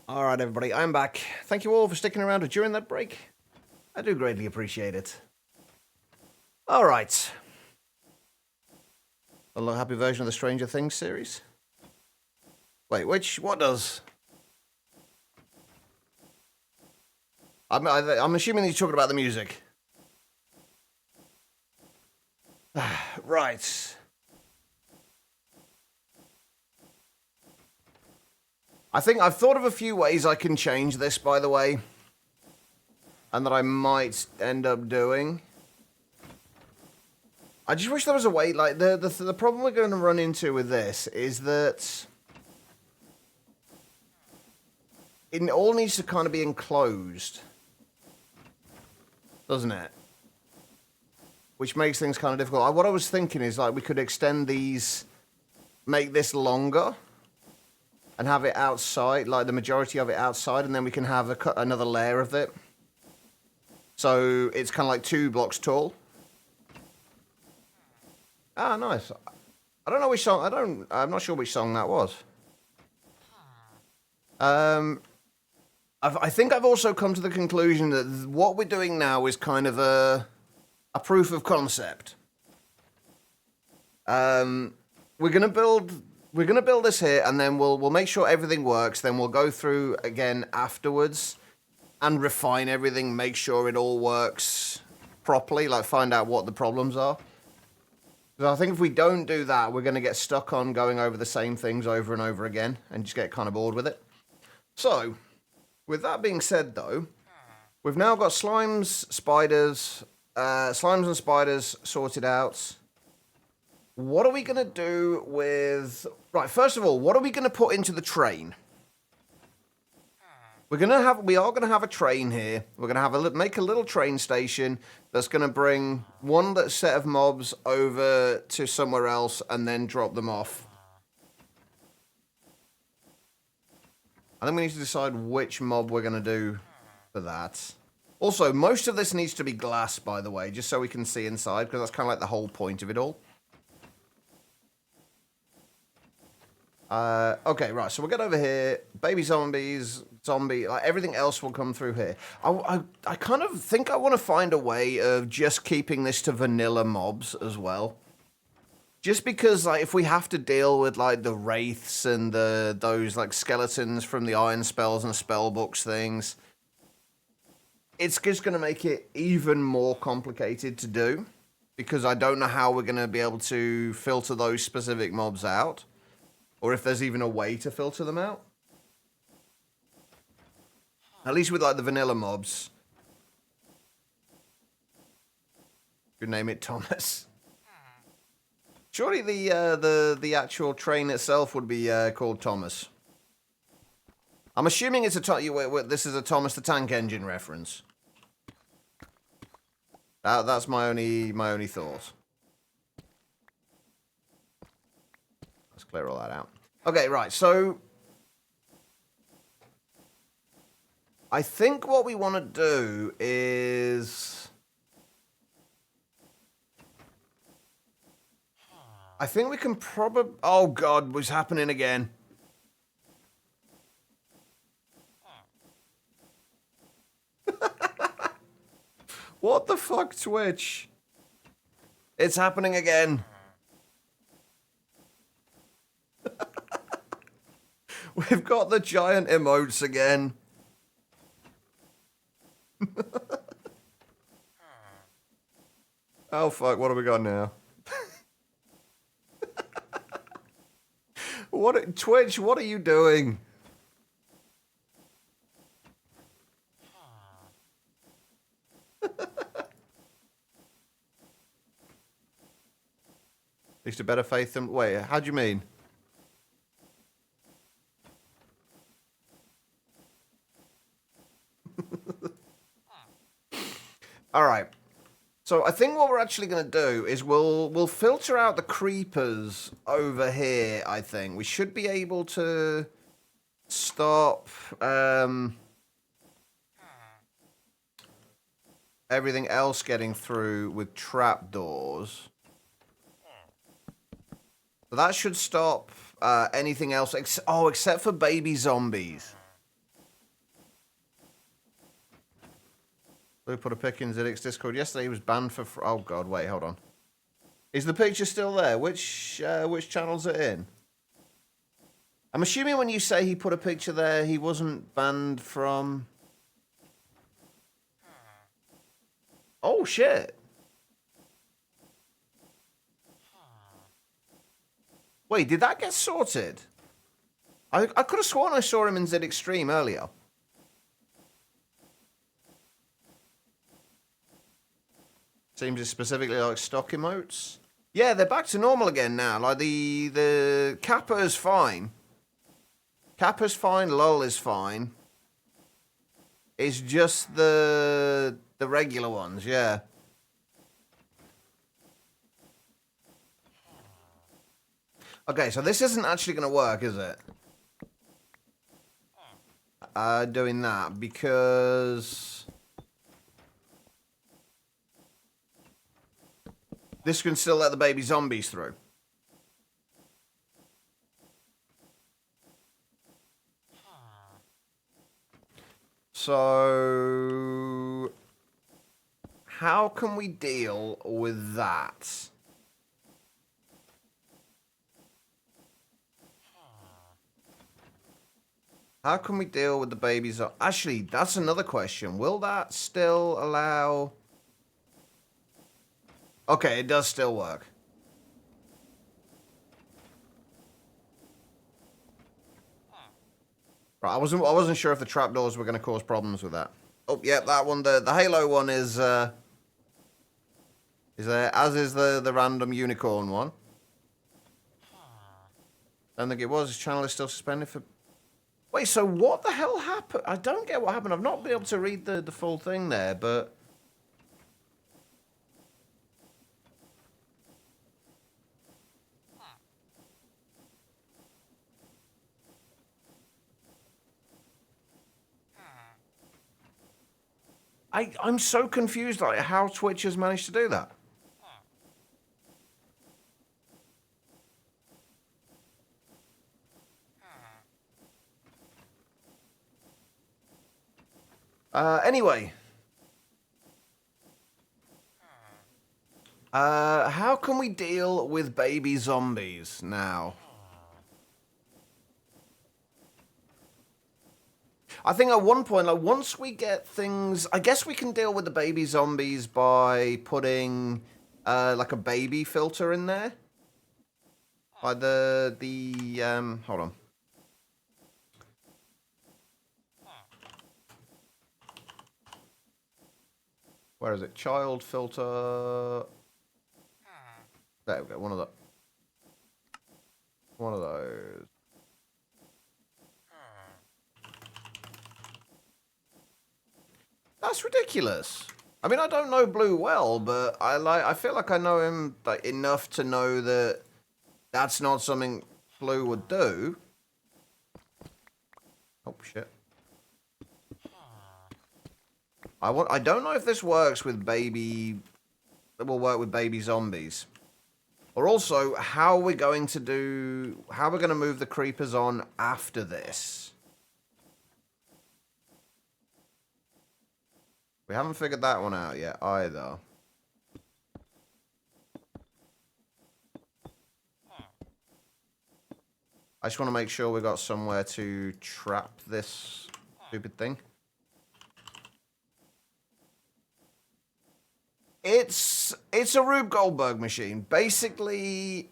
All right, everybody, I'm back. Thank you all for sticking around during that break. I do greatly appreciate it. All right. A happy version of the Stranger Things series. Wait, what does? I'm assuming you're talking about the music. Right. I think I've thought of a few ways I can change this, by the way. And that I might end up doing. I just wish there was a way, like, the problem we're going to run into with this is that it all needs to kind of be enclosed. Doesn't it? Which makes things kind of difficult. What I was thinking is, like, we could extend these, make this longer, and have it outside, like the majority of it outside, and then we can have another layer of it. So it's kind of like 2 blocks tall. Ah, nice. I don't know which song. I'm not sure which song that was. I think I've also come to the conclusion that what we're doing now is kind of a proof of concept. We're gonna build this here, and then we'll make sure everything works. Then we'll go through again afterwards and refine everything, make sure it all works properly, like find out what the problems are. Because I think if we don't do that, we're going to get stuck on going over the same things over and over again and just get kind of bored with it. So, with that being said, though, we've now got slimes and spiders sorted out. What are we going to do with... Right, first of all, what are we going to put into the train? We are going to have a train here. We're going to make a little train station that's going to bring one set of mobs over to somewhere else and then drop them off. I think we need to decide which mob we're going to do for that. Also, most of this needs to be glass, by the way, just so we can see inside, because that's kind of like the whole point of it all. Okay, right, so we'll get over here. Baby zombies, like everything else will come through here. I kind of think I want to find a way of just keeping this to vanilla mobs as well. Just because, like, if we have to deal with, like, the wraiths and those, like, skeletons from the iron spells and spell books things, it's just going to make it even more complicated to do. Because I don't know how we're going to be able to filter those specific mobs out. Or if there's even a way to filter them out. At least with, like, the vanilla mobs. You name it Thomas. Surely the actual train itself would be called Thomas. I'm assuming it's this is a Thomas the Tank Engine reference. That's my only thought. Let's clear all that out. Okay, right, so I think what we want to do is... I think we can probably... Oh, God, what's happening again? What the fuck, Twitch? It's happening again. We've got the giant emotes again. Oh, fuck, what have we got now? Twitch, what are you doing? At least a better faith than... Wait, how do you mean? All right. So I think what we're actually going to do is we'll filter out the creepers over here, I think. We should be able to stop everything else getting through with trapdoors. So that should stop anything else. Except for baby zombies. Lou put a pic in Zidix Discord yesterday. He was banned for... Oh, God, wait, hold on. Is the picture still there? Which channel's it in? I'm assuming when you say he put a picture there, he wasn't banned from... Oh, shit. Wait, did that get sorted? I could have sworn I saw him in Z Extreme earlier. Seems it's specifically like stock emotes. Yeah, they're back to normal again now. Like the Kappa's fine. Kappa's fine, LOL is fine. It's just the regular ones, yeah. Okay, so this isn't actually going to work, is it? Doing that, because... this can still let the baby zombies through. So... how can we deal with that? How can we deal with the babies? Actually, that's another question. Will that still allow... okay, it does still work. Right, I wasn't sure if the trapdoors were going to cause problems with that. Oh, yeah, that one, the Halo one is there, as is the random unicorn one. I don't think it was. His channel is still suspended for... wait, so what the hell happened? I don't get what happened. I've not been able to read the full thing there, but... I'm so confused, like, how Twitch has managed to do that. Anyway. How can we deal with baby zombies now? I think at one point, like, once we get things... I guess we can deal with the baby zombies by putting, like, a baby filter in there. Like hold on. Where is it? Child filter... there we go, one of those. That's ridiculous. I mean, I don't know Blue well, but I feel like I know him like enough to know that that's not something Blue would do. Oh shit. I don't know if this works with baby... it will work with baby zombies. Or also, how we're going to move the creepers on after this. We haven't figured that one out yet, either. I just want to make sure we got somewhere to trap this stupid thing. It's a Rube Goldberg machine. Basically,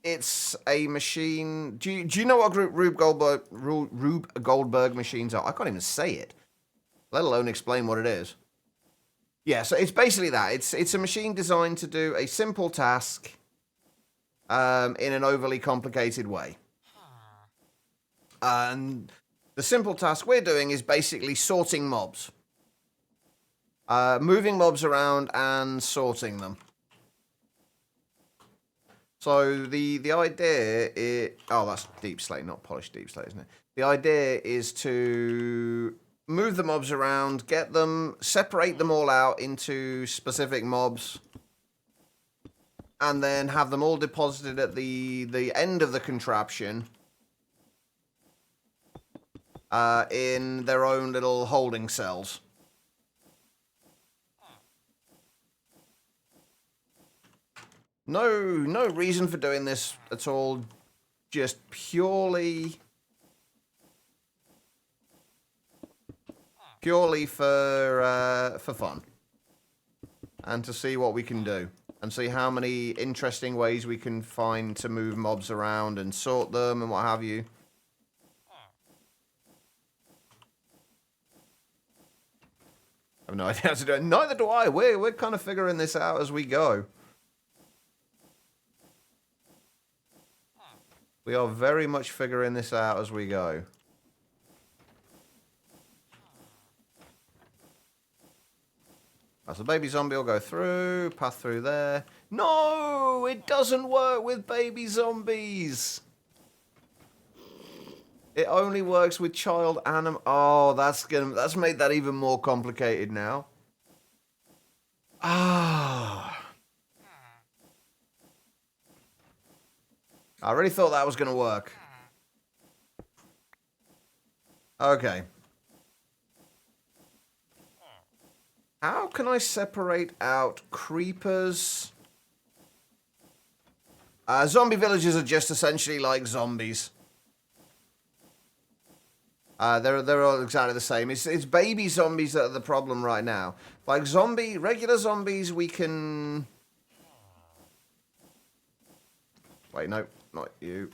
it's a machine... Do you know what Rube Goldberg machines are? I can't even say it, let alone explain what it is. Yeah, so it's basically that. It's a machine designed to do a simple task in an overly complicated way. And the simple task we're doing is basically sorting mobs. Moving mobs around and sorting them. So the idea is... oh, that's deep slate, not polished deep slate, isn't it? The idea is to... move the mobs around, get them, separate them all out into specific mobs, and then have them all deposited at the end of the contraption in their own little holding cells. No reason for doing this at all. Just purely for fun. And to see what we can do. And see how many interesting ways we can find to move mobs around and sort them and what have you. I have no idea how to do it. Neither do I. We're kind of figuring this out as we go. We are very much figuring this out as we go. As the baby zombie will go through, pass through there. No, it doesn't work with baby zombies. It only works with child anim. Oh, that's made that even more complicated now. Ah. I really thought that was going to work. Okay. How can I separate out creepers? Zombie villages are just essentially like zombies. They're all exactly the same. It's baby zombies that are the problem right now. Like regular zombies, we can. Wait, no, not you.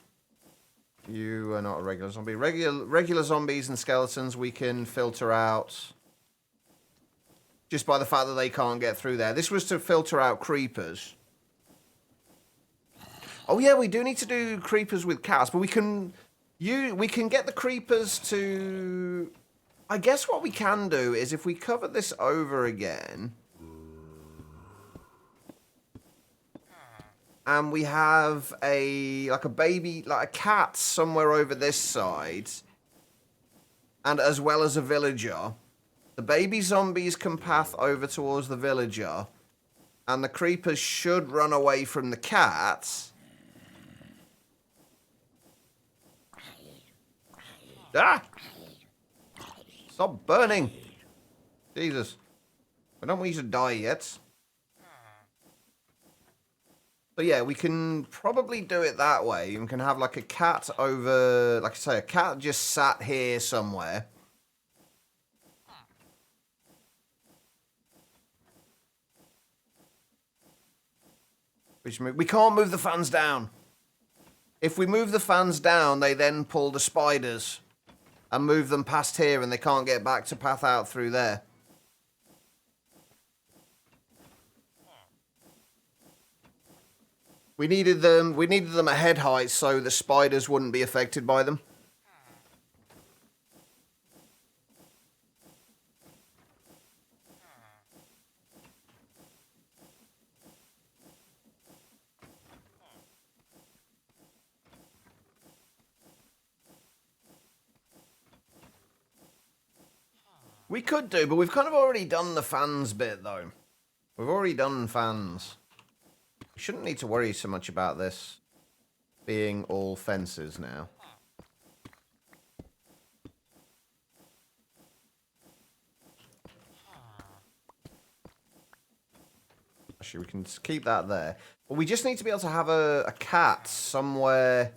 You are not a regular zombie. Regular zombies and skeletons we can filter out just by the fact that they can't get through there. This was to filter out creepers. Oh yeah, we do need to do creepers with cats, but we can get the creepers to. I guess what we can do is if we cover this over again, and we have a cat somewhere over this side, and as well as a villager, the baby zombies can path over towards the villager, and the creepers should run away from the cat. Ah! Stop burning! Jesus. I don't want you to die yet. So yeah, we can probably do it that way. We can have like a cat over, like I say, a cat just sat here somewhere. We can't move the fans down. If we move the fans down, they then pull the spiders and move them past here, and they can't get back to path out through there. We needed them at head height so the spiders wouldn't be affected by them. We could do, but we've kind of already done the fans bit, though. We've already done fans. We shouldn't need to worry so much about this being all fences now. Actually, we can keep that there. But we just need to be able to have a cat somewhere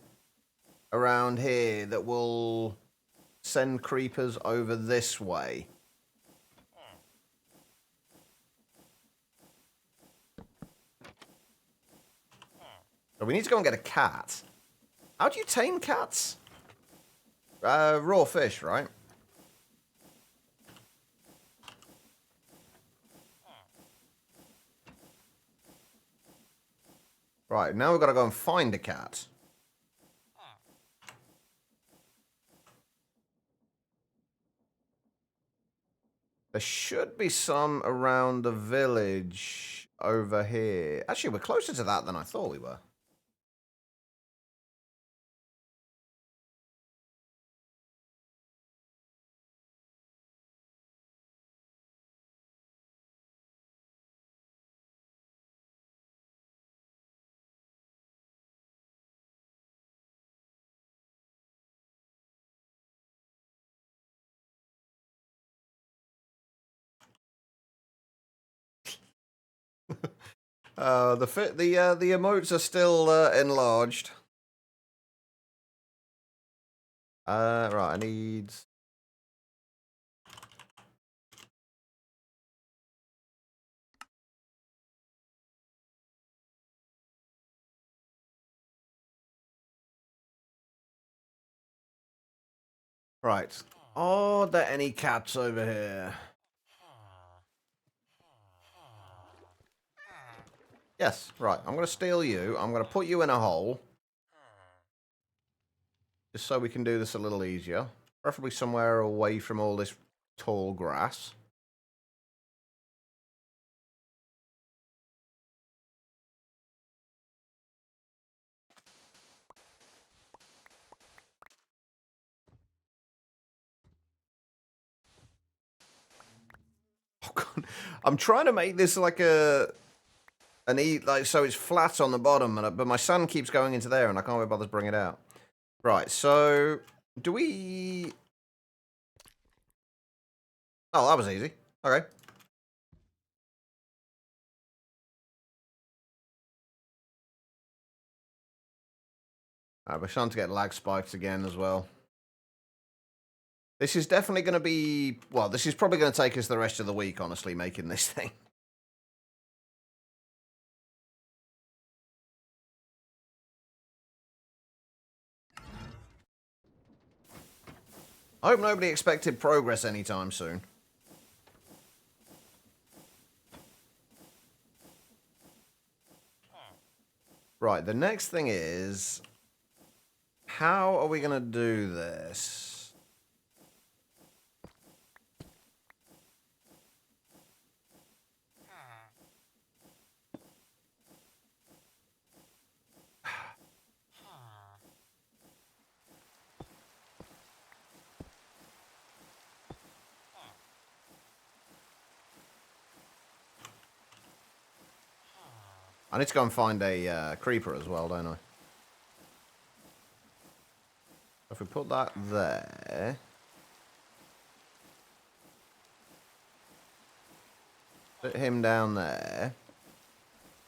around here that will send creepers over this way. So we need to go and get a cat. How do you tame cats? Raw fish, right? Right, now we've got to go and find a cat. There should be some around the village over here. Actually, we're closer to that than I thought we were. The emotes are still enlarged. Right, I need. Right. Are there any cats over here? Yes, right. I'm going to steal you. I'm going to put you in a hole. Just so we can do this a little easier. Preferably somewhere away from all this tall grass. Oh God. I'm trying to make this like like so it's flat on the bottom, but my son keeps going into there and I can't be bothered to bring it out. Right, so do we? Oh, that was easy. Okay. We're starting to get lag spikes again as well. This is definitely going to be, well, this is probably going to take us the rest of the week, honestly, making this thing. I hope nobody expected progress anytime soon. Right, the next thing is, how are we going to do this? I need to go and find a creeper as well, don't I? If we put that there... Put him down there.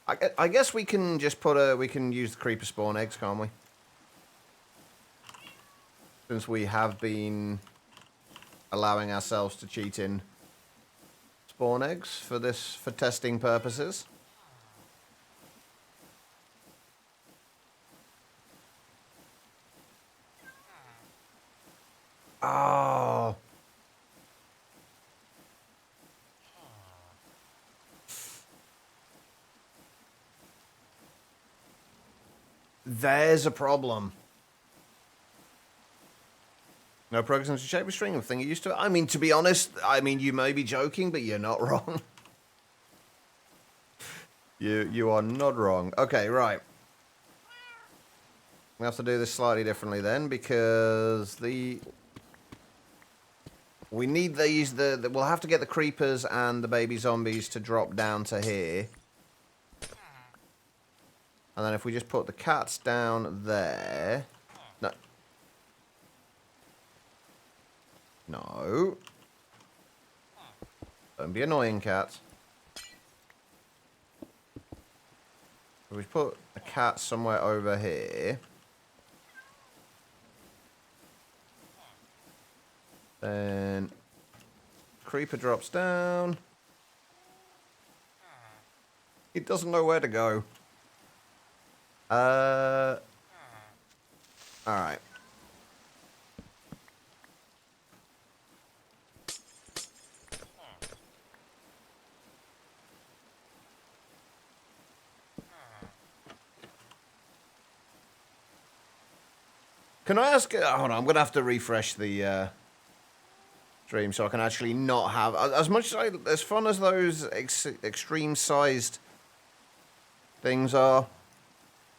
I guess we can just we can use the creeper spawn eggs, can't we? Since we have been allowing ourselves to cheat in spawn eggs for testing purposes. Oh. There's a problem. No progress in shape of string, a thing you used to. I mean, to be honest, you may be joking, but you're not wrong. You are not wrong. Okay, right. We have to do this slightly differently then, because we need these. We'll have to get the creepers and the baby zombies to drop down to here. And then if we just put the cats down there... No. No. Don't be annoying, cats. If we put a cat somewhere over here... Then... Creeper drops down. It doesn't know where to go. Alright. Can I ask... hold on, I'm going to have to refresh the stream so I can actually not have... As much as fun as those extreme-sized things are,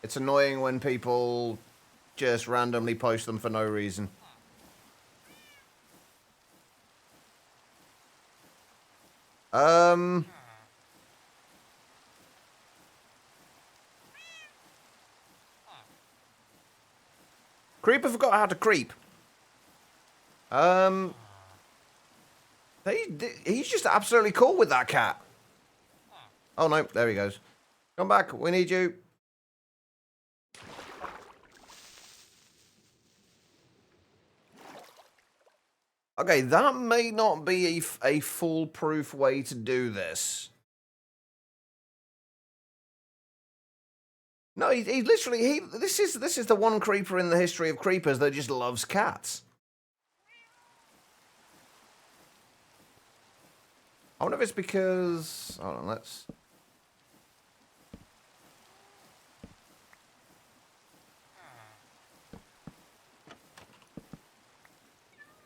it's annoying when people just randomly post them for no reason. Creeper forgot how to creep. He's just absolutely cool with that cat. Oh no, there he goes. Come back. We need you. Okay, that may not be a foolproof way to do this. No, he literally this is the one creeper in the history of creepers that just loves cats. I wonder if it's because, hold on, let's.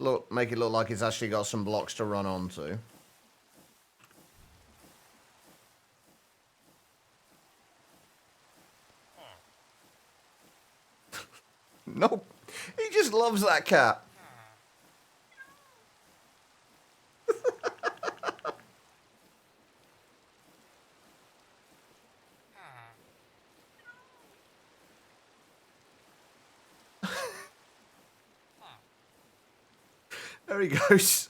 Look, make it look like it's actually got some blocks to run onto. Nope. He just loves that cat. There he goes.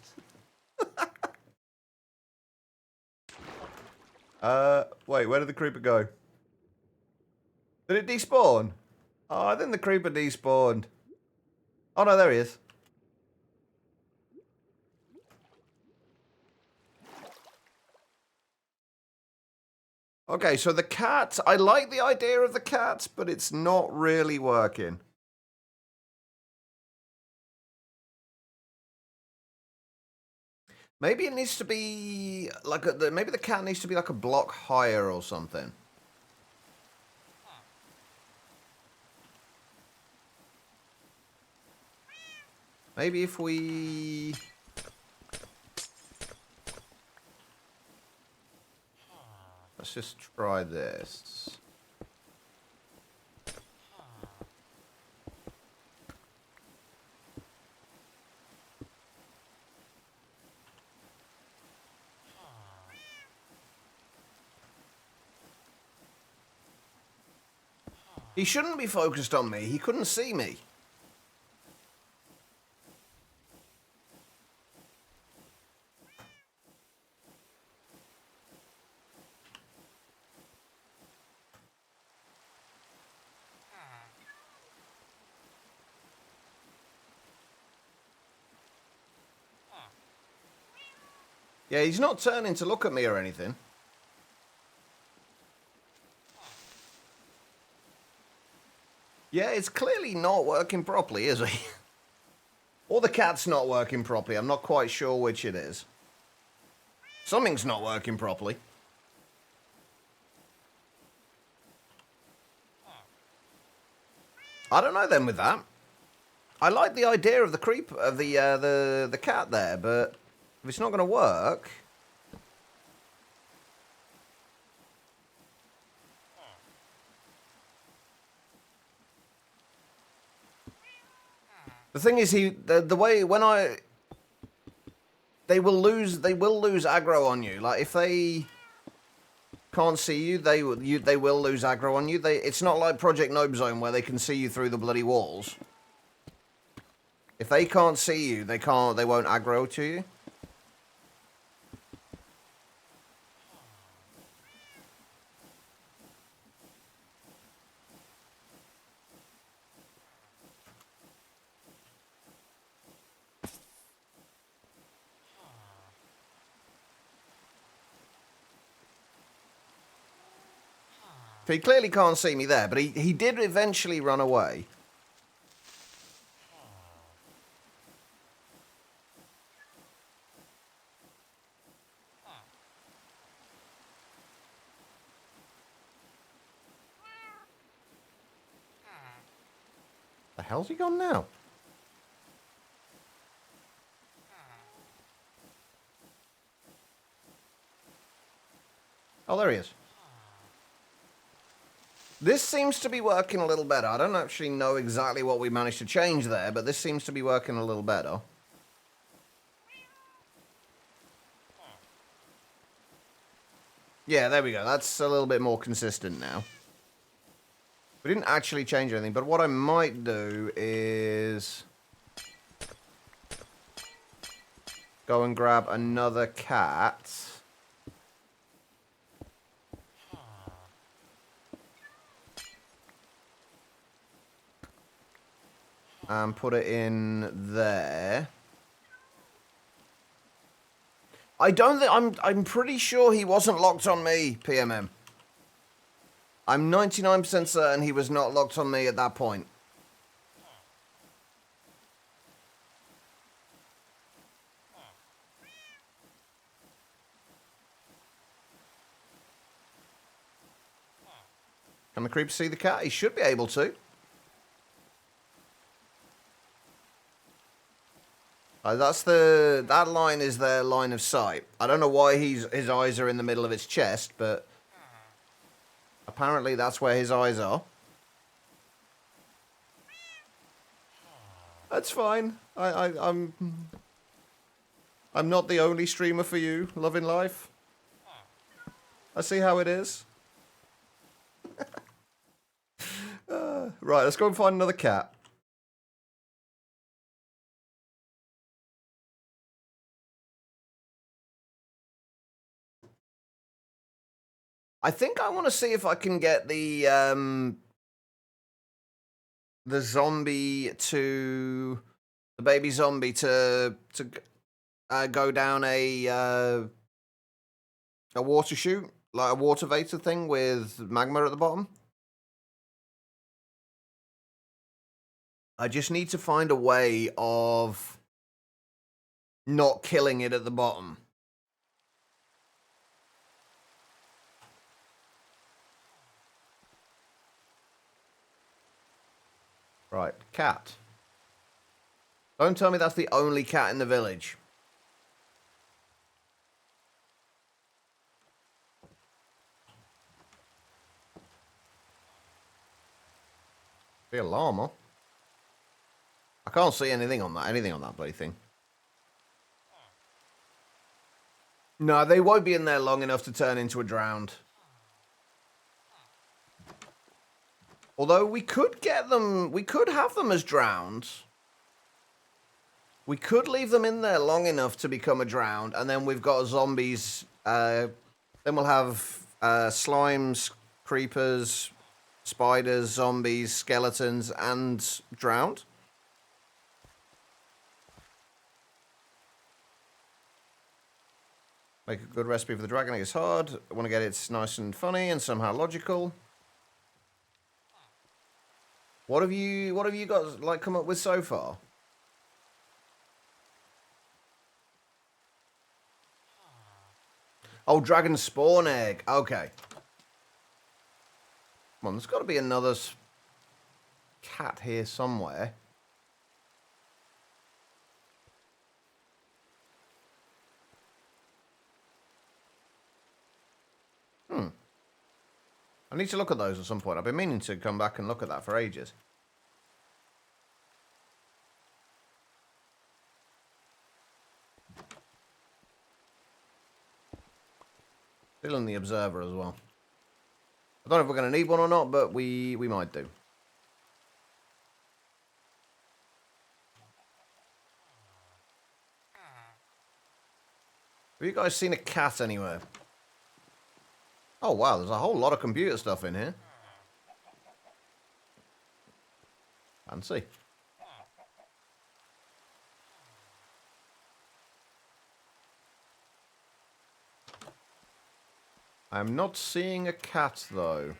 Wait, where did the creeper go? Did it despawn? Oh, I think the creeper despawned. Oh no, there he is. Okay, so the cat, I like the idea of the cat, but it's not really working. Maybe it needs to be like maybe the cat needs to be like a block higher or something. Maybe if we... Let's just try this. He shouldn't be focused on me. He couldn't see me. Yeah, he's not turning to look at me or anything. Yeah, it's clearly not working properly, is he? Or the cat's not working properly. I'm not quite sure which it is. Something's not working properly. I don't know then with that. I like the idea of the creep of the cat there, but if it's not going to work... The thing is, the way when they will lose aggro on you. Like if they can't see you, they will lose aggro on you. It's not like Project Nope Zone where they can see you through the bloody walls. If they can't see you, they won't aggro to you. So he clearly can't see me there, but he did eventually run away. The hell's he gone now? Oh, there he is. This seems to be working a little better. I don't actually know exactly what we managed to change there, but this seems to be working a little better. Yeah, there we go. That's a little bit more consistent now. We didn't actually change anything, but what I might do is... go and grab another cat. and put it in there. I don't think I'm pretty sure he wasn't locked on me, PMM. I'm 99% certain he was not locked on me at that point. Can the creeper see the cat? He should be able to. That line is their line of sight. I don't know why his eyes are in the middle of his chest, but apparently that's where his eyes are. That's fine. I'm not the only streamer for you, loving life. I see how it is. Right, let's go and find another cat. I think I want to see if I can get the zombie to the baby zombie to go down a water chute, like a water vapor thing with magma at the bottom. I just need to find a way of not killing it at the bottom. Right, cat. Don't tell me that's the only cat in the village. Be a llama. I can't see anything on that bloody thing. No, they won't be in there long enough to turn into a drowned. Although we could get them, we could have them as drowned. We could leave them in there long enough to become a drowned, and then we've got zombies. Then we'll have slimes, creepers, spiders, zombies, skeletons, and drowned. Make a good recipe for the dragon egg is hard. I want to get it nice and funny and somehow logical. What have you got like come up with so far? Oh, dragon spawn egg. Okay. Come on, there's got to be another cat here somewhere. I need to look at those at some point. I've been meaning to come back and look at that for ages. Still in the observer as well. I don't know if we're going to need one or not, but we might do. Have you guys seen a cat anywhere? Oh, wow, there's a whole lot of computer stuff in here. Fancy. I'm not seeing a cat, though.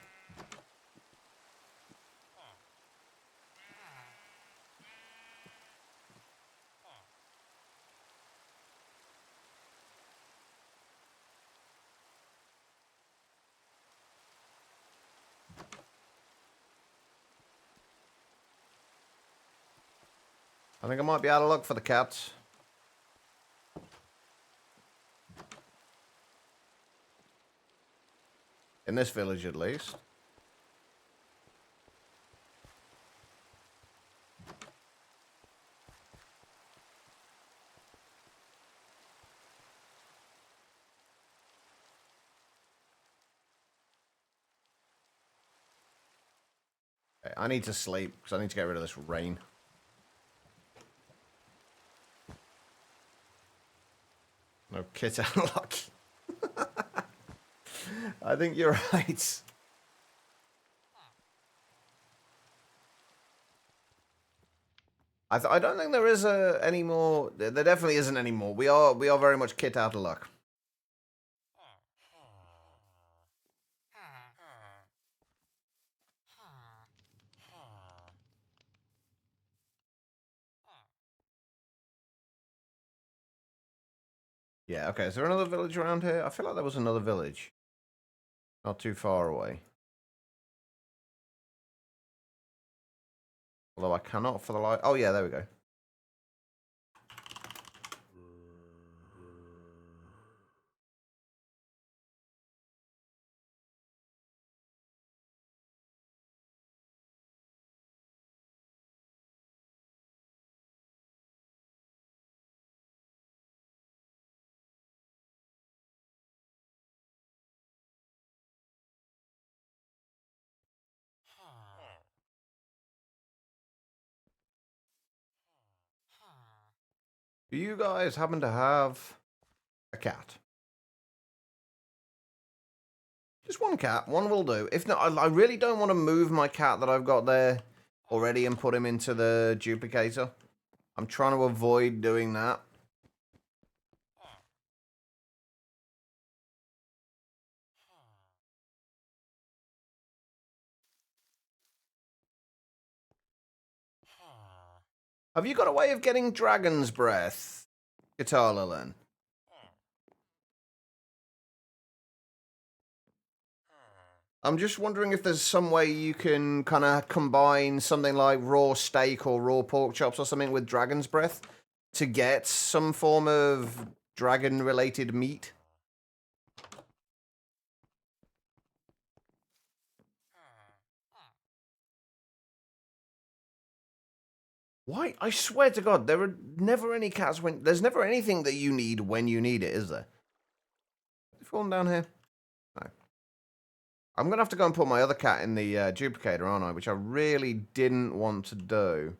I think I might be out of luck for the cats. In this village, at least. Okay, I need to sleep, because I need to get rid of this rain. No kit out of luck. I think you're right. I don't think there is any more. There definitely isn't any more. We are very much kit out of luck. Yeah, okay. Is there another village around here? I feel like there was another village. Not too far away. Although I cannot for the light. Oh, yeah, there we go. Do you guys happen to have a cat? Just one cat. One will do. If not, I really don't want to move my cat that I've got there already and put him into the duplicator. I'm trying to avoid doing that. Have you got a way of getting dragon's breath, Guitar Lilin? I'm just wondering if there's some way you can kind of combine something like raw steak or raw pork chops or something with dragon's breath to get some form of dragon-related meat. Why? I swear to God, there are never any cats when... There's never anything that you need when you need it, is there? Is it falling down here? No. I'm going to have to go and put my other cat in the duplicator, aren't I? Which I really didn't want to do.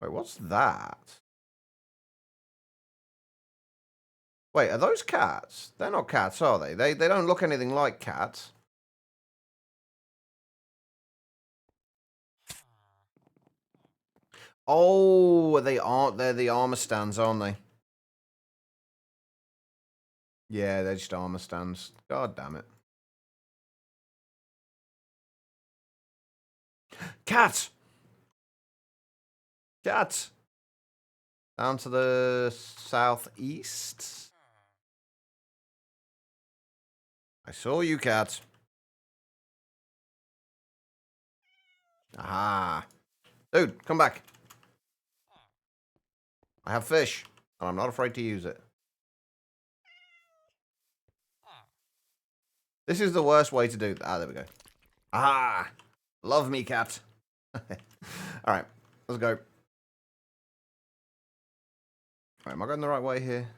Wait, what's that? Wait, are those cats? They're not cats, are they? They don't look anything like cats. Oh, they aren't. They're the armor stands, aren't they? Yeah, they're just armor stands. God damn it. Cats! Cats! Down to the southeast. I saw you, cat. Aha. Dude, come back. I have fish, and I'm not afraid to use it. This is the worst way to do that. Ah, there we go. Ah! Love me, cat. Alright, let's go. Right, am I going the right way here?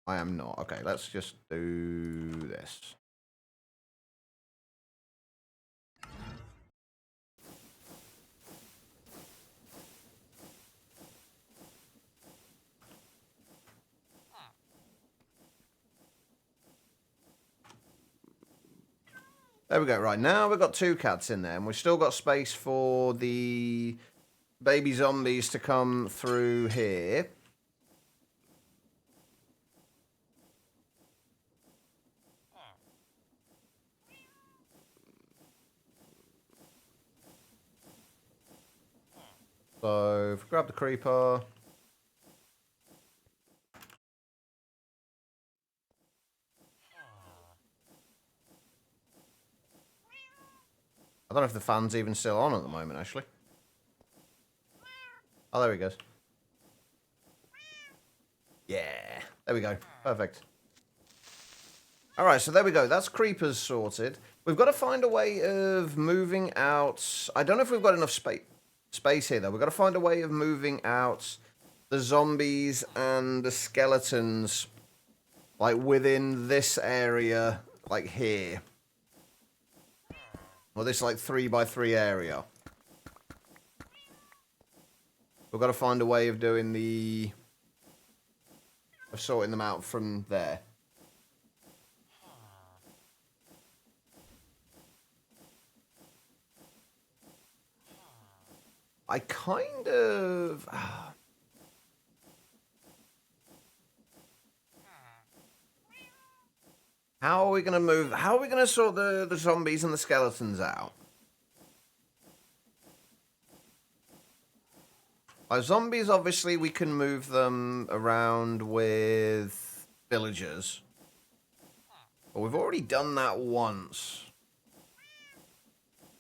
I am not. Okay, let's just do this. There we go. Right, now we've got 2 cats in there, and we've still got space for the baby zombies to come through here. So, if we grab the creeper... I don't know if the fan's even still on at the moment, actually. Oh, there he goes. Yeah, there we go. Perfect. Alright, so there we go. That's creepers sorted. We've got to find a way of moving out... I don't know if we've got enough space here, though. We've got to find a way of moving out the zombies and the skeletons, like, within this area, like, here. Or this, like, 3x3 area. We've got to find a way of doing the... of sorting them out from there. I kind of... How are we going to move... How are we going to sort the zombies and the skeletons out? Our zombies, obviously, we can move them around with villagers. But we've already done that once.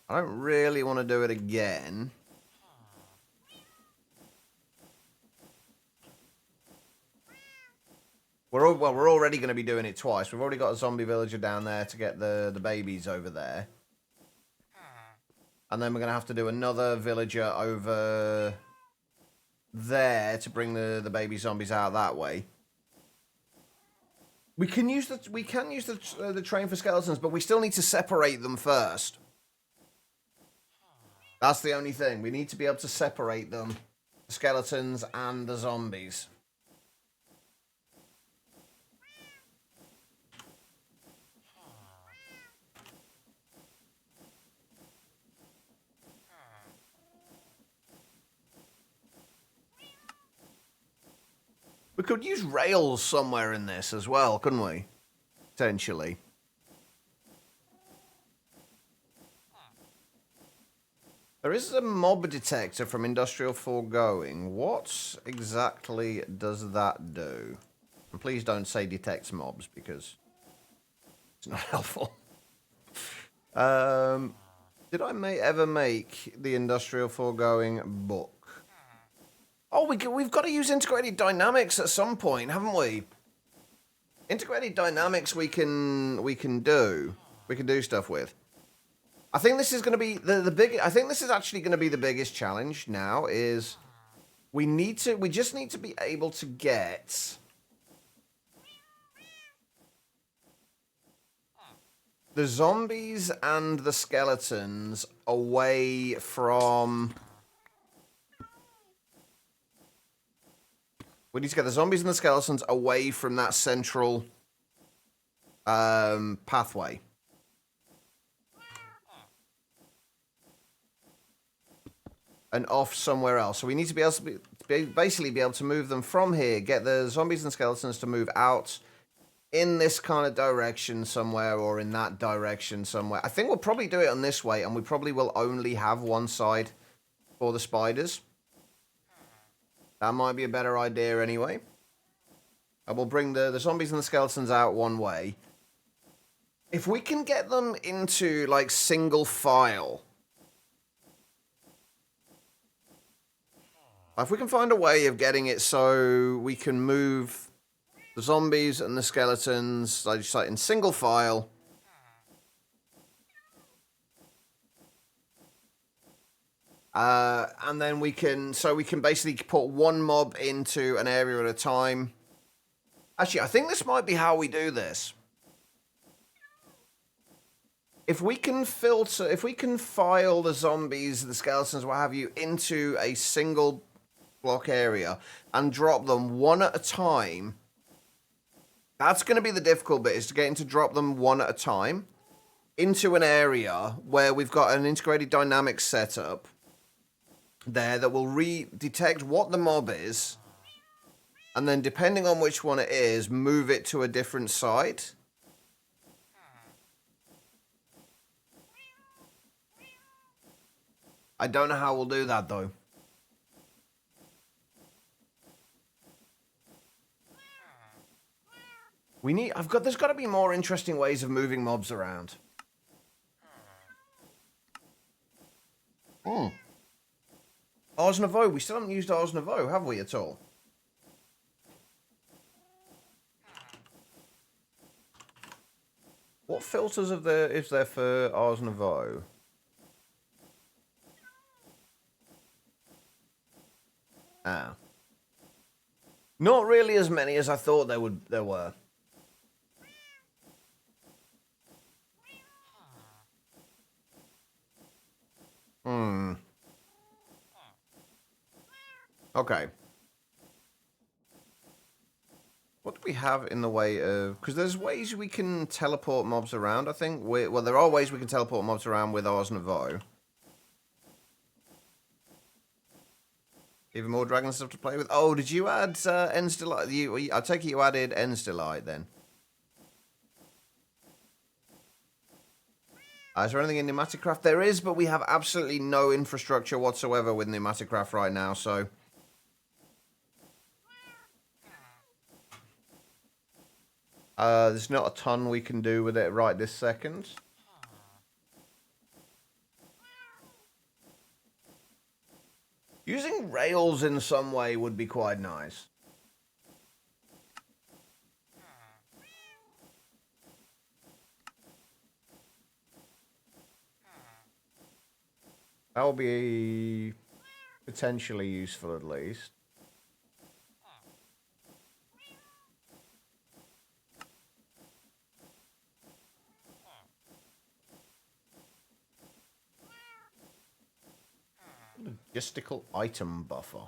I don't really want to do it again. We're already going to be doing it twice. We've already got a zombie villager down there to get the babies over there. And then we're going to have to do another villager over there to bring the baby zombies out that way. We can use the train for skeletons, but we still need to separate them first. That's the only thing. We need to be able to separate them, the skeletons and the zombies. We could use rails somewhere in this as well, couldn't we? Potentially. There is a mob detector from Industrial Foregoing. What exactly does that do? And please don't say detects mobs, because it's not helpful. Did I ever make the Industrial Foregoing book? Oh, we've got to use integrated dynamics at some point, haven't we? Integrated dynamics we can do stuff with. I think this is going to be the big. I think this is actually going to be the biggest challenge now. Is we just need to be able to get the zombies and the skeletons away from. We need to get the zombies and the skeletons away from that central pathway. And off somewhere else. So we need to be able to basically be able to move them from here, get the zombies and skeletons to move out in this kind of direction somewhere, or in that direction somewhere. I think we'll probably do it on this way, and we probably will only have one side for the spiders. That might be a better idea anyway. I will bring the zombies and the skeletons out one way. If we can get them into, like, single file. If we can find a way of getting it so we can move the zombies and the skeletons, like, just like in single file. And then we can basically put one mob into an area at a time. Actually, I think this might be how we do this. If we can file the zombies, the skeletons, what have you, into a single block area and drop them one at a time, that's going to be the difficult bit, is to get to drop them one at a time into an area where we've got an integrated dynamics setup there that will detect what the mob is, and then depending on which one it is, move it to a different side. I don't know how we'll do that though. There's got to be more interesting ways of moving mobs around. Ars Nouveau. We still haven't used Ars Nouveau, have we, at all? What filters is there for Ars Nouveau? Ah. Not really as many as I thought there were. Okay. What do we have in the way of... Because there's ways we can teleport mobs around, I think. Well, there are ways we can teleport mobs around with Ars Nouveau. Even more dragon stuff to play with. Oh, did you add Ends Delight? I take it you added Ends Delight then. Is there anything in Pneumaticraft? There is, but we have absolutely no infrastructure whatsoever with Pneumaticraft right now, so... there's not a ton we can do with it right this second. Using rails in some way would be quite nice. That will be potentially useful at least. Logistical item buffer.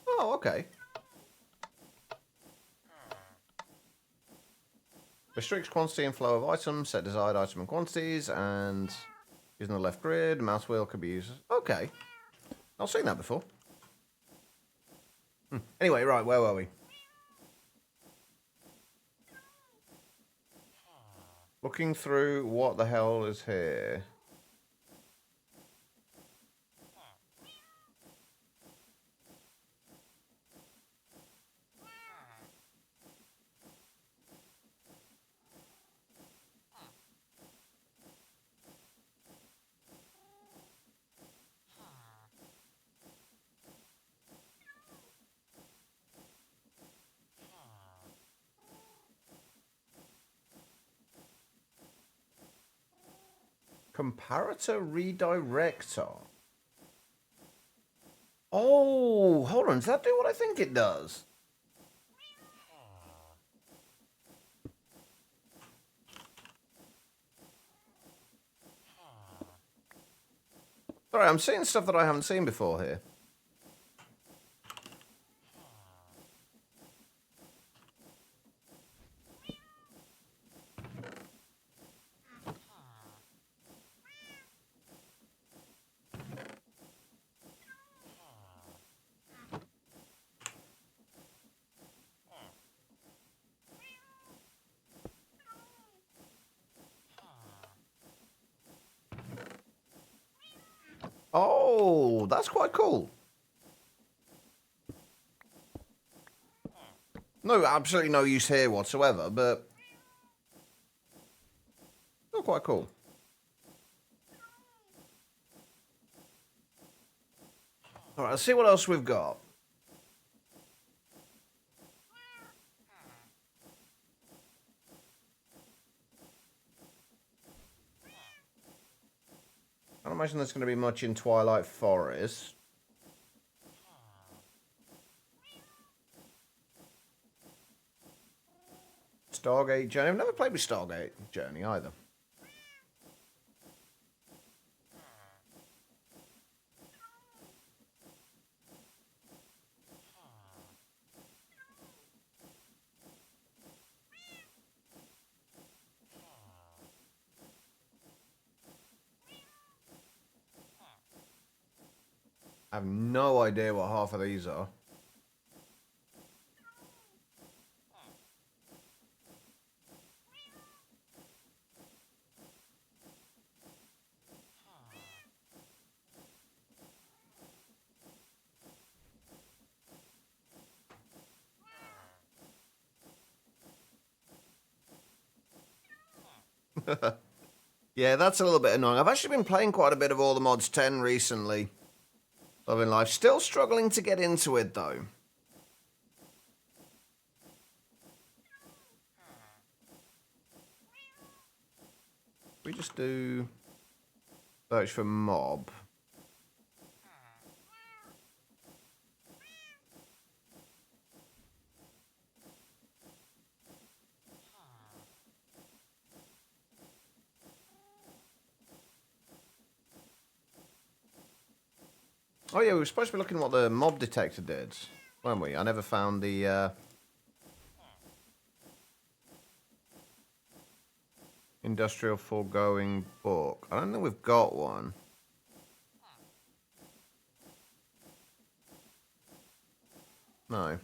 Oh, okay. Restricts quantity and flow of items, set desired item and quantities, and using the left grid, mouse wheel could be used. Okay. I've seen that before. Anyway, right, where were we? Looking through what the hell is here. Comparator redirector. Oh, hold on. Does that do what I think it does? Sorry, I'm seeing stuff that I haven't seen before here. Oh, that's quite cool. No, absolutely no use here whatsoever, but still quite cool. All right, let's see what else we've got. I don't imagine there's going to be much in Twilight Forest. Stargate Journey. I've never played with Stargate Journey either. I have no idea what half of these are. Yeah, that's a little bit annoying. I've actually been playing quite a bit of All the Mods 10 recently. Loving life. Still struggling to get into it, though. We just do search for mob. Oh yeah, we were supposed to be looking at what the mob detector did, weren't we? I never found the... Industrial foregoing book. I don't think we've got one. No.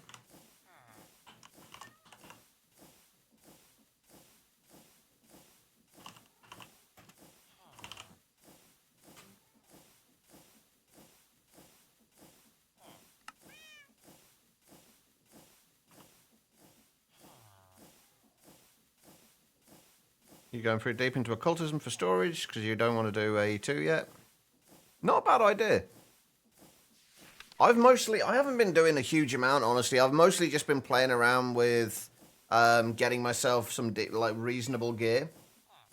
You're going pretty deep into occultism for storage because you don't want to do A2 yet. Not a bad idea. I haven't been doing a huge amount, honestly. I've mostly just been playing around with getting myself some like reasonable gear.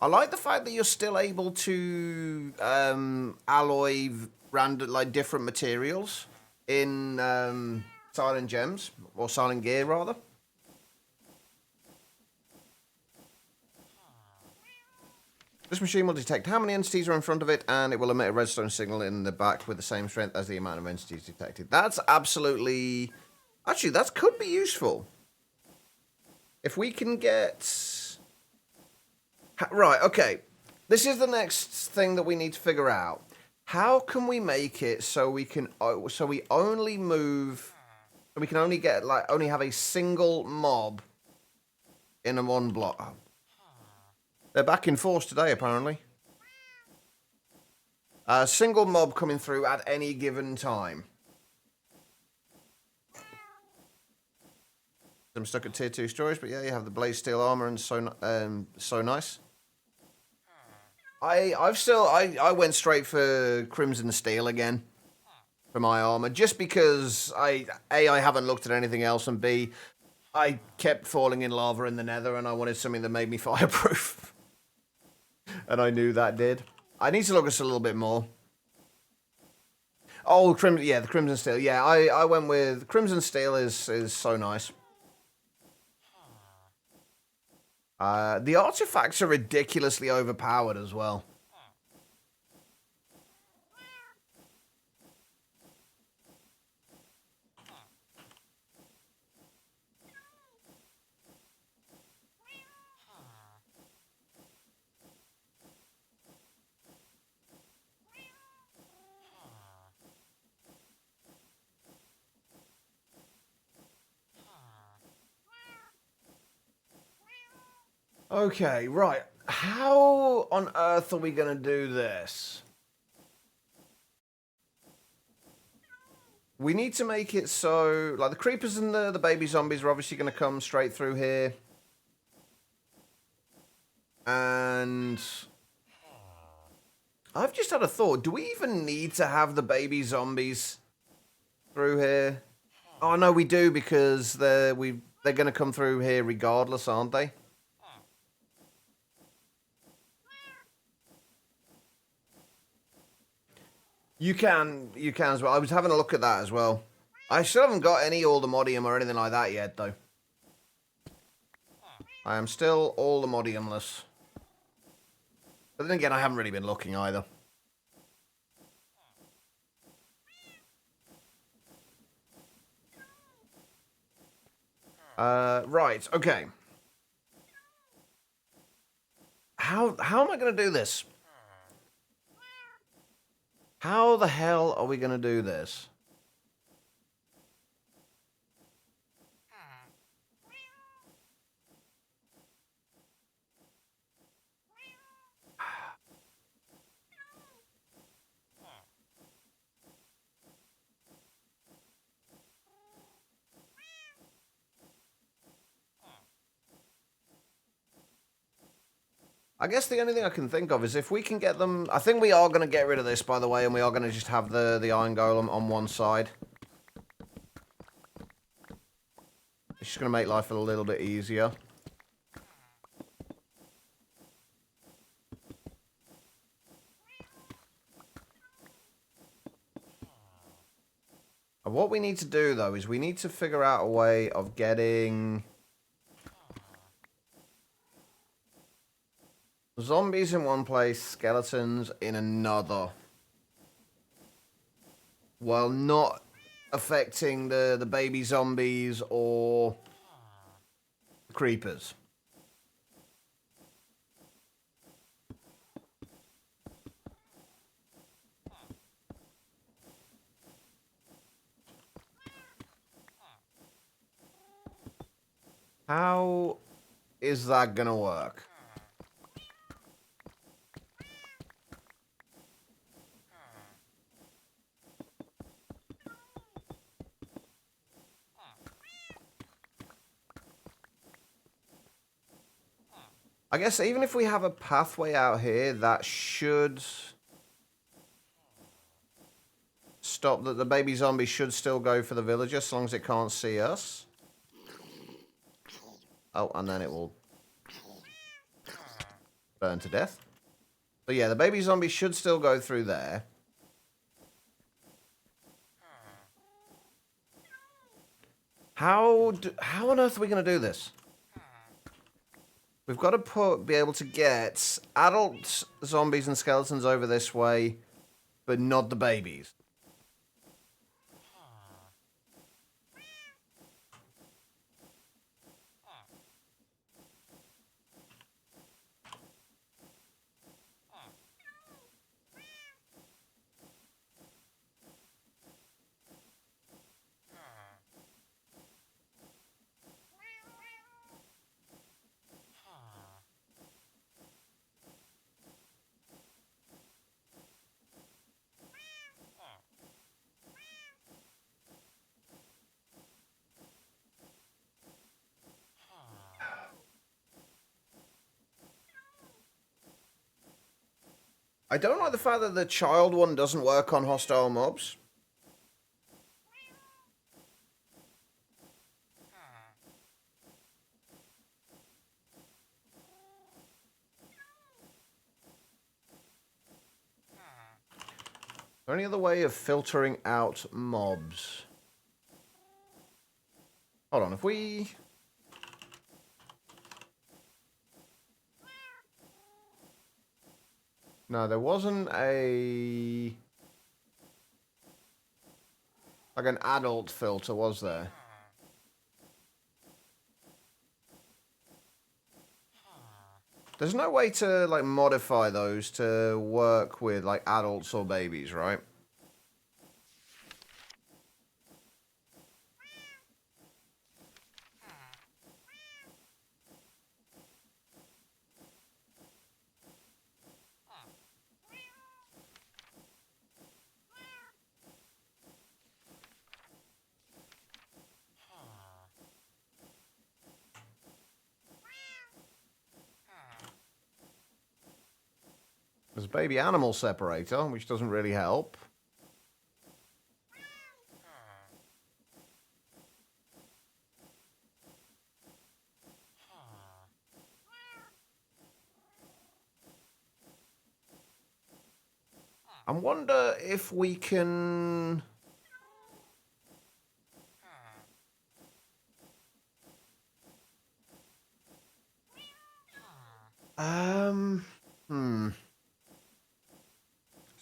I like the fact that you're still able to alloy random like different materials in Silent Gems or Silent Gear rather. This machine will detect how many entities are in front of it, and it will emit a redstone signal in the back with the same strength as the amount of entities detected. That's absolutely... Actually, that could be useful. If we can get... Right, okay. This is the next thing that we need to figure out. How can we make it so we can... So we only move... We can only get, like, only have a single mob in a one block. Oh. They're back in force today, apparently. A single mob coming through at any given time. I'm stuck at tier 2 storage, but yeah, you have the blaze steel armor and so nice. I went straight for crimson steel again for my armor, just because I haven't looked at anything else, and B, I kept falling in lava in the nether, and I wanted something that made me fireproof. And I knew that did. I need to look at a little bit more. Oh, the crimson steel. Yeah, I went with crimson steel is so nice. The artifacts are ridiculously overpowered as well. Okay, right. How on earth are we going to do this? We need to make it so... Like, the creepers and the baby zombies are obviously going to come straight through here. And... I've just had a thought. Do we even need to have the baby zombies through here? Oh, no, we do, because they're going to come through here regardless, aren't they? You can as well. I was having a look at that as well. I still haven't got any Aldemodium or anything like that yet, though. I am still Aldemodiumless. But then again, I haven't really been looking either. Right, okay. How am I going to do this? How the hell are we going to do this? I guess the only thing I can think of is if we can get them... I think we are going to get rid of this, by the way, and we are going to just have the Iron Golem on one side. It's just going to make life a little bit easier. And what we need to do, though, is we need to figure out a way of getting... zombies in one place, skeletons in another. While not affecting the baby zombies or creepers. How is that gonna work? I guess even if we have a pathway out here, that should stop that. The baby zombie should still go for the villager as long as it can't see us. Oh, and then it will burn to death. So yeah, the baby zombie should still go through there. How on earth are we going to do this? We've got to be able to get adult zombies and skeletons over this way, but not the babies. I don't like the fact that the child one doesn't work on hostile mobs. Is there any other way of filtering out mobs? Hold on, if we... No, there wasn't a... like an adult filter, was there? There's no way to, like, modify those to work with, like, adults or babies, right? There's a baby animal separator, which doesn't really help. I wonder if we can...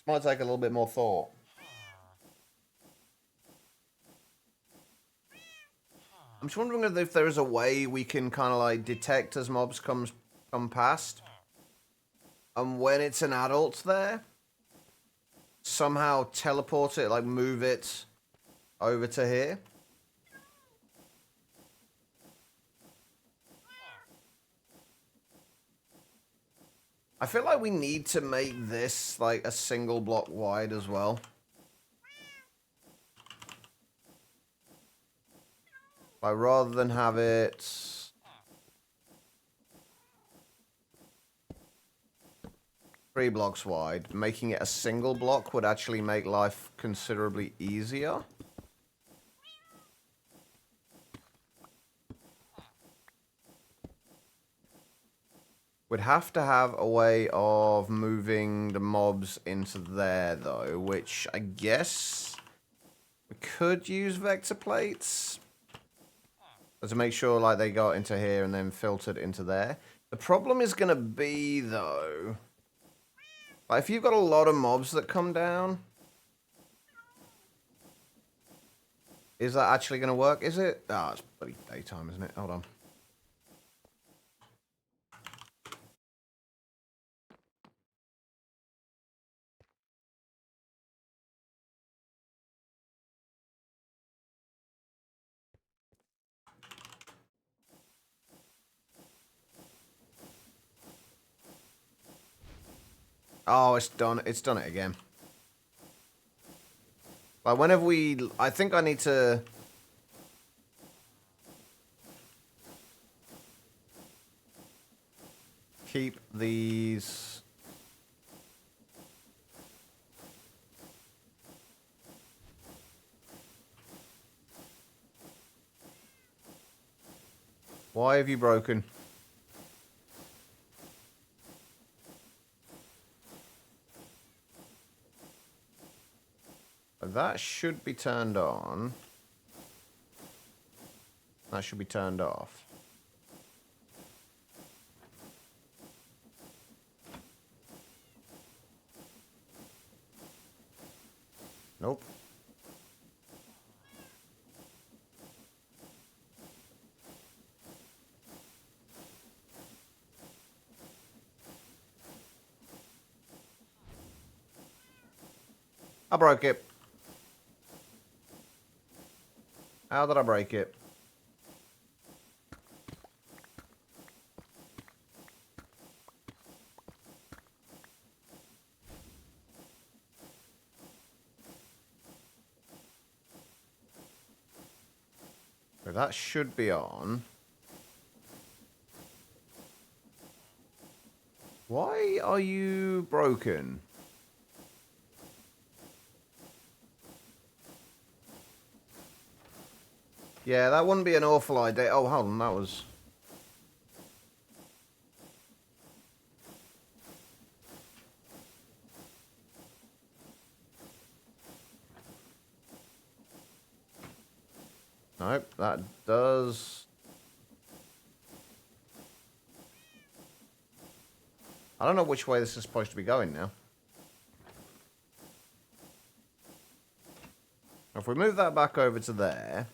This might take a little bit more thought. I'm just wondering if there is a way we can kind of like detect as mobs come past. And when it's an adult there, somehow teleport it, like move it over to here. I feel like we need to make this like a single block wide as well. Like rather than have it 3 blocks wide, making it a single block would actually make life considerably easier. We'd have to have a way of moving the mobs into there, though, which I guess we could use vector plates to make sure like they got into here and then filtered into there. The problem is going to be, though, like if you've got a lot of mobs that come down, is that actually going to work? Is it? Ah, it's bloody daytime, isn't it? Hold on. Oh, it's done. It's done it again. Like, whenever we... I think I need to... keep these... Why have you broken? That should be turned on. That should be turned off. Nope. I broke it. How did I break it? So that should be on. Why are you broken? Yeah, that wouldn't be an awful idea. Oh, hold on, that was... Nope, that does... I don't know which way this is supposed to be going now. If we move that back over to there...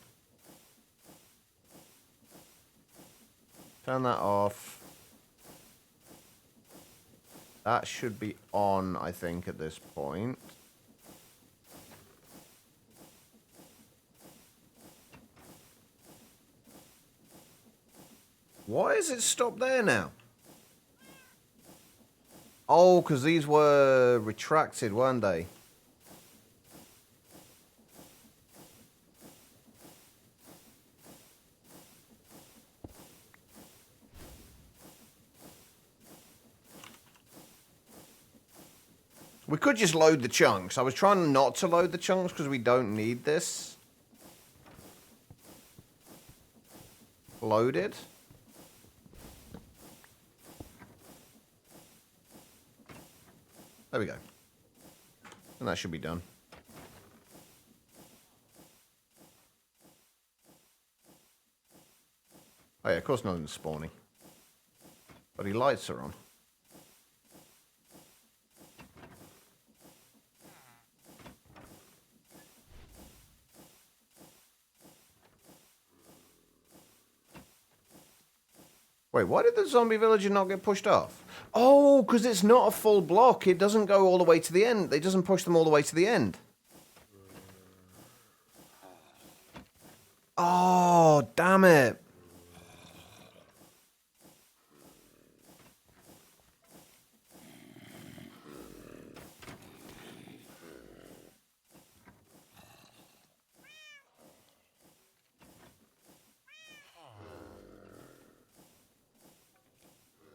Turn that off. That should be on, I think, at this point. Why is it stopped there now? Oh, because these were retracted, weren't they? We could just load the chunks. I was trying not to load the chunks because we don't need this. Loaded. There we go. And that should be done. Oh yeah, of course nothing's spawning. But the lights are on. Wait, why did the zombie villager not get pushed off? Oh, because it's not a full block. It doesn't go all the way to the end. It doesn't push them all the way to the end. Oh, damn it.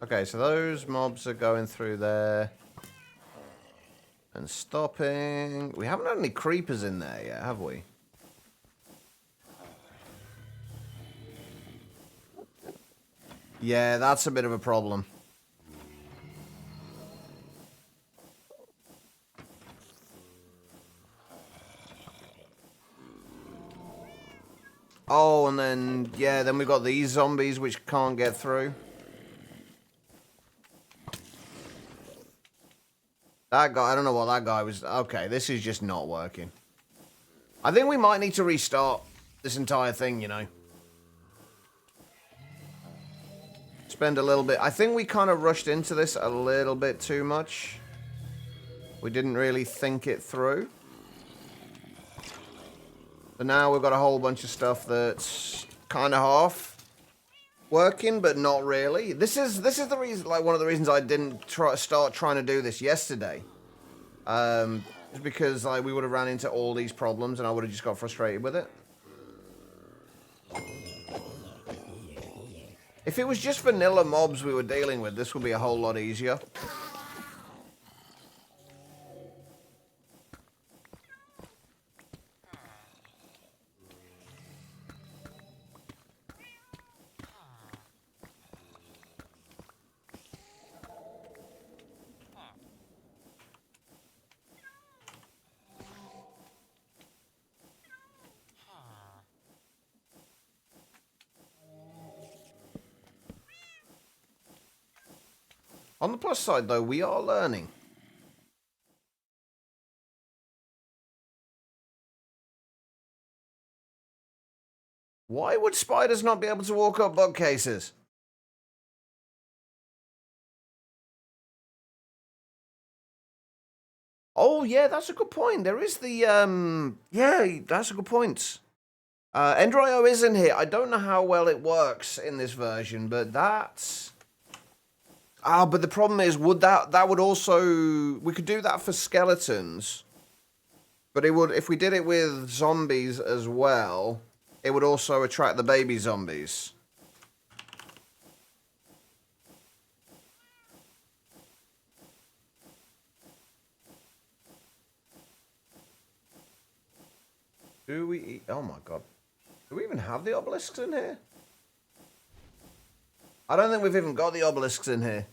Okay, so those mobs are going through there. And stopping. We haven't had any creepers in there yet, have we? Yeah, that's a bit of a problem. Oh, and then, yeah, then we've got these zombies which can't get through. That guy, I don't know what that guy was. Okay, this is just not working. I think we might need to restart this entire thing, you know. Spend a little bit. I think we kind of rushed into this a little bit too much. We didn't really think it through. But now we've got a whole bunch of stuff that's kind of off. working, but not really. This is the reason, like one of the reasons I didn't start trying to do this yesterday. Just because like we would have ran into all these problems and I would have just got frustrated with it. If it was just vanilla mobs we were dealing with, this would be a whole lot easier. On the plus side, though, we are learning. Why would spiders not be able to walk up bookcases? Oh, yeah, that's a good point. There is the, yeah, that's a good point. Ender.io is in here. I don't know how well it works in this version, but that's... but the problem is, would that would also... We could do that for skeletons. But it would, if we did it with zombies as well, it would also attract the baby zombies. Do we eat... Oh my god. Do we even have the obelisks in here? I don't think we've even got the obelisks in here.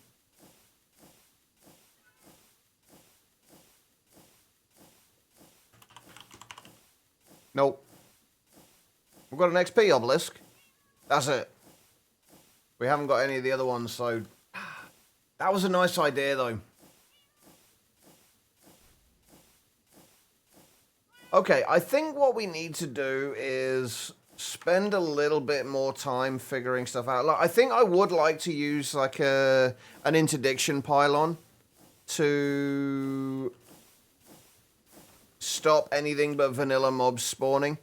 Nope. We've got an XP obelisk. That's it. We haven't got any of the other ones, so... That was a nice idea, though. Okay, I think what we need to do is spend a little bit more time figuring stuff out. Like, I think I would like to use, like, an interdiction pylon to stop anything but vanilla mobs spawning.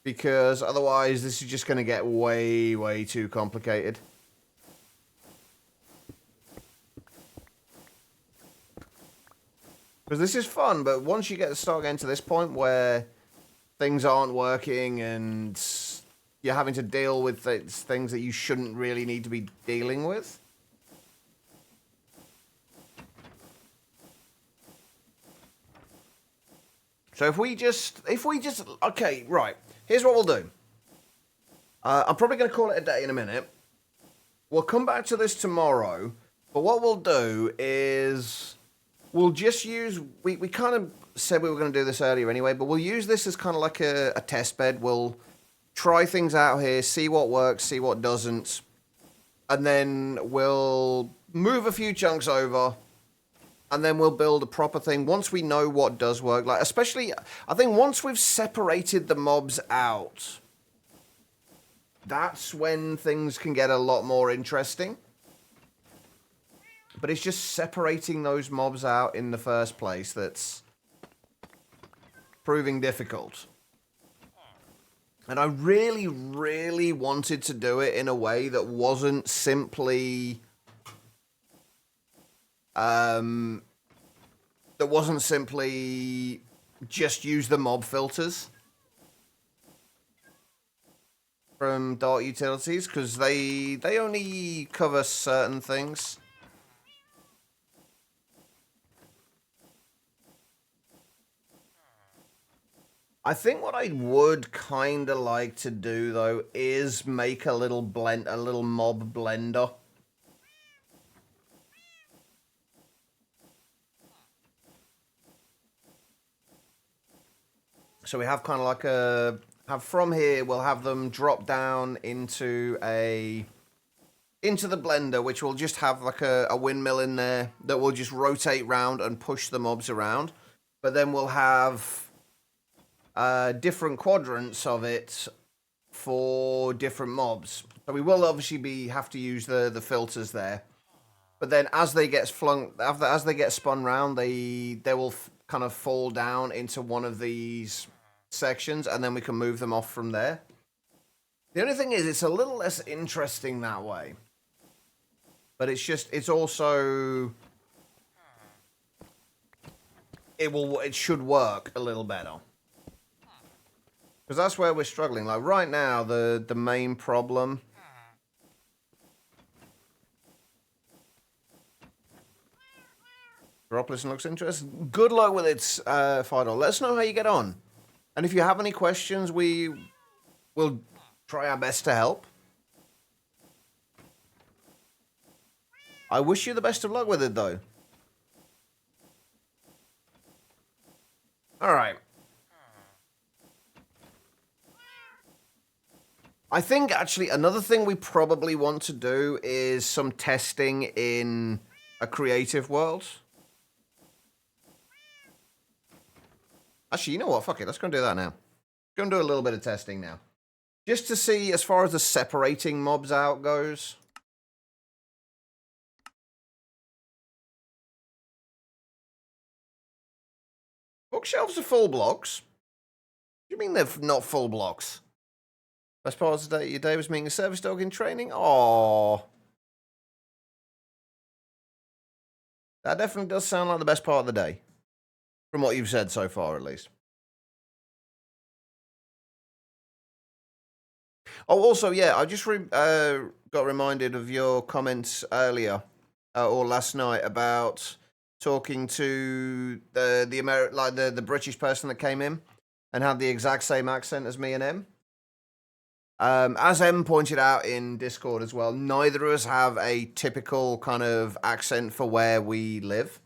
Because otherwise this is just going to get way, way too complicated. Because this is fun, but once you start getting to this point where things aren't working and you're having to deal with things that you shouldn't really need to be dealing with. So if we just, okay, right. Here's what we'll do. I'm probably going to call it a day in a minute. We'll come back to this tomorrow, but what we'll do is we'll just use, we kind of said we were going to do this earlier anyway, but we'll use this as kind of like a test bed. We'll try things out here, see what works, see what doesn't, and then we'll move a few chunks over, and then we'll build a proper thing once we know what does work. Like, especially, I think once we've separated the mobs out, that's when things can get a lot more interesting. But it's just separating those mobs out in the first place that's proving difficult. And I really, really wanted to do it in a way that wasn't simply... just use the mob filters from Dart Utilities, because they only cover certain things. I think what I would kind of like to do, though, is make a little mob blender. So we have kind of like from here, we'll have them drop down into the blender, which will just have like a windmill in there that will just rotate round and push the mobs around. But then we'll have different quadrants of it for different mobs. So we will obviously have to use the filters there. But then as they get spun round, they will kind of fall down into one of these sections, and then we can move them off from there. The only thing is, it's a little less interesting that way. But it's also... It should work a little better. Because that's where we're struggling. Like, right now, the main problem... Dropless looks interesting. Good luck with its $5. Let us know how you get on. And if you have any questions, we will try our best to help. I wish you the best of luck with it, though. Alright. I think, actually, another thing we probably want to do is some testing in a creative world. Actually, you know what? Fuck it. Let's go and do that now. Go and do a little bit of testing now. Just to see, as far as the separating mobs out goes. Bookshelves are full blocks. What do you mean they're not full blocks? Best part of your day was meeting a service dog in training? Aww. That definitely does sound like the best part of the day. From what you've said so far, at least. Oh, also, yeah, I just got reminded of your comments earlier, or last night, about talking to the British person that came in and had the exact same accent as me and M. As M pointed out in Discord as well, neither of us have a typical kind of accent for where we live.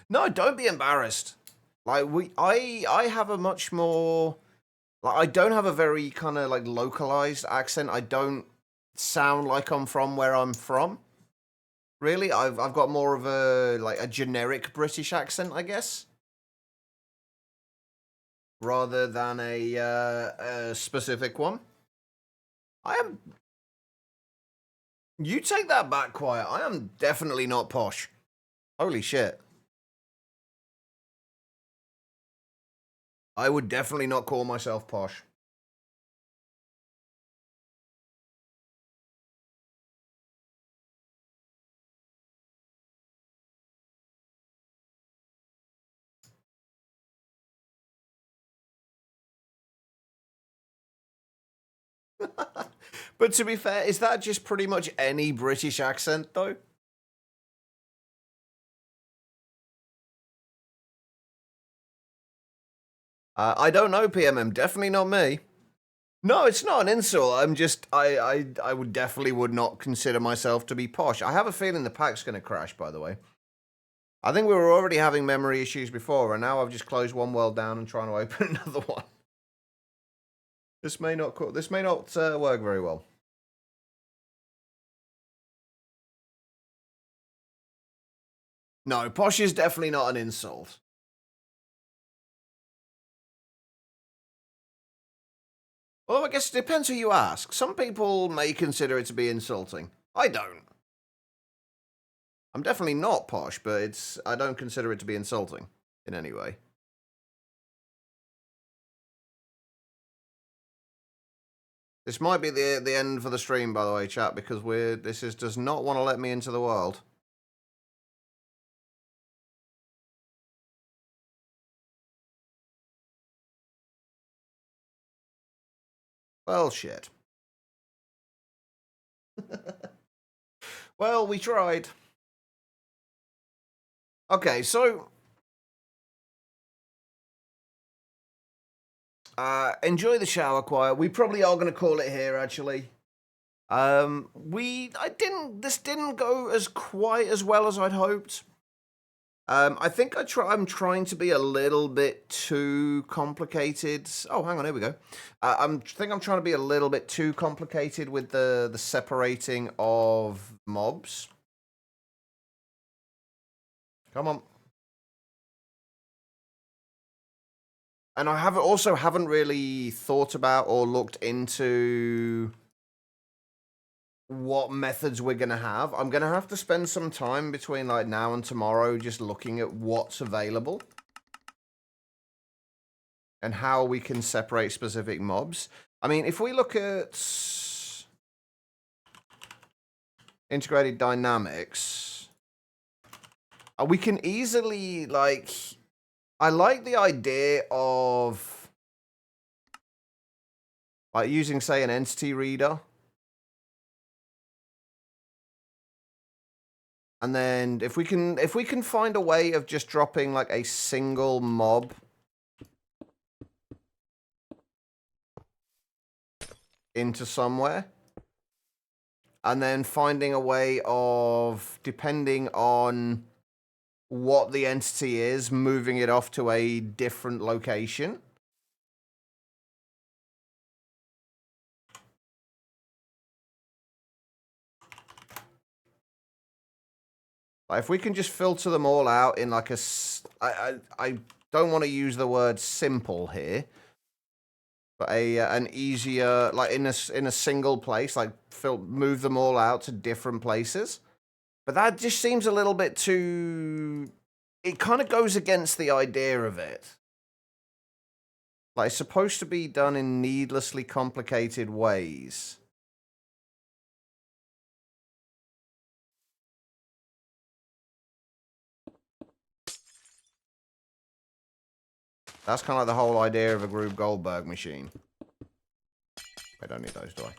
No, don't be embarrassed. Like I have a much more, like, I don't have a very kind of like localized accent. I don't sound like I'm from where I'm from. Really, I've got more of a generic British accent, I guess, rather than a specific one. I am. You take that back, Quiet. I am definitely not posh. Holy shit. I would definitely not call myself posh. But to be fair, is that just pretty much any British accent, though? I don't know, PMM. Definitely not me. No, it's not an insult. I'm just, I would definitely would not consider myself to be posh. I have a feeling the pack's going to crash, by the way. I think we were already having memory issues before, and now I've just closed one world down and trying to open another one. This may not work very well. No, posh is definitely not an insult. Well, I guess it depends who you ask. Some people may consider it to be insulting. I don't. I'm definitely not posh, but I don't consider it to be insulting in any way. This might be the end for the stream, by the way, chat, because this does not want to let me into the world. Well, shit. Well, we tried. Okay, so enjoy the shower, Quiet. We probably are going to call it here, actually. This didn't go as quite as well as I'd hoped. I think I'm trying to be a little bit too complicated. Oh, hang on, here we go. I think I'm trying to be a little bit too complicated with the separating of mobs. Come on. And I haven't really thought about or looked into what methods we're going to have. I'm going to have to spend some time between like now and tomorrow just looking at what's available and how we can separate specific mobs. I mean, if we look at integrated dynamics, we can easily, like, I like the idea of like using, say, an entity reader. And then if we can find a way of just dropping like a single mob into somewhere, and then finding a way of, depending on what the entity is, moving it off to a different location. Like if we can just filter them all out in like a, I don't want to use the word simple here, but an easier, like in a single place, like move them all out to different places. But that just seems a little bit too, it kind of goes against the idea of it. Like, it's supposed to be done in needlessly complicated ways. That's kind of like the whole idea of a Rube Goldberg machine. I don't need those, do I?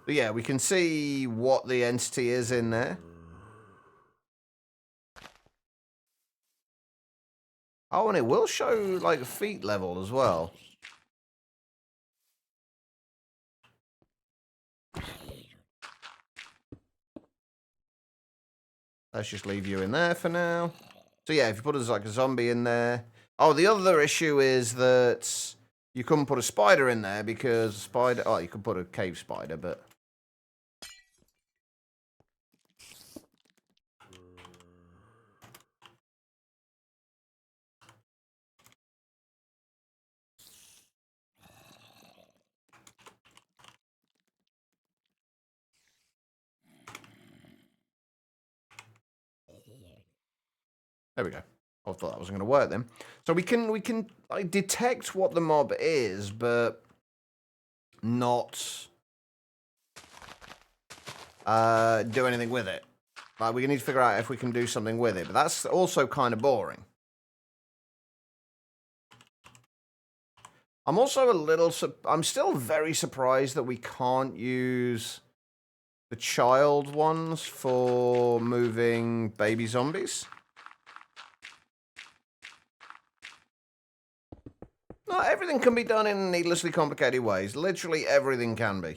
But yeah, we can see what the entity is in there. Oh, and it will show, like, feet level as well. Let's just leave you in there for now. So yeah, if you put like a zombie in there. Oh, the other issue is that you couldn't put a spider in there because spider... Oh, you could put a cave spider, but... There we go. I thought that wasn't going to work then. So we can like, detect what the mob is, but not do anything with it. Like, we need to figure out if we can do something with it, but that's also kind of boring. I'm also a little... I'm still very surprised that we can't use the child ones for moving baby zombies. Not everything can be done in needlessly complicated ways. Literally everything can be.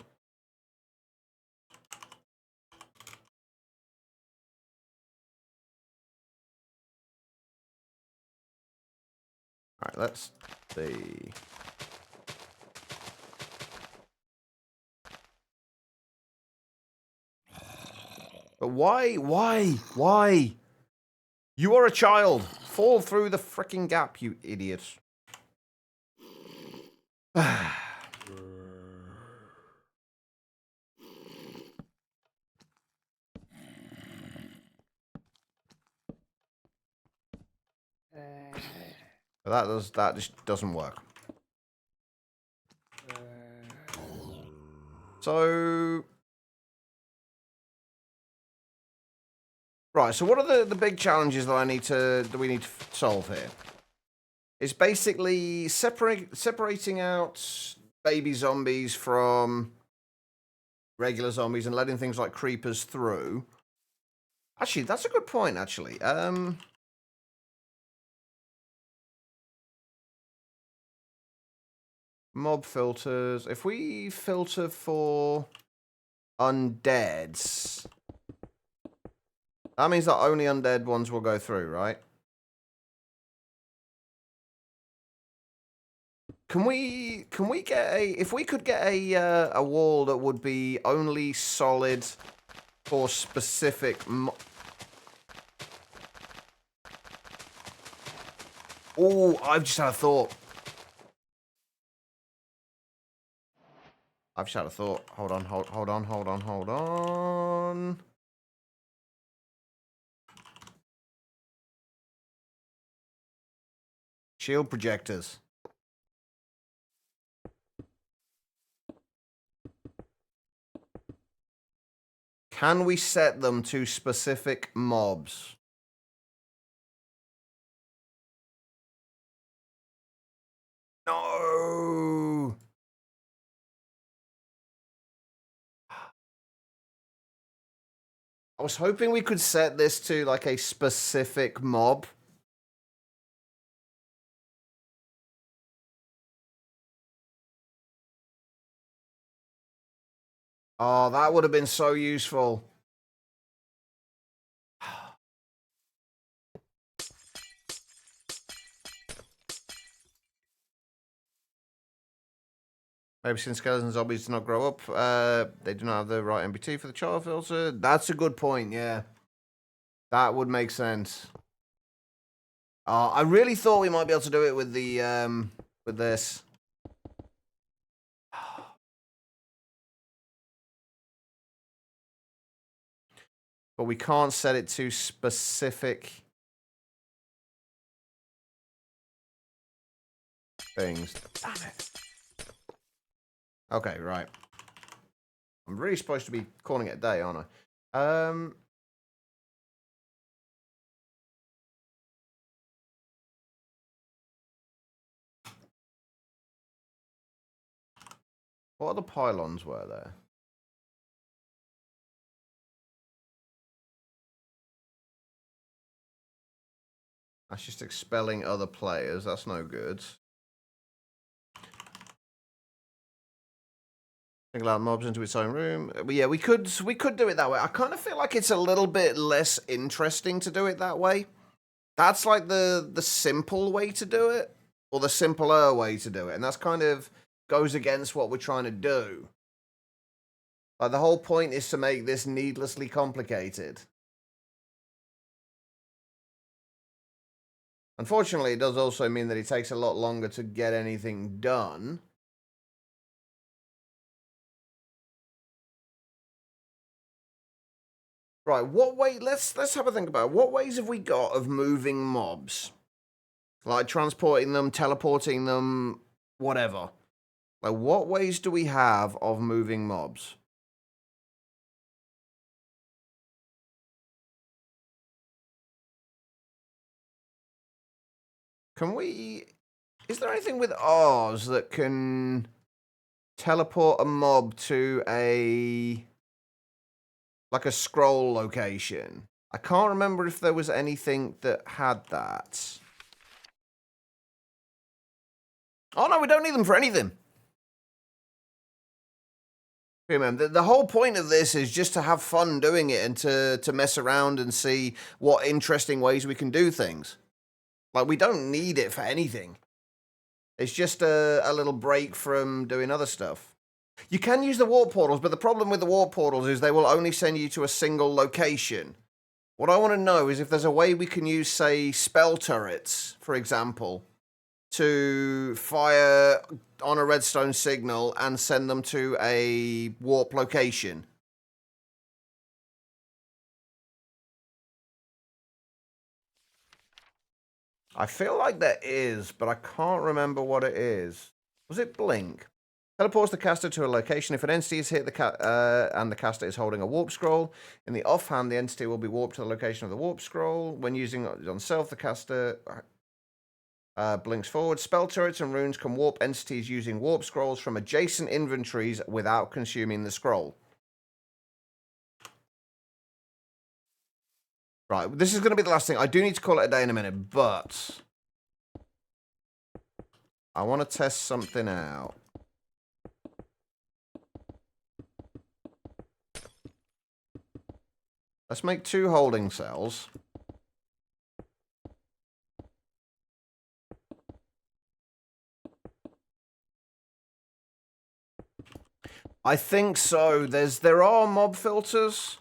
Alright, let's see. But why? You are a child. Fall through the frickin' gap, you idiot. That just doesn't work. So right, so what are the big challenges that we need to solve here? It's basically separating out baby zombies from regular zombies and letting things like creepers through. Actually, that's a good point, actually. Mob filters. If we filter for undeads, that means that only undead ones will go through, right? Can we get if we could get a wall that would be only solid for specific Oh, I've just had a thought. I've just had a thought. Hold on. Shield projectors. Can we set them to specific mobs? No. I was hoping we could set this to like a specific mob. Oh, that would have been so useful. Maybe since skeletons and zombies do not grow up, they do not have the right MBT for the char filter. That's a good point, yeah. That would make sense. I really thought we might be able to do it with the with this. But we can't set it to specific things. Damn it. Okay, right. I'm really supposed to be calling it a day, aren't I? What other pylons were there? That's just expelling other players. That's no good. Allow mobs into its own room. But yeah, we could do it that way. I kind of feel like it's a little bit less interesting to do it that way. That's like the simple way to do it, or the simpler way to do it, and that's kind of goes against what we're trying to do. Like the whole point is to make this needlessly complicated. Unfortunately, it does also mean that it takes a lot longer to get anything done. Right, what way? Let's have a think about it. What ways have we got of moving mobs? Like transporting them, teleporting them, whatever. Like, what ways do we have of moving mobs? Can we... Is there anything with ours that can teleport a mob to a... like a scroll location? I can't remember if there was anything that had that. Oh no, we don't need them for anything. Remember, the whole point of this is just to have fun doing it and to mess around and see what interesting ways we can do things. Like, we don't need it for anything. It's just a little break from doing other stuff. You can use the warp portals, but the problem with the warp portals is they will only send you to a single location. What I want to know is if there's a way we can use, say, spell turrets, for example, to fire on a redstone signal and send them to a warp location. I feel like there is, but I can't remember what it is. Was it Blink? Teleports the caster to a location. If an entity is hit and the caster is holding a warp scroll, in the offhand, the entity will be warped to the location of the warp scroll. When using it on self, the caster blinks forward. Spell turrets and runes can warp entities using warp scrolls from adjacent inventories without consuming the scroll. Right, this is going to be the last thing. I do need to call it a day in a minute, but I want to test something out. Let's make 2 holding cells. I think so. There are mob filters.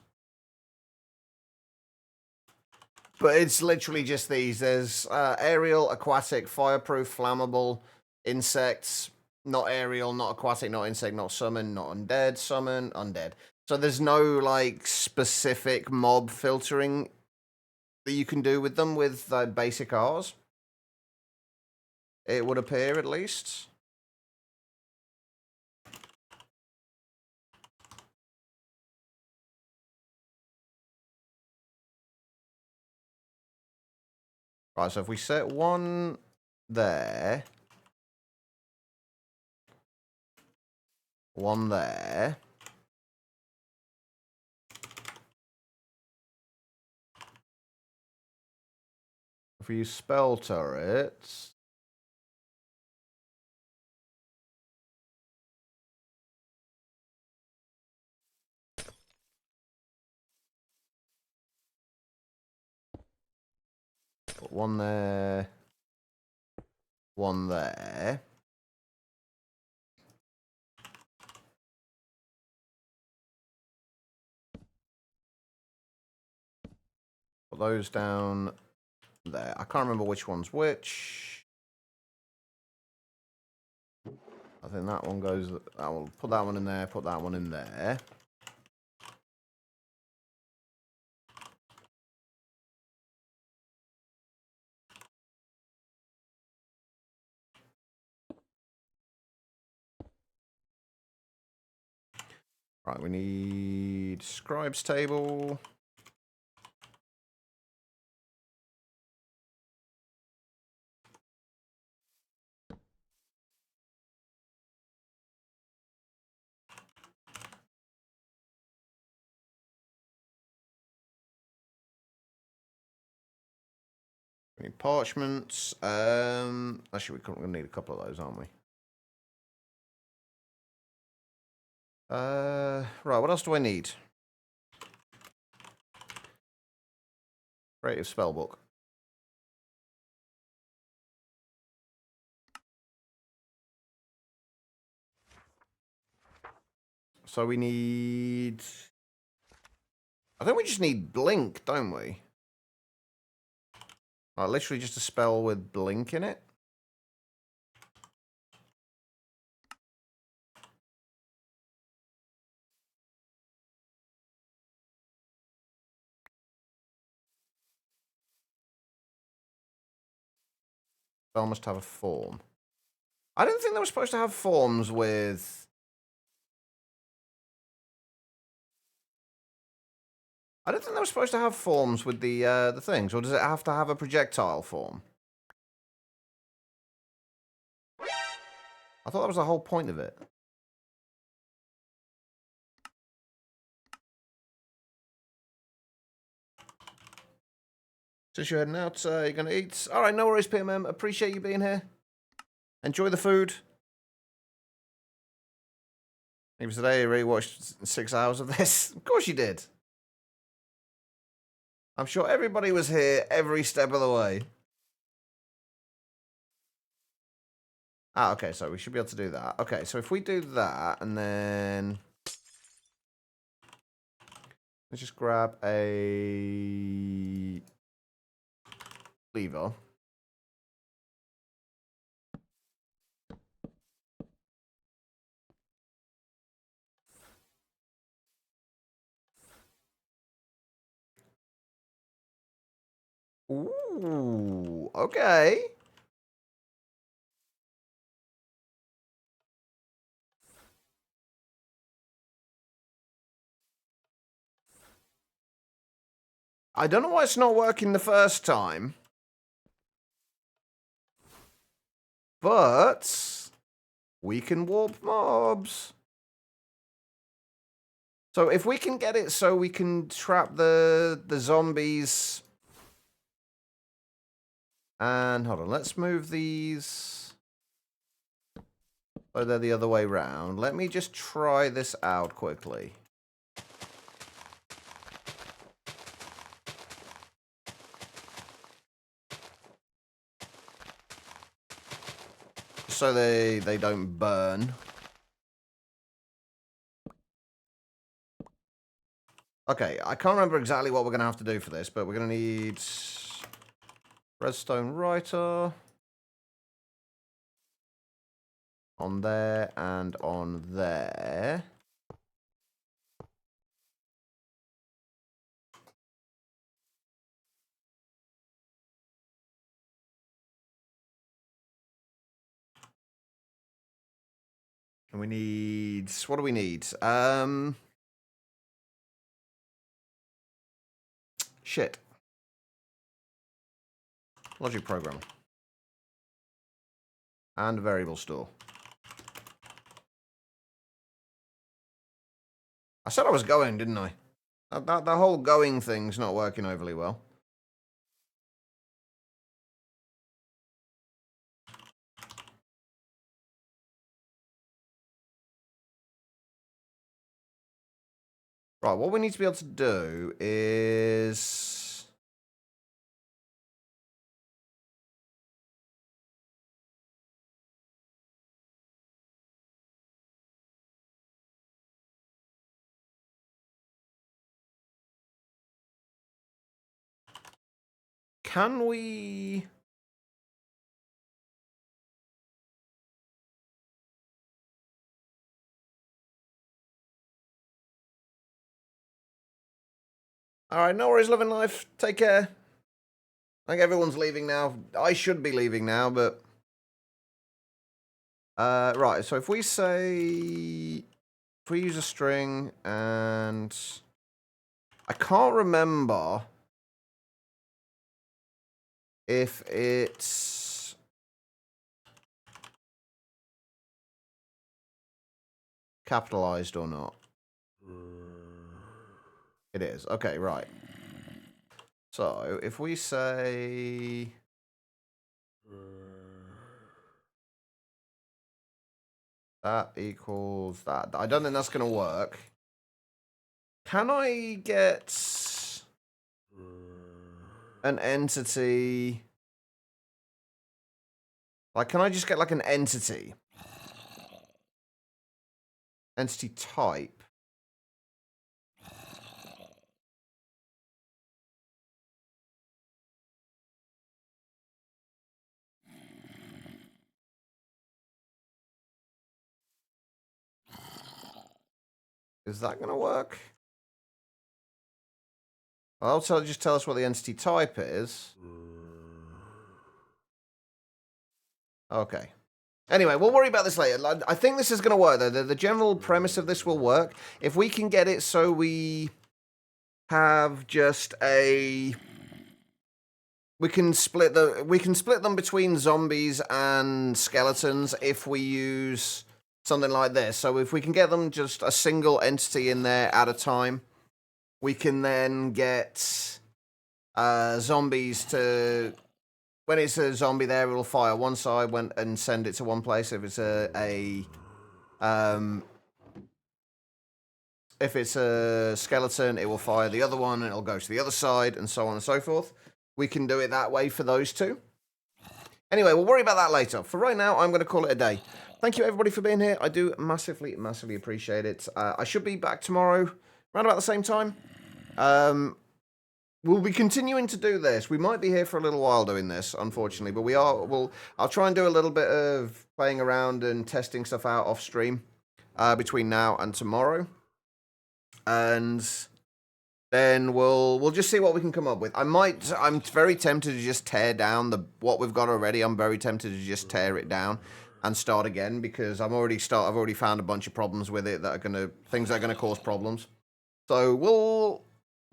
But it's literally just these. There's aerial, aquatic, fireproof, flammable, insects, not aerial, not aquatic, not insect, not summon, not undead, summon, undead. So there's no like specific mob filtering that you can do with them with basic R's. It would appear at least. Right, so if we set one there, one there. If we use spell turrets. Put one there. One there. Put those down there. I can't remember which one's which. I think that one goes. I will put that one in there. Put that one in there. Right, we need scribes table. We need parchments. Actually, we're gonna need a couple of those, aren't we? Right. What else do I need? Creative spellbook. So we need. I think we just need blink, don't we? Literally just a spell with blink in it. Spell must have a form. I didn't think they were supposed to have forms with. I don't think they were supposed to have forms with the things, or does it have to have a projectile form? I thought that was the whole point of it. Since you're heading out, you're gonna eat. All right, no worries, PMM. Appreciate you being here. Enjoy the food. Maybe today you really watched 6 hours of this. Of course you did. I'm sure everybody was here every step of the way. Ah, okay, so we should be able to do that. Okay, so if we do that, and then... Let's just grab a... lever. Ooh, okay. I don't know why it's not working the first time. But we can warp mobs. So if we can get it so we can trap the zombies. And hold on, let's move these. So they're the other way round. Let me just try this out quickly. So they don't burn. Okay, I can't remember exactly what we're going to have to do for this, but we're going to need redstone writer on there and on there. And we need, what do we need? Shit. Logic programmer. And variable store. I said I was going, didn't I? That whole going thing's not working overly well. Right, what we need to be able to do is... Can we... Alright, no worries, living life. Take care. I think everyone's leaving now. I should be leaving now, but... right, so if we say... If we use a string and... I can't remember if it's... capitalized or not. It is. Okay, right. So, if we say... that equals that. I don't think that's going to work. Can I get an entity... Like, can I just get, like, an entity? Entity type. Is that going to work? I'll just tell us what the entity type is. Okay. Anyway, we'll worry about this later. I think this is going to work, though. The general premise of this will work. If we can get it so we have just a... We can split them between zombies and skeletons if we use something like this. So if we can get them just a single entity in there at a time, we can then get zombies to... When it's a zombie there, it'll fire one side and send it to one place. If it's if it's a skeleton, it will fire the other one and it'll go to the other side and so on and so forth. We can do it that way for those two. Anyway, we'll worry about that later. For right now, I'm going to call it a day. Thank you, everybody, for being here. I do massively, massively appreciate it. I should be back tomorrow, around about the same time. We'll be continuing to do this. We might be here for a little while doing this, unfortunately, but I'll try and do a little bit of playing around and testing stuff out off stream between now and tomorrow. And then we'll just see what we can come up with. I'm very tempted to just tear down what we've got already. I'm very tempted to just tear it down and start again because I've already found a bunch of problems with it things that are gonna cause problems. So we'll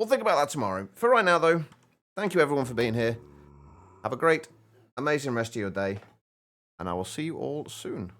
think about that tomorrow. For right now, though, thank you everyone for being here. Have a great, amazing rest of your day, and I will see you all soon.